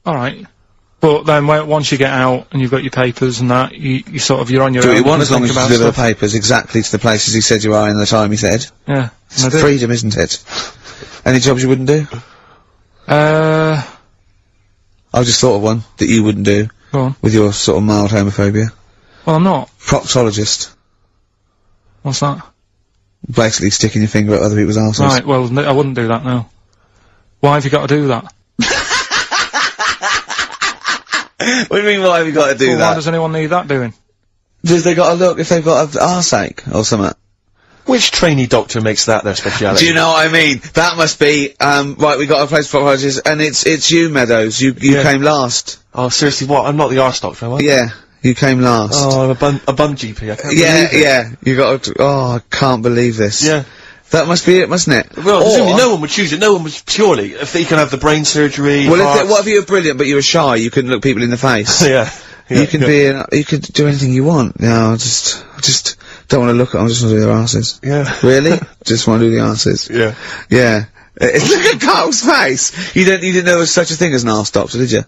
Alright. But then once you get out and you've got your papers and that, you sort of, you're on your Do own. you want as long as you deliver the stuff. papers exactly to the places he said you are in the time he said? Yeah. It's freedom, isn't it? Any jobs you wouldn't do? I just thought of one that you wouldn't do. Go on. With your sort of mild homophobia. Well, I'm not. Proctologist. What's that? Basically sticking your finger at other people's arses. Right, well, I wouldn't do that now. Why have you got to do that? What do you mean, why have you got to do that? Why does anyone need that doing? Because they got to look if they've got a arseache or something. Which trainee doctor makes that their speciality? Do you know what I mean? That must be, right, we got a place for proctologists, and it's you, Meadows. You came last. Oh, seriously, what? I'm not the arse doctor, am I? Yeah, you came last. Oh, I'm a bum GP, I can't believe it. Yeah, you got to, oh, I can't believe this. Yeah. That must be it, mustn't it? Well, presumably no one would choose it. No one would, purely, if they can have the brain surgery, well, what if you were brilliant, but you were shy, you couldn't look people in the face? Yeah. You can you could do anything you want. No, I just don't want to look at them, I just want to do their asses. Yeah. Really? Just want to do the asses. Yeah. Yeah. Look at Carl's face. You didn't know there was such a thing as an arse doctor, did you?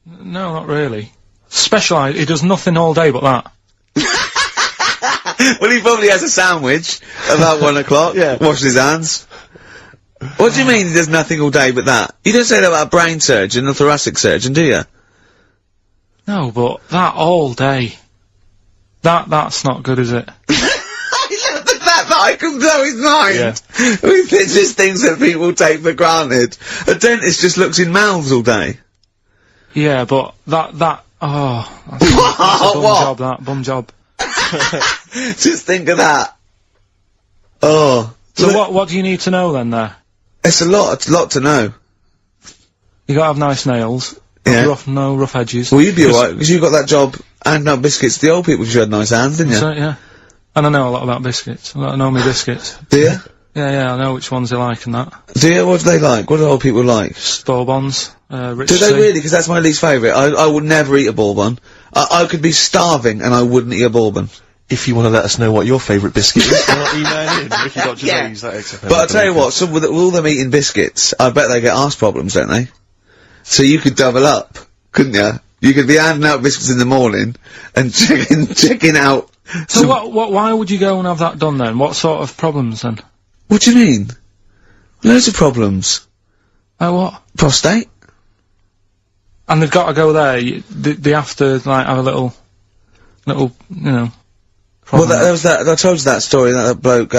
No, not really. Specialised. He does nothing all day but that. Well, he probably has a sandwich about 1 o'clock. Yeah. Washing his hands. What do you mean he does nothing all day but that? You don't say that about a brain surgeon or thoracic surgeon, do you? No, but that all day. That's not good, is it? The fact that I can blow his mind Yeah. with just things that people take for granted. A dentist just looks in mouths all day. Yeah, but that's a bum What? job, that. Bum job. Just think of that. Oh. So what do you need to know then there? It's a lot to know. You gotta have nice nails. Yeah. No rough edges. Well, you'd be alright, because you got that job handing out biscuits to the old people because you had nice hands, didn't you? So, yeah. And I know a lot about biscuits. I know my biscuits. Do you? Yeah, I know which ones they like and that. Do you? What do they like? What do old people like? Bourbons, rich Do they tea. really? Because that's my least favourite. I would never eat a bourbon. I could be starving and I wouldn't eat a bourbon. If you want to let us know what your favourite biscuit is, email in ricky.gervais@XFM. But I'll tell you what, with all them eating biscuits, I bet they get arse problems, don't they? So you could double up, couldn't you? You could be handing out biscuits in the morning and checking out. So why would you go and have that done then? What sort of problems then? What do you mean? Loads of problems. Like what? Prostate. And they've got to go there. They have to like have a little, you know. Well, there was that. I told you that story. That bloke.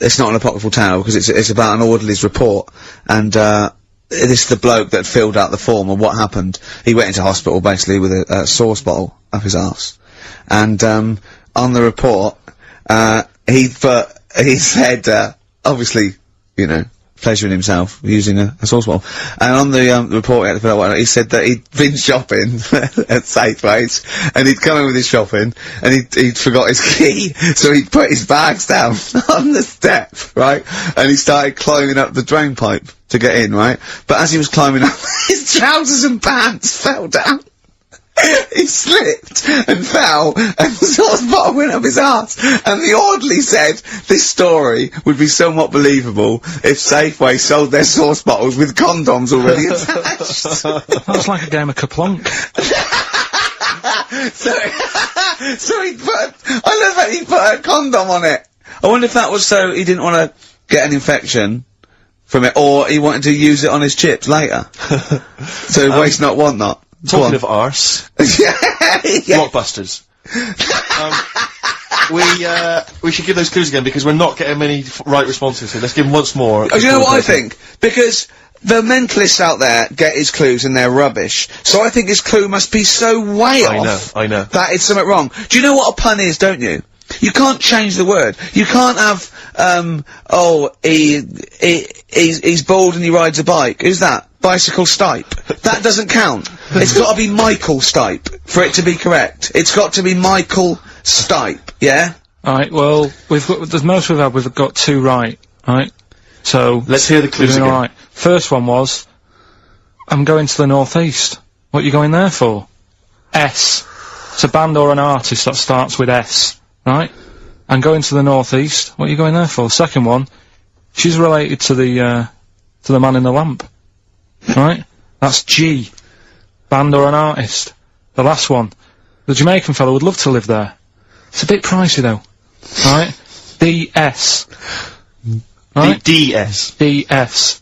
It's not an apocryphal tale because it's about an orderly's report, and this is the bloke that filled out the form of what happened. He went into hospital basically with a sauce bottle up his arse, and on the report, he said obviously, you know, pleasuring himself using a sauce bottle. And on the report he had to fill out, he said that he'd been shopping at Safeways, and he'd come in with his shopping, and he'd forgot his key, so he'd put his bags down on the step, right? And he started climbing up the drain pipe to get in, right? But as he was climbing up, his trousers and pants fell down. He slipped and fell, and the sauce bottle went up his arse. And the orderly said this story would be somewhat believable if Safeway sold their sauce bottles with condoms already attached. That's like a game of Kaplunk. So he I love that he put a condom on it. I wonder if that was so he didn't want to get an infection from it, or he wanted to use it on his chips later. So waste not, want not. Talking of arse, Blockbusters. We should give those clues again because we're not getting many right responses here. Let's give them once more. Oh, do you know what I think? Because the mentalists out there get his clues and they're rubbish. So I think his clue must be so way off. I know. That it's something wrong. Do you know what a pun is, don't you? You can't change the word. You can't have, he's bald and he rides a bike. Who's that? Bicycle Stipe. That doesn't count. It's gotta be Michael Stipe for it to be correct. It's got to be Michael Stipe, yeah? Alright, well, the most we've got two right, right? So... Let's hear the clues again. Alright. First one was, I'm going to the northeast. What are you going there for? S. It's a band or an artist that starts with S, right? I'm going to the northeast. What are you going there for? Second one, she's related to the man in the lamp. Right? That's G. Band or an artist. The last one. The Jamaican fellow would love to live there. It's a bit pricey though. Right? DS. Right? DS. DS.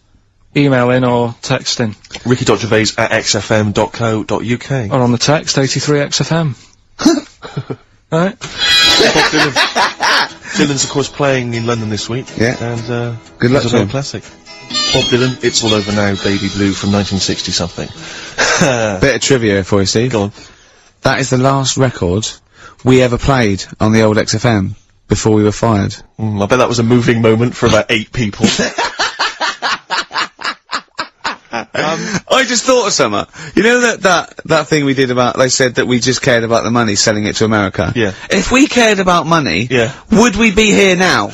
Email in or text in. ricky.gervais@xfm.co.uk. Or on the text, 83XFM. Right? Dylan's of course playing in London this week. Yeah. And, good luck to him. Classic. Bob Dylan, It's All Over Now, Baby Blue from 1960-something. Bit of trivia for you, Steve. Go on. That is the last record we ever played on the old XFM before we were fired. I bet that was a moving moment for about 8 people. I just thought of something. You know that thing we did about, they said that we just cared about the money selling it to America? Yeah. If we cared about money, yeah, would we be here now?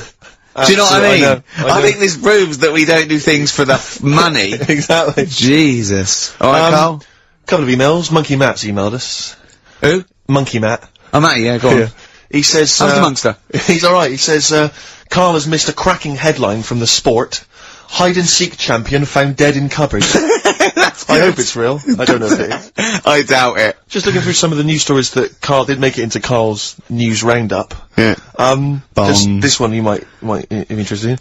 Do you know what I mean? I know. I think this proves that we don't do things for the money. Exactly. Jesus. Alright, Carl? Couple of emails. Monkey Matt's emailed us. Who? Monkey Matt. Oh, Matty, yeah, go on. He says... How's the Munster? He's alright. He says, Karl has missed a cracking headline from The Sport. Hide-and-seek champion found dead in cupboard. I hope it's real. I don't know if it is. I doubt it. Just looking through some of the news stories that Karl did make it into Karl's news roundup. Yeah. Just this one you might be interested in.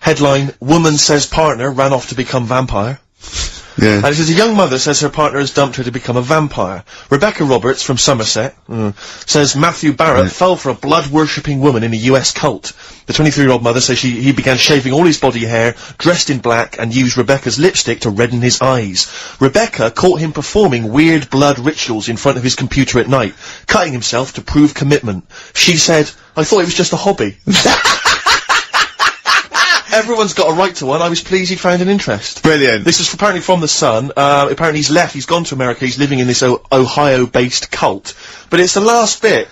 Headline, woman says partner ran off to become vampire. Yeah. And it says, a young mother says her partner has dumped her to become a vampire. Rebecca Roberts from Somerset says Matthew Barrett fell for a blood-worshipping woman in a US cult. The 23-year-old mother says he began shaving all his body hair, dressed in black, and used Rebecca's lipstick to redden his eyes. Rebecca caught him performing weird blood rituals in front of his computer at night, cutting himself to prove commitment. She said, I thought it was just a hobby. Everyone's got a right to one. I was pleased he found an interest. Brilliant. This is apparently from The Sun. Apparently he's left. He's gone to America. He's living in this Ohio-based cult. But it's the last bit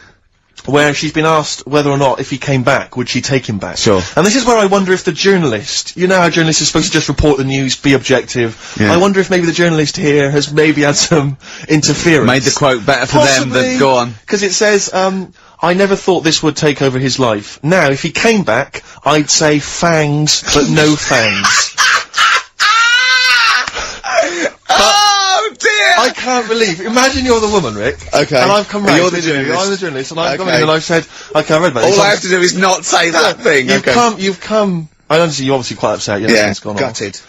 where she's been asked whether or not, if he came back, would she take him back? Sure. And this is where I wonder if the journalist, you know how journalists are supposed to just report the news, be objective. Yeah. I wonder if maybe the journalist here has maybe had some interference. Made the quote better for them than... Go on. Because it says, I never thought this would take over his life. Now, if he came back, I'd say fangs, but no fangs. Oh dear! I can't believe. Imagine you're the woman, Rick. Okay. And I've come round. You're the journalist. I'm the journalist, and I've come in and I've said, okay, I read about this. All I have to do is not say that thing. You've come. I understand you're obviously quite upset. Everything's gone gutted.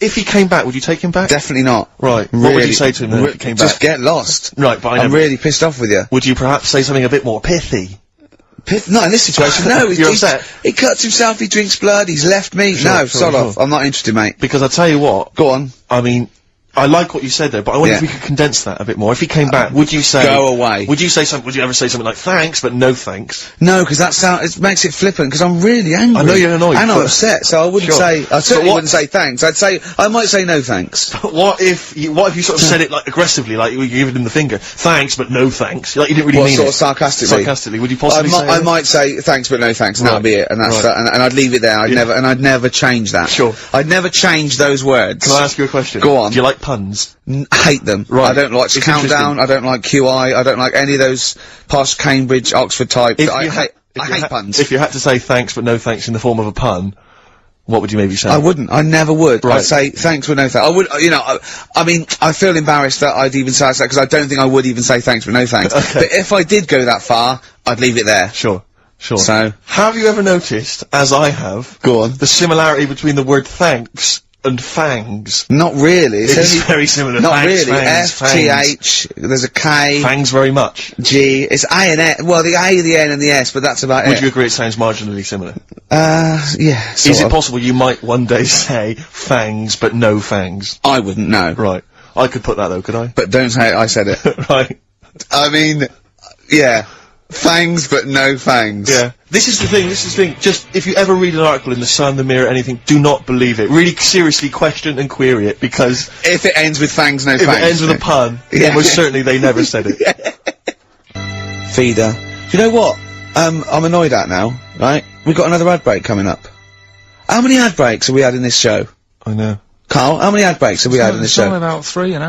If he came back, would you take him back? Definitely not. Right. Really, What would you say to him then if he came back? Just get lost. Right, but I'm really pissed off with you. Would you perhaps say something a bit more pithy? Not in this situation, no. You're upset? He cuts himself, he drinks blood, he's left me. No, sod off. I'm not interested, mate. Because I tell you what. Go on. I mean, I like what you said there, but I wonder if we could condense that a bit more. If he came back, would you say... Go away. Would you say something, would you ever say something like, thanks, but no thanks? No, because it makes it flippant, because I'm really angry. I know you're annoyed. And I'm upset, so I wouldn't say... I certainly wouldn't say thanks. I might say no thanks. What if you sort of said it, like, aggressively, like, you giving him the finger? Thanks, but no thanks. Like, you didn't really mean sort it. of sarcastically? Sarcastically, would you possibly say I might say thanks, but no thanks, and that'll be it, and that's that, and I'd leave it there. I'd never change that. Sure. I'd never change those words. Can I ask you a question? Go on. Do you like puns? Hate them. Right. I don't like Countdown, I don't like QI, I don't like any of those posh Cambridge, Oxford type. I hate puns. If you had to say thanks but no thanks in the form of a pun, what would you maybe say? I wouldn't. I never would. Right. I'd say thanks but no thanks. I would, I mean, I feel embarrassed that I'd even say that, because I don't think I would even say thanks but no thanks. Okay. But if I did go that far, I'd leave it there. Sure. So, have you ever noticed, as I have, go on, the similarity between the word thanks and fangs? Not really. It's very similar. Not thanks, really. Fangs, F-T-H, there's a K. Fangs very much. G, it's A and S, well, the A, the N and the S, but that's about it. Would you agree it sounds marginally similar? Yeah, Is it possible you might one day say fangs but no fangs? I wouldn't know. Right. I could put that though, could I? But don't say I said it. Right. I mean, yeah. Fangs, but no fangs. Yeah. This is the thing, just, if you ever read an article in The Sun, The Mirror, anything, do not believe it. Really seriously question and query it, because... If it ends with fangs, no fangs. If it ends with a pun, then most certainly they never said it. Feeder. Do you know what? I'm annoyed at now, right? We've got another ad break coming up. How many ad breaks have we had in this show? I know. Carl, how many ad breaks have we had in this show? It's only about 3 or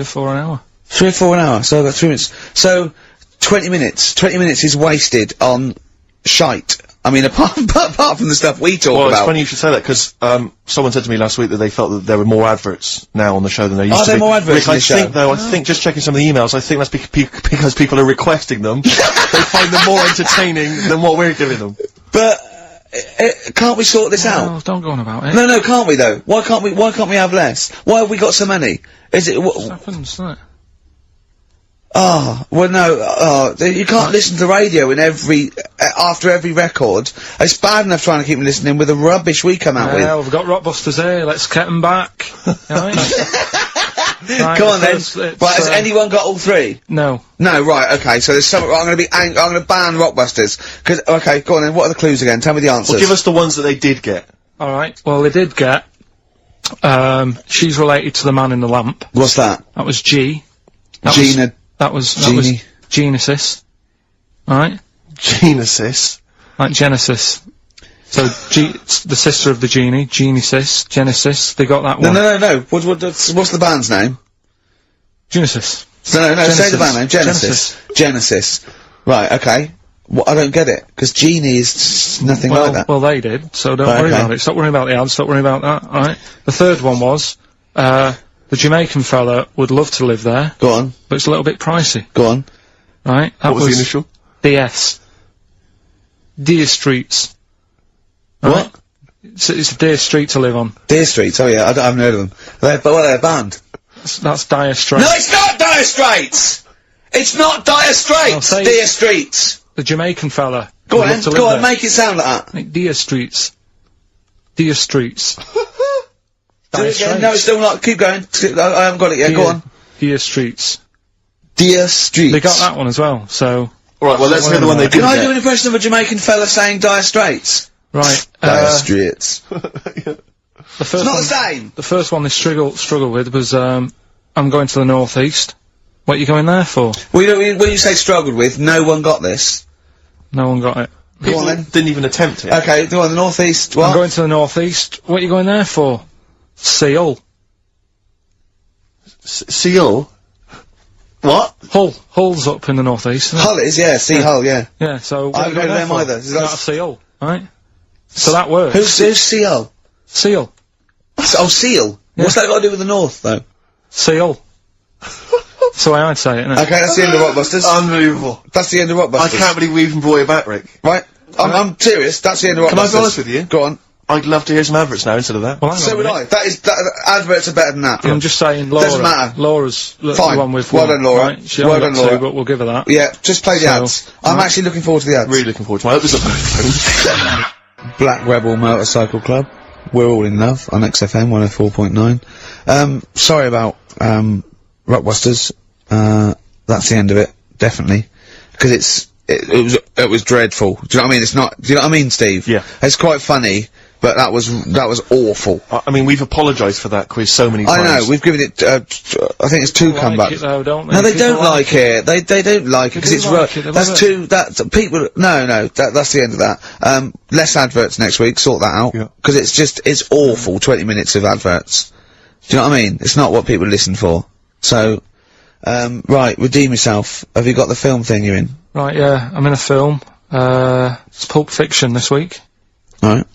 4 an hour. 3 or 4 an hour, so I've got 3 minutes. So, 20 minutes. 20 minutes is wasted on shite. I mean, apart from the stuff we talk about. Well, it's funny you should say that, because, someone said to me last week that they felt that there were more adverts now on the show than there used to be. Are there more adverts Rick, in the show? I think, though, I think, just checking some of the emails, I think that's because people are requesting them. They find them more entertaining than what we're giving them. But, can't we sort this out? Don't go on about it. No, can't we though? Why can't we have less? Why have we got so many? Is it, It happens, doesn't it? Oh, well no, you can't listen to the radio in after every record. It's bad enough trying to keep me listening with the rubbish we come out with. Yeah, we've got Rockbusters here, let's get them back. Right, come on then. Right, has anyone got all 3? No. No, right, okay, so there's some, I'm gonna ban Rockbusters. Okay, go on then, what are the clues again? Tell me the answers. Well, give us the ones that they did get. Alright, well they did get, she's related to the man in the lamp. What's that? That was G. That was Genesis. Alright? Genesis? Like Genesis. So, the sister of the genie, Genesis, they got that one. No. What's the band's name? Genesis. No, say the band name. Genesis. Right, okay. I don't get it, because Genie is nothing like that. Well, they did, so don't worry about it. Stop worrying about the ads, stop worrying about that, alright? The third one was, the Jamaican fella would love to live there. Go on. But it's a little bit pricey. Go on. Right? That What was the initial? DS. Deer Streets. What? It's a Deer Street to live on. Deer Streets, oh yeah, I haven't heard of them. They're a band. That's Dire Straits. No, it's not Dire Straits! It's not Dire Straits! Deer Streets! The Jamaican fella. Go on, make it sound like that. Deer Streets. Deer Streets. Do it again. No, it's still not. Keep going. I haven't got it yet. Go on. Deer Streets. Deer Streets. They got that one as well, so... Alright, well, let's hear the one they did. Can I do an impression of a Jamaican fella saying Dire Straits? Right. Dire Straits. It's not the same! The first one they struggled with was, I'm going to the northeast. What are you going there for? Well, when you say struggled with, no one got this. No one got it. Go on then. Didn't even attempt it. Okay, go on, the northeast, what? I'm going to the northeast. What are you going there for? Seal. Seal? What? Hull's up in the northeast. Hull is, yeah, Hull, yeah. Yeah, so... I haven't heard of them either. Is that a seal, right? So that works. Who's Seal? Seal. Oh, Seal? Yeah. What's that got to do with the north, though? Seal. That's the way I'd say it, isn't it? Okay, that's the end of Rockbusters. Unbelievable. That's the end of Rockbusters. I can't believe we even brought it back, Rick. Right. I'm serious, that's the end of Rockbusters. Can I be honest with you? Go on. I'd love to hear some adverts now instead of that. Well, so would I. Adverts are better than that. I'm just saying, Laura. Doesn't matter. Laura's the Fine. one with... Well done, Laura. Right? She only got two, but we'll give her that. Yeah, just play the ads. I'm actually looking forward to the ads. Really looking forward to it. I hope there's a Black Rebel Motorcycle Club. We're all in love on XFM 104.9. Sorry about, Rockbusters. That's the end of it. Definitely. Because it was dreadful. Do you know what I mean? It's not, do you know what I mean, Steve? Yeah. It's quite funny, but that was awful. I mean, we've apologised for that quiz so many times. I know, we've given it, I think it's 2 comebacks. Like it though, don't they? No, they don't like it. They don't like it, because it's that's the end of that. Less adverts next week, sort that out. Because it's awful, 20 minutes of adverts. Do you know what I mean? It's not what people listen for. So, right, redeem yourself. Have you got the film thing you're in? Right, yeah, I'm in a film. It's Pulp Fiction this week. Right.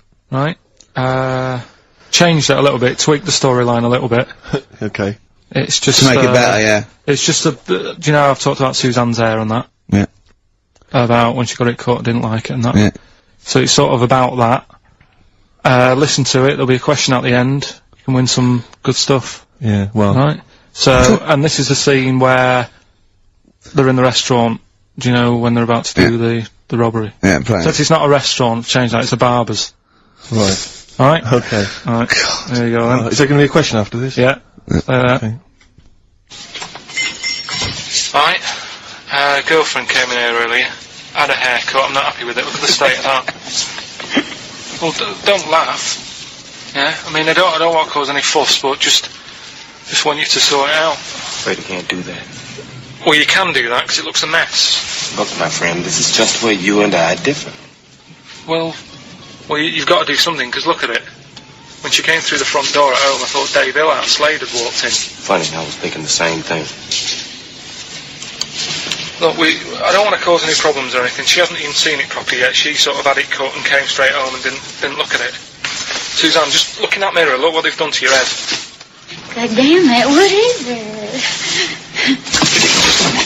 Changed it a little bit, tweaked the storyline a little bit. Okay. It's just to make it better, yeah. It's just do you know I've talked about Suzanne's hair and that? Yeah. About when she got it cut, didn't like it and that. Yeah. So it's sort of about that. Listen to it, there'll be a question at the end. You can win some good stuff. Yeah, well. Right? So, and this is the scene where they're in the restaurant, do you know, when they're about to do the robbery. Yeah, play. So it's not a restaurant, change that, it's a barber's. Right. Alright? Okay. Alright. There you go then. Is there going to be a question after this? Yeah. Okay. Alright. Girlfriend came in here earlier. Had a haircut, I'm not happy with it. Look at the state of that. Well, don't laugh. Yeah? I mean, I don't want to cause any fuss, but just want you to sort it out. Afraid you can't do that. Well, you can do that, because it looks a mess. Look, my friend, this is just where you and I differ. Well, you've got to do something, because look at it. When she came through the front door at home, I thought Dave Hill out Slade had walked in. Funny, I was thinking the same thing. Look, I don't want to cause any problems or anything. She hasn't even seen it properly yet. She sort of had it cut and came straight home and didn't look at it. Suzanne, just look in that mirror. Look what they've done to your head. God damn it, what is this?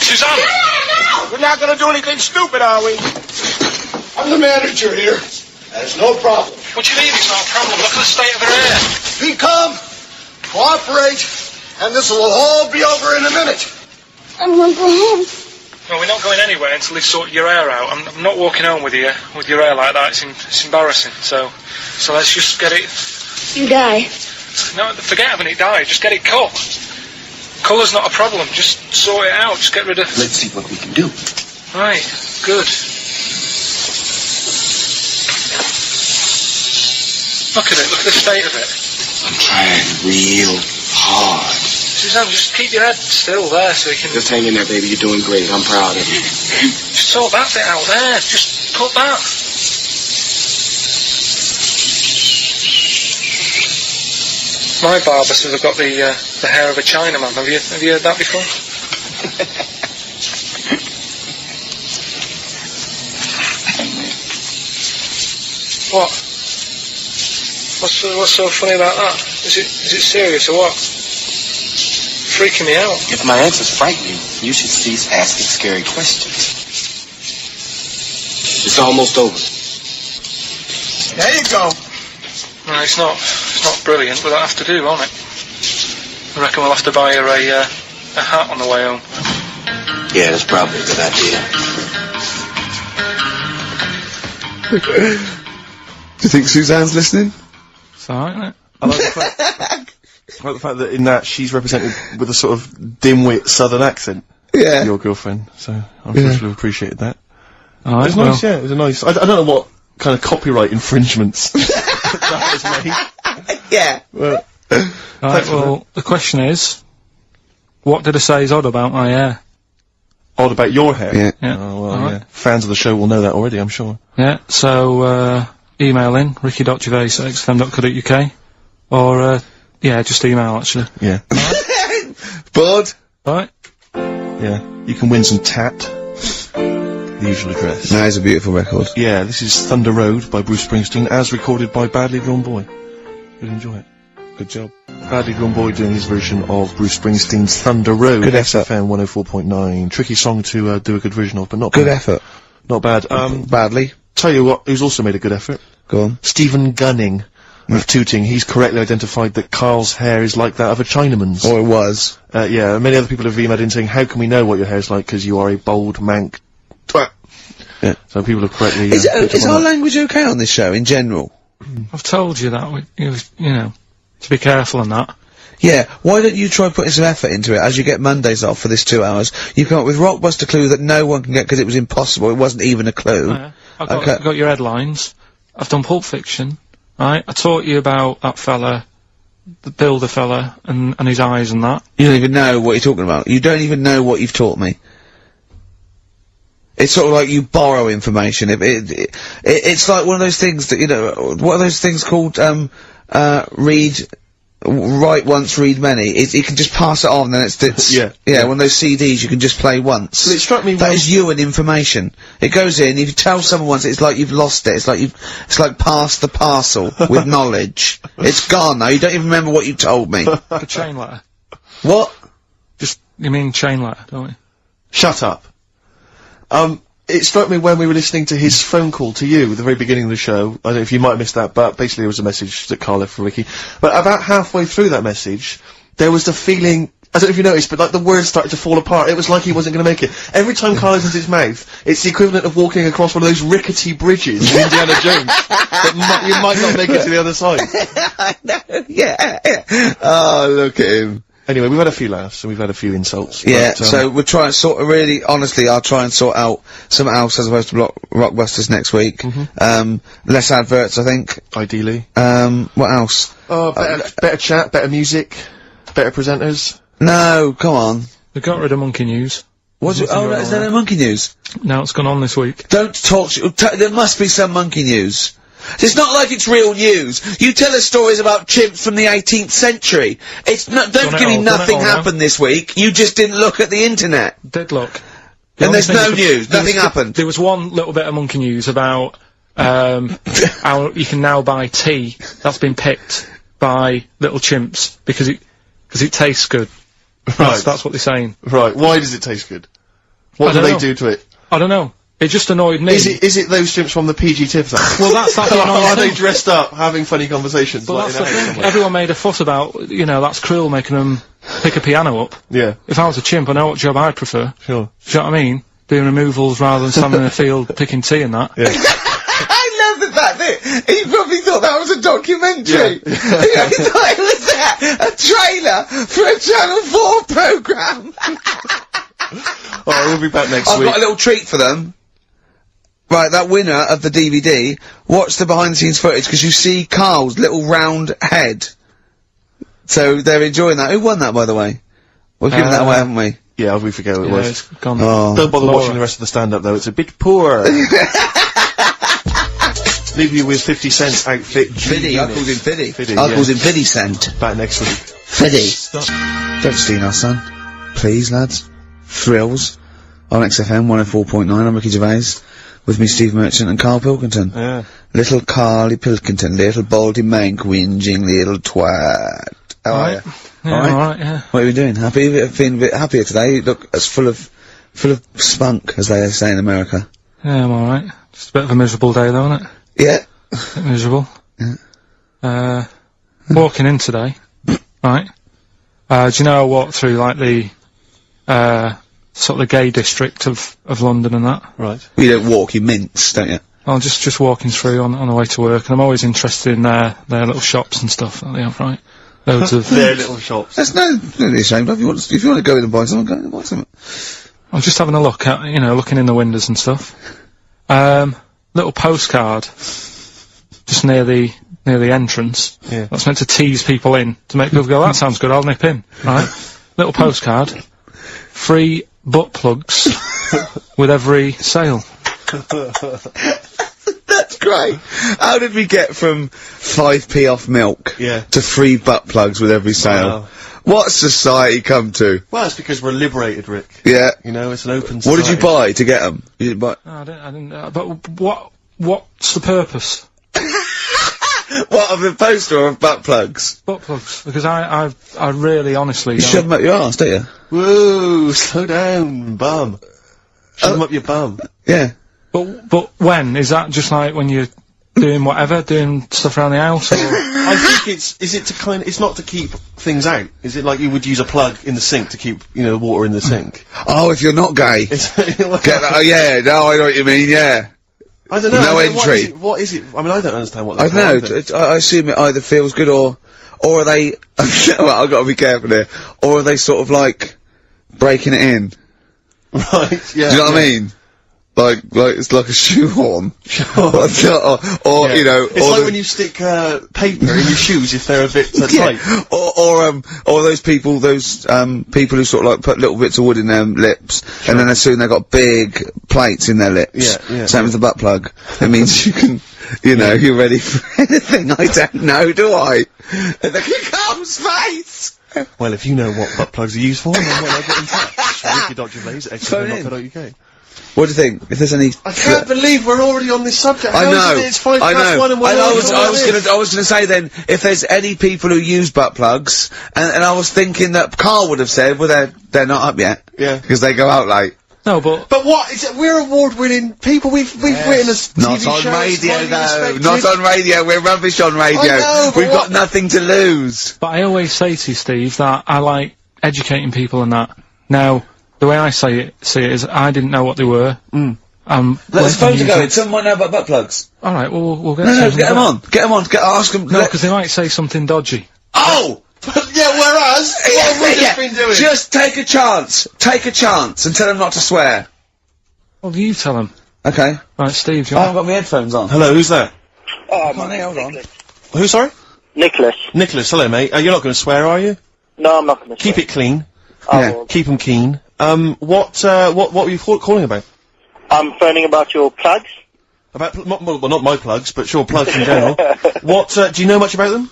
Suzanne! No! We're not going to do anything stupid, are we? I'm the manager here. There's no problem. What do you mean it's not a problem? Look at the state of her hair. Be calm, cooperate, and this will all be over in a minute. I'm going to go home. No, we're not going anywhere until they sort your hair out. I'm not walking home with your hair like that. It's embarrassing. So let's just get it... You die. No, forget having it die. Just get it cut. Colour's not a problem. Just sort it out. Just get rid of... Let's see what we can do. Right. Good. Look at it. Look at the state of it. I'm trying real hard. Suzanne, just keep your head still there so you can... Just hang in there, baby. You're doing great. I'm proud of you. Just sort that bit out there. Just cut that. My barber says I've got the hair of a Chinaman. Have you heard that before? What? What's so funny about that? Is it serious or what? Freaking me out. If my answers frighten you, you should cease asking scary questions. It's almost over. There you go. No, it's not brilliant, but that'll have to do, won't it? I reckon we'll have to buy her a hat on the way home. Yeah, that's probably a good idea. Do you think Suzanne's listening? It's alright, isn't it? I like the fact that in that she's represented with a sort of dimwit southern accent. Yeah. Your girlfriend, so I'm sure she'll have appreciated that. Alright, It was nice, yeah, it was a nice... I don't know what kind of copyright infringements that was made. Yeah. Well, Right, well, the question is, what did I say is odd about my hair? Odd about your hair? Yeah. Oh, well, yeah. Fans of the show will know that already, I'm sure. Yeah, so, email in, ricky.gervais@xfm.co.uk, or, yeah, just email, actually. Yeah. Bored? Right. Yeah. You can win some tat. The usual address. That is a beautiful record. Yeah, this is Thunder Road by Bruce Springsteen, as recorded by Badly Drawn Boy. You'll enjoy it. Good job. Badly Drawn Boy doing his version of Bruce Springsteen's Thunder Road. Good effort. XFM 104.9. Tricky song to do a good version of, but not Good bad. effort. Not bad. Badly. Tell you what, who's also made a good effort? Go on. Stephen Gunning of Tooting. He's correctly identified that Karl's hair is like that of a Chinaman's. Or it was. Yeah, many other people have emailed in saying, how can we know what your hair's like, because you are a bold mank twat. Yeah. So people have correctly... Is our language okay on this show, in general? I've told you that, you know, to be careful on that. Yeah, why don't you try putting some effort into it, as you get Mondays off for this 2 hours? You come up with Rockbuster clue that no one can get because it was impossible, it wasn't even a clue. Oh, yeah. I've got your headlines. I've done Pulp Fiction, right? I taught you about that fella, the builder fella, and his eyes and that. You don't even know what you're talking about. You don't even know what you've taught me. It's sort of like you borrow information. It's like one of those things that, you know, what are those things called, write once, read many. You can just pass it on, and it's yeah, one of those CDs you can just play once. Well, it struck me that is you and information. It goes in, if you tell someone once, it's like you've lost it. It's like pass the parcel with knowledge. It's gone now, you don't even remember what you told me. The chain letter. What? You mean chain letter, don't you? Shut up. It struck me when we were listening to his phone call to you at the very beginning of the show. I don't know if you might have missed that, but basically it was a message that Karl left for Ricky. But about halfway through that message, there was the feeling, I don't know if you noticed, but like the words started to fall apart. It was like he wasn't going to make it. Every time Karl opens his mouth, it's the equivalent of walking across one of those rickety bridges in Indiana Jones. That you might not make it to the other side. I know, yeah. Oh, look at him. Anyway, we've had a few laughs and we've had a few insults. Yeah, but, so we'll try and honestly, I'll try and sort out something else as opposed to Rockbusters next week. Less adverts, I think. Ideally. What else? Oh, better chat, better music, better presenters. No, come on. We got rid of Monkey News. What's it? Oh, is there no Monkey News? No, it's gone on this week. Don't talk, there must be some Monkey News. It's not like it's real news. You tell us stories about chimps from the 18th century. It's not, don't give me nothing happened this week. You just didn't look at the internet. Did look. And there's no news. Nothing happened. There was one little bit of Monkey News about, how you can now buy tea that's been picked by little chimps because it tastes good. Right. That's what they're saying. Right. Why does it taste good? What do they do to it? I don't know. It just annoyed me. Is it those chimps from the PG Tips Act? Well, that's the annoying Are thing. they dressed up, having funny conversations? But like that's the thing. Everyone made a fuss about, you know, that's cruel making them pick a piano up. Yeah. If I was a chimp, I know what job I'd prefer. Sure. Do you know what I mean? Doing removals rather than standing in a field picking tea and that. Yeah. I love the fact that he probably thought that was a documentary. Yeah. He thought it was a trailer for a Channel 4 programme. Alright, we'll be back next week. I've got a little treat for them. Right, that winner of the DVD, watch the behind-the-scenes footage, because you see Karl's little round head. So they're enjoying that. Who won that, by the way? We've given that away, haven't we? Yeah, we forget who it was. It's gone. Oh. Don't bother watching the rest of the stand-up, though. It's a bit poor. Leave you with 50 Cent outfit. Fiddy, I called him Fiddy. I called him Fiddy Cent. Back next week. Fiddy. Don't steal our son. Please, lads. Thrills. On XFM 104.9, I'm Ricky Gervais. with me, Steve Merchant and Karl Pilkington. Yeah. Little Carly Pilkington, little baldy mank, whinging little twat. How are you? Yeah, alright, yeah. What are you doing? Happy? Feeling a bit happier today? You look as full of spunk, as they say in America. Yeah, I'm alright. Just a bit of a miserable day though, isn't it? Yeah. A bit miserable. Yeah. Walking in today, right? Do you know I walked through, like, the, sort of the gay district of London and that? Right. You don't walk, you mince, don't you? I'm just walking through on the way to work, and I'm always interested in their little shops and stuff that they have, right? Loads of... Their little shops. That's no ashamed of. If you want to go in and buy something, go in and buy something. I'm just having a look at, looking in the windows and stuff. Little postcard just near the entrance. Yeah. That's meant to tease people in, to make people go, that sounds good, I'll nip in, right? Little postcard. Free butt plugs with every sale. That's great. How did we get from 5p off milk to free butt plugs with every sale? Wow. What society come to? Well, it's because we're liberated, Rick. Yeah. You know, it's an open What society. did you buy to get them? You didn't buy... No, I didn't, but what's the purpose? What, of the poster or of butt plugs? Butt plugs, because I really, honestly... You shove them up your arse, don't you? Whoa, slow down, bum. Shove them up your bum. Yeah. But when? Is that just like when you're doing whatever, doing stuff around the house, or...? I think it's not to keep things out. Is it like you would use a plug in the sink to keep, the water in the sink? Oh, if you're not gay. Get that, oh yeah, no, I know what you mean, yeah. I don't know. No entry. What is it? I mean, I don't understand what I don't know. I assume it either feels good or are they... well, I've got to be careful here. Or are they sort of like breaking it in? Right, yeah. Do you know what I mean? Like it's like a shoehorn. or It's like when you stick paper in your shoes if they're a bit tight. Or those people who sort of like put little bits of wood in their lips, and then as soon they've got big plates in their lips. Yeah. Same with the butt plug. It means you can, you're ready for anything. I don't know, do I? And then here comes face. Well, if you know what butt plugs are used for, then why not get in touch? Ricky.Gervais@xfm.co.uk. What do you think? If there's any... I can't believe we're already on this subject. I know. It's 5 past 1 and we're I was gonna say then, if there's any people who use butt plugs, and I was thinking that Karl would have said, well, they're not up yet. Yeah. Because they go out late. No, but what is it? We're award-winning people. We've written a Not TV on show, radio, widely though. respected. Not on radio. We're rubbish on radio. I know, but We've got nothing to lose. But I always say to you, Steve, that I like educating people and that. Now, the way I see it is I didn't know what they were. Let's phone to go. Someone know about butt plugs. Alright, we'll get No, get them on. Get them on. Ask them. No, because they might say something dodgy. Oh! Yeah, whereas, what have we just been doing? Just take a chance. Take a chance and tell them not to swear. Well, you tell them. Okay. Right, Steve, do you I want... haven't got my headphones on. Hello, who's that? Oh, Hold on. Who, sorry? Nicholas. Nicholas, hello, mate. You're not going to swear, are you? No, I'm not going to Keep it clean. Yeah. Keep them keen. What were you calling about? I'm phoning about your plugs. About, not my plugs, but sure, plugs in general. What, do you know much about them?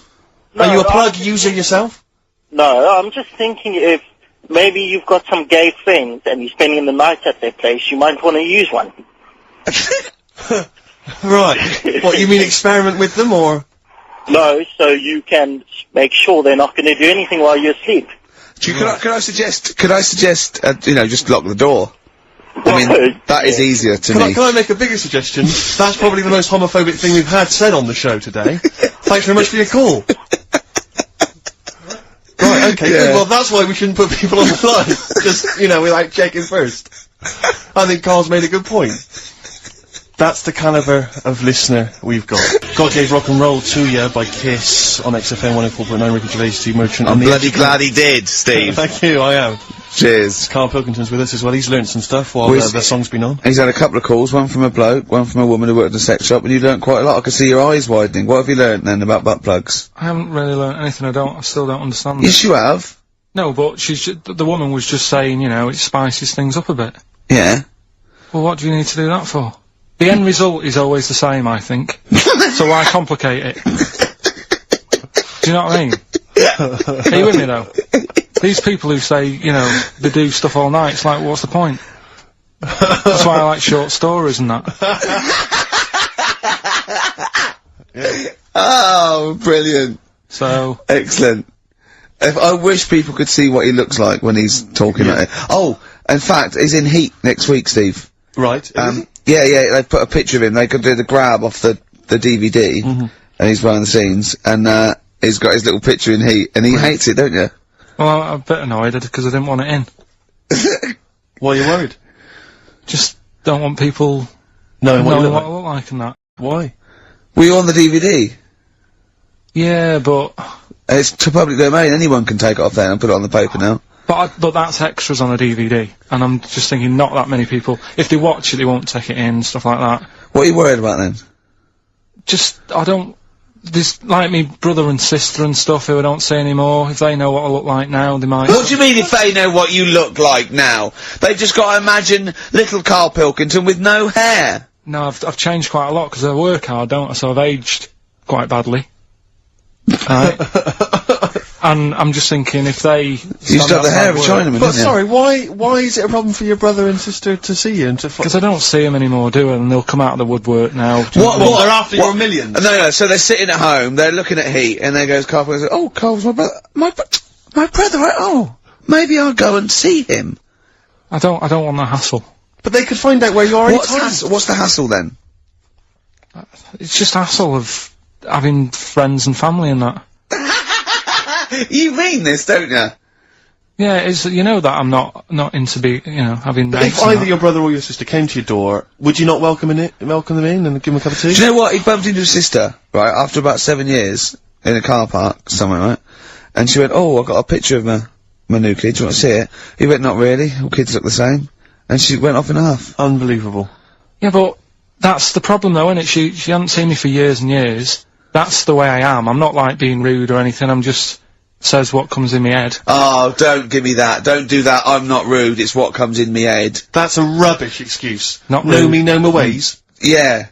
Are you a plug user yourself? No, I'm just thinking if maybe you've got some gay friends and you're spending the night at their place, you might want to use one. Right. What, you mean experiment with them, or? No, so you can make sure they're not going to do anything while you're asleep. Could I suggest, just lock the door? I mean, that is easier to me. Can I make a bigger suggestion? That's probably the most homophobic thing we've had said on the show today. Thanks very much for your call. Right, okay, good. Well, that's why we shouldn't put people on the line. Just, without checking first. I think Karl's made a good point. That's the calibre of listener we've got. God Gave Rock and Roll to Ya by Kiss on XFM 104.9, Ricky Gervais, Steve Merchant. I'm bloody glad he did, Steve. Thank you, I am. Cheers. Karl Pilkington's with us as well. He's learnt some stuff while the song's been on. He's had a couple of calls, one from a bloke, one from a woman who worked in a sex shop, and you learnt quite a lot. I could see your eyes widening. What have you learnt then about butt plugs? I haven't really learnt anything. I still don't understand Yes, you have. No, but the woman was just saying, it spices things up a bit. Yeah. Well, what do you need to do that for? The end result is always the same, I think. So why complicate it? Do you know what I mean? Are you with me, though? These people who say, they do stuff all night, it's like, what's the point? That's why I like short stories and that. Oh, brilliant. So. Excellent. I wish people could see what he looks like when he's talking about it. Oh, in fact, he's in Heat next week, Steve. Right. Yeah, they put a picture of him. They could do the grab off the DVD, and he's behind the scenes, and he's got his little picture in Heat, and he hates it, don't you? Well, I'm a bit annoyed because I didn't want it in. Why are you worried? Just don't want people knowing what you look I look like and that. Why? Were you on the DVD? Yeah, but it's to public domain. Anyone can take it off there and put it on the paper now. But that's extras on a DVD, and I'm just thinking not that many people. If they watch it, they won't take it in, stuff like that. What are you worried about then? Just there's like me brother and sister and stuff who I don't see anymore. If they know what I look like now, they might. What do you mean if they know what you look like now? They've just got to imagine little Karl Pilkington with no hair. No, I've changed quite a lot because I work hard, don't I? So I've aged quite badly. And I'm just thinking if they... You used to have the hair of a Chinaman, But sorry, why is it a problem for your brother and sister to see you and to... Because I don't see them anymore, do I? And they'll come out of the woodwork now. What? They're after your millions? No, so they're sitting at home, they're looking at Heat, and there goes Karl Pilkington, oh, Karl's my brother, my brother, oh, maybe I'll go and see him. I don't want the hassle. But they could find out where you are What's the hassle then? It's just hassle of having friends and family and that. You mean this, don't you? Yeah, it's, you know that I'm not into having But mates if and either that. your brother or your sister came to your door, would you not welcome them in and give them a cup of tea? Do you know what? He bumped into his sister, right, after about 7 years, in a car park somewhere, right? And she went, oh, I've got a picture of my new kid, do you want to see it? He went, not really, all kids look the same. And she went off in half. Unbelievable. Yeah, but that's the problem though, isn't it? She hasn't seen me for years and years. That's the way I am. I'm not like being rude or anything, I'm just... says what comes in my head. Oh, don't give me that. Don't do that. I'm not rude. It's what comes in me head. That's a rubbish excuse. Not know rude. me, know my ways. Yeah.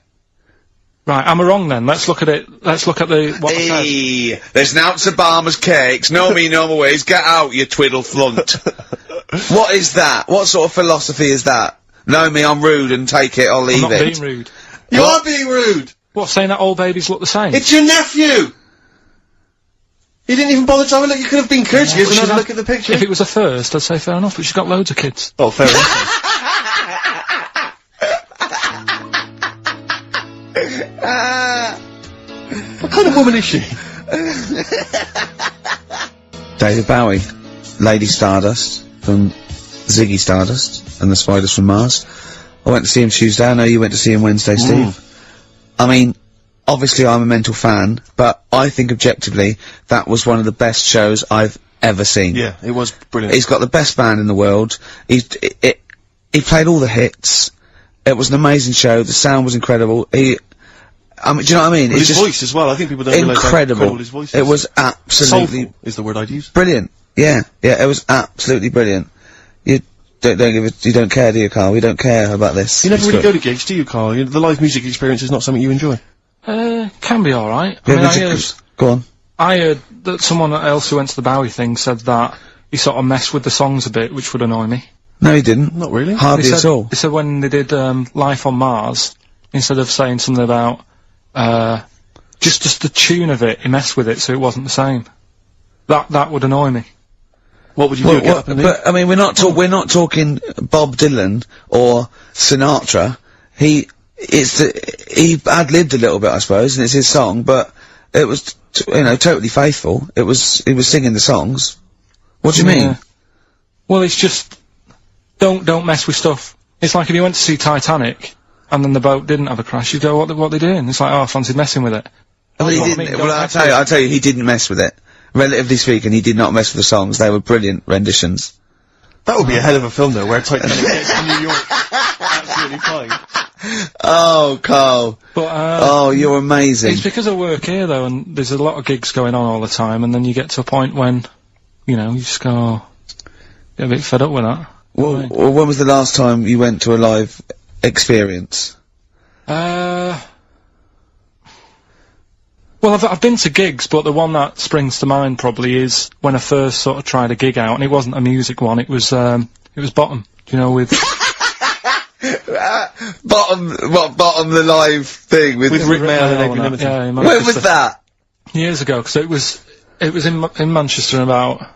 Right, am I wrong then? Let's look at it. Let's look at what I said. There's an ounce of Barmer's cakes. Know me, know my ways. Get out, you twiddle flunt. What is that? What sort of philosophy is that? Know me, I'm rude and take it or leave I'm not being rude. You are being rude! What, saying that all babies look the same? It's your nephew! You didn't even bother to have a look. You could have been courteous and had a look at the picture. If it was a first, I'd say fair enough, but she's got loads of kids. Oh, fair enough. What kind of woman is she? David Bowie, Lady Stardust from Ziggy Stardust and the Spiders from Mars. I went to see him Tuesday. I know you went to see him Wednesday, Steve. I mean, obviously I'm a mental fan, but I think objectively that was one of the best shows I've ever seen. Yeah, it was brilliant. He's got the best band in the world. He played all the hits. It was an amazing show. The sound was incredible. I mean, do you know what I mean? Well, it's his just voice as well. I think people don't realise how incredible his voice is. It was absolutely... Soulful is the word I'd use. Brilliant. Yeah, it was absolutely brilliant. You don't care, do you, Karl? You don't care about this. You never really go to gigs, do you, Karl? The live music experience is not something you enjoy. Can be alright. Yeah, go on. I heard that someone else who went to the Bowie thing said that he sort of messed with the songs a bit, which would annoy me. No, he didn't. Not really. Hardly at all. He said when they did Life on Mars, instead of saying something about just the tune of it, he messed with it so it wasn't the same. That would annoy me. What would you do? Get up and leave? But I mean, we're not talking Bob Dylan or Sinatra. He ad-libbed a little bit, I suppose, and it's his song, but it was totally faithful. He was singing the songs. What do you mean? Well, it's just don't mess with stuff. It's like if you went to see Titanic and then the boat didn't have a crash, you go, what they doing? It's like, oh, I fancied messing with it. Well, he didn't. Well, I'll tell you, he didn't mess with it. Relatively speaking, he did not mess with the songs. They were brilliant renditions. That would be a hell of a film, though, where Titanic gets to New York. Absolutely fine. Oh, Karl. But, oh, you're amazing. It's because I work here, though, and there's a lot of gigs going on all the time, and then you get to a point when, you just go, get a bit fed up with that. Well, when was the last time you went to a live experience? Well, I've been to gigs, but the one that springs to mind probably is when I first sort of tried a gig out, and it wasn't a music one, it was Bottom, with... Bottom the live thing with Rick Mail and Adrian Edmonton. Yeah, in when Manchester. was that? Years ago, because it was in Manchester in about, I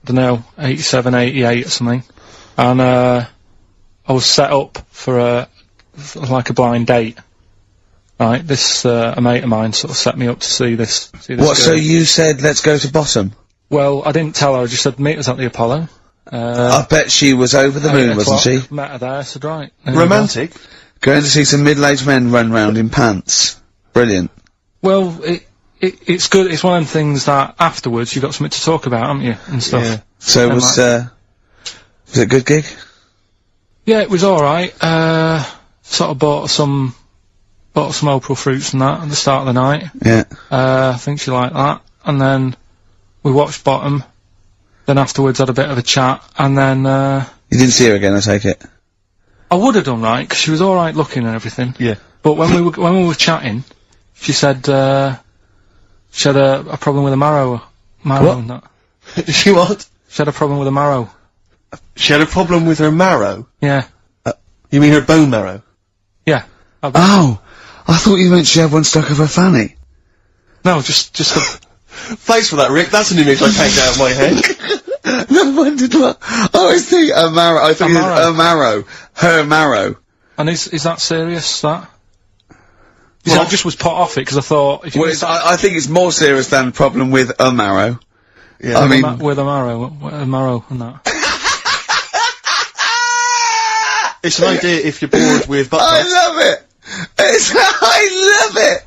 don't know, 87, 88 or something. And, I was set up for like a blind date. Right, this, a mate of mine sort of set me up to see this What, girl. so you said, let's go to Bottom? Well, I didn't tell her, I just said, meet us at the Apollo. I bet she was over the 8 moon, wasn't she? o'clock, Met her there, I said, right. there you Romantic? Going to see some middle-aged men run round in pants. Brilliant. go. Well, it's good, it's one of them things that afterwards you've got something to talk about, haven't you, and stuff. Yeah. So And was it a good gig? Yeah, it was alright, sort of bought some April fruits and that at the start of the night. Yeah. I think she liked that. And then we watched Bottom. Then afterwards had a bit of a chat. And then, You didn't see her again, I take it? I would have done right, 'cause she was alright looking and everything. Yeah. But when we were chatting, she said, she had a problem with a marrow What? and that. She what? She had a problem with a marrow. She had a problem with her marrow? Yeah. You mean her bone marrow? Yeah. Oh! I thought you meant she had one stuck up her fanny. No, just a... Thanks for that, Rick. That's an image I can't get out of my head. No, I wondered what. I always think a marrow. I think it's a marrow. Her marrow. And is that serious, that? I just was put off it, because I thought... If you Well, I think it's more serious than a problem with a marrow. Yeah. I mean... with a marrow and that. It's an idea if you're bored with butt I plugs. love it! I love it!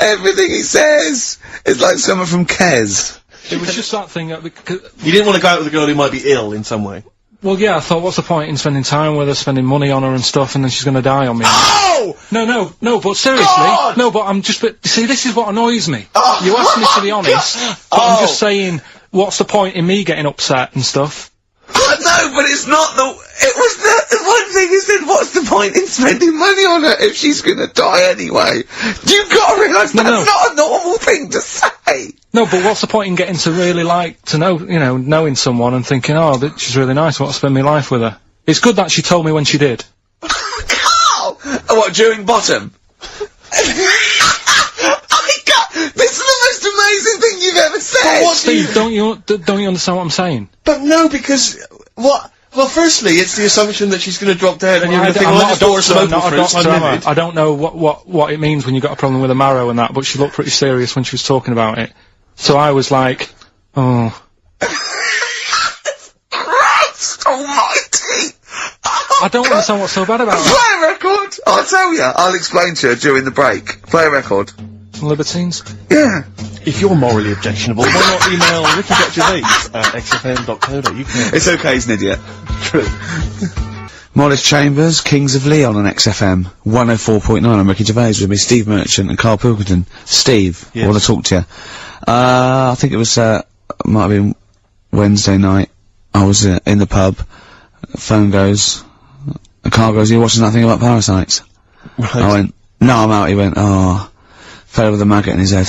Everything he says is like someone from Kes. It was just that thing, You didn't want to go out with a girl who might be ill in some way. well, yeah, I thought, what's the point in spending time with her, spending money on her and stuff, and then she's gonna die on me? Oh! No, but seriously, God! no, but I'm just, see, this is what annoys me. Oh, You asked me to be honest, but I'm just saying, what's the point in me getting upset and stuff? No, but it's not it was the one thing he said, what's the point in spending money on her if she's gonna die anyway? You've gotta realise that's not a normal thing to say! No, but what's the point in getting to really knowing someone and thinking, oh, she's really nice, I want to spend my life with her? It's good that she told me when she did. Carl! What, during Bottom? This is the most amazing thing you've ever said! What Steve, don't you understand what I'm saying? But no, because... What? Well, firstly, it's the assumption that she's going to drop dead and you're going to think, well, I just bought her some open fruits, I'm livid. I don't know what it means when you got a problem with a marrow and that, but she looked pretty serious when she was talking about it. So I was like, oh. Christ almighty! I don't understand what's so bad about it. Play a record! I'll tell you. I'll explain to her during the break. Play a record. Libertines? Yeah. If you're morally objectionable, why not email ricky.gervais@xfm.co.uk. It's okay, he's an idiot. True. Modest Chambers, Kings of Leon on XFM 104.9. I'm Ricky Gervais with me, Steve Merchant and Karl Pilkington. Steve, Yes. I want to talk to you. I think it was, might have been Wednesday night. I was in the pub. Phone goes. Karl goes, you watching that thing about parasites? Right. I went, no, I'm out. He went, oh, fella with a maggot in his head.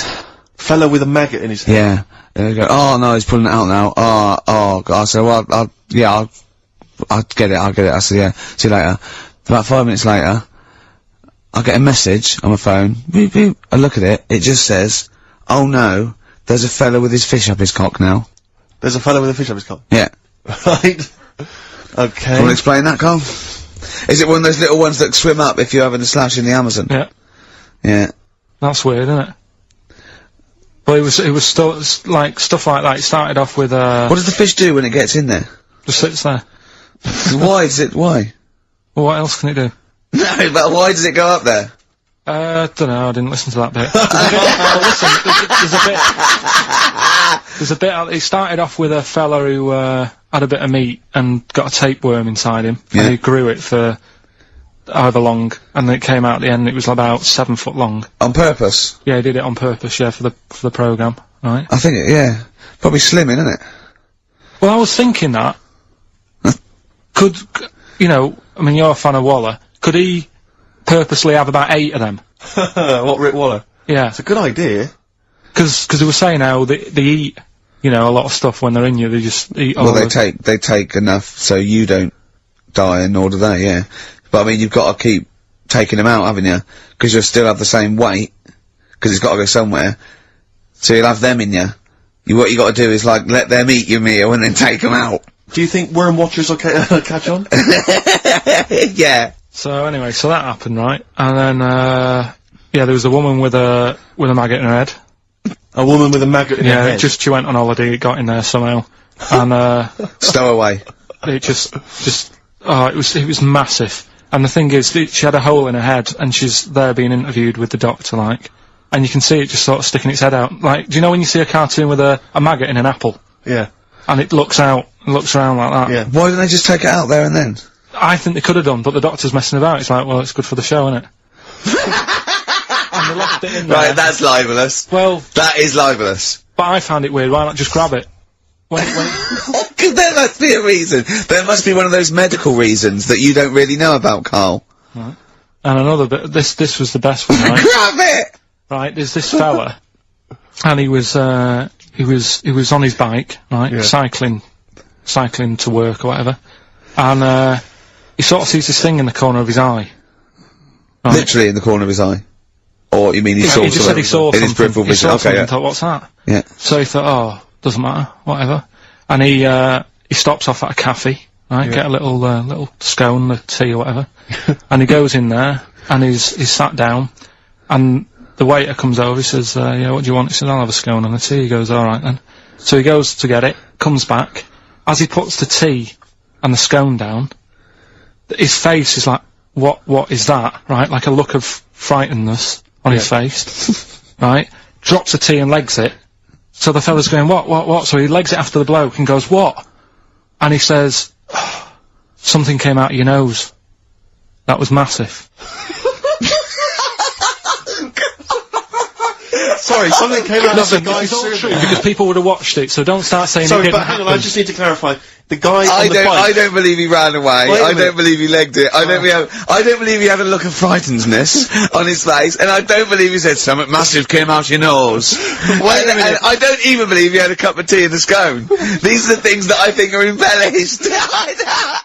Fellow with a maggot in his head? Yeah. And they go, oh no, he's pulling it out now. Oh, God. I said, well, I'll get it. I said, yeah, see you later. About 5 minutes later, I get a message on my phone. Beep, beep. I look at it. It just says, oh no, there's a fella with his fish up his cock now. There's a fellow with a fish up his cock? Yeah. Right. Okay. Want to explain that, Karl? Is it one of those little ones that swim up if you're having a slash in the Amazon? Yeah. Yeah. That's weird, isn't it? But it was still, like, stuff like that. It started off with, What does the fish do when it gets in there? just sits there. Why? Well, what else can it do? No, but why does it go up there? Dunno, I didn't listen to that bit. There's a bit, it started off with a fella who, had a bit of meat and got a tapeworm inside him. Yeah. And he grew it for however long, and then it came out at the end, it was about 7 foot long. On purpose? Yeah, he did it on purpose, yeah, for the programme, right? I think yeah. Probably slimming, isn't it? Well, I was thinking that, I mean, you're a fan of Waller, could he purposely have about 8 of them? What, Rick Waller? Yeah. It's a good idea. Cause they were saying how they eat, a lot of stuff when they're in you, they just eat all Well, they take enough so you don't die, and nor do they, yeah. But I mean, you've got to keep taking them out, haven't you? Because you'll still have the same weight, because it's got to go somewhere. So you'll have them in you. What you got to do is, like, let them eat your meal and then take them out. Do you think worm watchers will catch on? Yeah. So anyway, so that happened, right? And then, yeah, there was a woman with a maggot in her head. A woman with a maggot in her head? Yeah, she went on holiday, it got in there somehow. And, stowaway. It it was massive. And the thing is, she had a hole in her head, and she's there being interviewed with the doctor, like, and you can see it just sort of sticking its head out. Like, do you know when you see a cartoon with a maggot in an apple? Yeah. And it looks around like that. Yeah. Why didn't they just take it out there and then? I think they could have done, but the doctor's messing about. It's like, well, it's good for the show, isn't it? And they left it in there. Right, that's libelous. Well... That is libelous. But I found it weird, why not just grab it? Because there must be a reason. There must be one of those medical reasons that you don't really know about, Karl. Right. And another bit, this was the best one, right? Grab it! Right, there's this fella, and he was on his bike, right, Yeah. cycling to work or whatever, and, he sort of sees this thing in the corner of his eye. Right? Literally in the corner of his eye? Or, you mean he saw He just said he saw in his peripheral He vision? saw Okay, something yeah. and thought, what's that? Yeah. So he thought, oh, doesn't matter, whatever. And he stops off at a cafe, right, Yeah. get a little scone, a tea or whatever, and he goes in there, and he's sat down, and the waiter comes over, he says, yeah, what do you want? He says, I'll have a scone and a tea. He goes, alright then. So he goes to get it, comes back, as he puts the tea and the scone down, his face is like, what is that, right, like a look of frightenedness on his face, right, drops the tea and legs it. So the fella's going, what? So he legs it after the bloke and goes, what? And he says, oh, something came out of your nose. That was massive. Sorry, something came out of the guy it's all serving. true, because people would have watched it, so don't start saying it Sorry, didn't but hang on, happen. I just need to clarify. The guy on the I bike... don't believe he ran away. Wait a I minute. don't believe he legged it. I don't believe he had a look of frightenedness on his face, and I don't believe he said something massive came out your nose. and I don't even believe he had a cup of tea and a scone. These are the things that I think are embellished.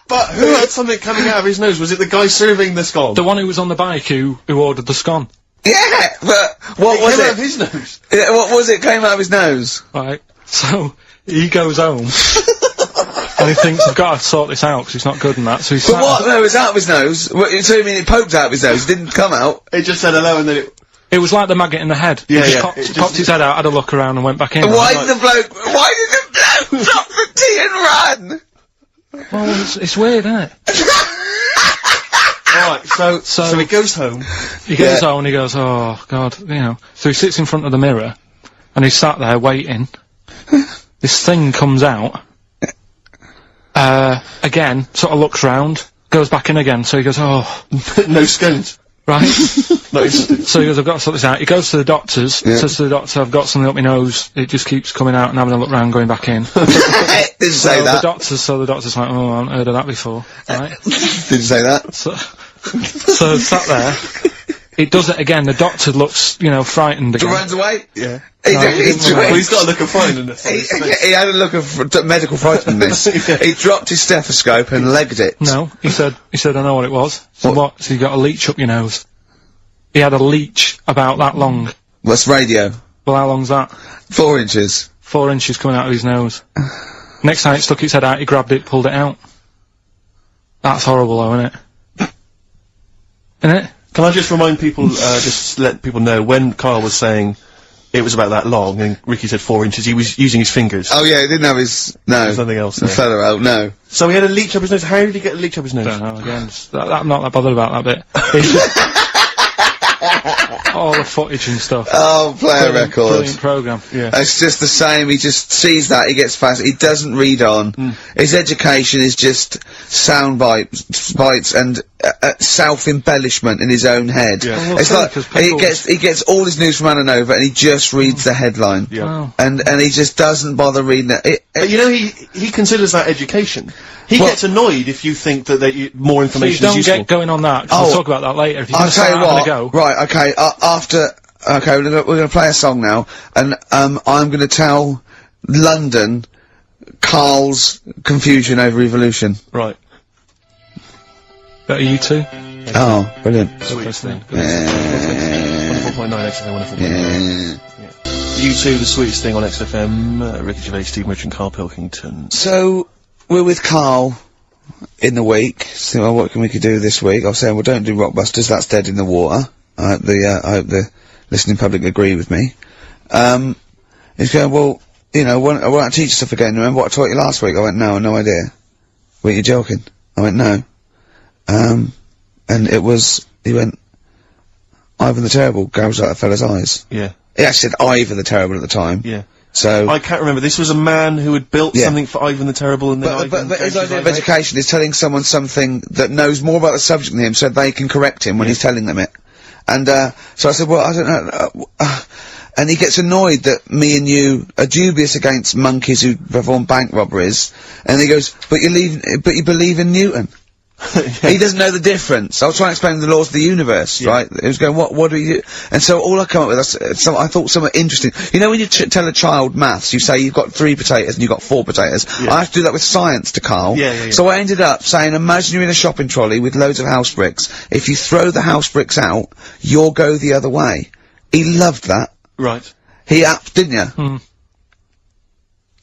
But who had something coming out of his nose? Was it the guy serving the scone? The one who was on the bike who ordered the scone. Yeah, but what was came out it? of his nose. Yeah, what was it? Came out of his nose. Right, so he goes home, and he thinks, I've got to sort this out, because it's not good and that, so he's But what? No, it was out of his nose. So you mean it poked out of his nose? It didn't come out. It just said hello and then it... It was like the maggot in the head. Yeah, he just yeah. popped his head out, had a look around and went back in. Why did the bloke drop the tea and run? Well, it's weird, isn't it? Alright, so he goes home. He goes home and he goes, oh, God, you know. So he sits in front of the mirror, and he's sat there waiting. This thing comes out, again, sort of looks round, goes back in again, so he goes, oh. No scones. Right? So he goes, I've got to sort this out. He goes to the doctor's, says to the doctor, I've got something up my nose, it just keeps coming out and having a look round, going back in. Didn't say that. So the doctor's like, oh, I haven't heard of that before. Right? Didn't say that. So sat there. It does it again. The doctor looks, you know, frightened again. Runs away? Yeah. He's got a look of frightenedness. He had a look of medical frightenedness. Yeah. He dropped his stethoscope and legged it. No, he said, I know what it was. So what? So you got a leech up your nose. He had a leech about that long. What's radio? Well, how long's that? 4 inches. 4 inches coming out of his nose. Next time it stuck its head out, he grabbed it, pulled it out. That's horrible though, isn't it? Isn't it? Can I just remind people, just let people know, when Karl was saying it was about that long, and Ricky said 4 inches, he was using his fingers. Oh yeah, he didn't have his... No. There's nothing else The there. feather out, no. So he had a leech up his nose. How did he get a leech up his nose? Don't know, again, I'm not that bothered about that bit. It's just all the footage and stuff. Oh, play a record. Brilliant programme. Yeah. It's just the same, he just sees that, he gets fast, he doesn't read on. His education is just sound bites and self-embellishment in his own head. Yeah. Well, It's so, like, 'cause he gets all his news from Ananova and he just reads the headline. Yeah. Oh. And he just doesn't bother reading it. But you know, he considers that education. He Well- gets annoyed if you think that more Please information is don't useful. get going on that, 'cause Oh. we'll talk about that later. If you're I'll going to tell start you having what, a go. right, okay, okay, we're gonna play a song now, and, I'm gonna tell London Karl's confusion over evolution. Right. That are you two? Oh, brilliant. Sweetest thing. Yeah. 104.9 XFM, 104.9. Yeah. U2, the sweetest thing on XFM. Ricky Gervais, Steve Merchant, Karl Pilkington. So, we're with Karl in the week. So, what can we do this week? I was saying, well, don't do Rockbusters, that's dead in the water. I hope the listening public agree with me. He's going, well, you know, I want to teach you stuff again. Remember what I taught you last week? I went, no, no idea. Were you joking? I went, no. And it was, he went, Ivan the Terrible gouged out a fella's eyes. Yeah. He actually said Ivan the Terrible at the time. Yeah. So. I can't remember. This was a man who had built something for Ivan the Terrible and then But his idea of education is telling someone something that knows more about the subject than him so they can correct him when he's telling them it. And, so I said, well, I don't know, and he gets annoyed that me and you are dubious against monkeys who perform bank robberies, and he goes, but you believe in Newton. He doesn't know the difference. I was trying to explain the laws of the universe, right? He was going, what do you do? And so all I come up with, I thought somewhat interesting. You know when you tell a child maths, you say you've got 3 potatoes and you've got 4 potatoes. I have to do that with science to Karl. So I ended up saying, imagine you're in a shopping trolley with loads of house bricks. If you throw the house bricks out, you'll go the other way. He loved that. Right. He didn't you? Hmm.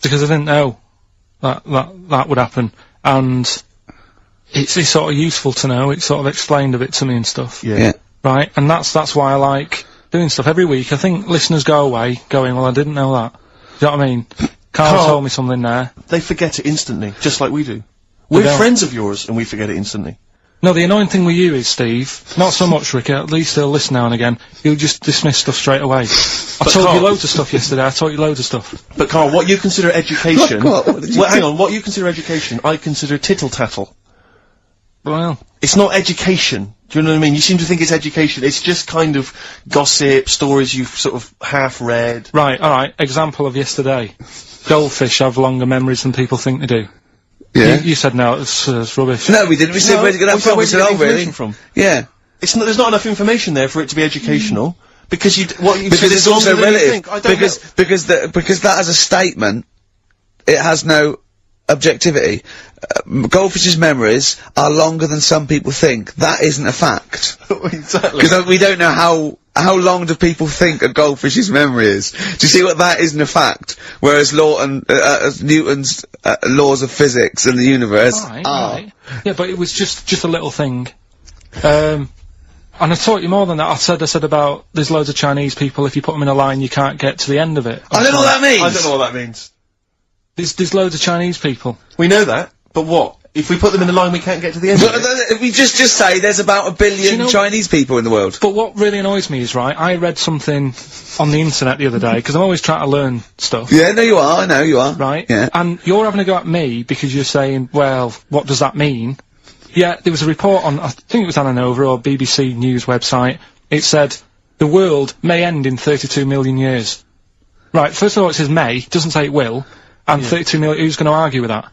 Because I didn't know that would happen, and it's sort of useful to know. It sort of explained a bit to me and stuff. Yeah. Right, and that's why I like doing stuff every week. I think listeners go away going, well, I didn't know that. Do you know what I mean? Karl told me something there. They forget it instantly, just like we do. We're friends of yours, and we forget it instantly. No, the annoying thing with you is, Steve, not so much, Ricky, at least he'll listen now and again, he'll just dismiss stuff straight away. I told you loads of stuff yesterday, I taught you loads of stuff. But Karl, what you consider education... well, hang on, what you consider education, I consider tittle-tattle. Well... It's not education, do you know what I mean? You seem to think it's education, it's just kind of gossip, stories you've sort of half-read. Right, alright, example of yesterday. Goldfish have longer memories than people think they do. Yeah. You said no, it's rubbish. No, we didn't. We said, where'd you get that from? We said, oh, really? From? Yeah. There's not enough information there for it to be educational. Because because it's also relative. Because that as a statement, it has no objectivity. Goldfish's memories are longer than some people think. That isn't a fact. Exactly. Because we don't know how long do people think a goldfish's memory is? Do you see what that isn't a fact? Whereas Newton's laws of physics and the universe are. Right. Yeah, but it was just a little thing. And I taught you more than that. I said about there's loads of Chinese people, if you put them in a line you can't get to the end of it. I don't know what that means! I don't know what that means. There's loads of Chinese people. We know that, but what? If we put them in the line we can't get to the end of it? We just say there's about 1 billion Chinese people in the world. But what really annoys me is, right, I read something on the internet the other day, because I'm always trying to learn stuff. Yeah, no you are, I know you are. Right? Yeah. And you're having a go at me because you're saying, well, what does that mean? Yeah, there was a report on, I think it was Ananova or BBC News website, it said, the world may end in 32 million years. Right, first of all it says may, it doesn't say it will, and 32 million, who's going to argue with that?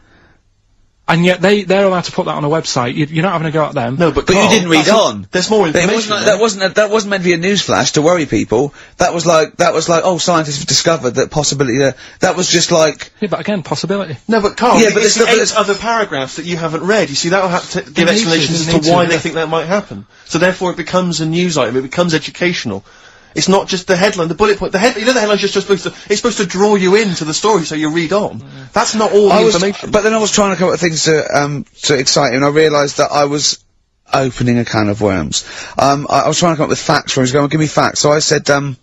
And yet they're allowed to put that on a website. You're not having a go at them. No, but you didn't read on. There's more information. That wasn't meant to be a newsflash to worry people. That was like, oh, scientists have discovered that possibility. That was just like. Yeah, but again, possibility. No, but Karl, yeah, but there's 8 other paragraphs that you haven't read. You see, that'll have to give explanations as to why they think that might happen. So therefore, it becomes a news item. It becomes educational. It's not just the headline, the bullet point. The headline's just supposed to. It's supposed to draw you into the story so you read on. That's not all the information. But then I was trying to come up with things to excite you, and I realised that I was opening a can of worms. I was trying to come up with facts for him. He was going, give me facts. So I said, oh,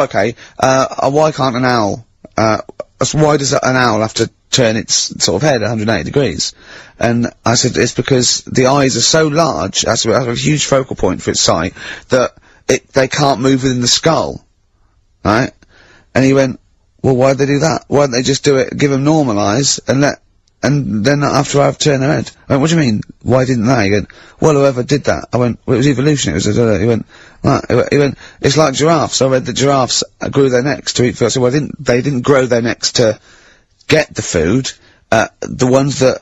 okay. Why can't an owl? Why does an owl have to turn its sort of head 180 degrees? And I said, it's because the eyes are so large, has a huge focal point for its sight, that they can't move within the skull, right? And he went, well, why'd they do that? Why don't they just do it, give them normal eyes, and then after I've turned their head? I went, what do you mean? Why didn't they? He went, well, whoever did that. I went, well, it was evolution, he went, right. He went, it's like giraffes. I read that giraffes grew their necks to eat food. I said, well, they didn't grow their necks to get the food. The ones that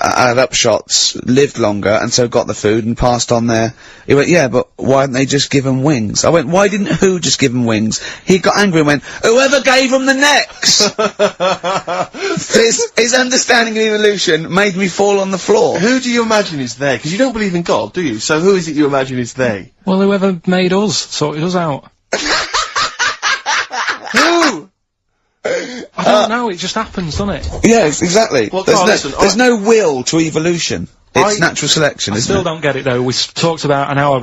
had upshots, lived longer, and so got the food and passed on their... He went, yeah, but why didn't they just give them wings? I went, why didn't who just give them wings? He got angry and went, whoever gave them the necks! His understanding of evolution made me fall on the floor. Who do you imagine is they? Because you don't believe in God, do you? So who is it you imagine is they? Well, whoever made us sorted us out. Who? I don't know, it just happens, doesn't it? Yes, exactly. Well, there's Carl, no, listen, there's no will to evolution. It's natural selection, I isn't still it? don't get it though. We talked about an hour,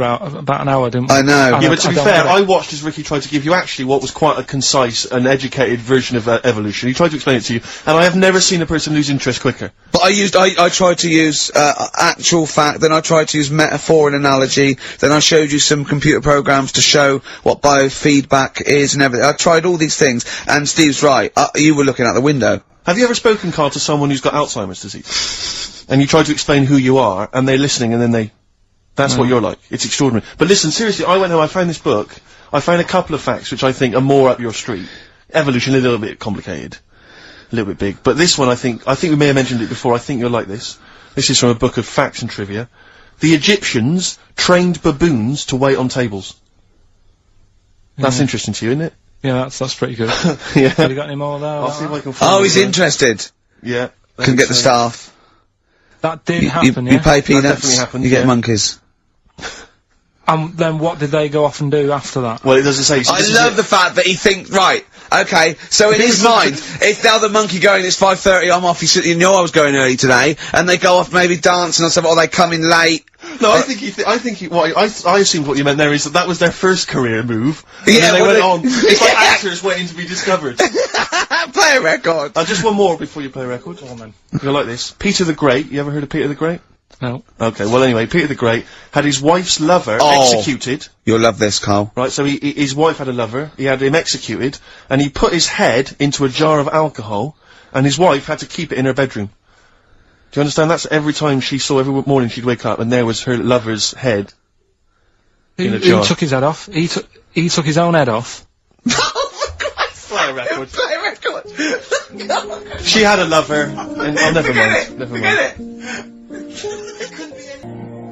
didn't we? I know. Yeah, but to be don't fair, get it. I watched as Ricky tried to give you actually what was quite a concise and educated version of evolution. He tried to explain it to you, and I have never seen a person lose interest quicker. But I tried to use, actual fact, then I tried to use metaphor and analogy, then I showed you some computer programs to show what biofeedback is and everything. I tried all these things, and Steve's right, you were looking out the window. Have you ever spoken, Carl, to someone who's got Alzheimer's disease? And you try to explain who you are, and they're listening, and then that's what you're like. It's extraordinary. But listen, seriously, I went home, I found this book, I found a couple of facts which I think are more up your street. Evolution, a little bit complicated. A little bit big. But this one, I think we may have mentioned it before, I think you'll like this. This is from a book of facts and trivia. The Egyptians trained baboons to wait on tables. That's interesting to you, isn't it? Yeah, that's pretty good. Yeah. Have you got any more there? I'll see if I can find Oh, he's interested. Yeah. Can get the staff. That did happen, You pay peanuts, definitely happened, you get yeah. monkeys. And then what did they go off and do after that? Well, it doesn't say. I love the fact that he thinks, right, okay, so in his mind, if now the monkey going, it's 5:30, I'm off, you know I was going early today, and they go off maybe dancing or something, or they come in late. No, I assumed what you meant there is that was their first career move. And Yeah, then they well, went on. It's like actors waiting to be discovered. Play a record. Just one more before you play a record. Go on then. You'll like this. Peter the Great. You ever heard of Peter the Great? No. Okay, well anyway, Peter the Great had his wife's lover executed. You'll love this, Karl. Right, so his wife had a lover, he had him executed, and he put his head into a jar of alcohol, and his wife had to keep it in her bedroom. Do you understand? That's every time every morning she'd wake up and there was her lover's head in a jar. Who took his head off? He took his own head off. Play a record. Play a record. She had a lover, and never mind. Never mind.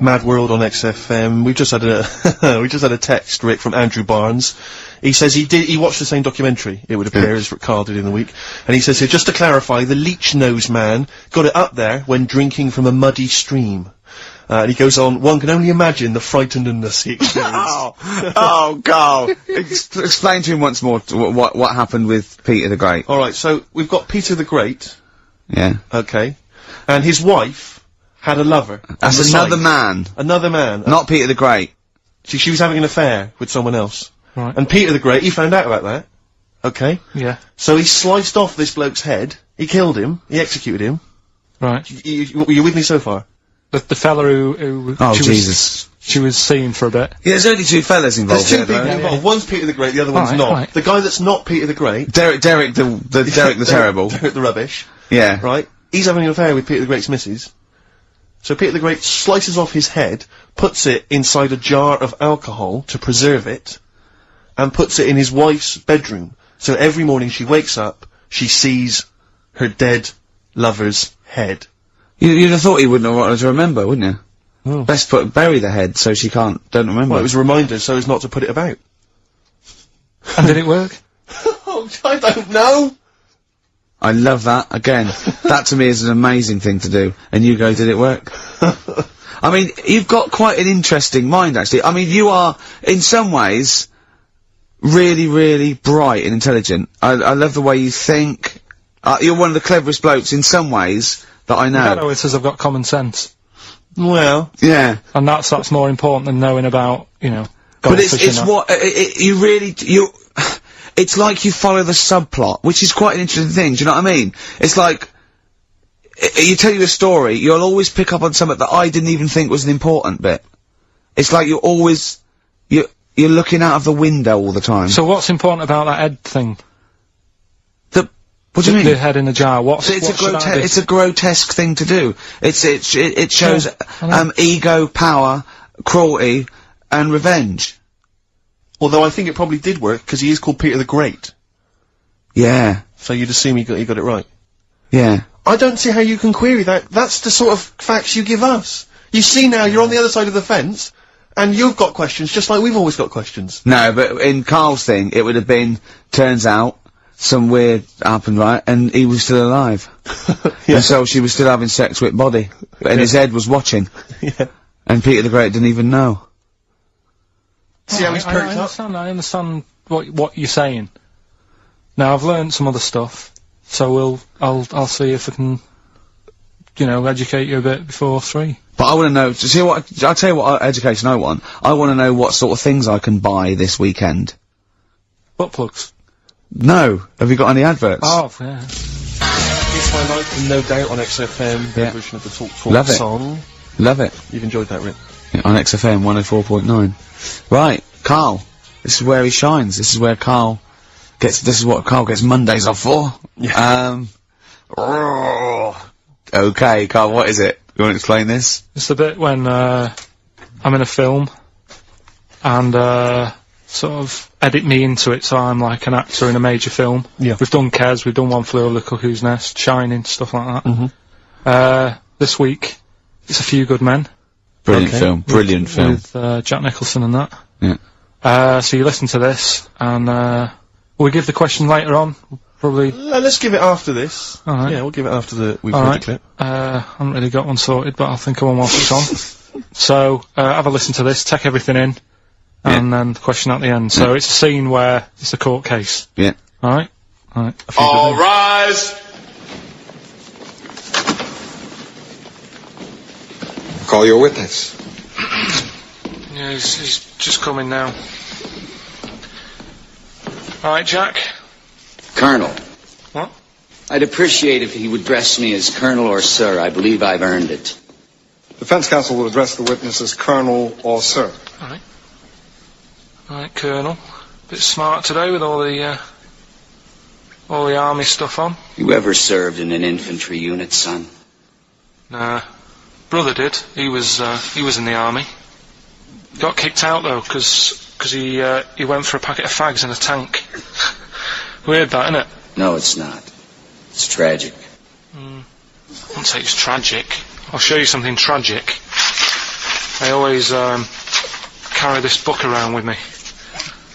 Mad World on XFM. We just had a text, Rick, from Andrew Barnes. He says he watched the same documentary, it would appear, as Karl did in the week. And he says here, just to clarify, the leech nose man got it up there when drinking from a muddy stream. And he goes on, one can only imagine the frightenedness he experienced. Oh, Karl. Explain to him once more what happened with Peter the Great. Alright, so we've got Peter the Great. Yeah. Okay. And his wife had a lover. That's another man. Another man. Not Peter the Great. She was having an affair with someone else. Right. And Peter the Great, he found out about that. Okay? Yeah. So he sliced off this bloke's head, he killed him, he executed him. Right. You with me so far? The fella who Oh, Jesus. She was seeing for a bit. Yeah, there's only two fellas involved. There's two people involved. One's Peter the Great, the other one's not. Right. The guy that's not Peter the Great. Derek the Terrible. Derek the Rubbish. Yeah. Right? He's having an affair with Peter the Great's missus. So Peter the Great slices off his head, puts it inside a jar of alcohol to preserve it, and puts it in his wife's bedroom. So every morning she wakes up, she sees her dead lover's head. You'd have thought he wouldn't have wanted to remember, wouldn't you? Oh. Best bury the head so she don't remember. Well, it was a reminder so as not to put it about. And did it work? Oh, I don't know! I love that. Again, that to me is an amazing thing to do. And you go, did it work? I mean, you've got quite an interesting mind, actually. I mean, you are, in some ways, really, really bright and intelligent. I love the way you think. You're one of the cleverest blokes in some ways that I know. No, it says I've got common sense. Well, yeah. And that's more important than knowing about, But it's like you follow the subplot, which is quite an interesting thing, do you know what I mean? It's like, you tell you a story, you'll always pick up on something that I didn't even think was an important bit. It's like you're looking out of the window all the time. So what's important about that head thing? What do you mean? The head in the jar. It's a grotesque thing to do. It shows ego, power, cruelty, and revenge. Although I think it probably did work because he is called Peter the Great. Yeah. So you'd assume he got it right. Yeah. I don't see how you can query that. That's the sort of facts you give us. You see now, you're on the other side of the fence, and you've got questions, just like we've always got questions. No, but in Karl's thing, it would have been, turns out, some weird happened, right, and he was still alive. And so she was still having sex with Body, and his head was watching. And Peter the Great didn't even know. See how he's perked up? I understand what you're saying. Now, I've learned some other stuff, so I'll see if I can, you know, educate you a bit before 3. But I want to know, see what, I'll tell you what education I want. I want to know what sort of things I can buy this weekend. Butt plugs? No. Have you got any adverts? Oh, yeah. It's My Life, No Doubt on XFM, their version of the Talk Love it. song. Love it. You've enjoyed that, Rick? Yeah, on XFM 104.9. Right, Karl. This is where he shines. This is where Karl gets, this is what Karl gets Mondays off for. Yeah. Okay, Karl, what is it? You want to explain this? It's the bit when, I'm in a film, and, sort of edit me into it so I'm like an actor in a major film. Yeah. We've done Kes, we've done One Flew Over the Cuckoo's Nest, Shining, stuff like that. This week, it's A Few Good Men. Brilliant film, brilliant film. With, Jack Nicholson and that. Yeah. So you listen to this, and, will we give the question later on? Probably. Let's give it after this. Alright. Yeah, we'll give it after we've heard the clip. I haven't really got one sorted, but I'll think of one whilst it's on. So, have a listen to this, take everything in, and then the question at the end. So it's a scene where it's a court case. Yeah. Alright? Alright. All rise! Call your witness. Yeah, he's just coming now. Alright, Jack? Colonel. What? I'd appreciate if he would address me as Colonel or Sir. I believe I've earned it. Defense counsel will address the witness as Colonel or Sir. Alright. Alright, Colonel. Bit smart today with all the army stuff on. You ever served in an infantry unit, son? Nah. Brother did. He was in the army. Got kicked out though, cause he went for a packet of fags in a tank. Weird that, innit? No, it's not. It's tragic. I wouldn't say it's tragic. I'll show you something tragic. I always carry this book around with me.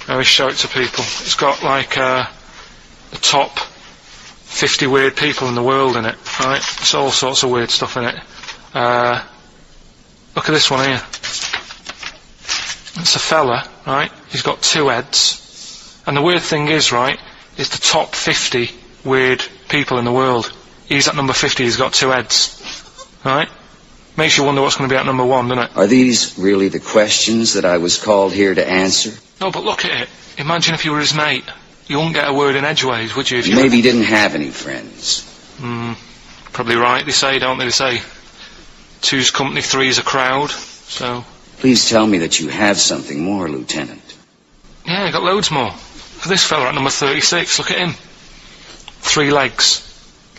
I always show it to people. It's got like the top 50 weird people in the world in it, right? It's all sorts of weird stuff in it. Look at this one here. It's a fella, right? He's got 2 heads. And the weird thing is, right, is the top 50 weird people in the world. He's at number 50, he's got 2 heads. Right? Makes you wonder what's going to be at number 1, doesn't it? Are these really the questions that I was called here to answer? No, but look at it. Imagine if you were his mate. You wouldn't get a word in edgeways, would you? If you Maybe he didn't have any friends. Probably right, they say, don't they? They say 2's company, 3's a crowd, so... Please tell me that you have something more, Lieutenant. Yeah, I got loads more. For this fella at number 36, look at him. 3 legs.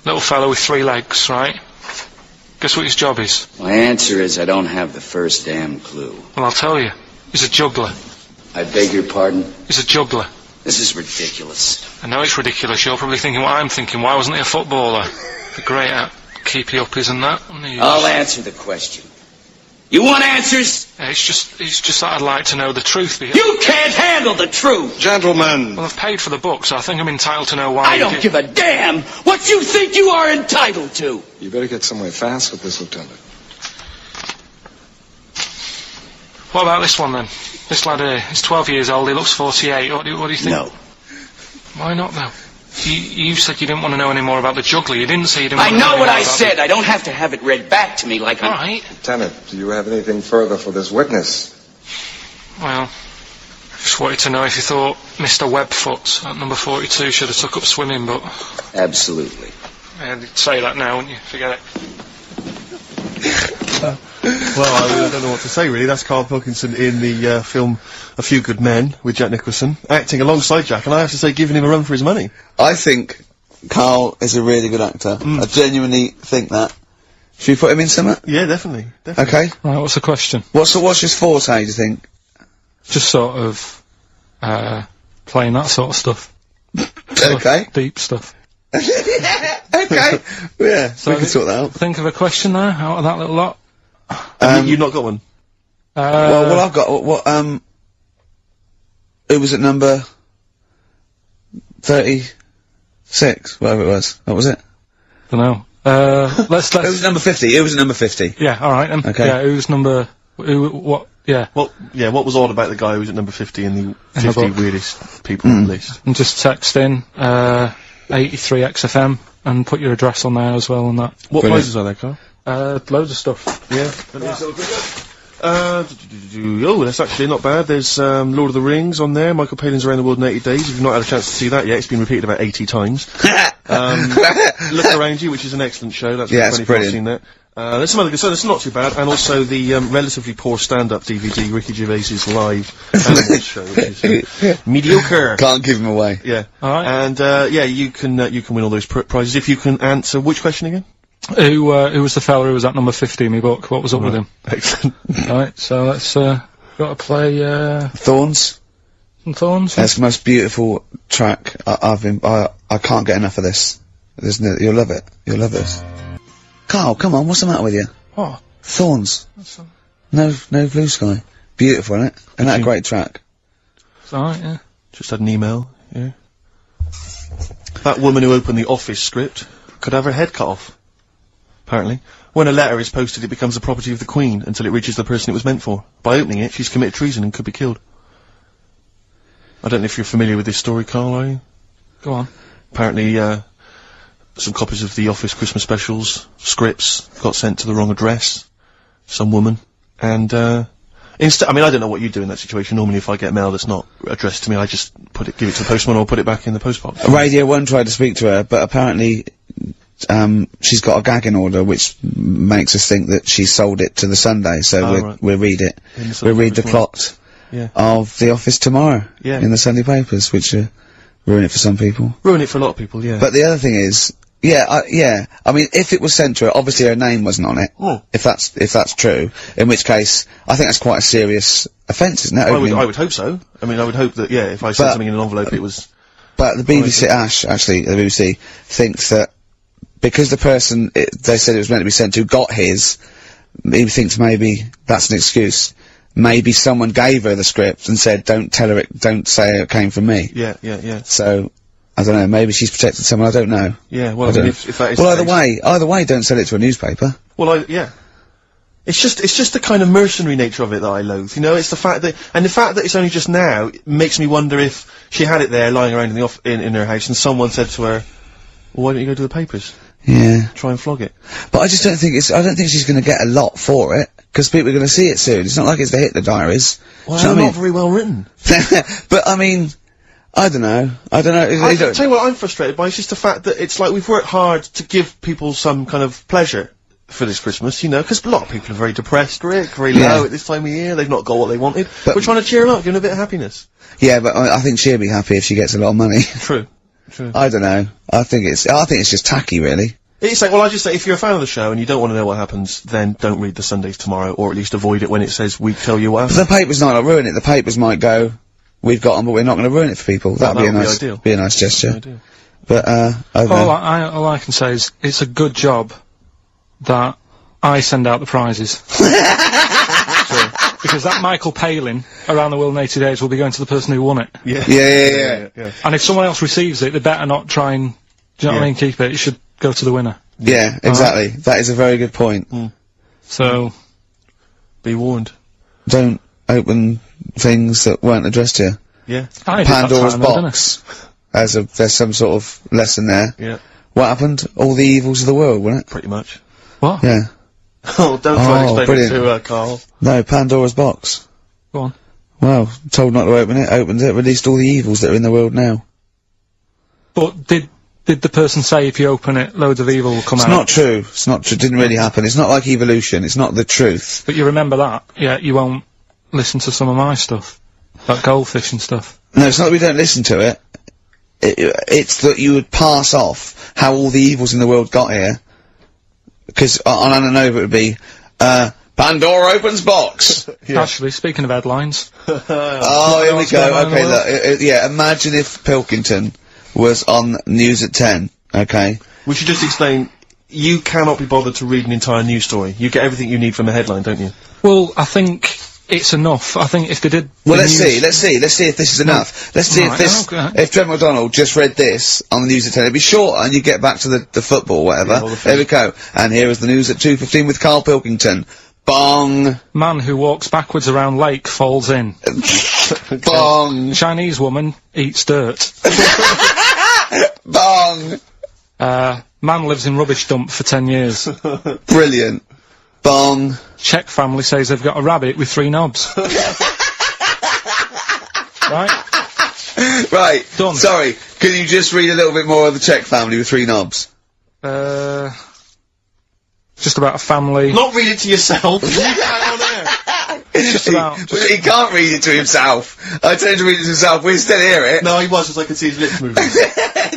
Little fella with 3 legs, right? Guess what his job is? My answer is I don't have the first damn clue. Well, I'll tell you. He's a juggler. I beg your pardon? He's a juggler. This is ridiculous. I know it's ridiculous. You're probably thinking what I'm thinking. Why wasn't he a footballer? The great at keepy uppies and that. I'll answer the question. You want answers? Yeah, it's just that I'd like to know the truth. You can't handle the truth! Gentlemen! Well, I've paid for the book, so I think I'm entitled to know why I don't give a damn what you think you are entitled to! You better get somewhere fast with this, Lieutenant. What about this one, then? This lad here, he's 12 years old, he looks 48. What do you think? No. Why not, though? You said you didn't want to know any more about the juggler. You didn't say you didn't want to know any what more I about said. I don't have to have it read back to me like I'm... All right. Lieutenant, do you have anything further for this witness? Well, just wanted to know if you thought Mr. Webfoot at number 42 should have took up swimming, but... Absolutely. Yeah, you'd say that now, wouldn't you? Forget it. Well, I don't know what to say, really. That's Karl Pilkington in the film A Few Good Men with Jack Nicholson, acting alongside Jack, and I have to say, giving him a run for his money. I think Karl is a really good actor. I genuinely think that. Should we put him in something? Yeah, definitely. Okay. Right, what's the question? What's his forte, do you think? Just sort of, playing that sort of stuff. Okay. Deep stuff. Yeah, okay. Yeah, So we can sort that out. Think of a question there out of that little lot. You've not got one? Well, I've got, it was at number 36, whatever it was. What was it? Dunno. Let's. It was number 50. It was at number 50. Yeah, alright then. Okay. Yeah, what, yeah. What was odd about the guy who was at number 50 in the 50 weirdest people list? And just text in, 83 XFM and put your address on there as well and that. What prizes are there, Carl? Loads of stuff. Yeah. Oh, that's actually not bad. There's Lord of the Rings on there. Michael Palin's Around the World in 80 Days. If you've not had a chance to see that yet, it's been repeated about 80 times. Look Around You, which is an excellent show. That's it's brilliant. Seen that. There's some other good, so that's not too bad. And also the relatively poor stand-up DVD, Ricky Gervais's live animated show, which is mediocre. Can't give him away. Yeah. Alright. And you can win all those prizes if you can answer which question again? Who was the fella who was at number 50 in my book? What was up with him? Excellent. Alright, so let's, gotta play, Thorns. some Thorns. That's the most beautiful track I can't get enough of this. You'll love it. You'll love this. Carl, come on, what's the matter with you? What? Thorns. No Blue Sky. Beautiful, isn't it? Isn't that a great track? It's alright, yeah. Just had an email, yeah. That woman who opened the Office script could have her head cut off. Apparently. When a letter is posted, it becomes the property of the Queen until it reaches the person it was meant for. By opening it, she's committed treason and could be killed. I don't know if you're familiar with this story, Karl, are you? Go on. Apparently, some copies of the Office Christmas specials, scripts, got sent to the wrong address. Some woman. And, I mean, I don't know what you do in that situation. Normally, if I get mail that's not addressed to me, I just give it to the postman or put it back in the postbox. Radio 1 tried to speak to her, but apparently, she's got a gagging order, which makes us think that she sold it to the Sunday, so we'll read it. We'll read the plot of The Office tomorrow in the Sunday papers, which ruin it for some people. Ruin it for a lot of people, yeah. But the other thing is, I mean, if it was sent to her, obviously her name wasn't on it. If that's true, in which case, I think that's quite a serious offence, isn't it? I would hope so. I mean, I would hope that, if I sent something in an envelope, it was... But the BBC, the BBC, thinks that because the person they said it was meant to be sent to got his, he thinks maybe that's an excuse. Maybe someone gave her the script and said, don't say it came from me. Yeah. So, I don't know, maybe she's protected someone, I don't know. Yeah, well, I mean, if that is... Well, either way, don't sell it to a newspaper. Well, It's just the kind of mercenary nature of it that I loathe, you know, it's the fact that it's only just now makes me wonder if she had it there lying around in her house and someone said to her, well, why don't you go to the papers? Yeah. Try and flog it. But I just don't think I don't think she's gonna get a lot for it, because people are gonna see it soon. It's not like it's the Hitler Diaries. Well, they're not very well written. But I mean, I don't know. I tell you what I'm frustrated by, it's just the fact that it's like we've worked hard to give people some kind of pleasure for this Christmas, you know, because a lot of people are very depressed, Rick, very low at this time of year, they've not got what they wanted. But we're trying to cheer them up, give them a bit of happiness. Yeah, but I think she'll be happy if she gets a lot of money. True. I don't know. I think it's just tacky, really. It's like, well, I just say, if you're a fan of the show and you don't want to know what happens, then don't read the Sundays tomorrow, or at least avoid it when it says, we tell you what happens. The papers might not ruin it. The papers might go, we've got them, but we're not going to ruin it for people. That'd be a nice gesture. But, I don't know. All I can say is, it's a good job that I send out the prizes. Because that Michael Palin, Around the World in 80 Days, will be going to the person who won it. Yeah. And if someone else receives it, they better not try and, do you know what I mean, keep it. It should go to the winner. Yeah, exactly. That is a very good point. So, be warned. Don't open things that weren't addressed to you. Yeah. Pandora's box. There's some sort of lesson there. Yeah. What happened? All the evils of the world, wasn't it? Pretty much. What? Yeah. Oh, don't try and explain it to Karl. No, Pandora's box. Go on. Well, told not to open it, opened it, released all the evils that are in the world now. But did the person say if you open it, loads of evil will come out? It's not true. It's not true. It didn't really happen. It's not like evolution. It's not the truth. But you remember that? Yeah, you won't listen to some of my stuff. Like goldfish and stuff. No, it's not that we don't listen to it. It's that you would pass off how all the evils in the world got here. Because on Ananova it would be, Pandora opens box! Actually, speaking of headlines. Oh, here we go. Okay, look, imagine if Pilkington was on News at 10. Okay. We should just explain, you cannot be bothered to read an entire news story. You get everything you need from a headline, don't you? Well, I think it's enough. I think if they did... Well, let's see if this is enough. Let's see if Trevor McDonald just read this on the news at 10, it'd be shorter and you get back to the football, whatever. Yeah, there we go. And here is the news at 2:15 with Karl Pilkington. Bong! Man who walks backwards around lake falls in. Bong! Chinese woman eats dirt. Bong! Man lives in rubbish dump for 10 years. Brilliant. Bong. Czech family says they've got a rabbit with 3 knobs. Right? Right. Done. Sorry, can you just read a little bit more of the Czech family with 3 knobs? Just about a family. Not read it to yourself. Just about. He can't read it to himself. I told him to read it to himself. We still hear it. No, he was, because I could see his lips moving.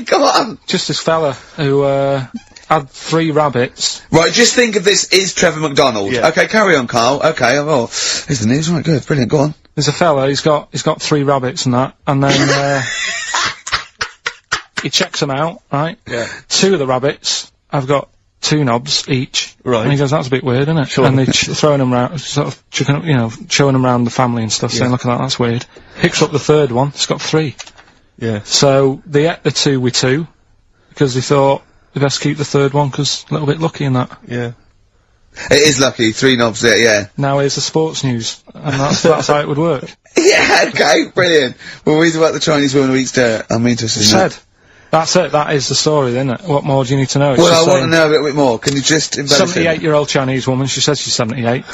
Come on. Just this fella who, had 3 rabbits. Right, just think of this is Trevor McDonald. Yeah. Okay, carry on, Karl. Okay, oh, here's the news. Right, good, brilliant. Go on. There's a fella, he's got 3 rabbits and that, and then, he checks them out, right? Yeah. 2 of the rabbits have got 2 knobs each. Right. And he goes, that's a bit weird, isn't it? Sure. And they're throwing them around, sort of, chucking, showing them around the family and stuff, saying, look at that, that's weird. Picks up the 3rd one, it's got 3. Yeah. So, they ate the 2 with 2, because they thought, they best keep the 3rd one, because a little bit lucky in that. Yeah. It is lucky, 3 knobs there, yeah. Now here's the sports news, and that's how it would work. Yeah, okay, brilliant. We'll read about the Chinese woman who eats dirt. I'm interested in that. That's it, that is the story, isn't it? What more do you need to know? It's Well, just I want to know a little bit more. Can you just embellish it? 78-year-old Chinese woman, she says she's 78.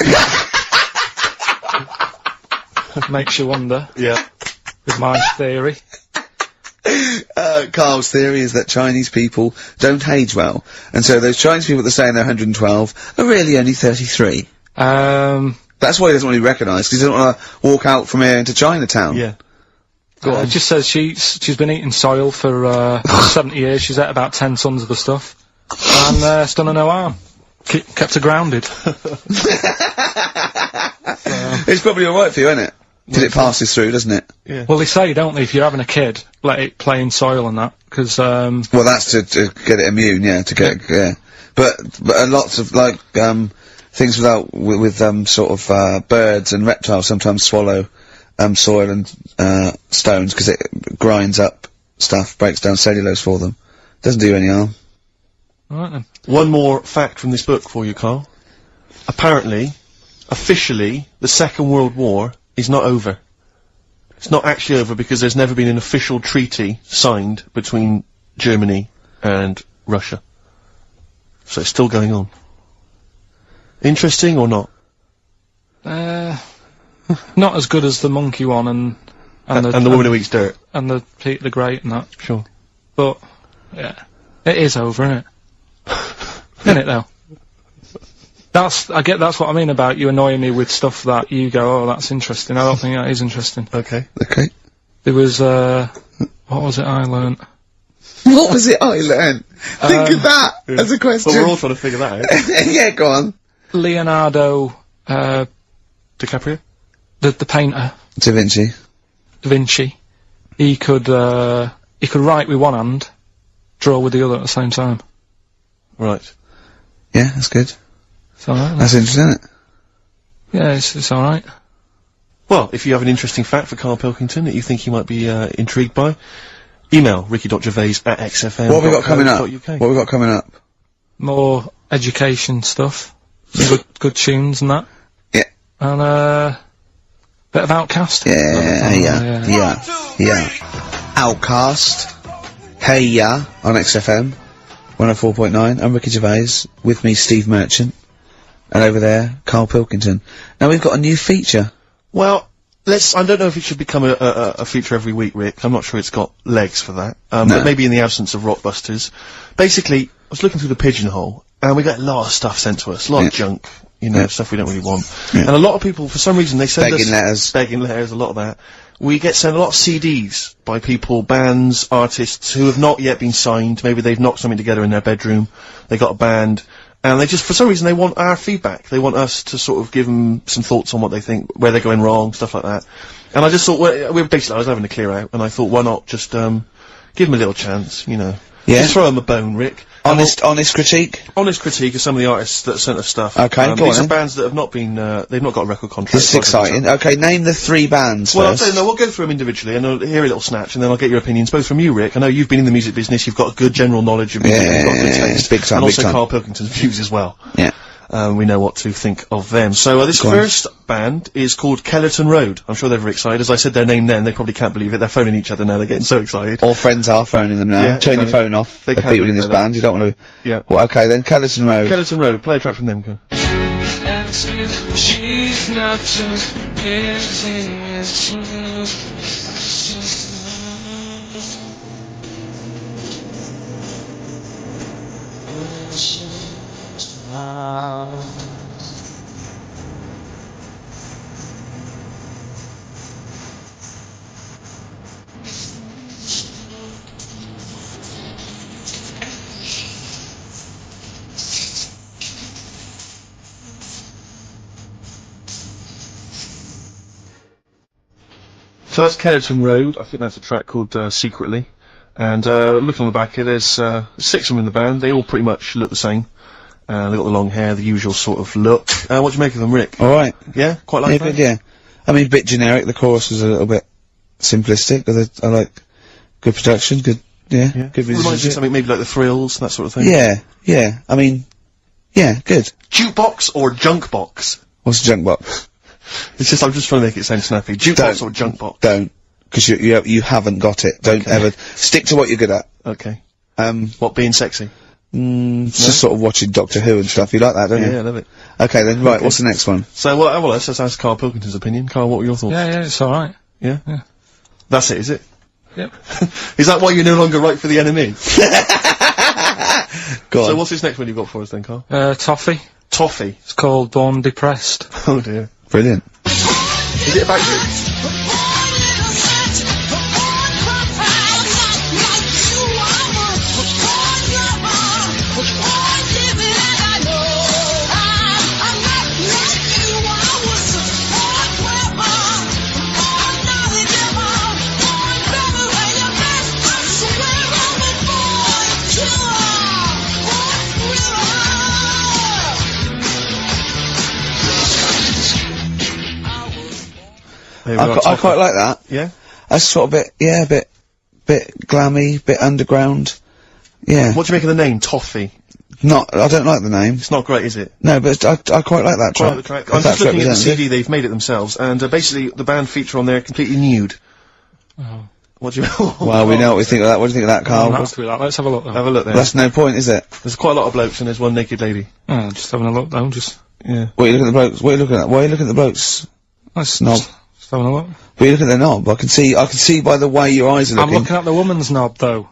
Makes you wonder. Yeah. With my theory. Karl's theory is that Chinese people don't age well, and so those Chinese people that say they're 112 are really only 33. That's why he doesn't want to be recognised, because he doesn't want to walk out from here into Chinatown. Yeah. It just says she's been eating soil for 70 years, she's ate about 10 tons of the stuff, and it's done her no harm. Kept her grounded. It's probably alright for you, isn't it? Till it passes through, doesn't it? Yeah. Well, they say, don't they, if you're having a kid, let it play in soil and that, because, Well, that's to get it immune, yeah, to get, yeah. But lots of, like, things with sort of, birds and reptiles sometimes swallow, soil and, stones, because it grinds up stuff, breaks down cellulose for them. Doesn't do you any harm. Alright then. One more fact from this book for you, Karl. Apparently, officially, the Second World War is not over. It's not actually over because there's never been an official treaty signed between Germany and Russia. So it's still going on. Interesting or not? Not as good as the monkey one and the woman who eats dirt. And the Peter the Great and that. Sure. But, yeah. It is over, isn't it? Isn't it, though? That's what I mean about you annoying me with stuff that you go, oh, that's interesting. I don't think that is interesting. Okay. Okay. There was, what was it I learnt? What was it I learnt? Think of that as a question. Well, we're all trying to figure that out. Yeah, go on. Leonardo, DiCaprio? The painter. Da Vinci. Da Vinci. He could write with one hand, draw with the other at the same time. Right. Yeah, that's good. It's alright. That's interesting, isn't it? Yeah, it's alright. Well, if you have an interesting fact for Karl Pilkington that you think he might be, intrigued by, email ricky.gervais@xfm. What have we got coming up? What have we got coming up? More education stuff. Some good tunes and that. Yeah. And, bit of Outcast. Yeah. Outcast. Hey Ya on XFM 104.9. I'm Ricky Gervais. With me, Steve Merchant. And over there, Karl Pilkington. Now we've got a new feature. Well, I don't know if it should become a feature every week, Rick. I'm not sure it's got legs for that. But maybe in the absence of Rockbusters. Basically, I was looking through the pigeonhole, and we got a lot of stuff sent to us. A lot of junk. Stuff we don't really want. And a lot of people, for some reason, they send us... Begging letters, a lot of that. We get sent a lot of CDs by people, bands, artists, who have not yet been signed. Maybe they've knocked something together in their bedroom. They got a band. And they just, for some reason, they want our feedback. They want us to sort of give them some thoughts on what they think, where they're going wrong, stuff like that. And I just thought, I was having a clear out, and I thought, why not just, give them a little chance, Yeah. Just throw them a bone, Rick. Honest critique? Honest critique of some of the artists that sent us stuff. Okay, go on these are then. bands that have not been, they've not got a record contract. This is exciting. Okay, name the 3 bands Well, first. we'll go through them individually, and I'll hear a little snatch, and then I'll get your opinions, both from you, Rick. I know you've been in the music business, you've got a good general knowledge of music, you've got good taste. Big time, and big also time. Karl Pilkington's views as well. Yeah. We know what to think of them. So, this Go on. first band is called Kellerton Road. I'm sure they're very excited. As I said their name then, they probably can't believe it. They're phoning each other now, they're getting so excited. All friends are phoning them now. Yeah, Turn your phone off. They They're can't people in this do that. band, you don't want to... Yeah. Well, okay then, Kellerton Road. Kellerton Road, play a track from them, go. She's not just getting So that's Kellerton Road. I think that's a track called Secretly. And looking on the back here, there's 6 of them in the band. They all pretty much look the same. They've got the long hair, the usual sort of look. What do you make of them, Rick? Alright. Yeah? Quite like that? Yeah. I mean, a bit generic. The chorus was a little bit simplistic. But I like good production, good Reminds you of musicianship. something maybe like the Thrills, that sort of thing? Yeah. I mean, yeah, good. Jukebox or junk box? What's a junk box? It's just, I'm just trying to make it sound snappy. Jukebox or junk box? Don't. Because you haven't got it. Don't ever. Stick to what you're good at. Okay. What, being sexy? It's just sort of watching Doctor Who and stuff. You like that, don't you? Yeah, I love it. Okay then, right, what's the next one? So, well, let's just ask Karl Pilkington's opinion. Karl, what were your thoughts? Yeah, it's alright. Yeah? Yeah. That's it, is it? Yep. Is that why you're no longer right for the enemy? Go on. So what's this next one you've got for us then, Karl? Toffee. Toffee? It's called Born Depressed. Oh dear. Brilliant. Is it about you? I quite like that. Yeah? That's sort of bit glammy, bit underground. Yeah. What do you make of the name, Toffee? I don't like the name. It's not great, is it? No, but I quite like that track. Quite like the track. I'm just looking at the CD, they've made it themselves, and basically the band feature on there completely nude. Oh. What do you Well, we know what we think of that. What do you think of that, Karl? Let's have a look though. Have a look there. That's no point, is it? There's quite a lot of blokes and there's one naked lady. Oh, just having a look though, just... Yeah. What are you looking at the blokes? What are you looking at? Why are you looking at the blokes? Knob. Just having a look. But you look at the knob. I can see by the way your eyes are looking. I'm looking at the woman's knob though.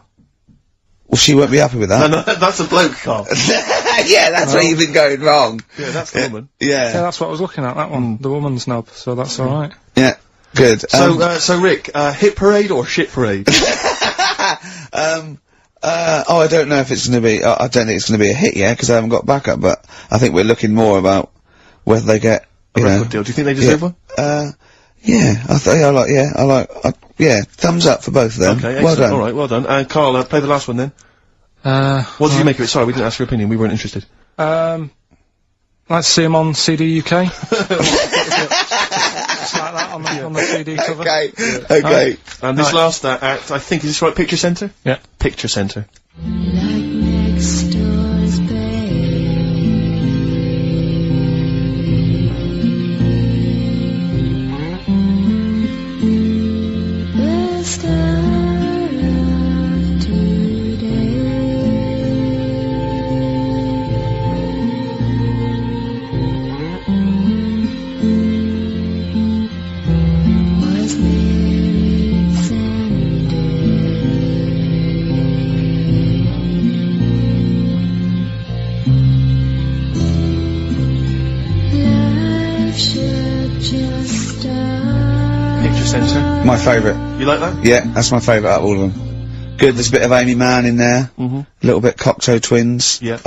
Well, she won't be happy with that. No, that's a bloke, Karl. Yeah, that's where you've been going wrong. Yeah, that's the woman. Yeah. Yeah, that's what I was looking at, that one. The woman's knob, so that's alright. Yeah, good. So Rick, hit parade or shit parade? I don't know if it's gonna be, I don't think it's gonna be a hit yet, because I haven't got backup, but I think we're looking more about whether they get, a record deal. Do you think they deserve one? Yeah, thumbs up for both of them. Okay, well excellent. done. Alright, well done. Karl, play the last one then. What did you make of it? Sorry, we didn't ask your opinion, we weren't interested. Like to see him on CD UK. Just like that on the CD cover. Okay. And this last act, I think, is this right, Picture Centre? Yeah. Picture Centre. My favourite. You like that? Yeah, that's my favourite out of all of them. Good, there's a bit of Amy Mann in there. Mm-hmm. A little bit Cocteau Twins. Yeah.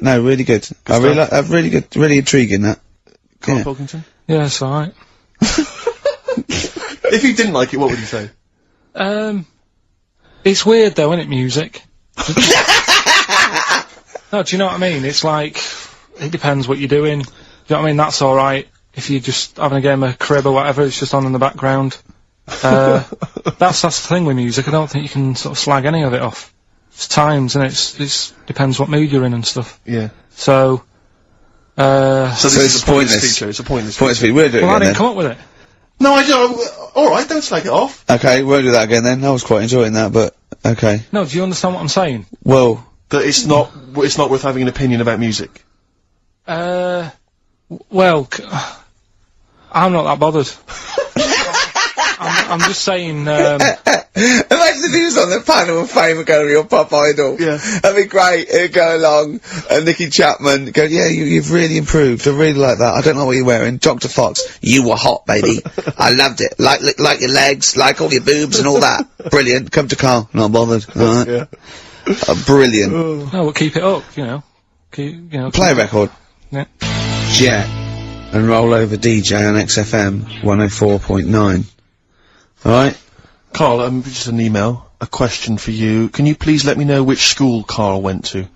No, really good. I really like, really good, really intriguing that. Karl Pilkington? Yeah, it's alright. If you didn't like it, what would you say? It's weird though, isn't it, music? No, do you know what I mean? It's like, it depends what you're doing. Do you know what I mean? That's alright. If you're just having a game of crib or whatever, it's just on in the background. That's the thing with music. I don't think you can sort of slag any of it off. It's times, and it's depends what mood you're in and stuff. Yeah. So this is a pointless feature. It's a pointless feature. We'll do it well, I again didn't come up with it. No, I don't. Alright, don't slag it off. Okay, we'll do that again then. I was quite enjoying that, but okay. No, do you understand what I'm saying? Well, that it's not worth having an opinion about music. Well, I'm not that bothered. I'm just saying, imagine if he was on the panel of Fame and going to your pop idol. Yeah. That'd be great. It'd go along, and Nicky Chapman go, yeah, you've really improved. I really like that. I don't know what you're wearing. Dr. Fox, you were hot, baby. I loved it. Like your legs, like all your boobs and all that. Brilliant. Come to Karl. Not bothered. Alright. Yeah. Brilliant. no, we'll keep it up, you know. Play a record. Yeah. Jet. And roll over DJ on XFM 104.9. Alright? Karl, just an email, a question for you. Can you please let me know which school Karl went to?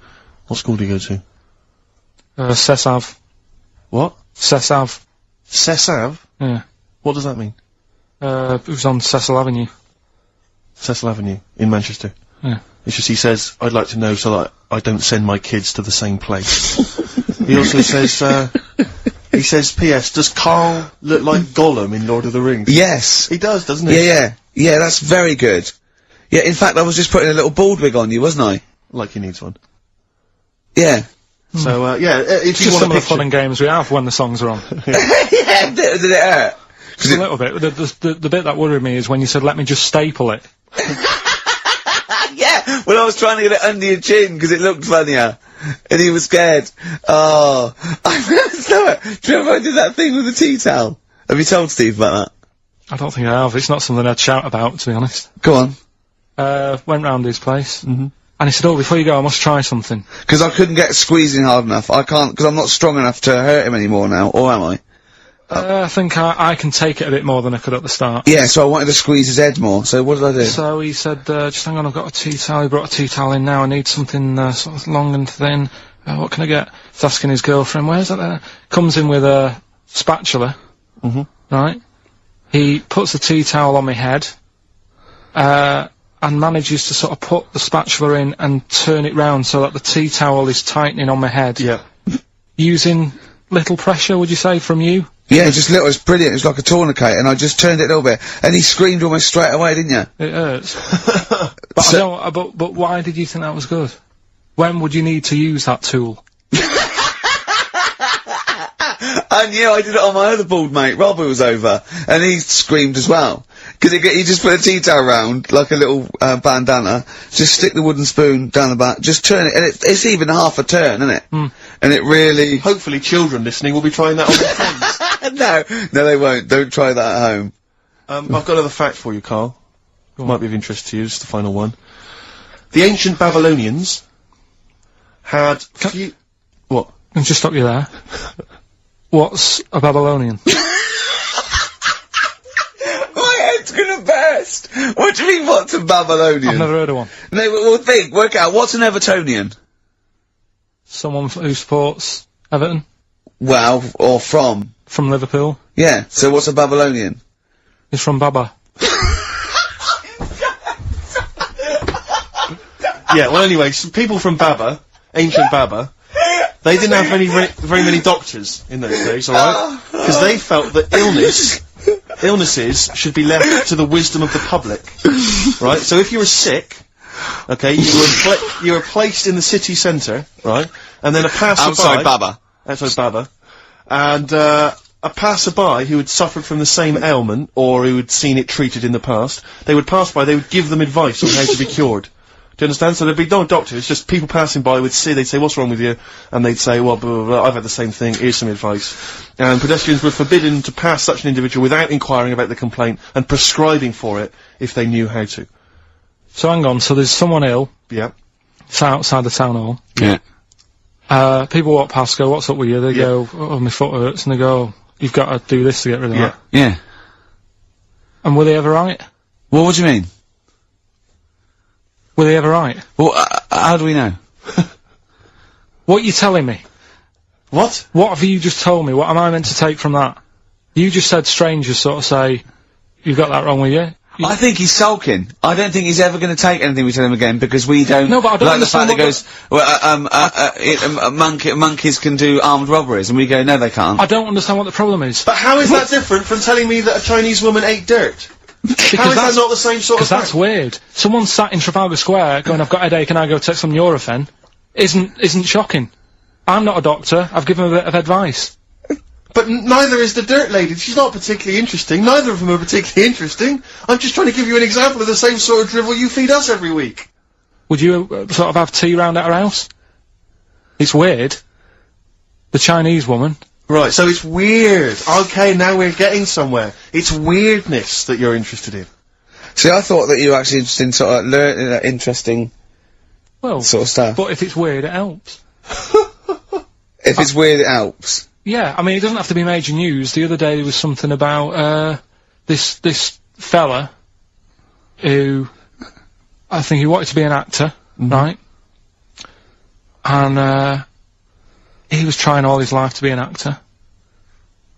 What school did he go to? Sesav. What? Sesav. Sesav? Yeah. What does that mean? It was on Cecil Avenue. Cecil Avenue, in Manchester? Yeah. It's just, he says, I'd like to know so that I don't send my kids to the same place. He also says, he says, P.S., does Karl look like Gollum in Lord of the Rings? Yes. He does, doesn't he? Yeah, that's very good. Yeah, in fact, I was just putting a little bald wig on you, wasn't I? Like he needs one. Yeah. So, if you Just want some a of the fun and games we have when the songs are on. Yeah, did it hurt? Just a little bit. The bit that worried me is when you said, let me just staple it. Yeah, well, I was trying to get it under your chin because it looked funnier. And he was scared. Oh. I remember, do you remember I did that thing with the tea towel? Have you told Steve about that? I don't think I have. It's not something I'd shout about, to be honest. Go on. Went round his place. And he said, oh, before you go, I must try something. Because I couldn't get squeezing hard enough. I can't, because I'm not strong enough to hurt him anymore now, or am I? I think I can take it a bit more than I could at the start. Yeah, so I wanted to squeeze his head more, so what did I do? So he said, just hang on, I've got a tea towel. He brought a tea towel in now. I need something sort of long and thin. What can I get? He's asking his girlfriend, where's that there? Comes in with a spatula. Right? He puts the tea towel on my head, and manages to sort of put the spatula in and turn it round so that the tea towel is tightening on my head. Yeah. Using little pressure, would you say, from you? Yeah, just little, it's brilliant, it was like a tourniquet, and I just turned it a little bit, and he screamed almost straight away, didn't you? It hurts. But I don't, but why did you think that was good? When would you need to use that tool? I knew I did it on my other bald mate, Rob, who was over, and he screamed as well. Cause he just put a tea towel round, like a little, bandana, just stick the wooden spoon down the back, just turn it, and it's even half a turn, isn't it? And it really... Hopefully children listening will be trying that on their phones. No, they won't. Don't try that at home. I've got another fact for you, Karl. Might be of interest to you, just the final one. The ancient Babylonians had What? Can I just stop you there? What's a Babylonian? My head's gonna burst! What do you mean, what's a Babylonian? I've never heard of one. No, well, work out, what's an Evertonian? Someone who supports Everton? Well, or from? From Liverpool. Yeah, so what's a Babylonian? It's from Baba. Yeah, well anyway, some people from Baba, ancient Baba, they didn't have very many doctors in those days, alright? Because they felt that illnesses should be left to the wisdom of the public, right? So if you were sick, okay, you were placed in the city centre, right? And then a passerby... Outside Baba. Outside Baba. And, a passerby who had suffered from the same ailment, or who had seen it treated in the past, they would pass by, they would give them advice on how to be cured. Do you understand? So there'd be no doctor, it's just people passing by would see, they'd say, what's wrong with you? And they'd say, well, blah, blah, blah, I've had the same thing, here's some advice. And pedestrians were forbidden to pass such an individual without inquiring about the complaint and prescribing for it if they knew how to. So hang on, so there's someone ill. Yeah. It's outside the town hall. Yeah. People walk past, go, what's up with you? They go, oh, my foot hurts, and they go, you've got to do this to get rid of that. Yeah. And were they ever right? Well, what do you mean? Were they ever right? Well, how do we know? What are you telling me? What? What have you just told me? What am I meant to take from that? You just said strangers sort of say, you've got that wrong with you. I think he's sulking. I don't think he's ever going to take anything we tell him again because we don't. No, but I don't like the fact understand that he goes, monkeys can do armed robberies, and we go, no, they can't. I don't understand what the problem is. But how is that different from telling me that a Chinese woman ate dirt? How is that not the same sort of thing? Because that's weird. Someone sat in Trafalgar Square going, I've got a headache and I go take some Nurofen, isn't shocking. I'm not a doctor, I've given a bit of advice. But neither is the dirt lady. She's not particularly interesting. Neither of them are particularly interesting. I'm just trying to give you an example of the same sort of drivel you feed us every week. Would you sort of have tea round at her house? It's weird. The Chinese woman. Right, so it's weird. Okay, now we're getting somewhere. It's weirdness that you're interested in. See, I thought that you were actually interested in sort of interesting sort of stuff. But if it's weird, it helps. If it's weird, it helps. Yeah, I mean, it doesn't have to be major news. The other day there was something about, this fella who, I think he wanted to be an actor, right? And, he was trying all his life to be an actor.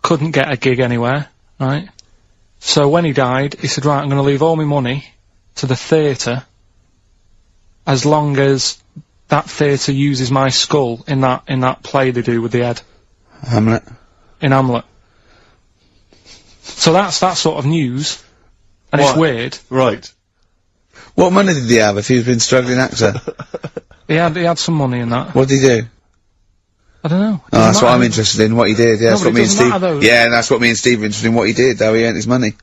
Couldn't get a gig anywhere, right? So when he died, he said, right, I'm gonna leave all my money to the theatre as long as that theatre uses my skull in that play they do with the head. Hamlet. In Hamlet. So that's that sort of news. And What? it's weird. Right. What money did he have if he's been struggling actor? He had some money in that. What did he do? I don't know. Oh, that's what I'm interested in, what he did. Yeah, No, that's but what it me and doesn't Steve. matter, though. Yeah, that's what me and Steve are interested in, what he did, how he earned his money.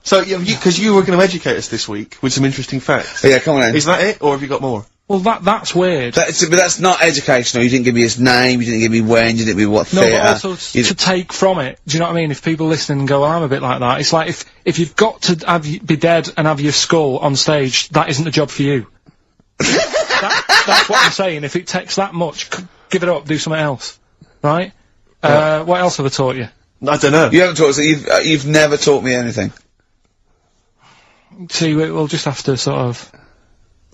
So, because you were going to educate us this week with some interesting facts. Oh, yeah, come on then. Is that it, or have you got more? Well, that's weird. But that's not educational. You didn't give me his name, you didn't give me when, you didn't give me what No, theatre. but also to take from it. Do you know what I mean? If people listening and go, well, I'm a bit like that. It's like if you've got to be dead and have your skull on stage, that isn't a job for you. That's what I'm saying. If it takes that much, give it up, do something else. Right? What else have I taught you? I don't know. You haven't taught us, you've never taught me anything. See, we'll just have to sort of...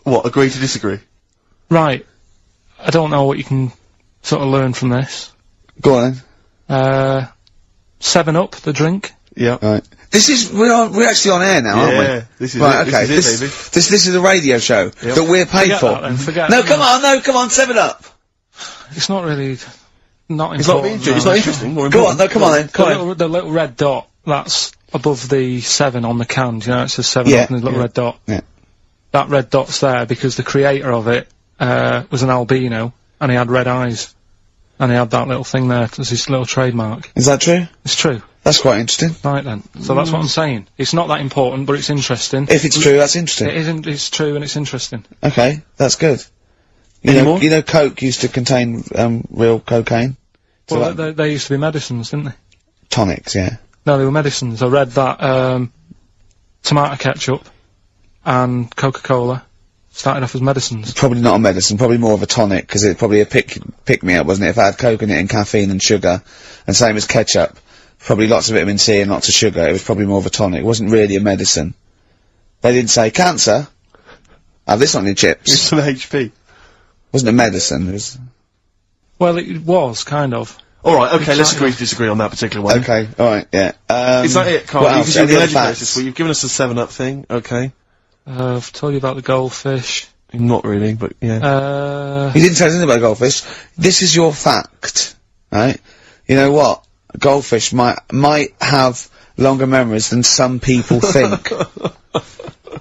What, agree to disagree? Right. I don't know what you can sort of learn from this. Go on then. 7-Up, the drink. Yeah. Right. We're actually on air now, aren't we? Yeah, this is right, it, okay. this is it, baby. This is a radio show that we're paid Forget for. that then, forget No, it. come on, 7-Up! It's not really... Not It's not, important. it's not interesting, or Go on, important. no, come on then, come on. The little red dot, that's above the 7 on the can, you know, it says 7 Yeah, up and there's a little red dot. Yeah. That red dot's there because the creator of it, was an albino, and he had red eyes. And he had that little thing there as his little trademark. Is that true? It's true. That's quite interesting. Right then. So that's what I'm saying. It's not that important, but it's interesting. If it's true, that's interesting. It isn't, it's true and it's interesting. Okay, that's good. You know, Coke used to contain, real cocaine? So Well, they used to be medicines, didn't they? tonics, yeah. No, they were medicines. I read that, tomato ketchup and Coca-Cola started off as medicines. Probably not a medicine, probably more of a tonic, because it's probably a pick-me-up, wasn't it? If I had Coke in it and caffeine and sugar, and same as ketchup, probably lots of vitamin C and lots of sugar, it was probably more of a tonic. It wasn't really a medicine. They didn't say, cancer, have this on your chips. It's an HP. Wasn't a medicine, it was... Well, it was, kind of. Alright, okay, let's agree to disagree on that particular one. Okay, alright, yeah. Is that it, Carl? What else? You've Any other educated us, facts? you've given us the 7-Up thing, okay. I've told you about the goldfish. Not really, but yeah. You didn't tell us anything about goldfish. This is your fact, right? You know what? Goldfish might have longer memories than some people think.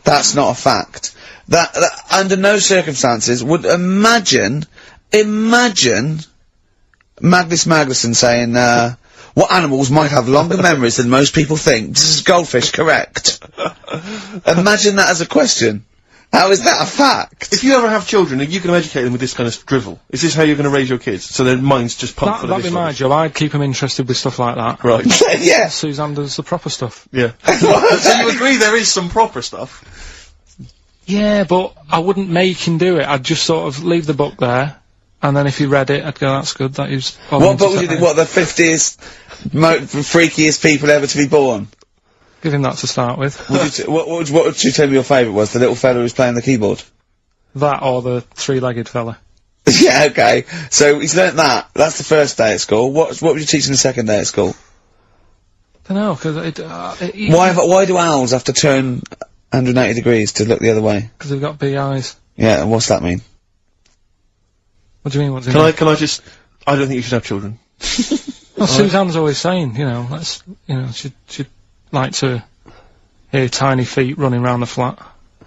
That's not a fact. That under no circumstances would imagine Magnus Magnuson saying, what animals might have longer memories than most people think? This is goldfish, correct? Imagine that as a question. How is that a fact? If you ever have children, are you going to educate them with this kind of drivel? Is this how you're going to raise your kids? So their minds just pump full of That'd this be my rubbish? job. I'd keep them interested with stuff like that. Right. Yeah. Suzanne does the proper stuff. Yeah. So you agree there is some proper stuff? Yeah, but I wouldn't make him do it. I'd just sort of leave the book there, and then if he read it, I'd go, that's good, that is... What book would you think, what, the 50th, freakiest people ever to be born? Give him that to start with. What would you tell me your favourite was? The little fella who was playing the keyboard? That or the three-legged fella. Yeah, okay. So he's learnt that. That's the first day at school. What would you teach him the second day at school? I don't know, because Why do owls have to turn 180 degrees to look the other way? Because they've got big eyes. Yeah, and what's that mean? What do you mean? What do you mean? Can I just? I don't think you should have children. Well, Suzanne's always saying, she'd like to hear tiny feet running around the flat.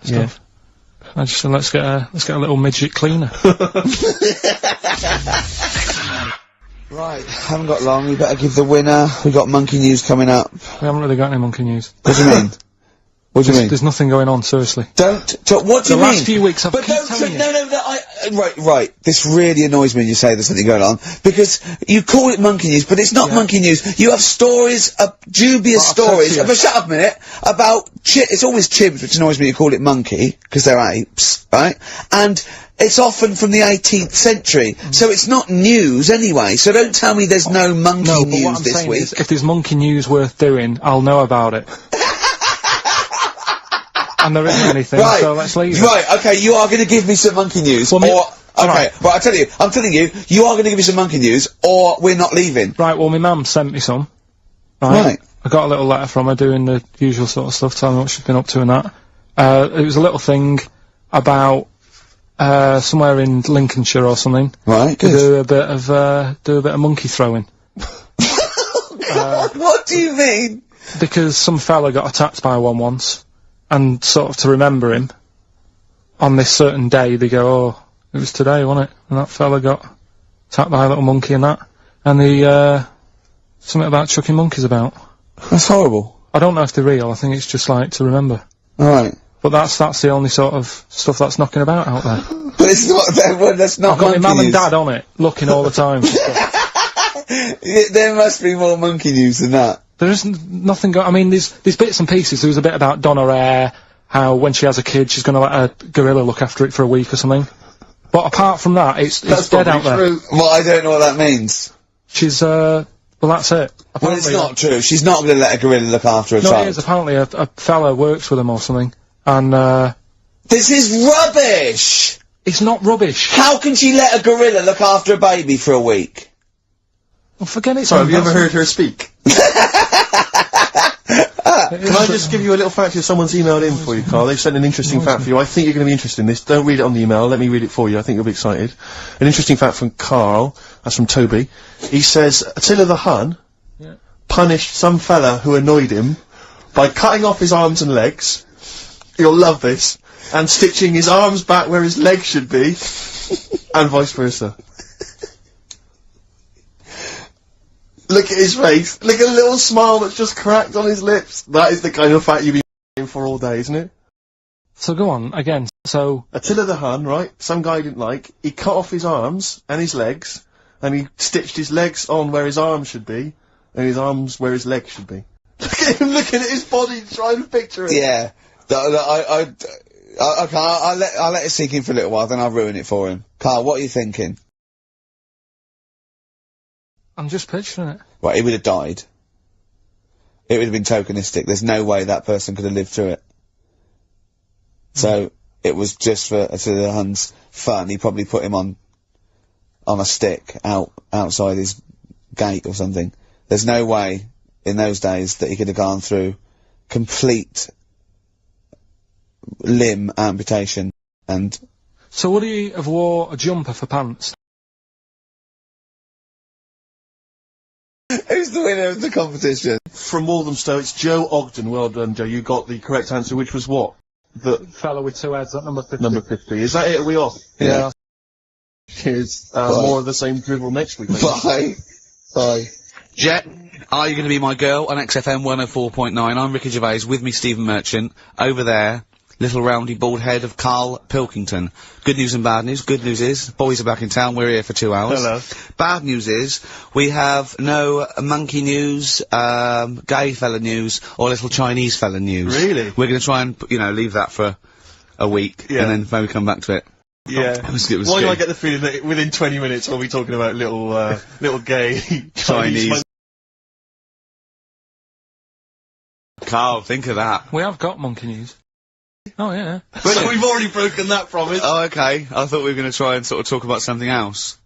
Stuff. I just said, let's get a little midget cleaner. Right, haven't got long. We better give the winner. We got monkey news coming up. We haven't really got any monkey news. What do you mean? What do you mean? There's nothing going on, seriously. What do you mean? The last few weeks, I've keep telling you. Right. This really annoys me when you say there's something going on, because you call it monkey news, but it's not monkey news. You have stories, dubious stories. But shut up a minute. About it's always chimps, which annoys me. You call it monkey because they're apes, right? And it's often from the 18th century, so it's not news anyway. So don't tell me there's no monkey news what I'm this saying week. Is, if there's monkey news worth doing, I'll know about it. And there isn't anything, so let's leave it. Right, okay, you are going to give me some monkey news, right, I'm telling you, you are going to give me some monkey news, or we're not leaving. Right, well, my mum sent me some. Right. I got a little letter from her doing the usual sort of stuff, telling me what she's been up to and that. It was a little thing about, somewhere in Lincolnshire or something. Right, good. Do a bit of monkey throwing. What do you mean? Because some fella got attacked by one once. And sort of to remember him, on this certain day, they go, oh, it was today, wasn't it? And that fella got attacked by a little monkey and that. And something about chucking monkeys about. That's horrible. I don't know if they're real, I think it's just like to remember. Alright. But that's the only sort of stuff that's knocking about out there. But it's not, that's not I've got my monkey mum and news. dad on it, looking all the time for stuff. There must be more monkey news than that. There isn't nothing I mean, there's bits and pieces. There was a bit about Donna Eyre, how when she has a kid, she's gonna let a gorilla look after it for a week or something. But apart from that, it's dead out there. Well, I don't know what that means. She's, well, that's it. Apparently, well, it's not true. She's not gonna let a gorilla look after a child. No, it is. Apparently a fella works with them or something. And, this is rubbish! It's not rubbish. How can she let a gorilla look after a baby for a week? Well, forget it. Sorry, have you ever heard her speak? Can I just give you a little fact here? Someone's emailed in for you, Carl. They've sent an interesting fact for you. I think you're going to be interested in this. Don't read it on the email. Let me read it for you. I think you'll be excited. An interesting fact from Karl. That's from Toby. He says, Attila the Hun punished some fella who annoyed him by cutting off his arms and legs. You'll love this. And stitching his arms back where his legs should be. And vice versa. Look at his face. Look at a little smile that's just cracked on his lips. That is the kind of fact you've been waiting for all day, isn't it? So go on, again, so... Attila the Hun, right, some guy didn't like, he cut off his arms and his legs, and he stitched his legs on where his arms should be, and his arms where his legs should be. Look at him looking at his body, trying to picture it. Yeah. I'll let it sink in for a little while, then I'll ruin it for him. Karl, what are you thinking? I'm just picturing it. Right, he would have died. It would have been tokenistic. There's no way that person could have lived through it. So, it was just for the Hun's fun. He probably put him on a stick outside his gate or something. There's no way, in those days, that he could have gone through complete limb amputation and... So would he have wore a jumper for pants? Who's the winner of the competition? From Walthamstow, it's Joe Ogden. Well done, Joe. You got the correct answer, which was what? The fellow with two heads, that number 50. Number 50. Is that it? Are we off? Yeah. Cheers. More of the same drivel next week. Bye. Bye. Jet, are you going to be my girl on XFM 104.9? I'm Ricky Gervais, with me Stephen Merchant. Over there, little roundy bald head of Karl Pilkington. Good news and bad news. Good news is, boys are back in town, we're here for 2 hours. Hello. Bad news is, we have no monkey news, gay fella news, or little Chinese fella news. Really? We're going to try and, leave that for a week, and then maybe come back to it. Yeah. It was Why do good. I get the feeling that within 20 minutes we'll be talking about little gay Chinese Carl, think of that. We have got monkey news. Oh, yeah. So we've already broken that promise. Oh, okay. I thought we were going to try and sort of talk about something else.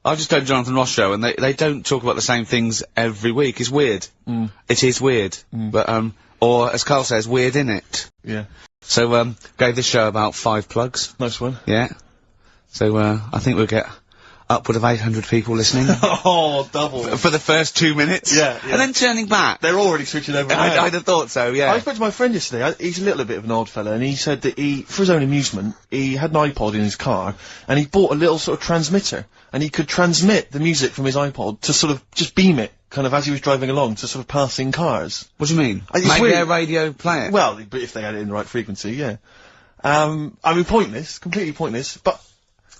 I just done Jonathan Ross show, and they don't talk about the same things every week. It's weird. It is weird. But, or as Karl says, weird innit? Yeah. So, gave this show about 5 plugs. Nice one. Yeah. So, I think we'll get upward of 800 people listening. Oh, double. For the first 2 minutes. Yeah. And then turning back. They're already switching over. I'd have thought so, yeah. I spoke to my friend yesterday. He's a little bit of an odd fella, and he said that for his own amusement, he had an iPod in his car, and he bought a little sort of transmitter, and he could transmit the music from his iPod to sort of just beam it, kind of as he was driving along, to sort of passing cars. What do you mean? It's Make weird. their radio play it? Well, but if they had it in the right frequency, yeah. I mean, pointless, completely pointless, but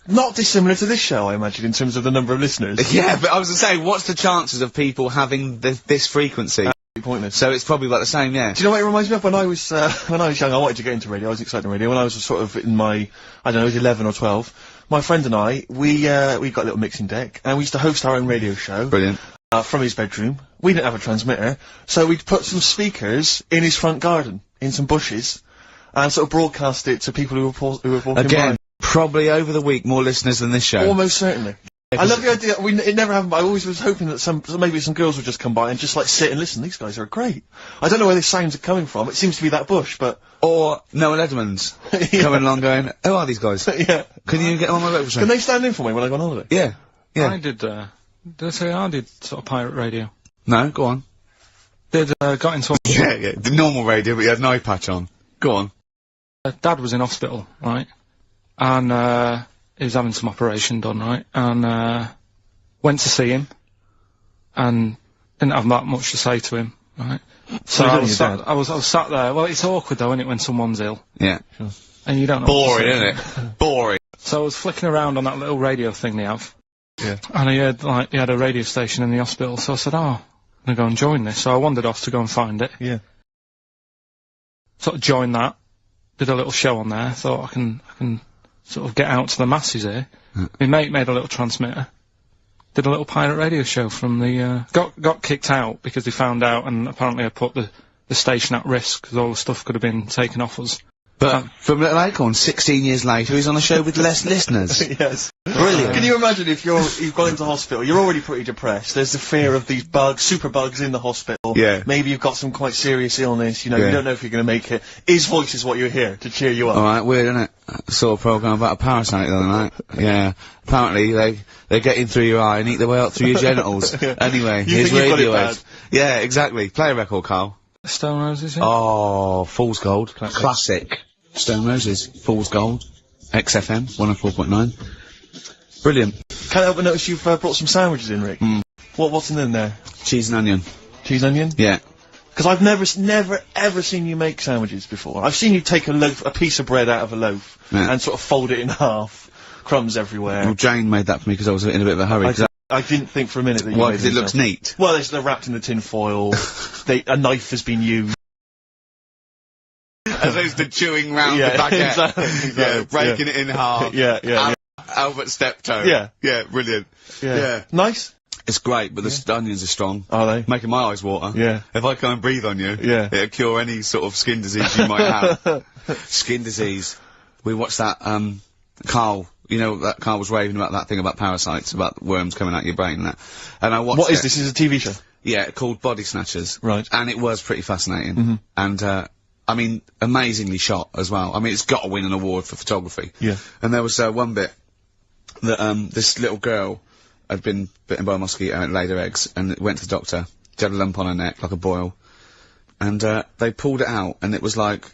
not dissimilar to this show, I imagine, in terms of the number of listeners. Yeah, but I was gonna say, what's the chances of people having this frequency? Pointless. So it's probably about the same, yeah. Do you know what it reminds me of? When I was young, I wanted to get into radio. I was excited in radio. When I was sort of in my, I don't know, I was 11 or 12. My friend and I, we got a little mixing deck, and we used to host our own radio show. Brilliant. From his bedroom. We didn't have a transmitter, so we'd put some speakers in his front garden, in some bushes, and sort of broadcast it to people who were walking Again, by. probably over the week more listeners than this show. Almost certainly. I love the idea. It never happened, but I always was hoping that maybe some girls would just come by and just like sit and listen. These guys are great. I don't know where these sounds are coming from. It seems to be that bush, but or Noel Edmonds coming along going, who are these guys? Yeah. Can you get on my breakfast show? Can they stand in for me when I go on holiday? Yeah. Yeah. I did, did I say I did sort of pirate radio? No, go on. Got into yeah, the normal radio, but you had an eye patch on. Go on. Dad was in hospital, right? And, he was having some operation done, right? And, went to see him, and didn't have that much to say to him, right? So I was sat there. Well, it's awkward though, isn't it, when someone's ill? Yeah. Sure. And you don't know. Boring, isn't it? Boring. So I was flicking around on that little radio thing they have. Yeah. And he had a radio station in the hospital, so I said, I'm gonna go and join this. So I wandered off to go and find it. Yeah. Sort of joined that, did a little show on there, thought I can sort of get out to the masses here. My mate made a little transmitter, did a little pirate radio show from the, got kicked out because they found out, and apparently I put the station at risk, because all the stuff could have been taken off us. But from Little Acorn, 16 years later, he's on a show with less listeners. Yes. Brilliant. Can you imagine if you've gone into hospital, you're already pretty depressed, there's the fear of these bugs, super bugs in the hospital. Yeah. Maybe you've got some quite serious illness, you know, you don't know if you're gonna make it. His voice is what you hear to cheer you up. Alright, weird, isn't it? I saw a programme about a parasite the other night. Yeah. Apparently, they get in through your eye and eat their way up through your genitals. Anyway, here's Radiohead. Yeah, exactly. Play a record, Karl. Stone Roses, yeah? Oh, Fool's Gold. Classic. Stone Roses. Fool's Gold. XFM, 104.9. Brilliant. Can't help but notice you've brought some sandwiches in, Rick. What's in there? Cheese and onion. Cheese and onion? Yeah. Because I've never ever seen you make sandwiches before. I've seen you take a piece of bread out of a loaf and sort of fold it in half. Crumbs everywhere. Well, Jane made that for me because I was in a bit of a hurry. I didn't think for a minute that you Why? made Because it looks neat. Well, they're wrapped in the tin foil. A knife has been used. As opposed to chewing round the baguette. Exactly. Yeah, breaking it in half. Yeah. Albert Steptoe. Yeah. Yeah, brilliant. Yeah. Nice. It's great, but the onions are strong. Are they? Making my eyes water. Yeah. If I come and breathe on you, it'll cure any sort of skin disease you might have. Skin disease. We watched that, Karl, you know, that Karl was raving about that thing about parasites, about worms coming out your brain and that. And I watched What is this? Is it a TV show? Yeah, called Body Snatchers. Right. And it was pretty fascinating. And, I mean, amazingly shot as well. I mean, it's got to win an award for photography. Yeah. And there was, one bit that, this little girl had been bitten by a mosquito and laid her eggs, and went to the doctor. She had a lump on her neck, like a boil. And, they pulled it out, and it was like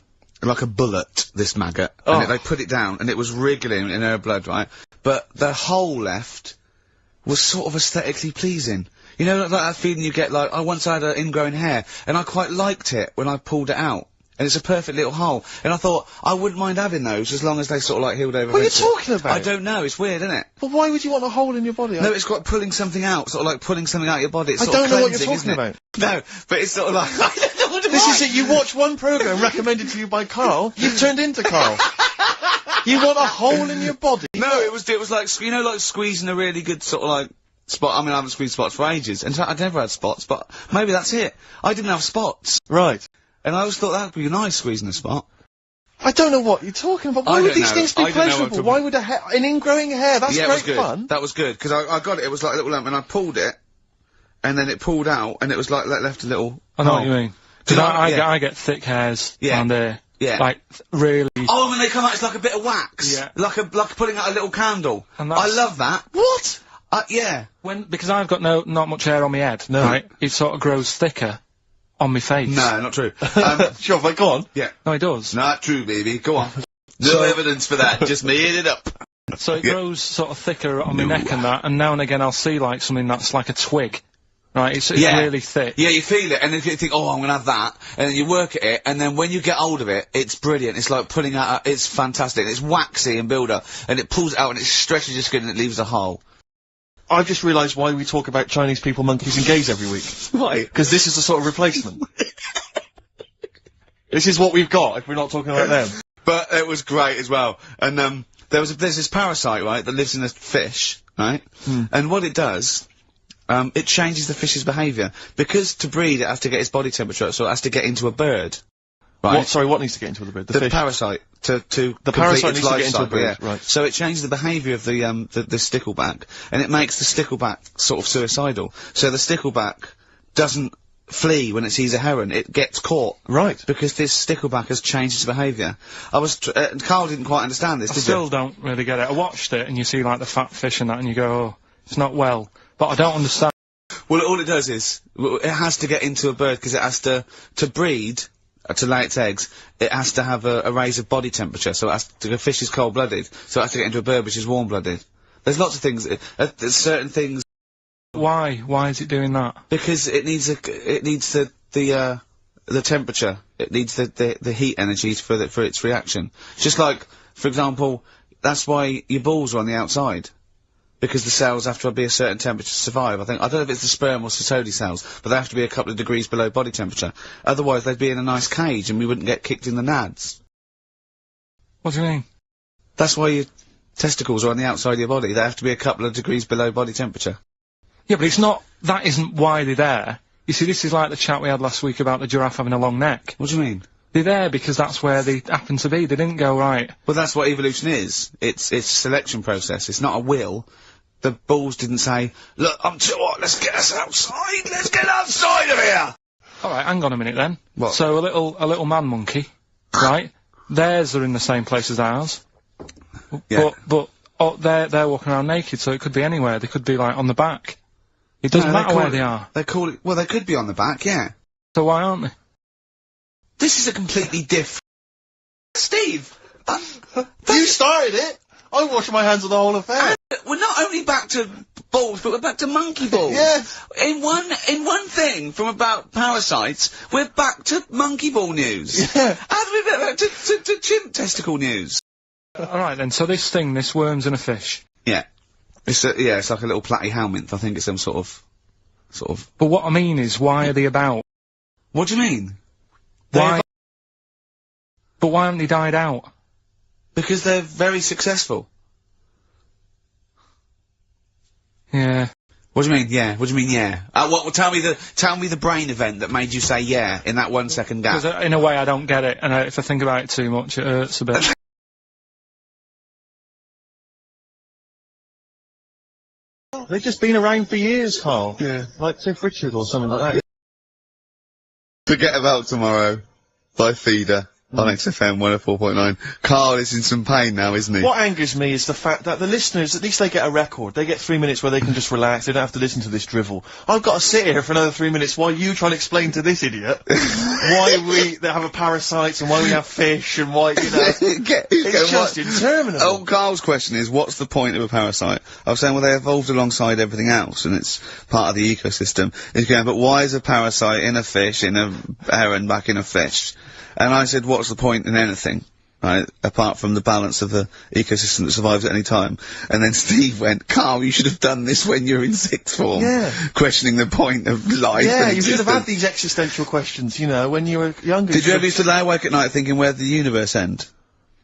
a bullet, this maggot. Oh. And they put it down, and it was wriggling in her blood, right? But the hole left was sort of aesthetically pleasing. You know, like that feeling you get, like, I once had ingrowing hair, and I quite liked it when I pulled it out. And it's a perfect little hole. And I thought, I wouldn't mind having those as long as they sort of like healed over. What are you talking about? I don't know, it's weird, isn't it? But why would you want a hole in your body? No, it's got pulling something out, sort of like pulling something out of your body. It's I sort don't of know what you're cleansing, talking isn't it? No, but it's sort of like, I don't know what This is it, you watch one programme recommended to you by Karl, you've turned into Karl. You want a hole in your body? No, it was like, you know, like squeezing a really good sort of like spot. I mean, I haven't squeezed spots for ages, and so I'd never had spots, but maybe that's it. I didn't have spots. Right. And I always thought that would be nice, squeezing the spot. I don't know what you're talking about. Why would these things be pleasurable? Why would an ingrowing hair? That's yeah, great it was good. fun. That was good, because I got it, it was like a little lump, and I pulled it, and then it pulled out, and it was like, left a little I know what you mean. Because I get thick hairs down there. Yeah. Like, really. Oh, when they come out, it's like a bit of wax. Yeah. Like putting out a little candle. And I love that. What? Yeah. Because I've got not much hair on my head, right? It sort of grows thicker on my face. No, not true. Sure, but go on. Yeah. No, it does. Not true, baby. Go on. No evidence for that. Just made it up. So it grows sort of thicker on my neck and that, and now and again I'll see like something that's like a twig. Right, it's really thick. Yeah, you feel it, and then you think, oh, I'm gonna have that, and then you work at it, and then when you get hold of it, it's brilliant. It's like pulling out, it's fantastic. It's waxy and builder, and it pulls it out, and it stretches your skin, and it leaves a hole. I've just realised why we talk about Chinese people, monkeys and gays every week. Why? Because this is the sort of replacement. This is what we've got, if we're not talking about them. But it was great as well, and there's this parasite, right, that lives in a fish, right? And what it does, it changes the fish's behaviour. Because to breed, it has to get its body temperature up, so it has to get into a bird. Right? What needs to get into the bird? The fish? parasite. The parasite needs to get into a bird, yeah. right. So it changes the behaviour of the stickleback, and it makes the stickleback sort of suicidal. So the stickleback doesn't flee when it sees a heron, it gets caught. Right. Because this stickleback has changed its behaviour. Karl didn't quite understand this, did you? I still don't really get it. I watched it, and you see like the fat fish and that, and you go, oh, it's not well. But I don't understand. Well, all it does is, it has to get into a bird, because it has to breed, to lay its eggs, it has to have a raise of body temperature, so the fish is cold-blooded, so it has to get into a bird which is warm-blooded. There's lots of things, there's certain things... Why? Why is it doing that? Because it needs the temperature, it needs the heat energy for its reaction. Just like, for example, that's why your balls are on the outside. Because the cells have to be a certain temperature to survive. I don't know if it's the sperm or Sotoli cells, but they have to be a couple of degrees below body temperature. Otherwise, they'd be in a nice cage and we wouldn't get kicked in the nads. What do you mean? That's why your testicles are on the outside of your body. They have to be a couple of degrees below body temperature. Yeah, but that isn't why they're there. You see, this is like the chat we had last week about the giraffe having a long neck. What do you mean? They're there because that's where they happen to be. They didn't go, right. Well, that's what evolution is. It's a selection process. It's not a will. The balls didn't say, look, I'm too hot, let's get us outside, let's get outside of here! Alright, hang on a minute then. What? So a little man monkey, right? Theirs are in the same place as ours. Yeah. But they're walking around naked, so it could be anywhere. They could be, like, on the back. It doesn't matter where they are. They call it, well, they could be on the back, yeah. So why aren't they? This is a completely different... Steve! You started it! I wash my hands of the whole affair. We're not only back to balls, but we're back to monkey balls. Yes. In one thing from about parasites, we're back to monkey ball news. Yeah. How do we get back to chimp testicle news? Alright then, so this worm's in a fish. Yeah. It's like a little platyhelminth. I think it's some sort of... But what I mean is, why are they about? What do you mean? Why? But why haven't they died out? Because they're very successful. Yeah. What do you mean, yeah? What do you mean, yeah? Tell me the brain event that made you say yeah in that 1 second gap. Because in a way I don't get it, and if I think about it too much, it hurts a bit. They've just been around for years, Karl. Yeah. Like Cliff Richard or something like that. Forget About Tomorrow by Feeder. On XFM 104.9. Karl is in some pain now, isn't he? What angers me is the fact that the listeners, at least they get a record. They get 3 minutes where they can just relax. They don't have to listen to this drivel. I've got to sit here for another 3 minutes while you try and explain to this idiot why they have a parasites and why we have fish and why, you know. It's just interminable. Oh, Karl's question is, what's the point of a parasite? I was saying, well, they evolved alongside everything else, and it's part of the ecosystem. He's going, but why is a parasite in a fish, in a heron, back in a fish? And I said, what's the point in anything, right, apart from the balance of the ecosystem that survives at any time? And then Steve went, Karl, you should have done this when you were in sixth form. Yeah. Questioning the point of life. Yeah, and you should have had existence. these existential questions, you know, when you were younger. Did you ever used to lay awake at night thinking, where did the universe end?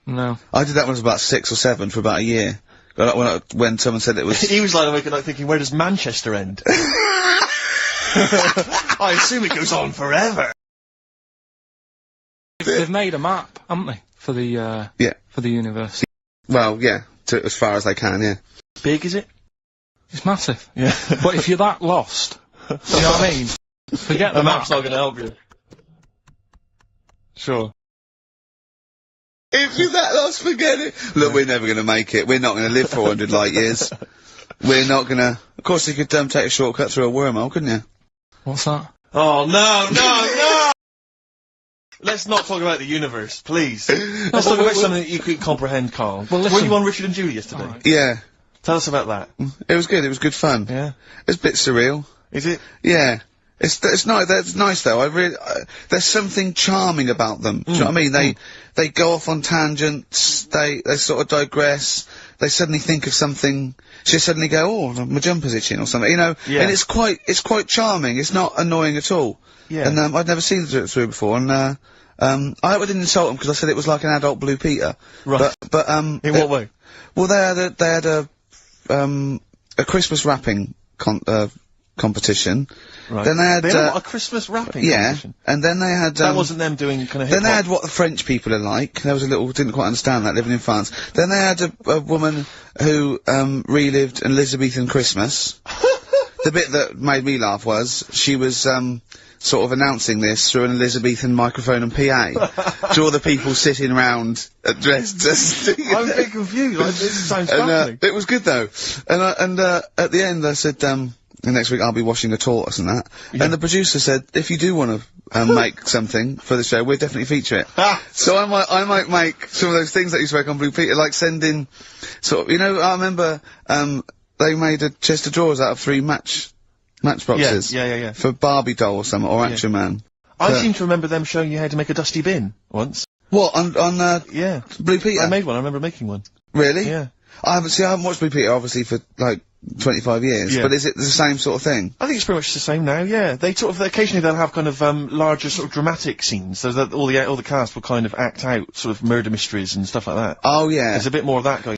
No. I did that when I was about 6 or 7 for about a year. When someone said it was... He was lying awake at night thinking, where does Manchester end? I assume it goes on forever. They've made a map, haven't they, for the for the universe? Well, yeah, as far as they can, yeah. Big, is it? It's massive. Yeah. But if you're that lost, you know what I mean? Forget the map's map. not going to help you. Sure. If you're that lost, forget it. Look, we're never going to make it. We're not going to live 400 light years. We're not going to... Of course, you could take a shortcut through a wormhole, couldn't you? What's that? Oh, no! Let's not talk about the universe, please. Let's talk about something that you could comprehend, Karl. Well, Were you on Richard and Judy yesterday? Right. Yeah. Tell us about that. It was good. It was good fun. Yeah. It's a bit surreal. Is it? Yeah. It's nice. That's nice though. There's something charming about them. Do you know what I mean? They go off on tangents. They sort of digress. They suddenly think of something. She suddenly go, oh, my jumper's itching or something. You know. Yeah. And it's quite charming. It's not annoying at all. Yeah. And I'd never seen it through before. And I hope I didn't insult them because I said it was like an adult Blue Peter. Right. But in what way? Well, they had a Christmas wrapping competition. Right. Then they had a Christmas wrapping competition. And then they had that wasn't them doing kind of. Then they had what the French people are like. There was a little didn't quite understand that living in France. Then they had a woman who relived an Elizabethan Christmas. The bit that made me laugh was she was sort of announcing this through an Elizabethan microphone and PA to all the people sitting around dressed as. I'm a bit confused. Like, this sounds fascinating. It was good though, and at the end I said, next week I'll be washing a tortoise and that. Yeah. And the producer said, if you do want to make something for the show, we'll definitely feature it. So I might make some of those things that you spoke on Blue Peter, like send in sort of, you know, I remember they made a chest of drawers out of 3 matchboxes. Yeah. For Barbie doll or something, or Action Man. I seem to remember them showing you how to make a dusty bin once. What, on Blue Peter? I made one, I remember making one. Really? Yeah. I haven't watched Blue Peter obviously for like 25 years, but is it the same sort of thing? I think it's pretty much the same now, yeah. They occasionally they'll have kind of, larger sort of dramatic scenes, so that all the cast will kind of act out sort of murder mysteries and stuff like that. Oh yeah. There's a bit more of that going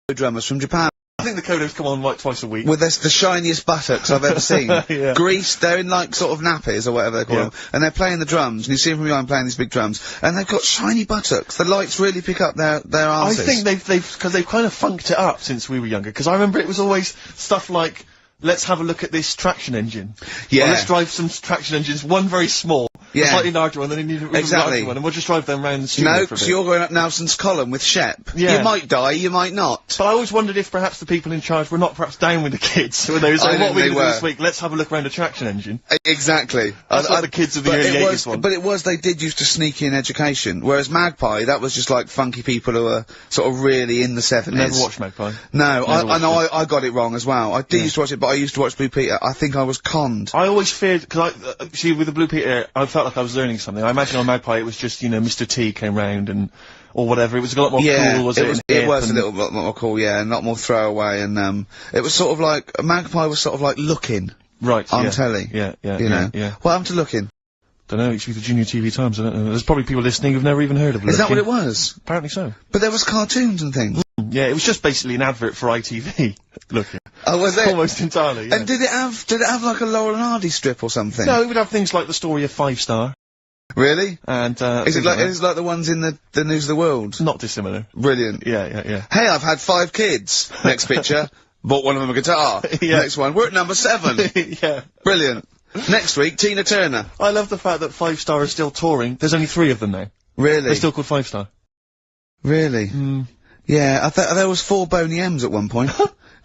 on. Drummers from Japan. I think the Kodos come on like twice a week. With the shiniest buttocks I've ever seen. Yeah. Greased, they're in like sort of nappies or whatever they call them, and they're playing the drums, and you see them from behind playing these big drums, and they've got shiny buttocks. The lights really pick up their arses. I think because they've kind of funked it up since we were younger, because I remember it was always stuff like, let's have a look at this traction engine. Yeah. Or let's drive some traction engines, one very small, a slightly larger one, then you need a larger one, and we'll just drive them around the studio for a bit. So you're going up Nelson's column with Shep. Yeah. You might die, you might not. But I always wondered if perhaps the people in charge were not perhaps down with the kids, when they were saying, what are we going to do this week? Let's have a look around a traction engine. Exactly. That's what the kids of the early 80s want. But they did used to sneak in education, whereas Magpie, that was just like funky people who were sort of really in the 70s. Never watched Magpie. No, I got it wrong as well. I did used to watch it, but I used to watch Blue Peter. I think I was conned. I always feared, because see, with the Blue Peter, I felt like I was learning something. I imagine on Magpie it was just, you know, Mr. T came round or whatever. It was a lot more cool, was it? It was a little bit more cool, yeah, and a lot more throwaway, and it was sort of like, Magpie was sort of like Looking. Right, on telly. Yeah. What happened to Looking? Don't know, it should be the Junior TV Times, I don't know. There's probably people listening who've never even heard of Looking. Is that what it was? Apparently so. But there was cartoons and things. Yeah, it was just basically an advert for ITV. Looking. Oh, was it? Almost entirely, yeah. And did it have like a Laurel and Hardy strip or something? No, it would have things like the story of 5 Star. Really? And, is it like the ones in the News of the World? Not dissimilar. Brilliant. Yeah. Hey, I've had 5 kids. Next picture. Bought one of them a guitar. Yeah. Next one. We're at number 7. Yeah. Brilliant. Next week, Tina Turner. I love the fact that 5 Star is still touring. There's only 3 of them now. Really? They're still called 5 Star. Really? Yeah, I thought there was 4 Boney M's at one point.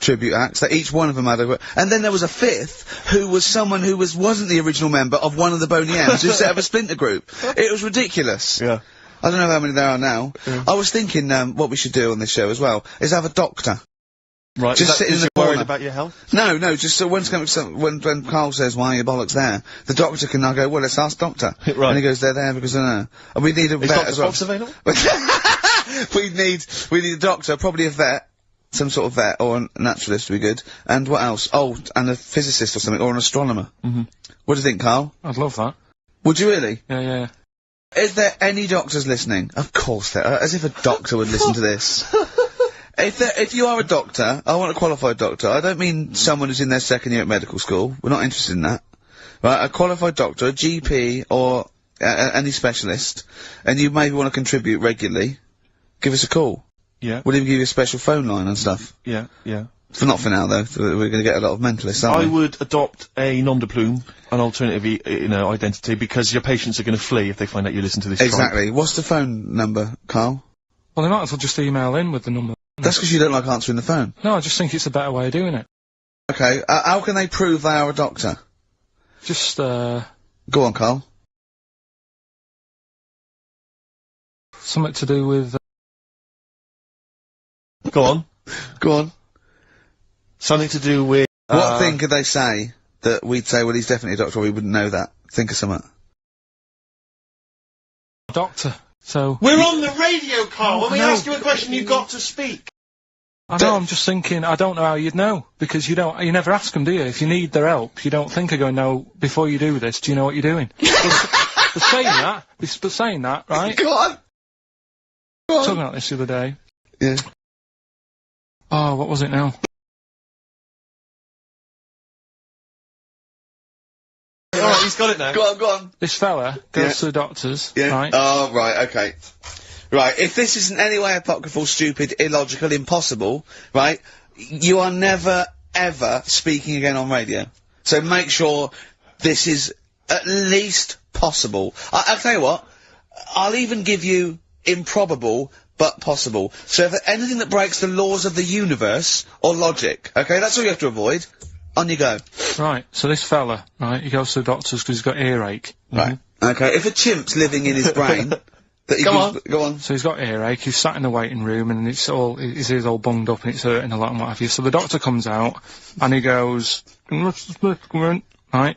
Tribute acts, that each one of them had a... And then there was a 5th, who was someone who wasn't the original member of one of the Boney M's, who set up a splinter group. It was ridiculous. Yeah. I don't know how many there are now. I was thinking, what we should do on this show as well, is have a doctor. Right, just sit in the corner. Worried about your health? No, just so when Karl says, why are your bollocks there? The doctor can now go, well, let's ask doctor. Right. And he goes, they're there because I know. And we need a vet as well. Is Dr. Spock's available? we need a doctor, probably a vet. Some sort of vet, or a naturalist would be good. And what else? Oh, and a physicist or something, or an astronomer. What do you think, Karl? I'd love that. Would you really? Yeah. Is there any doctors listening? Of course there are, as if a doctor would listen to this. If you are a doctor, I want a qualified doctor. I don't mean someone who's in their 2nd year at medical school. We're not interested in that. Right, a qualified doctor, a GP, or any specialist, and you maybe want to contribute regularly, give us a call. Yeah. We'll even give you a special phone line and stuff. Yeah, yeah. Not for now, though. We're going to get a lot of mentalists, aren't I we? would adopt a nom de plume, an alternative, identity, because your patients are going to flee if they find out you listen to this. Exactly. tribe. What's the phone number, Karl? Well, they might as well just email in with the number. That's because you don't like answering the phone. No, I just think it's a better way of doing it. Okay, how can they prove they are a doctor? Just, Go on, Karl. something to do with... Go on. Go on. Something to do with... What thing could they say that we'd say, well, he's definitely a doctor, or we wouldn't know that? Think of something. Doctor, so... We're on the radio, Karl! When we No. ask you a question, you've got to speak! I know, I'm just thinking, I don't know how you'd know, because you never ask them, do you? If you need their help, you don't think of going, no, before you do this, do you know what you're doing? but saying that, right? Go on! Go on! Talking about this the other day. Yeah. Oh, what was it now? Alright, he's got it now. Go on, go on. This fella goes to the doctors, Yeah. right? Oh, right, okay. Right, if this isn't any way apocryphal, stupid, illogical, impossible, right, you are never, ever speaking again on radio. So make sure this is at least possible. I'll tell you what, I'll even give you improbable, but possible. So if anything that breaks the laws of the universe, or logic, okay, that's all you have to avoid. On you go. Right, so this fella, right, he goes to the doctors because he's got earache. Right. Okay, if a chimp's living in his brain... Go on. So he's got earache, he's sat in the waiting room and his ear's all bunged up and it's hurting a lot and what have you. So the doctor comes out and he goes, right?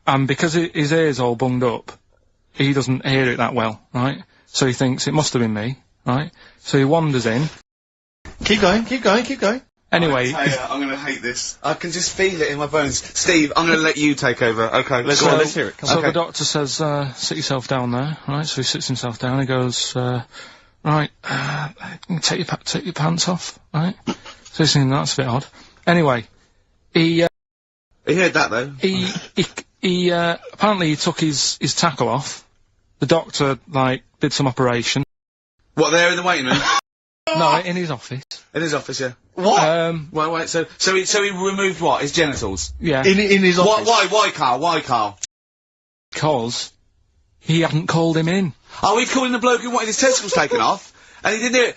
And because his ear's all bunged up, he doesn't hear it that well, right? So he thinks it must have been me, right? So he wanders in. Keep going, keep going, keep going. Anyway, I'm gonna hate this. I can just feel it in my bones. Steve, I'm gonna let you take over. Okay, let's hear it. So the doctor says, sit yourself down there, right? So he sits himself down, he goes, right, take your pants off, right? So he's thinking, that's a bit odd. Anyway, he heard that though. He apparently he took his tackle off. The doctor, like, did some operation. What, there in the waiting room? No, in his office. In his office, yeah. What? Wait, so he removed what? His genitals? Yeah. In his office? Why, Karl? Why, Karl? Because he hadn't called him in. Oh, he calling the bloke who wanted his testicles taken off, and he didn't do it.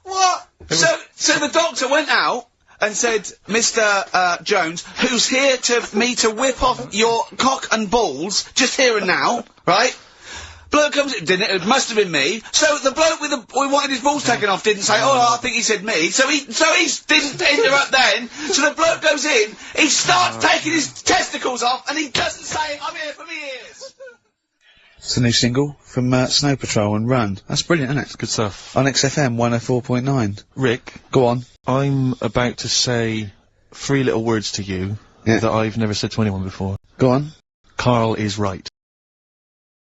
What? So the doctor went out and said, Mr. Jones, who's here to whip off your cock and balls, just here and now, right? Bloke comes in, didn't it? It must have been me. So the bloke we wanted his balls taken off didn't say, oh, I think he said me. So he didn't interrupt then. So the bloke goes in, he starts taking his testicles off, and he doesn't say, I'm here for me ears. It's a new single from Snow Patrol and Run. That's brilliant, isn't it? It's good stuff. On XFM 104.9. Rick. Go on. I'm about to say 3 little words to you that I've never said to anyone before. Go on. Karl is right.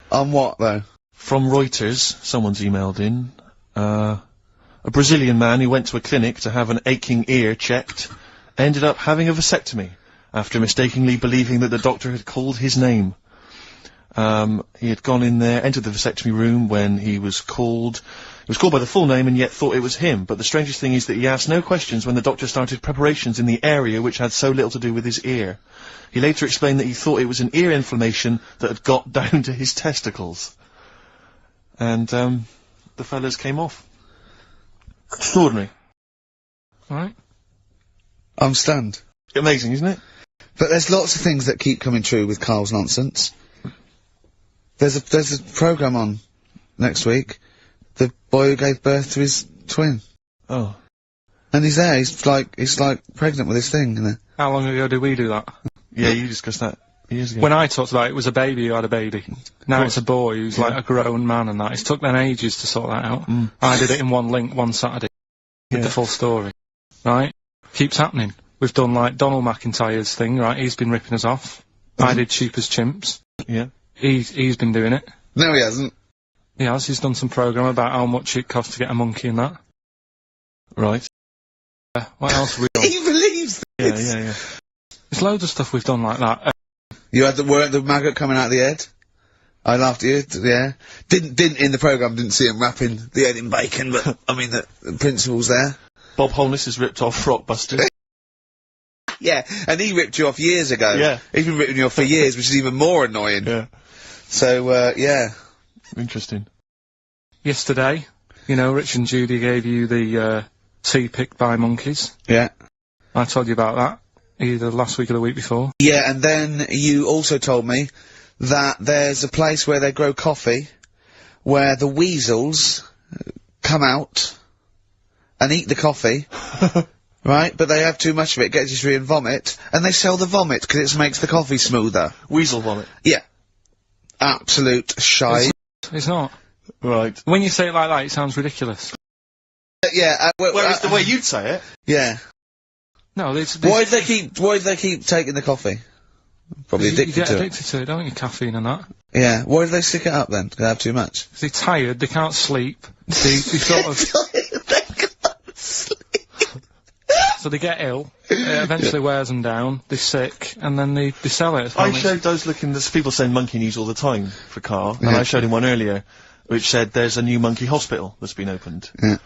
On what, though? From Reuters, someone's emailed in, a Brazilian man who went to a clinic to have an aching ear checked ended up having a vasectomy after mistakenly believing that the doctor had called his name. He had gone in there, entered the vasectomy room when he was called. He was called by the full name and yet thought it was him, but the strangest thing is that he asked no questions when the doctor started preparations in the area which had so little to do with his ear. He later explained that he thought it was an ear inflammation that had got down to his testicles. And, the fellas came off. Extraordinary. Right. I'm stunned. Amazing, isn't it? But there's lots of things that keep coming true with Karl's nonsense. There's a programme on next week. The boy who gave birth to his twin. Oh. And he's there, he's like pregnant with his thing, isn't it? How long ago did we do that? Yeah, you discussed that years ago. When I talked about it, it was a baby who had a baby. Now it's a boy who's like a grown man and that. It's took them ages to sort that out. I did it in one link one Saturday. With the full story. Right? Keeps happening. We've done like Donald McIntyre's thing, right? He's been ripping us off. I did Cheap as Chimps. Yeah. He's been doing it. No, he hasn't. He has. He's done some programme about how much it costs to get a monkey and that. Right. What else have we done? He believes this! Yeah. There's loads of stuff we've done like that. You had the maggot coming out of the head? I laughed at you, yeah. Didn't in the programme, didn't see him wrapping the head in bacon, but, I mean, the principle's there. Bob Holness has ripped off Rockbusters. Yeah, and he ripped you off years ago. Yeah. He's been ripping you off for years, which is even more annoying. Yeah. So, yeah. Interesting. Yesterday, you know, Rich and Judy gave you the, tea picked by monkeys. Yeah. I told you about that, either last week or the week before. Yeah, and then you also told me that there's a place where they grow coffee, where the weasels come out and eat the coffee, right? But they have too much of it, get dysentery and vomit, and they sell the vomit because it makes the coffee smoother. Weasel vomit? Yeah. Absolute shite. It's not. Right. When you say it like that, it sounds ridiculous. Yeah, whereas the way you'd say it... Yeah. No, why do they keep taking the coffee? Probably addicted to it. You get addicted to it, don't you? Caffeine and that. Yeah. Why do they stick it up then? Do they have too much? They're tired, they can't sleep. They sort of... So they get ill, it eventually wears them down, they're sick, and then they sell it. I showed those there's people saying monkey news all the time for Karl, and I showed him one earlier, which said there's a new monkey hospital that's been opened. Yeah.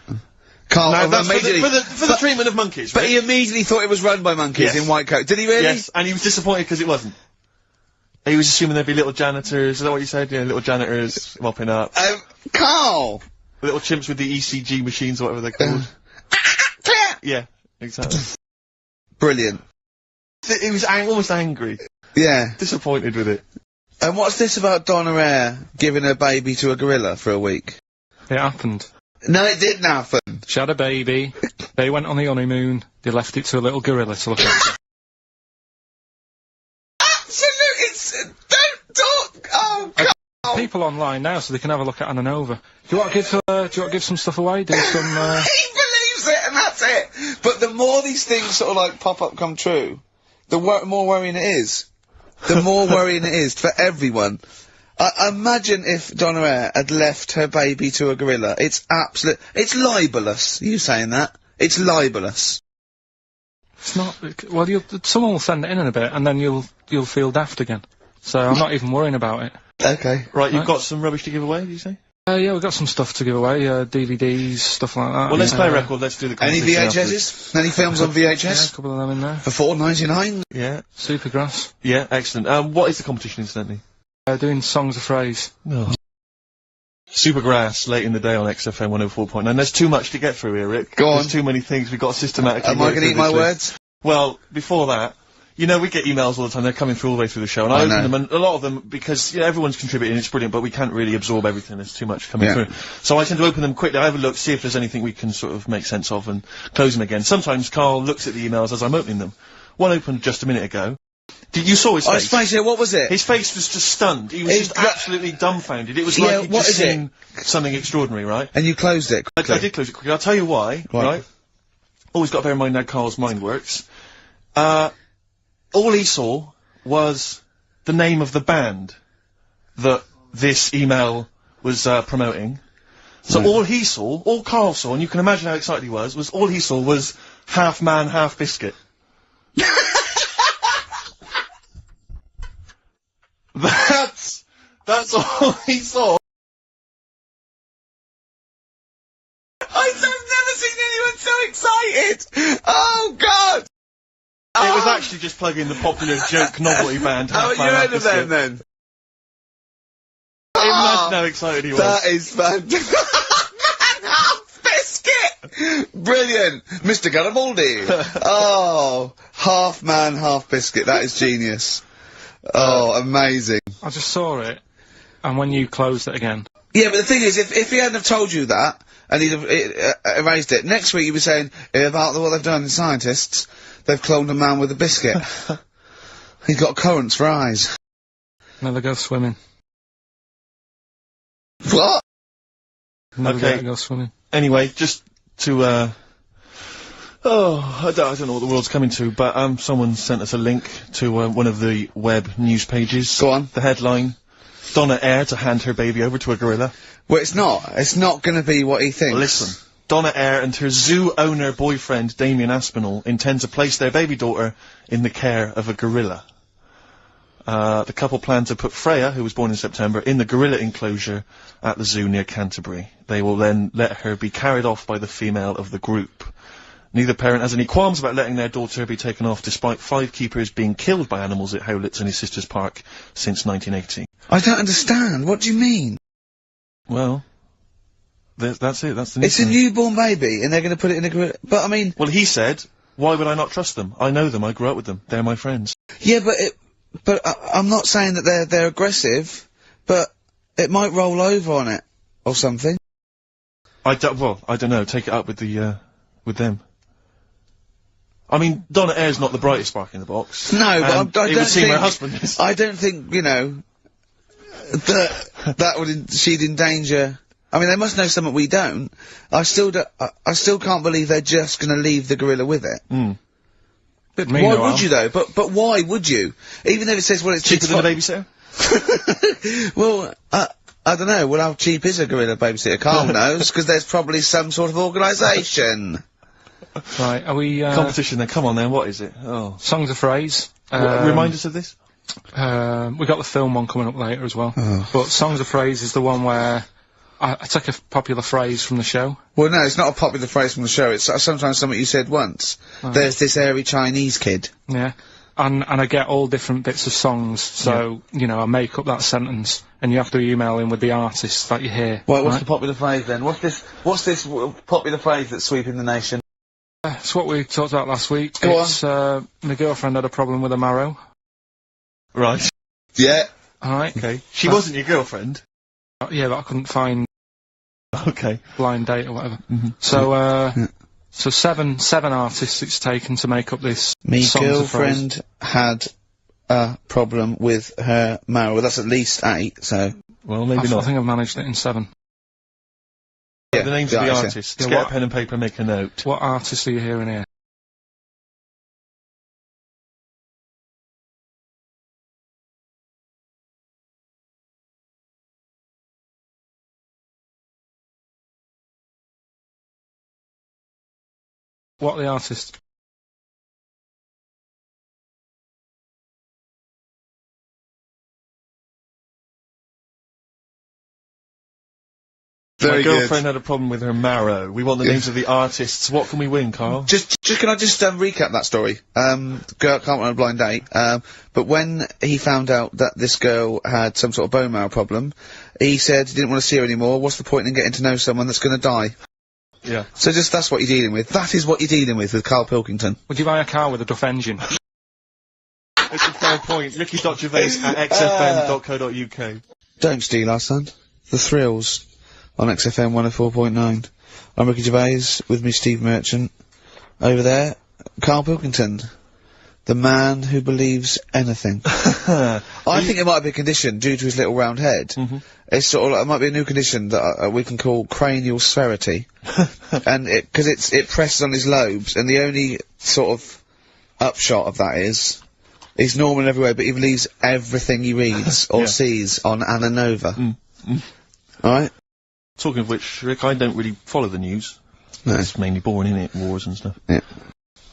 Karl, now, that's for the treatment of monkeys, But he immediately thought it was run by monkeys in white coat. Did he really? Yes, and he was disappointed because it wasn't. He was assuming there'd be little janitors, is that what you said? Yeah, little janitors mopping up. Carl! Little chimps with the ECG machines or whatever they're called. Yeah, exactly. Brilliant. He was almost angry. Yeah. Disappointed with it. And what's this about Donna Eyre giving her baby to a gorilla for a week? It happened. No, it didn't happen. She had a baby, they went on the honeymoon, they left it to a little gorilla to look after. Absolutely, don't talk, oh God. People online now, so they can have a look at Anna Nova. Do you want to give some stuff away? Do some, He believes it, and that's it! But the more these things sort of like pop up come true, the more worrying it is. The more worrying it is for everyone. Imagine if Donna Eyre had left her baby to a gorilla. It's it's libelous. You saying that? It's libelous. It's not, well, someone will send it in a bit, and then you'll feel daft again. So I'm not even worrying about it. Okay. Right, you've got some rubbish to give away, did you say? Yeah, we've got some stuff to give away, DVDs, stuff like that. Well, let's play a record, let's do the Any VHSs? Any films on VHS? Yeah, a couple of them in there. For $4.99? Yeah. Supergrass. Yeah, excellent. What is the competition, incidentally? Doing songs of phrase. Oh. Supergrass, late in the day on XFM 104.9. There's too much to get through here, Rick. Go on. There's too many things we've got systematically. Am I going to eat my words? Well, before that, you know, we get emails all the time, they're coming through all the way through the show, and I open them, and a lot of them, because, you know, everyone's contributing, it's brilliant, but we can't really absorb everything, there's too much coming through. So I tend to open them quickly, I have a look, see if there's anything we can sort of make sense of, and close them again. Sometimes Karl looks at the emails as I'm opening them. One opened just a minute ago. You saw his face? His face, yeah, what was it? His face was just stunned. He was just absolutely dumbfounded. It was like he'd just seen something extraordinary, right? And you closed it quickly. I did close it quickly. I'll tell you why, right? Always got to bear in mind how Karl's mind works. All he saw was the name of the band that this email was promoting. So all he saw, all Karl saw, and you can imagine how excited he was all he saw was Half Man, Half Biscuit. That's all he saw. I've never seen anyone so excited! Oh, God! It was actually just plugging the popular joke novelty band. How you heard of them, then? Imagine how excited he was. That is fantastic. Man, Half Biscuit! Brilliant! Mr. Garibaldi! Oh, Half Man, Half Biscuit. That is genius. Oh, amazing. I just saw it, and when you closed it again. Yeah, but the thing is, if he hadn't have told you that, and he'd have erased it, next week you'd be saying, about what they've done in scientists, they've cloned a man with a biscuit. He's got currants for eyes. Never go swimming. What? Never go swimming. Anyway, just to, I don't know what the world's coming to, but, someone sent us a link to, one of the web news pages. Go on. The headline, Donna Eyre to hand her baby over to a gorilla. Well, it's not. It's not gonna be what he thinks. Listen. Donna Eyre and her zoo owner boyfriend, Damien Aspinall, intend to place their baby daughter in the care of a gorilla. The couple plan to put Freya, who was born in September, in the gorilla enclosure at the zoo near Canterbury. They will then let her be carried off by the female of the group. Neither parent has any qualms about letting their daughter be taken off, despite 5 keepers being killed by animals at Howlett's and his sister's park since 1980. I don't understand. What do you mean? Well, that's it. That's the news. It's a newborn baby, and they're going to put it in a gorilla. But I mean, well, he said, "Why would I not trust them? I know them. I grew up with them. They're my friends." Yeah, but I'm not saying that they're aggressive, but it might roll over on it or something. I don't know. Take it up with the with them. I mean, Donna Ayre's not the brightest spark in the box. No, but I don't think her husband is. I don't think, you know, that would she'd endanger. I mean, they must know something we don't. I still can't believe they're just going to leave the gorilla with it. Mm. But why would you though? But why would you? Even if it says, well, it's cheaper than a babysitter. Well, I don't know. Well, how cheap is a gorilla babysitter? Karl knows, because there's probably some sort of organisation. Right, are we, competition then, come on then, what is it? Oh. Songs of Phrase. Remind us of this? We got the film one coming up later as well. Oh. But Songs of Phrase is the one where I take a popular phrase from the show. Well, no, it's not a popular phrase from the show, it's sometimes something you said once. Oh. There's this airy Chinese kid. Yeah. And I get all different bits of songs, so, you know, I make up that sentence, and you have to email in with the artist that you hear. Well, what's the popular phrase then? What's this popular phrase that's sweeping the nation? It's what we talked about last week. Go on. My girlfriend had a problem with a marrow. Right. Yeah. Alright. Okay. She wasn't your girlfriend? Yeah, but I couldn't find... Okay. Blind date or whatever. Mm-hmm. So, so seven artists it's taken to make up this. Me girlfriend had a problem with her marrow. Well, that's at least 8, so... Well, maybe not. I think I've managed it in 7. Yeah, the names of the artists. Yeah, get a pen and paper, make a note. What artists are you hearing here? What are the artists? My girlfriend had a problem with her marrow. We want the names of the artists. What can we win, Karl? Can I just recap that story? Girl can't run a blind date. But when he found out that this girl had some sort of bone marrow problem, he said he didn't want to see her anymore. What's the point in getting to know someone that's going to die? Yeah. So that's what you're dealing with. That is what you're dealing with Karl Pilkington. Would you buy a car with a Duff engine? It's a fair point. Ricky.Gervais at xfm.co.uk. Don't steal our son. The Thrills on XFM 104.9. I'm Ricky Gervais, with me Steve Merchant. Over there, Karl Pilkington. The man who believes anything. I think it might be a condition due to his little round head. Mm-hmm. It's sort of like, it might be a new condition that we can call cranial sphericity. And because it presses on his lobes, and the only sort of upshot of that is he's normal everywhere, but he believes everything he reads or sees on Anna Nova. Alright? Talking of which, Rick, I don't really follow the news. No. It's mainly boring, innit? Wars and stuff. Yeah.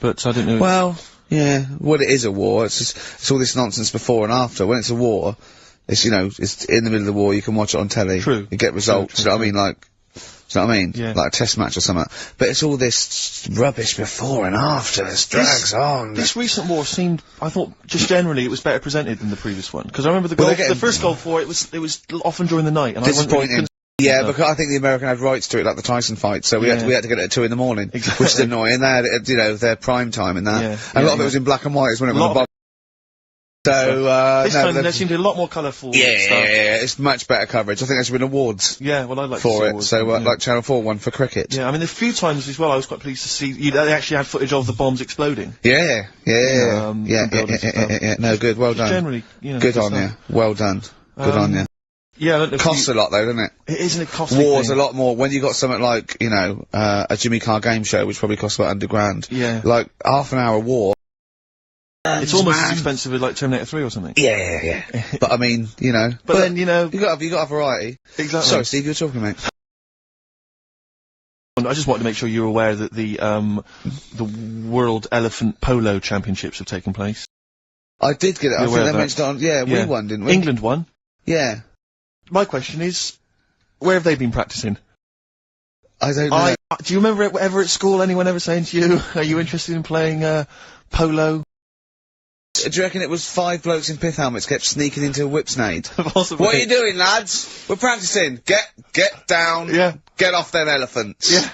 But I don't know. Well, yeah. Well, it is a war. It's all this nonsense before and after. When it's a war, it's, you know, it's in the middle of the war, you can watch it on telly. True. You get results. True, you know what I mean? Like, do you know what I mean? Yeah. Like a test match or something. But it's all this rubbish before and after. This drags on. This recent war seemed, I thought, just generally, it was better presented than the previous one. Because I remember the first Gulf War, it was often during the night, and disappointing. Yeah, because I think the American had rights to it, like the Tyson fight, so we had to get it at 2 in the morning, exactly. Which is annoying. They had it, you know, their prime time in that. And a lot of it was in black and white, wasn't it? So, this time there seemed a lot more colourful stuff. Yeah, it's much better coverage. I think there should have been awards. Yeah, well, I'd like for to see it. awards, So, like Channel 4 one for cricket. Yeah, I mean, a few times as well, I was quite pleased to see they actually had footage of the bombs exploding. Yeah. No, good, well done. Generally, you know, good on you. Well done. Good on you. Yeah, I don't know if costs a lot though, doesn't it? Isn't it costly? War's a lot more. When you got something like, you know, a Jimmy Carr game show, which probably costs about £100. Yeah. Like, half an hour war. It's almost as expensive as like Terminator 3 or something. Yeah. But I mean, you know. But then, you know. You got a variety. Exactly. Sorry, Steve, you were talking, mate. I just wanted to make sure you were aware that the World Elephant Polo Championships have taken place. I did get it. I You're think aware they of that? mentioned it on. Yeah, we won, didn't we? England won. Yeah. My question is, where have they been practicing? I don't know. Do you remember ever at school anyone ever saying to you, are you interested in playing polo? Do you reckon it was 5 blokes in pith helmets kept sneaking into a whipsnade? Possibly. What are you doing, lads? We're practicing. Get down. Yeah. Get off them elephants. Yeah.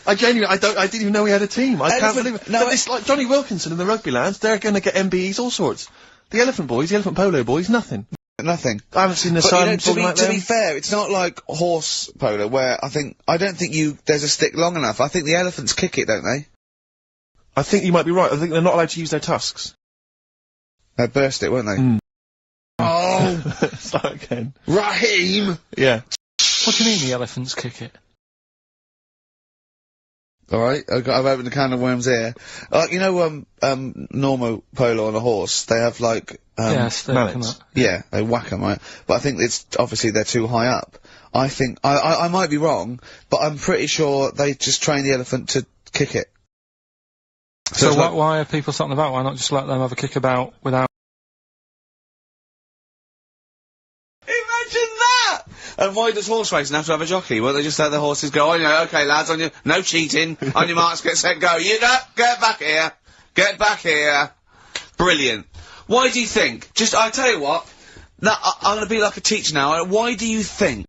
I didn't even know we had a team. I can't believe it. no, But it's like Johnny Wilkinson and the rugby lads, they're gonna get MBEs, all sorts. The elephant boys, the elephant polo boys, nothing. Nothing. I haven't seen the But sun you know, talking like to them. be fair, it's not like horse polo where I don't think there's a stick long enough. I think the elephants kick it, don't they? I think you might be right. I think they're not allowed to use their tusks. They burst it, weren't they? Mm. Oh! Start again. Raheem! Yeah. What do you mean the elephants kick it? Alright, I've opened a can of worms here. You know, normal polo on a horse, they have like, mallets. Yeah, they whack 'em, right? But I think it's, obviously they're too high up. I think, I might be wrong, but I'm pretty sure they just train the elephant to kick it. So why are people something about? Why not just let them have a kick about without... Imagine that! And why does horse racing have to have a jockey? Won't they just let the horses go, oh, yeah, okay, lads, no cheating, on your marks, get set, go. You know, get back here. Get back here. Brilliant. Why do you think? I tell you what, I'm gonna be like a teacher now. Why do you think?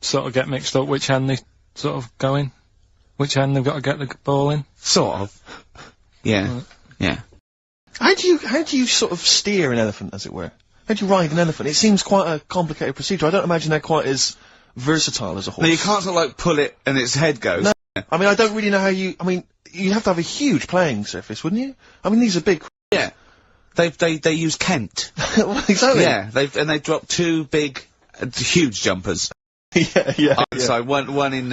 Sort of get mixed up which hand they sort of go in? Which hand they've got to get the ball in? Sort of. Yeah. Right. Yeah. How do you sort of steer an elephant, as it were? How do you ride an elephant? It seems quite a complicated procedure. I don't imagine they're quite as versatile as a horse. No, you can't sort of like pull it and its head goes. No. I mean, I don't really know how you... I mean, you'd have to have a huge playing surface, wouldn't you? I mean, these are big... Yeah. They use Kent. Well, exactly. Yeah, they dropped 2 big, huge jumpers. yeah. So one in,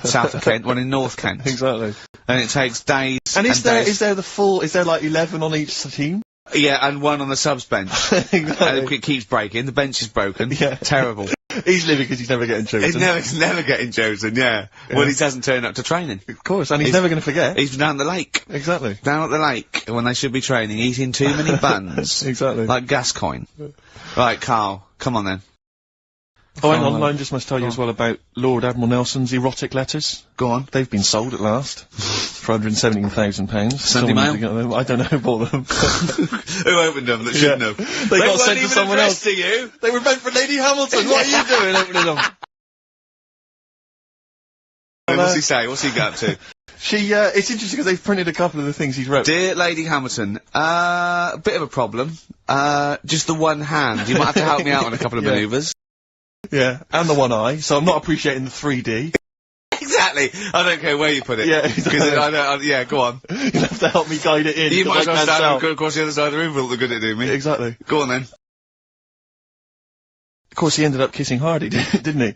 south of Kent, one in North Kent. Exactly. And it takes days. And is there like 11 on each team? Yeah, and one on the subs bench. Exactly. And it keeps breaking, the bench is broken. Yeah. Terrible. Easily because he's never getting chosen. He's never getting chosen, yeah. Well, he doesn't turn up to training. Of course, and he's never going to forget. He's down at the lake. Exactly. Down at the lake, when they should be training, eating too many buns. Exactly. Like Gascoigne. Right, Karl, come on then. Oh, hang on, I just must tell you as well about Lord Admiral Nelson's erotic letters. Go on. They've been sold at last. For £117,000. Sunday Mail? I don't know who bought them. Who opened them that shouldn't have? They got sent to someone else. To you. They were meant for Lady Hamilton. What are you doing opening them? What's he say? What's he got up to? It's interesting because they've printed a couple of the things he's wrote. Dear Lady Hamilton, a bit of a problem. Just the one hand. You might have to help me out on a couple of manoeuvres. Yeah, and the one eye, so I'm not appreciating the 3D. Exactly. I don't care where you put it. Yeah, exactly. Yeah, go on. You'll have to help me guide it in. You might as well stand tell. across the other side of the room for all the good at doing me. Exactly. Go on then. Of course, he ended up kissing Hardy, didn't he?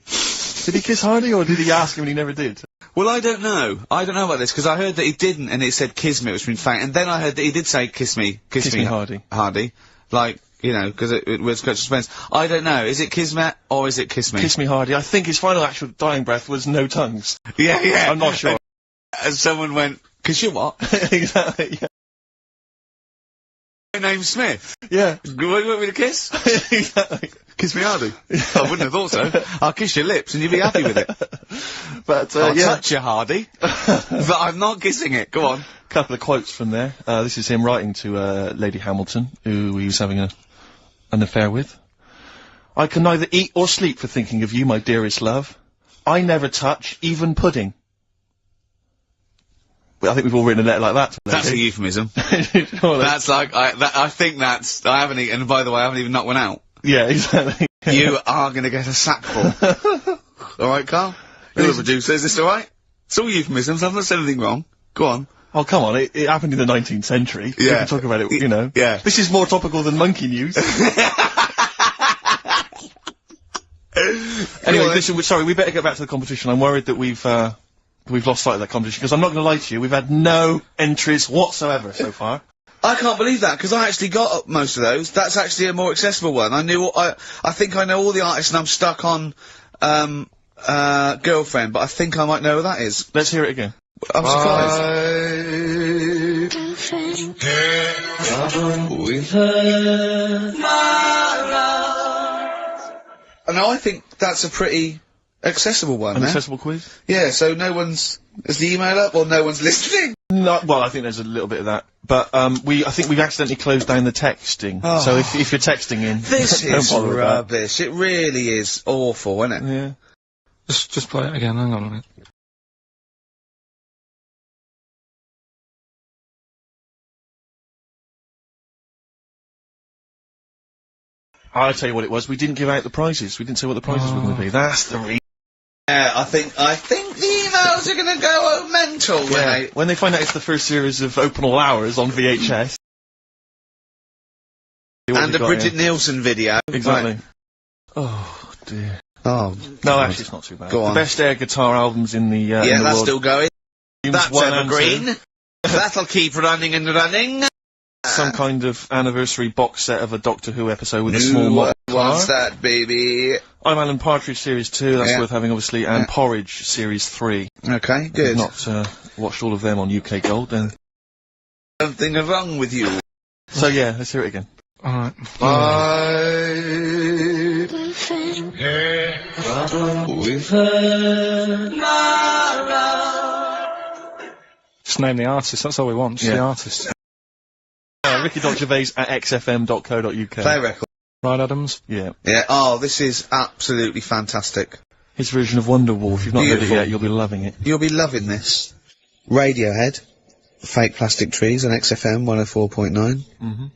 Did he kiss Hardy, or did he ask him and he never did? Well, I don't know. I don't know about this, because I heard that he didn't, and it said kiss me, which means fact, and then I heard that he did say kiss me, Hardy. Like, you know, because it was quite suspense. I don't know. Is it Kismet or is it Kiss Me? Kiss Me Hardy. I think his final actual dying breath was no tongues. Yeah. I'm not sure. And someone went, kiss you what? Exactly, yeah. My name's Smith. Yeah. You want me to kiss? Exactly. Kiss me hardy. I wouldn't have thought so. I'll kiss your lips and you'll be happy with it. But, I'll touch you, Hardy. But I'm not kissing it. Go on. Couple of quotes from there. This is him writing to, Lady Hamilton, who he was having an affair with. I can neither eat or sleep for thinking of you, my dearest love. I never touch even pudding. Well, I think we've all written a letter like that to That's a euphemism. Surely. That's like, I think that's, I haven't eaten, and by the way, I haven't even knocked one out. Yeah, exactly. You are gonna get a sackful. Alright, Karl? You're the producer, is this alright? It's all euphemisms, I've not said anything wrong. Go on. Oh, come on, it happened in the 19th century. Yeah. We can talk about it, you know. Yeah. This is more topical than monkey news. Anyway, listen, sorry, we better get back to the competition. I'm worried that we've lost sight of that competition, because I'm not gonna lie to you, we've had no entries whatsoever so far. I can't believe that, because I actually got most of those. That's actually a more accessible one. I think I know all the artists, and I'm stuck on, Girlfriend, but I think I might know who that is. Let's hear it again. I'm surprised. And I think that's a pretty accessible one. An accessible quiz? Yeah, so no one's... Is the email up or no one's listening? No, well, I think there's a little bit of that. But, I think we've accidentally closed down the texting. Oh. So if you're texting in... This don't is bother with that. rubbish. It really is awful, isn't it? Yeah. Just play it again, hang on a minute. I'll tell you what it was. We didn't give out the prizes. We didn't say what the prizes were going to be. That's the reason. Yeah, I think the emails are going to go mental When they find out it's the first series of Open All Hours on VHS. And the Bridget Nielsen video. Exactly. Right. Oh, dear. Oh. No, actually, it's not too bad. Go on. The best air guitar albums in the, yeah, in the that's world. still going. That's One and evergreen. two. That'll keep running and running. Some kind of anniversary box set of a Doctor Who episode with a small model car. What's that, baby? I'm Alan Partridge Series 2, that's worth having, obviously, and Porridge Series 3. Okay, good. I've not watched all of them on UK Gold, then. Something wrong with you. So, yeah, let's hear it again. Alright. With her, Just name the artist, that's all we want, just the artist. Ricky.Gervais at xfm.co.uk. Play record. Right, Adams? Yeah. Yeah, oh, this is absolutely fantastic. His version of Wonderwall, if you've not heard it yet, you'll be loving it. You'll be loving this. Radiohead, Fake Plastic Trees on XFM 104.9. Mm-hmm.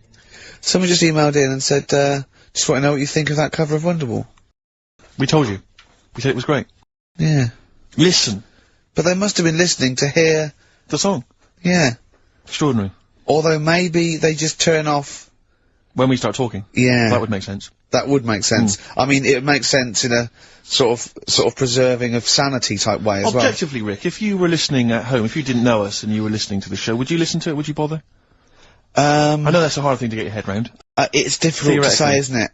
Someone just emailed in and said, just want to know what you think of that cover of Wonderwall. We told you. We said it was great. Yeah. Listen. But they must have been listening to hear... the song. Yeah. Extraordinary. Although maybe they just turn off... when we start talking. Yeah. That would make sense. That would make sense. I mean, it would make sense in a sort of preserving of sanity type way as well. Objectively, Rick, if you were listening at home, if you didn't know us and you were listening to the show, would you listen to it? Would you bother? I know that's a hard thing to get your head round. It's difficult to say, isn't it?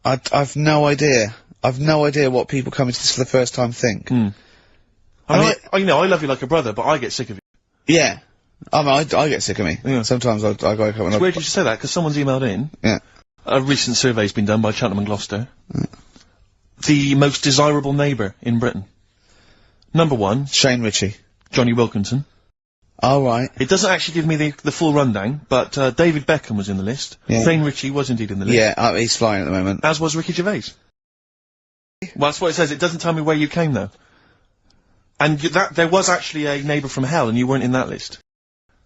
I've no idea. I've no idea what people coming to this for the first time think. I mean, I love you like a brother, but I get sick of you. Yeah. I mean, I get sick of me. Yeah. Sometimes I go up and... It's weird you should say that, because someone's emailed in. Yeah. A recent survey's been done by Cheltenham and Gloucester. The most desirable neighbour in Britain. Number 1. Shane Ritchie. Johnny Wilkinson. Oh, right. It doesn't actually give me the full rundown, but David Beckham was in the list. Yeah. Shane Ritchie was indeed in the list. Yeah, he's flying at the moment. As was Ricky Gervais. Well, that's what it says. It doesn't tell me where you came, though. And there was actually a neighbour from hell, and you weren't in that list.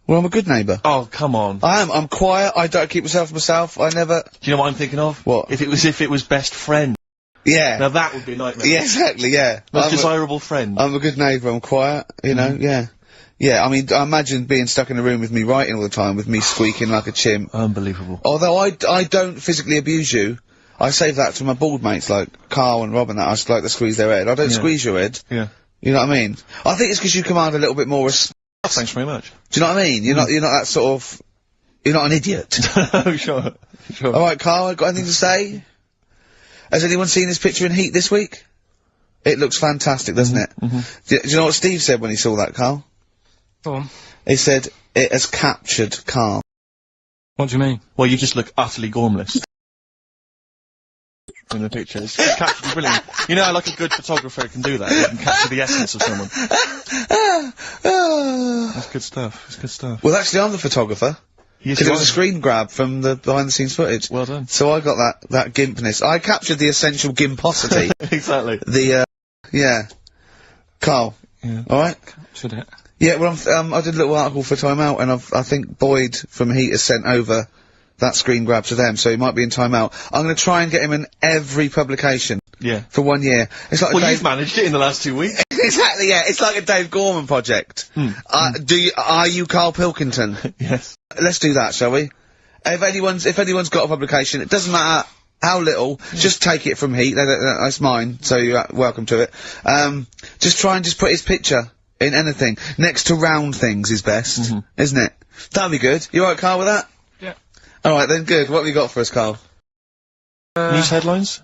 Well, I'm a good neighbour. Oh, come on. I am. I'm quiet. I don't keep myself to myself. I never... Do you know what I'm thinking of? What? If it was best friend. Yeah. Now that would be a nightmare. Yeah, exactly, yeah. Most desirable friend. I'm a good neighbour. I'm quiet, you know, yeah. Yeah, I mean, I imagine being stuck in a room with me writing all the time, with me squeaking like a chimp. Unbelievable. Although I don't physically abuse you, I save that to my bald mates like Karl and Rob and that. I just like to squeeze their head. I don't squeeze your head. Yeah. You know what I mean? I think it's because you command a little bit more Thanks very much. Do you know what I mean? You're not that sort of... You're not an idiot. Oh, sure. Alright, Karl, got anything to say? Has anyone seen this picture in Heat this week? It looks fantastic, doesn't it? Do you know what Steve said when he saw that, Karl? Go on. He said, it has captured Karl. What do you mean? Well, you just look utterly gormless. In the picture. It's captured brilliant. You know, like a good photographer can do that. They can capture the essence of someone. That's good stuff. It's good stuff. Well, actually, I'm the photographer. Because it was a screen grab from the behind-the-scenes footage. Well done. So I got that gimpness. I captured the essential gimposity. Exactly. Yeah. Karl. Yeah. Alright? Captured it. Yeah, well, I did a little article for Time Out, and I think Boyd from Heat has sent over that screen grab to them, so he might be in Time Out. I'm going to try and get him in every publication. Yeah. For 1 year. It's like you've managed it in the last 2 weeks. Exactly, yeah. It's like a Dave Gorman project. Are you Karl Pilkington? Yes. Let's do that, shall we? If anyone's got a publication, it doesn't matter how little, just take it from Heat. That's mine, so you're welcome to it. Just try and just put his picture in anything. Next to round things is best, isn't it? That'd be good. You alright, Karl, with that? Yeah. Alright then, good. What have you got for us, Karl? News headlines?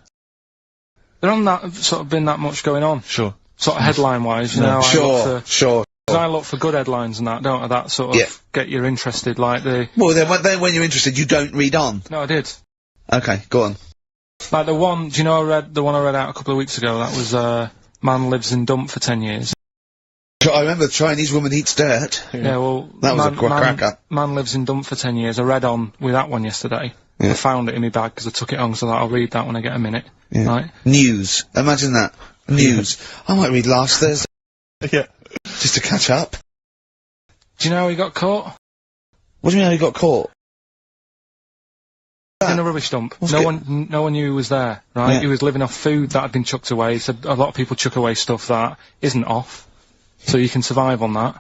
There hasn't sort of been that much going on. Sure. Sort of headline-wise, you know. Sure. 'Cause I look for good headlines and that, don't I? That sort of get you interested, like the... Well, then when you're interested, you don't read on. No, I did. Okay, go on. Like the one, do you know the one I read out a couple of weeks ago? That was, man lives in dump for 10 years. I remember the Chinese woman eats dirt. Yeah, well... That was a cracker. Man lives in dump for 10 years. I read on with that one yesterday. I found it in my bag because I took it on, so I'll read that when I get a minute. Yeah. Right? News. Imagine that. News. I might read last Thursday. Yeah. Just to catch up. Do you know how he got caught? What do you mean how he got caught? In a rubbish dump. No one knew he was there, right? Yeah. He was living off food that had been chucked away. So a lot of people chuck away stuff that isn't off, so you can survive on that.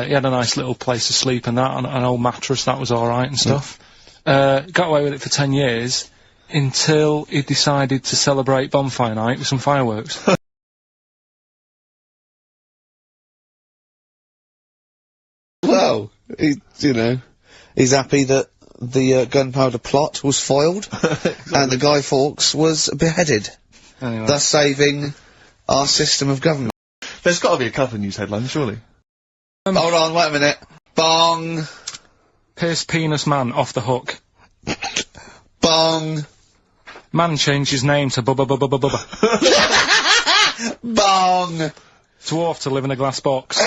He had a nice little place to sleep and that, and an old mattress that was alright and stuff. Got away with it for 10 years, until he decided to celebrate bonfire night with some fireworks. Well, he's happy that the gunpowder plot was foiled, and the Guy Fawkes was beheaded, thus saving our system of government. There's got to be a couple of news headlines, surely. Hold on, wait a minute. Bong. Pierce penis man off the hook. Bong. Man changed his name to Bubba Bubba Bubba Bubba. Bong. Dwarf to live in a glass box.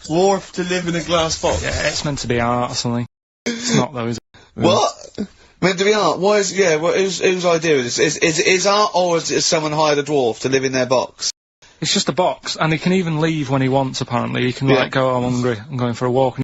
Dwarf to live in a glass box? Yeah, it's meant to be art or something. It's not though, is it? What? Meant to be art? Why is, whose idea is this? Is art, or is someone hired a dwarf to live in their box? It's just a box, and he can even leave when he wants, apparently. He can, like, go, I'm hungry, I'm going for a walk.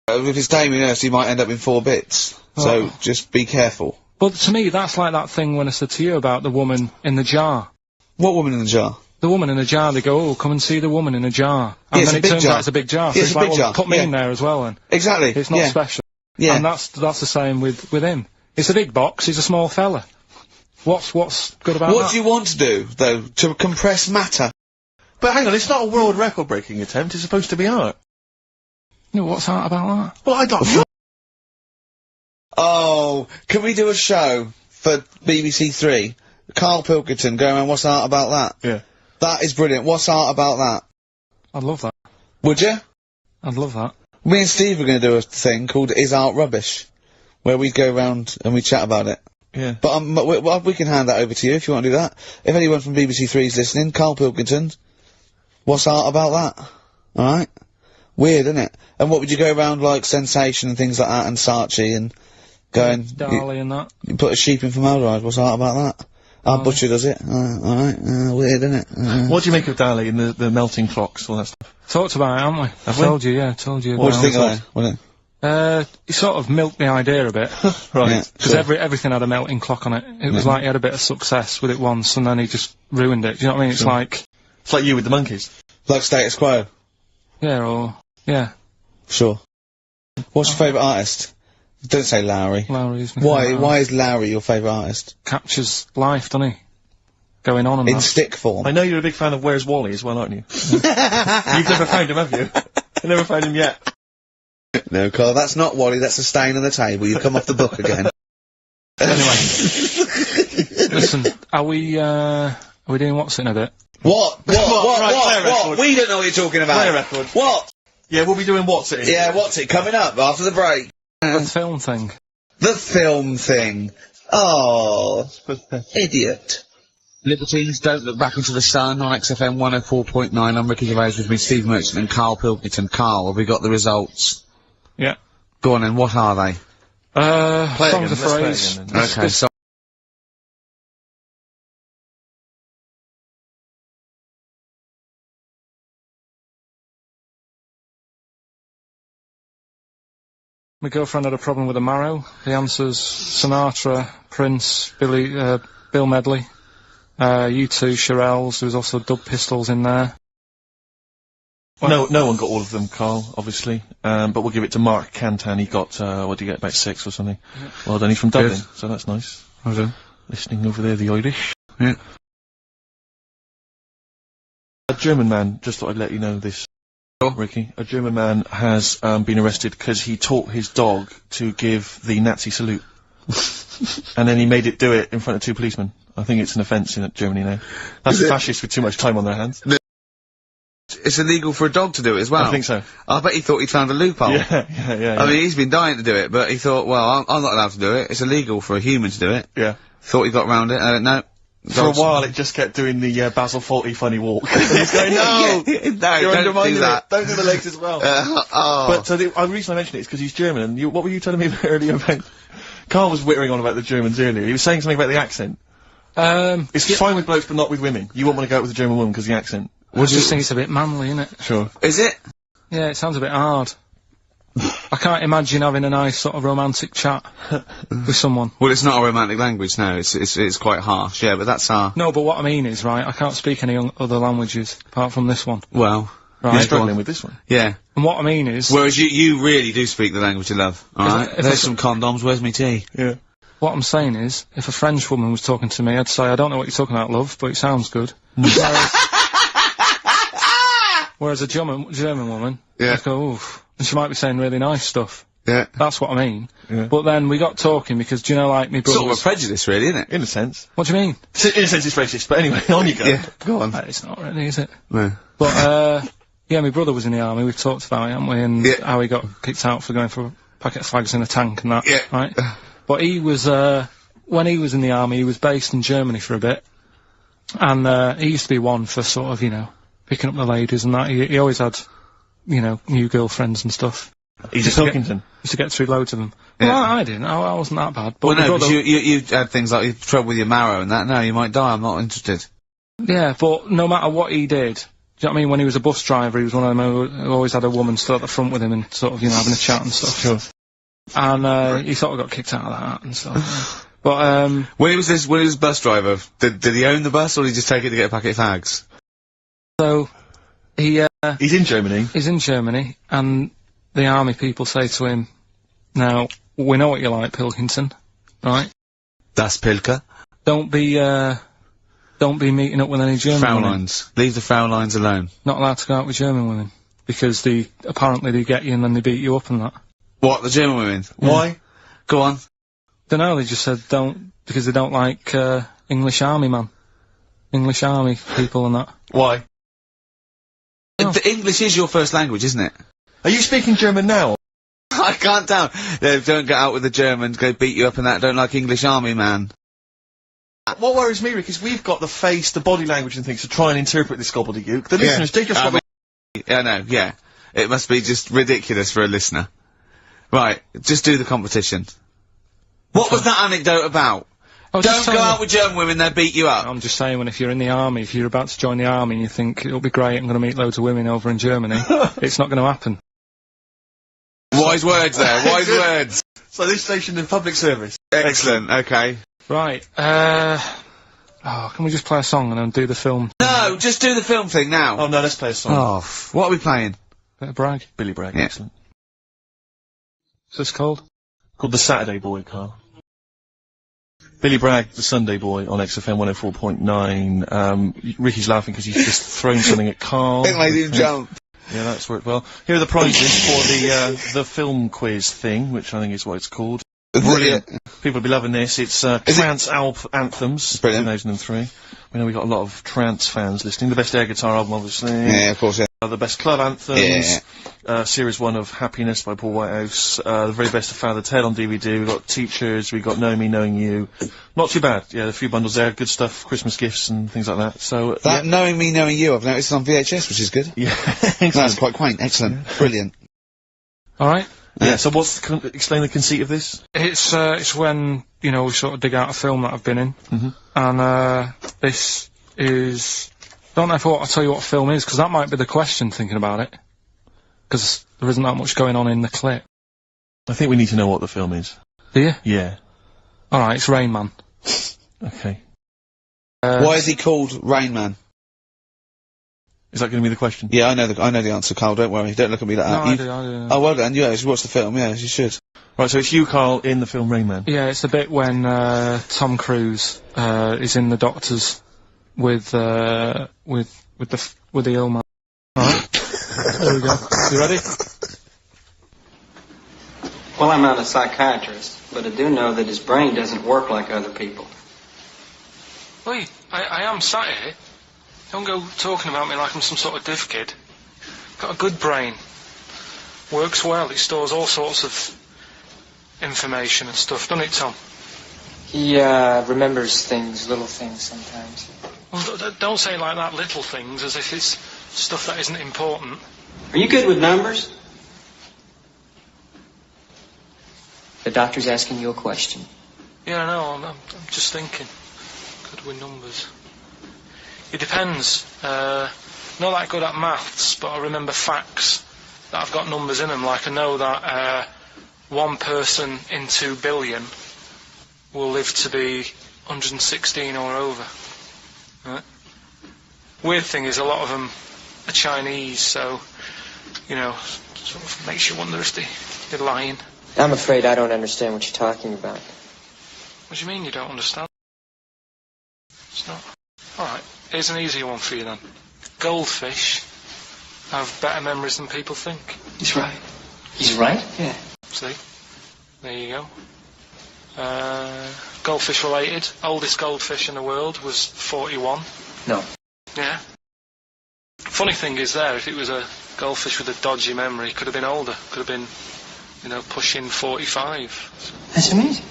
If it's Damien Hirst, he might end up in 4 bits. So, just be careful. But to me, that's like that thing when I said to you about the woman in the jar. What woman in the jar? The woman in the jar, they go, oh, come and see the woman in a jar. And then it turns out it's a big jar. So it's it's a like, big jar. Put me in there as well, then. Exactly. It's not special. Yeah. And that's the same with him. It's a big box, he's a small fella. What's good about that? What do you want to do, though? To compress matter? But hang on, it's not a world record-breaking attempt, it's supposed to be art. No, what's art about that? Well, I don't know. Oh, can we do a show for BBC 3? Karl Pilkington going around, what's art about that? Yeah. That is brilliant. What's art about that? I'd love that. Would you? I'd love that. Me and Steve are going to do a thing called Is Art Rubbish? Where we go around and we chat about it. Yeah. But we can hand that over to you if you want to do that. If anyone from BBC 3 is listening, Karl Pilkington, what's art about that? Alright? Weird, isn't it? And what would you go around like Sensation and things like that, and Saatchi, and going... Dali and that. You put a sheep in formaldehyde, what's art about that? Our butcher does it. Alright, weird, isn't it? What do you make of Dali and the melting clocks, all that stuff? Talked about it, haven't we? I told you, yeah, told you. What do you think of that? He sort of milked the idea a bit. Right. Because everything had a melting clock on it. It was like he had a bit of success with it once, and then he just ruined it. Do you know what I mean? It's like... It's like you with the monkeys. Like Status Quo? Yeah, yeah. Sure. What's your favourite artist? Don't say Lowry. Lowry is my Why is Lowry your favourite artist? Captures life, doesn't he? Going on and in that. stick form. I know you're a big fan of Where's Wally as well, aren't you? You've never found him, have you? You've never found him yet. No, Carl, that's not Wally, that's a stain on the table. You've come off the book again. Anyway. Listen, are we doing what's in a bit? What? What? We don't know what you're talking about. Play a record. What? Yeah, we'll be doing what's it? Yeah, what's it? Coming up after the break. The film thing. The film thing. Oh, idiot. Libertines Don't Look Back Into the Sun on XFM 104.9. I'm Ricky Gervais with me, Steve Merchant and Karl Pilkington. Karl, have we got the results? Yeah. Go on then, what are they? Songs of phrase. Okay, so My girlfriend had a problem with a marrow. The answer's Sinatra, Prince, Bill Medley, U2, Shirelles. There was also Dub Pistols in there. Well, no one got all of them, Karl, obviously. But we'll give it to Mark Cantan. He got, what did he get, about 6 or something? Yeah. Well done, he's from Dublin, so that's nice. Well done. Listening over there, the Irish. Yeah. A German man, just thought I'd let you know this, Ricky. A German man has been arrested because he taught his dog to give the Nazi salute. And then he made it do it in front of 2 policemen. I think it's an offence in Germany now. That's a fascist with too much time on their hands. it's illegal for a dog to do it as well. I think so. I bet he thought he'd found a loophole. Yeah. I mean, he's been dying to do it, but he thought, well, I'm not allowed to do it. It's illegal for a human to do it. Yeah. Thought he got around it. No. For a while, it just kept doing the Basil Fawlty funny walk. And he's going, no, you're undermining it. Don't do the legs as well. But the reason I mentioned it is because he's German. And what were you telling me earlier about? Karl was whittering on about the Germans earlier. He was saying something about the accent. It's fine with blokes, but not with women. You won't want to go out with a German woman because of the accent. I just think it's a bit manly, isn't it? Sure. Is it? Yeah, it sounds a bit hard. I can't imagine having a nice sort of romantic chat with someone. Well, it's not a romantic language, no. It's quite harsh, yeah, but that's our... No, but what I mean is, right, I can't speak any other languages apart from this one. Well... Right. You're struggling with this one. Yeah. And what I mean is... Whereas you really do speak the language of love, alright? There's some condoms, where's me tea? Yeah. What I'm saying is, if a French woman was talking to me, I'd say, I don't know what you're talking about, love, but it sounds good. Whereas a German woman, I'd go, oof. And she might be saying really nice stuff. Yeah. That's what I mean. Yeah. But then we got talking because, do you know, like, me brother... Sort of a prejudice, really, isn't it? In a sense. What do you mean? In a sense it's racist, but anyway, on you go. Yeah, go on. It's not really, is it? No. But, yeah, my brother was in the army, we've talked about it, haven't we? And how he got kicked out for going for a packet of fags in a tank and that, right? But he was, when he was in the army, he was based in Germany for a bit. And, he used to be one for sort of, you know, picking up the ladies and that. He always had, you know, new girlfriends and stuff. He's a Pilkington. Used to get through loads of them. Yeah. Well, I didn't. I wasn't that bad. But well, no, because you had things like you had trouble with your marrow and that. No, you might die. I'm not interested. Yeah, but no matter what he did, do you know what I mean? When he was a bus driver, he was one of them who always had a woman stood at the front with him and sort of, you know, having a chat and stuff. Sure. And, he sort of got kicked out of that and stuff. But, when he was bus driver, did he own the bus or did he just take it to get a packet of fags? So, he's in Germany. He's in Germany, and the army people say to him, now, we know what you like, Pilkington, right? Das Pilker. Don't be meeting up with any German women. Fraulines. Leave the Fraulines alone. Not allowed to go out with German women. Because apparently they get you and then they beat you up and that. What, the German women? Yeah. Why? Go on. Dunno, they just said because they don't like, English army man. English army people and that. Why? The English is your first language, isn't it? Are you speaking German now? I can't tell. Don't get out with the Germans, go beat you up and that, don't like English army man. What worries me, Rick, is we've got the face, the body language and things to try and interpret this gobbledygook. The listeners, they just got yeah, no, yeah. It must be just ridiculous for a listener. Right, just do the competition. What was that anecdote about? Don't go out with German women, they'll beat you up. I'm just saying, if you're in the army, if you're about to join the army and you think, it'll be great, I'm going to meet loads of women over in Germany, it's not going to happen. Wise words there, wise words. So this station in public service. Excellent, okay. Right, can we just play a song and then do the film? No, just do the film thing now. Oh no, let's play a song. Oh, what are we playing? Bit of Bragg. Billy Bragg, yeah. Excellent. What's this called? Called The Saturday Boy, Karl. Billy Bragg, The Sunday Boy on XFM 104.9. Ricky's laughing because he's just thrown something at Karl. It made him jump. Yeah, that's worked well. Here are the prizes for the film quiz thing, which I think is what it's called. Brilliant. People will be loving this. It's Trance Anthems, 2003. We know we've got a lot of trance fans listening. The best air guitar album, obviously. Yeah, of course, yeah. The best club anthems. Yeah. Series 1 of Happiness by Paul Whitehouse. The very best of Father Ted on DVD. We've got Teachers. We've got Knowing Me, Knowing You. Not too bad. Yeah, a few bundles there. Good stuff. Christmas gifts and things like that. So that Knowing Me, Knowing You, I've noticed on VHS, which is good. Yeah. That's quite quaint. Excellent. Yeah. Brilliant. Alright. Yeah, so explain the conceit of this? It's when, you know, we sort of dig out a film that I've been in. Mm-hmm. And, this is... Don't know if I'll tell you what film is, because that might be the question, thinking about it. Because there isn't that much going on in the clip. I think we need to know what the film is. Do you? Yeah. Alright, it's Rain Man. Okay. Why is he called Rain Man? Is that going to be the question? Yeah, I know the answer, Karl, don't worry. Don't look at me like that. I do. Oh, well done, yeah, you should watch the film, yeah, you should. Right, so it's you, Karl, in the film Rain Man. Yeah, it's the bit when, Tom Cruise, is in the doctors with the ill man. Alright. There we go. You ready? Well, I'm not a psychiatrist, but I do know that his brain doesn't work like other people. Wait, I am sat here. Don't go talking about me like I'm some sort of div kid. Got a good brain. Works well. It stores all sorts of information and stuff, doesn't it, Tom? He remembers things, little things sometimes. Well, don't say it like that, little things, as if it's stuff that isn't important. Are you good with numbers? The doctor's asking you a question. Yeah, I know, I'm just thinking. Good with numbers. It depends. Not that good at maths, but I remember facts that have got numbers in them. Like I know that 1 person in 2 billion will live to be 116 or over. Right? Weird thing is a lot of them are Chinese, so, you know, sort of makes you wonder if they're lying. I'm afraid I don't understand what you're talking about. What do you mean you don't understand? It's not... Alright, here's an easier one for you then. Goldfish have better memories than people think. He's right. He's right? Yeah. See? There you go. Goldfish related. Oldest goldfish in the world was 41. No. Yeah. Funny thing is there, if it was a goldfish with a dodgy memory, could have been older. Could have been, you know, pushing 45. That's amazing.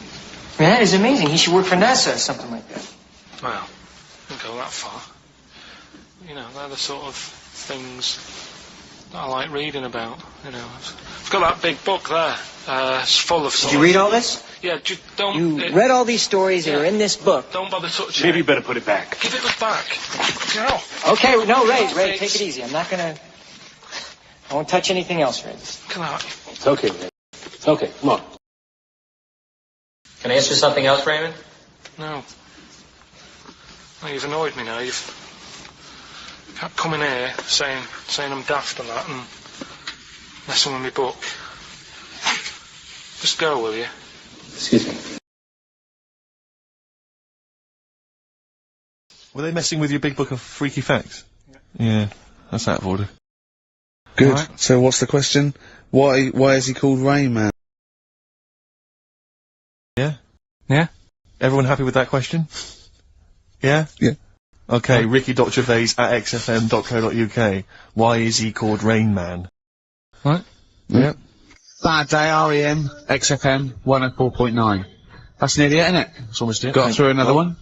I mean, that is amazing. He should work for NASA or something like that. Well, don't go that far. You know, they're the sort of things that I like reading about, you know. I've got that big book there. It's full of Did you read all this? Yeah, don't... You read all these stories that are in this book. Don't bother touching Maybe it. you better put it back. Give it back. No. Okay, no, Ray, take it easy. I'm not gonna... I won't touch anything else, Ray. Come on. It's okay, Ray. It's okay. Come on. Can I ask you something else, Raymond? No. Oh, you've annoyed me now. You've kept coming here saying I'm daft and that and messing with my book. Just go, will you? Excuse me. Were they messing with your big book of freaky facts? Yeah, that's out of order. Good. Right. So what's the question? Why is he called Rain Man? Yeah? Yeah? Everyone happy with that question? Yeah? Yeah. Okay, Ricky.Gervais at xfm.co.uk. Why is he called Rain Man? What? Yeah. Bad Day, REM, XFM, 104.9. That's nearly it, isn't it? It's almost it. Got through another one.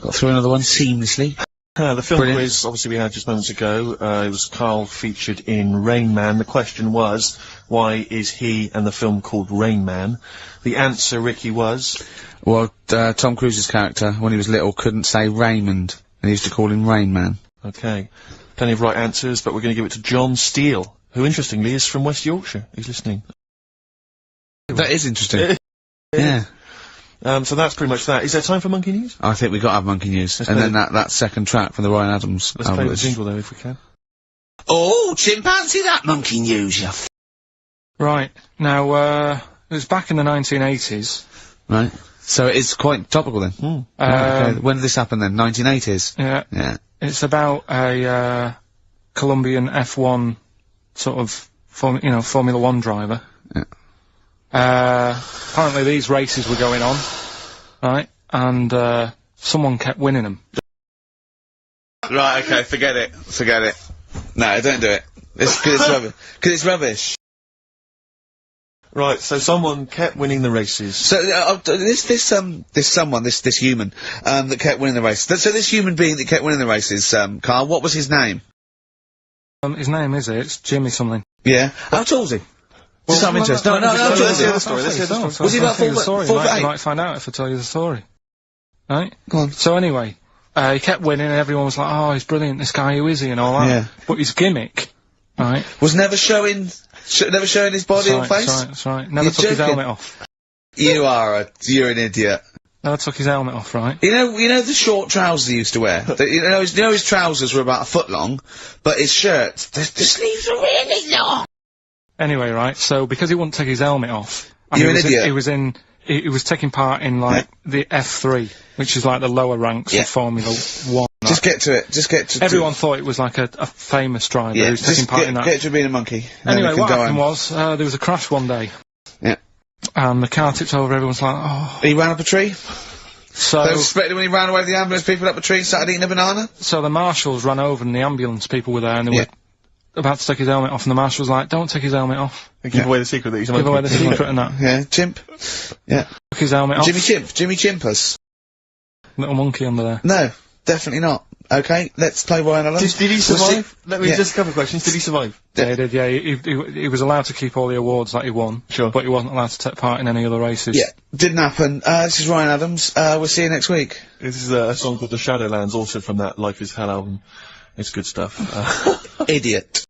Got through another one seamlessly. The film Brilliant. quiz, obviously we had just moments ago, it was Karl featured in Rain Man. The question was, why is he and the film called Rain Man? The answer, Ricky, was? Well, Tom Cruise's character, when he was little, couldn't say Raymond, and he used to call him Rain Man. Okay. Plenty of right answers, but we're going to give it to John Steele, who, interestingly, is from West Yorkshire. He's listening. That is interesting. Yeah. So that's pretty much that. Is there time for Monkey News? I think we got to have Monkey News. Let's and play then that second track from the Ryan Adams Let's album. play the jingle, though, if we can. Oh, chimpanzee, that Monkey News, you Right. Now, it was back in the 1980s. Right. So it is quite topical then. Right, okay. When did this happen then? 1980s? Yeah. Yeah. It's about a Colombian F1 sort of, Formula 1 driver. Yeah. Apparently these races were going on, right? And someone kept winning them. Right, okay, forget it. Forget it. No, don't do it. It's 'cause it's rubbish. 'Cause it's rubbish. Right, so someone kept winning the races. So, this human, that kept winning the races. So this human being that kept winning the races, Karl, what was his name? His name it's Jimmy something. Yeah. How tall was he? Just out of interest. No, let's hear the story. Let's hear the story. Was he about 4 foot You 8? might find out if I tell you the story. Right? Go on. So anyway, he kept winning and everyone was like, oh, he's brilliant, this guy, who is he, and all that. Yeah. But his gimmick, right? Was never showing his body or face? That's right. Never took his helmet off. You're an idiot. Never took his helmet off, right? You know the short trousers he used to wear? His trousers were about a foot long, but his shirt, the sleeves were really long. Anyway, right, so because he wouldn't take his helmet off... You're an idiot. He was taking part in, the F3, which is like the lower ranks of Formula 1. Just get to it. Everyone thought it was like a famous driver who was taking part in that. Get to being a monkey. Anyway, what happened was, there was a crash one day. Yeah. And the car tipped over, everyone's like, oh... He ran up a tree? So... They suspected when he ran away with the ambulance people up a tree and started eating a banana? So the marshals ran over and the ambulance people were there and they were about to take his helmet off, and the marshal was like, "Don't take his helmet off." Give away the secret that he's a monkey. Give away the secret and that. Yeah, chimp. Yeah. Took his helmet off. Jimmy Chimpus. Little monkey under there. No, definitely not. Okay, let's play Ryan Adams. Did he survive? Let me just a couple of questions. Did he survive? Yeah, he did. Yeah, he was allowed to keep all the awards that he won. Sure. But he wasn't allowed to take part in any other races. Yeah, didn't happen. This is Ryan Adams. We'll see you next week. This is a song called The Shadowlands, also from that Life is Hell album. It's good stuff. Idiot.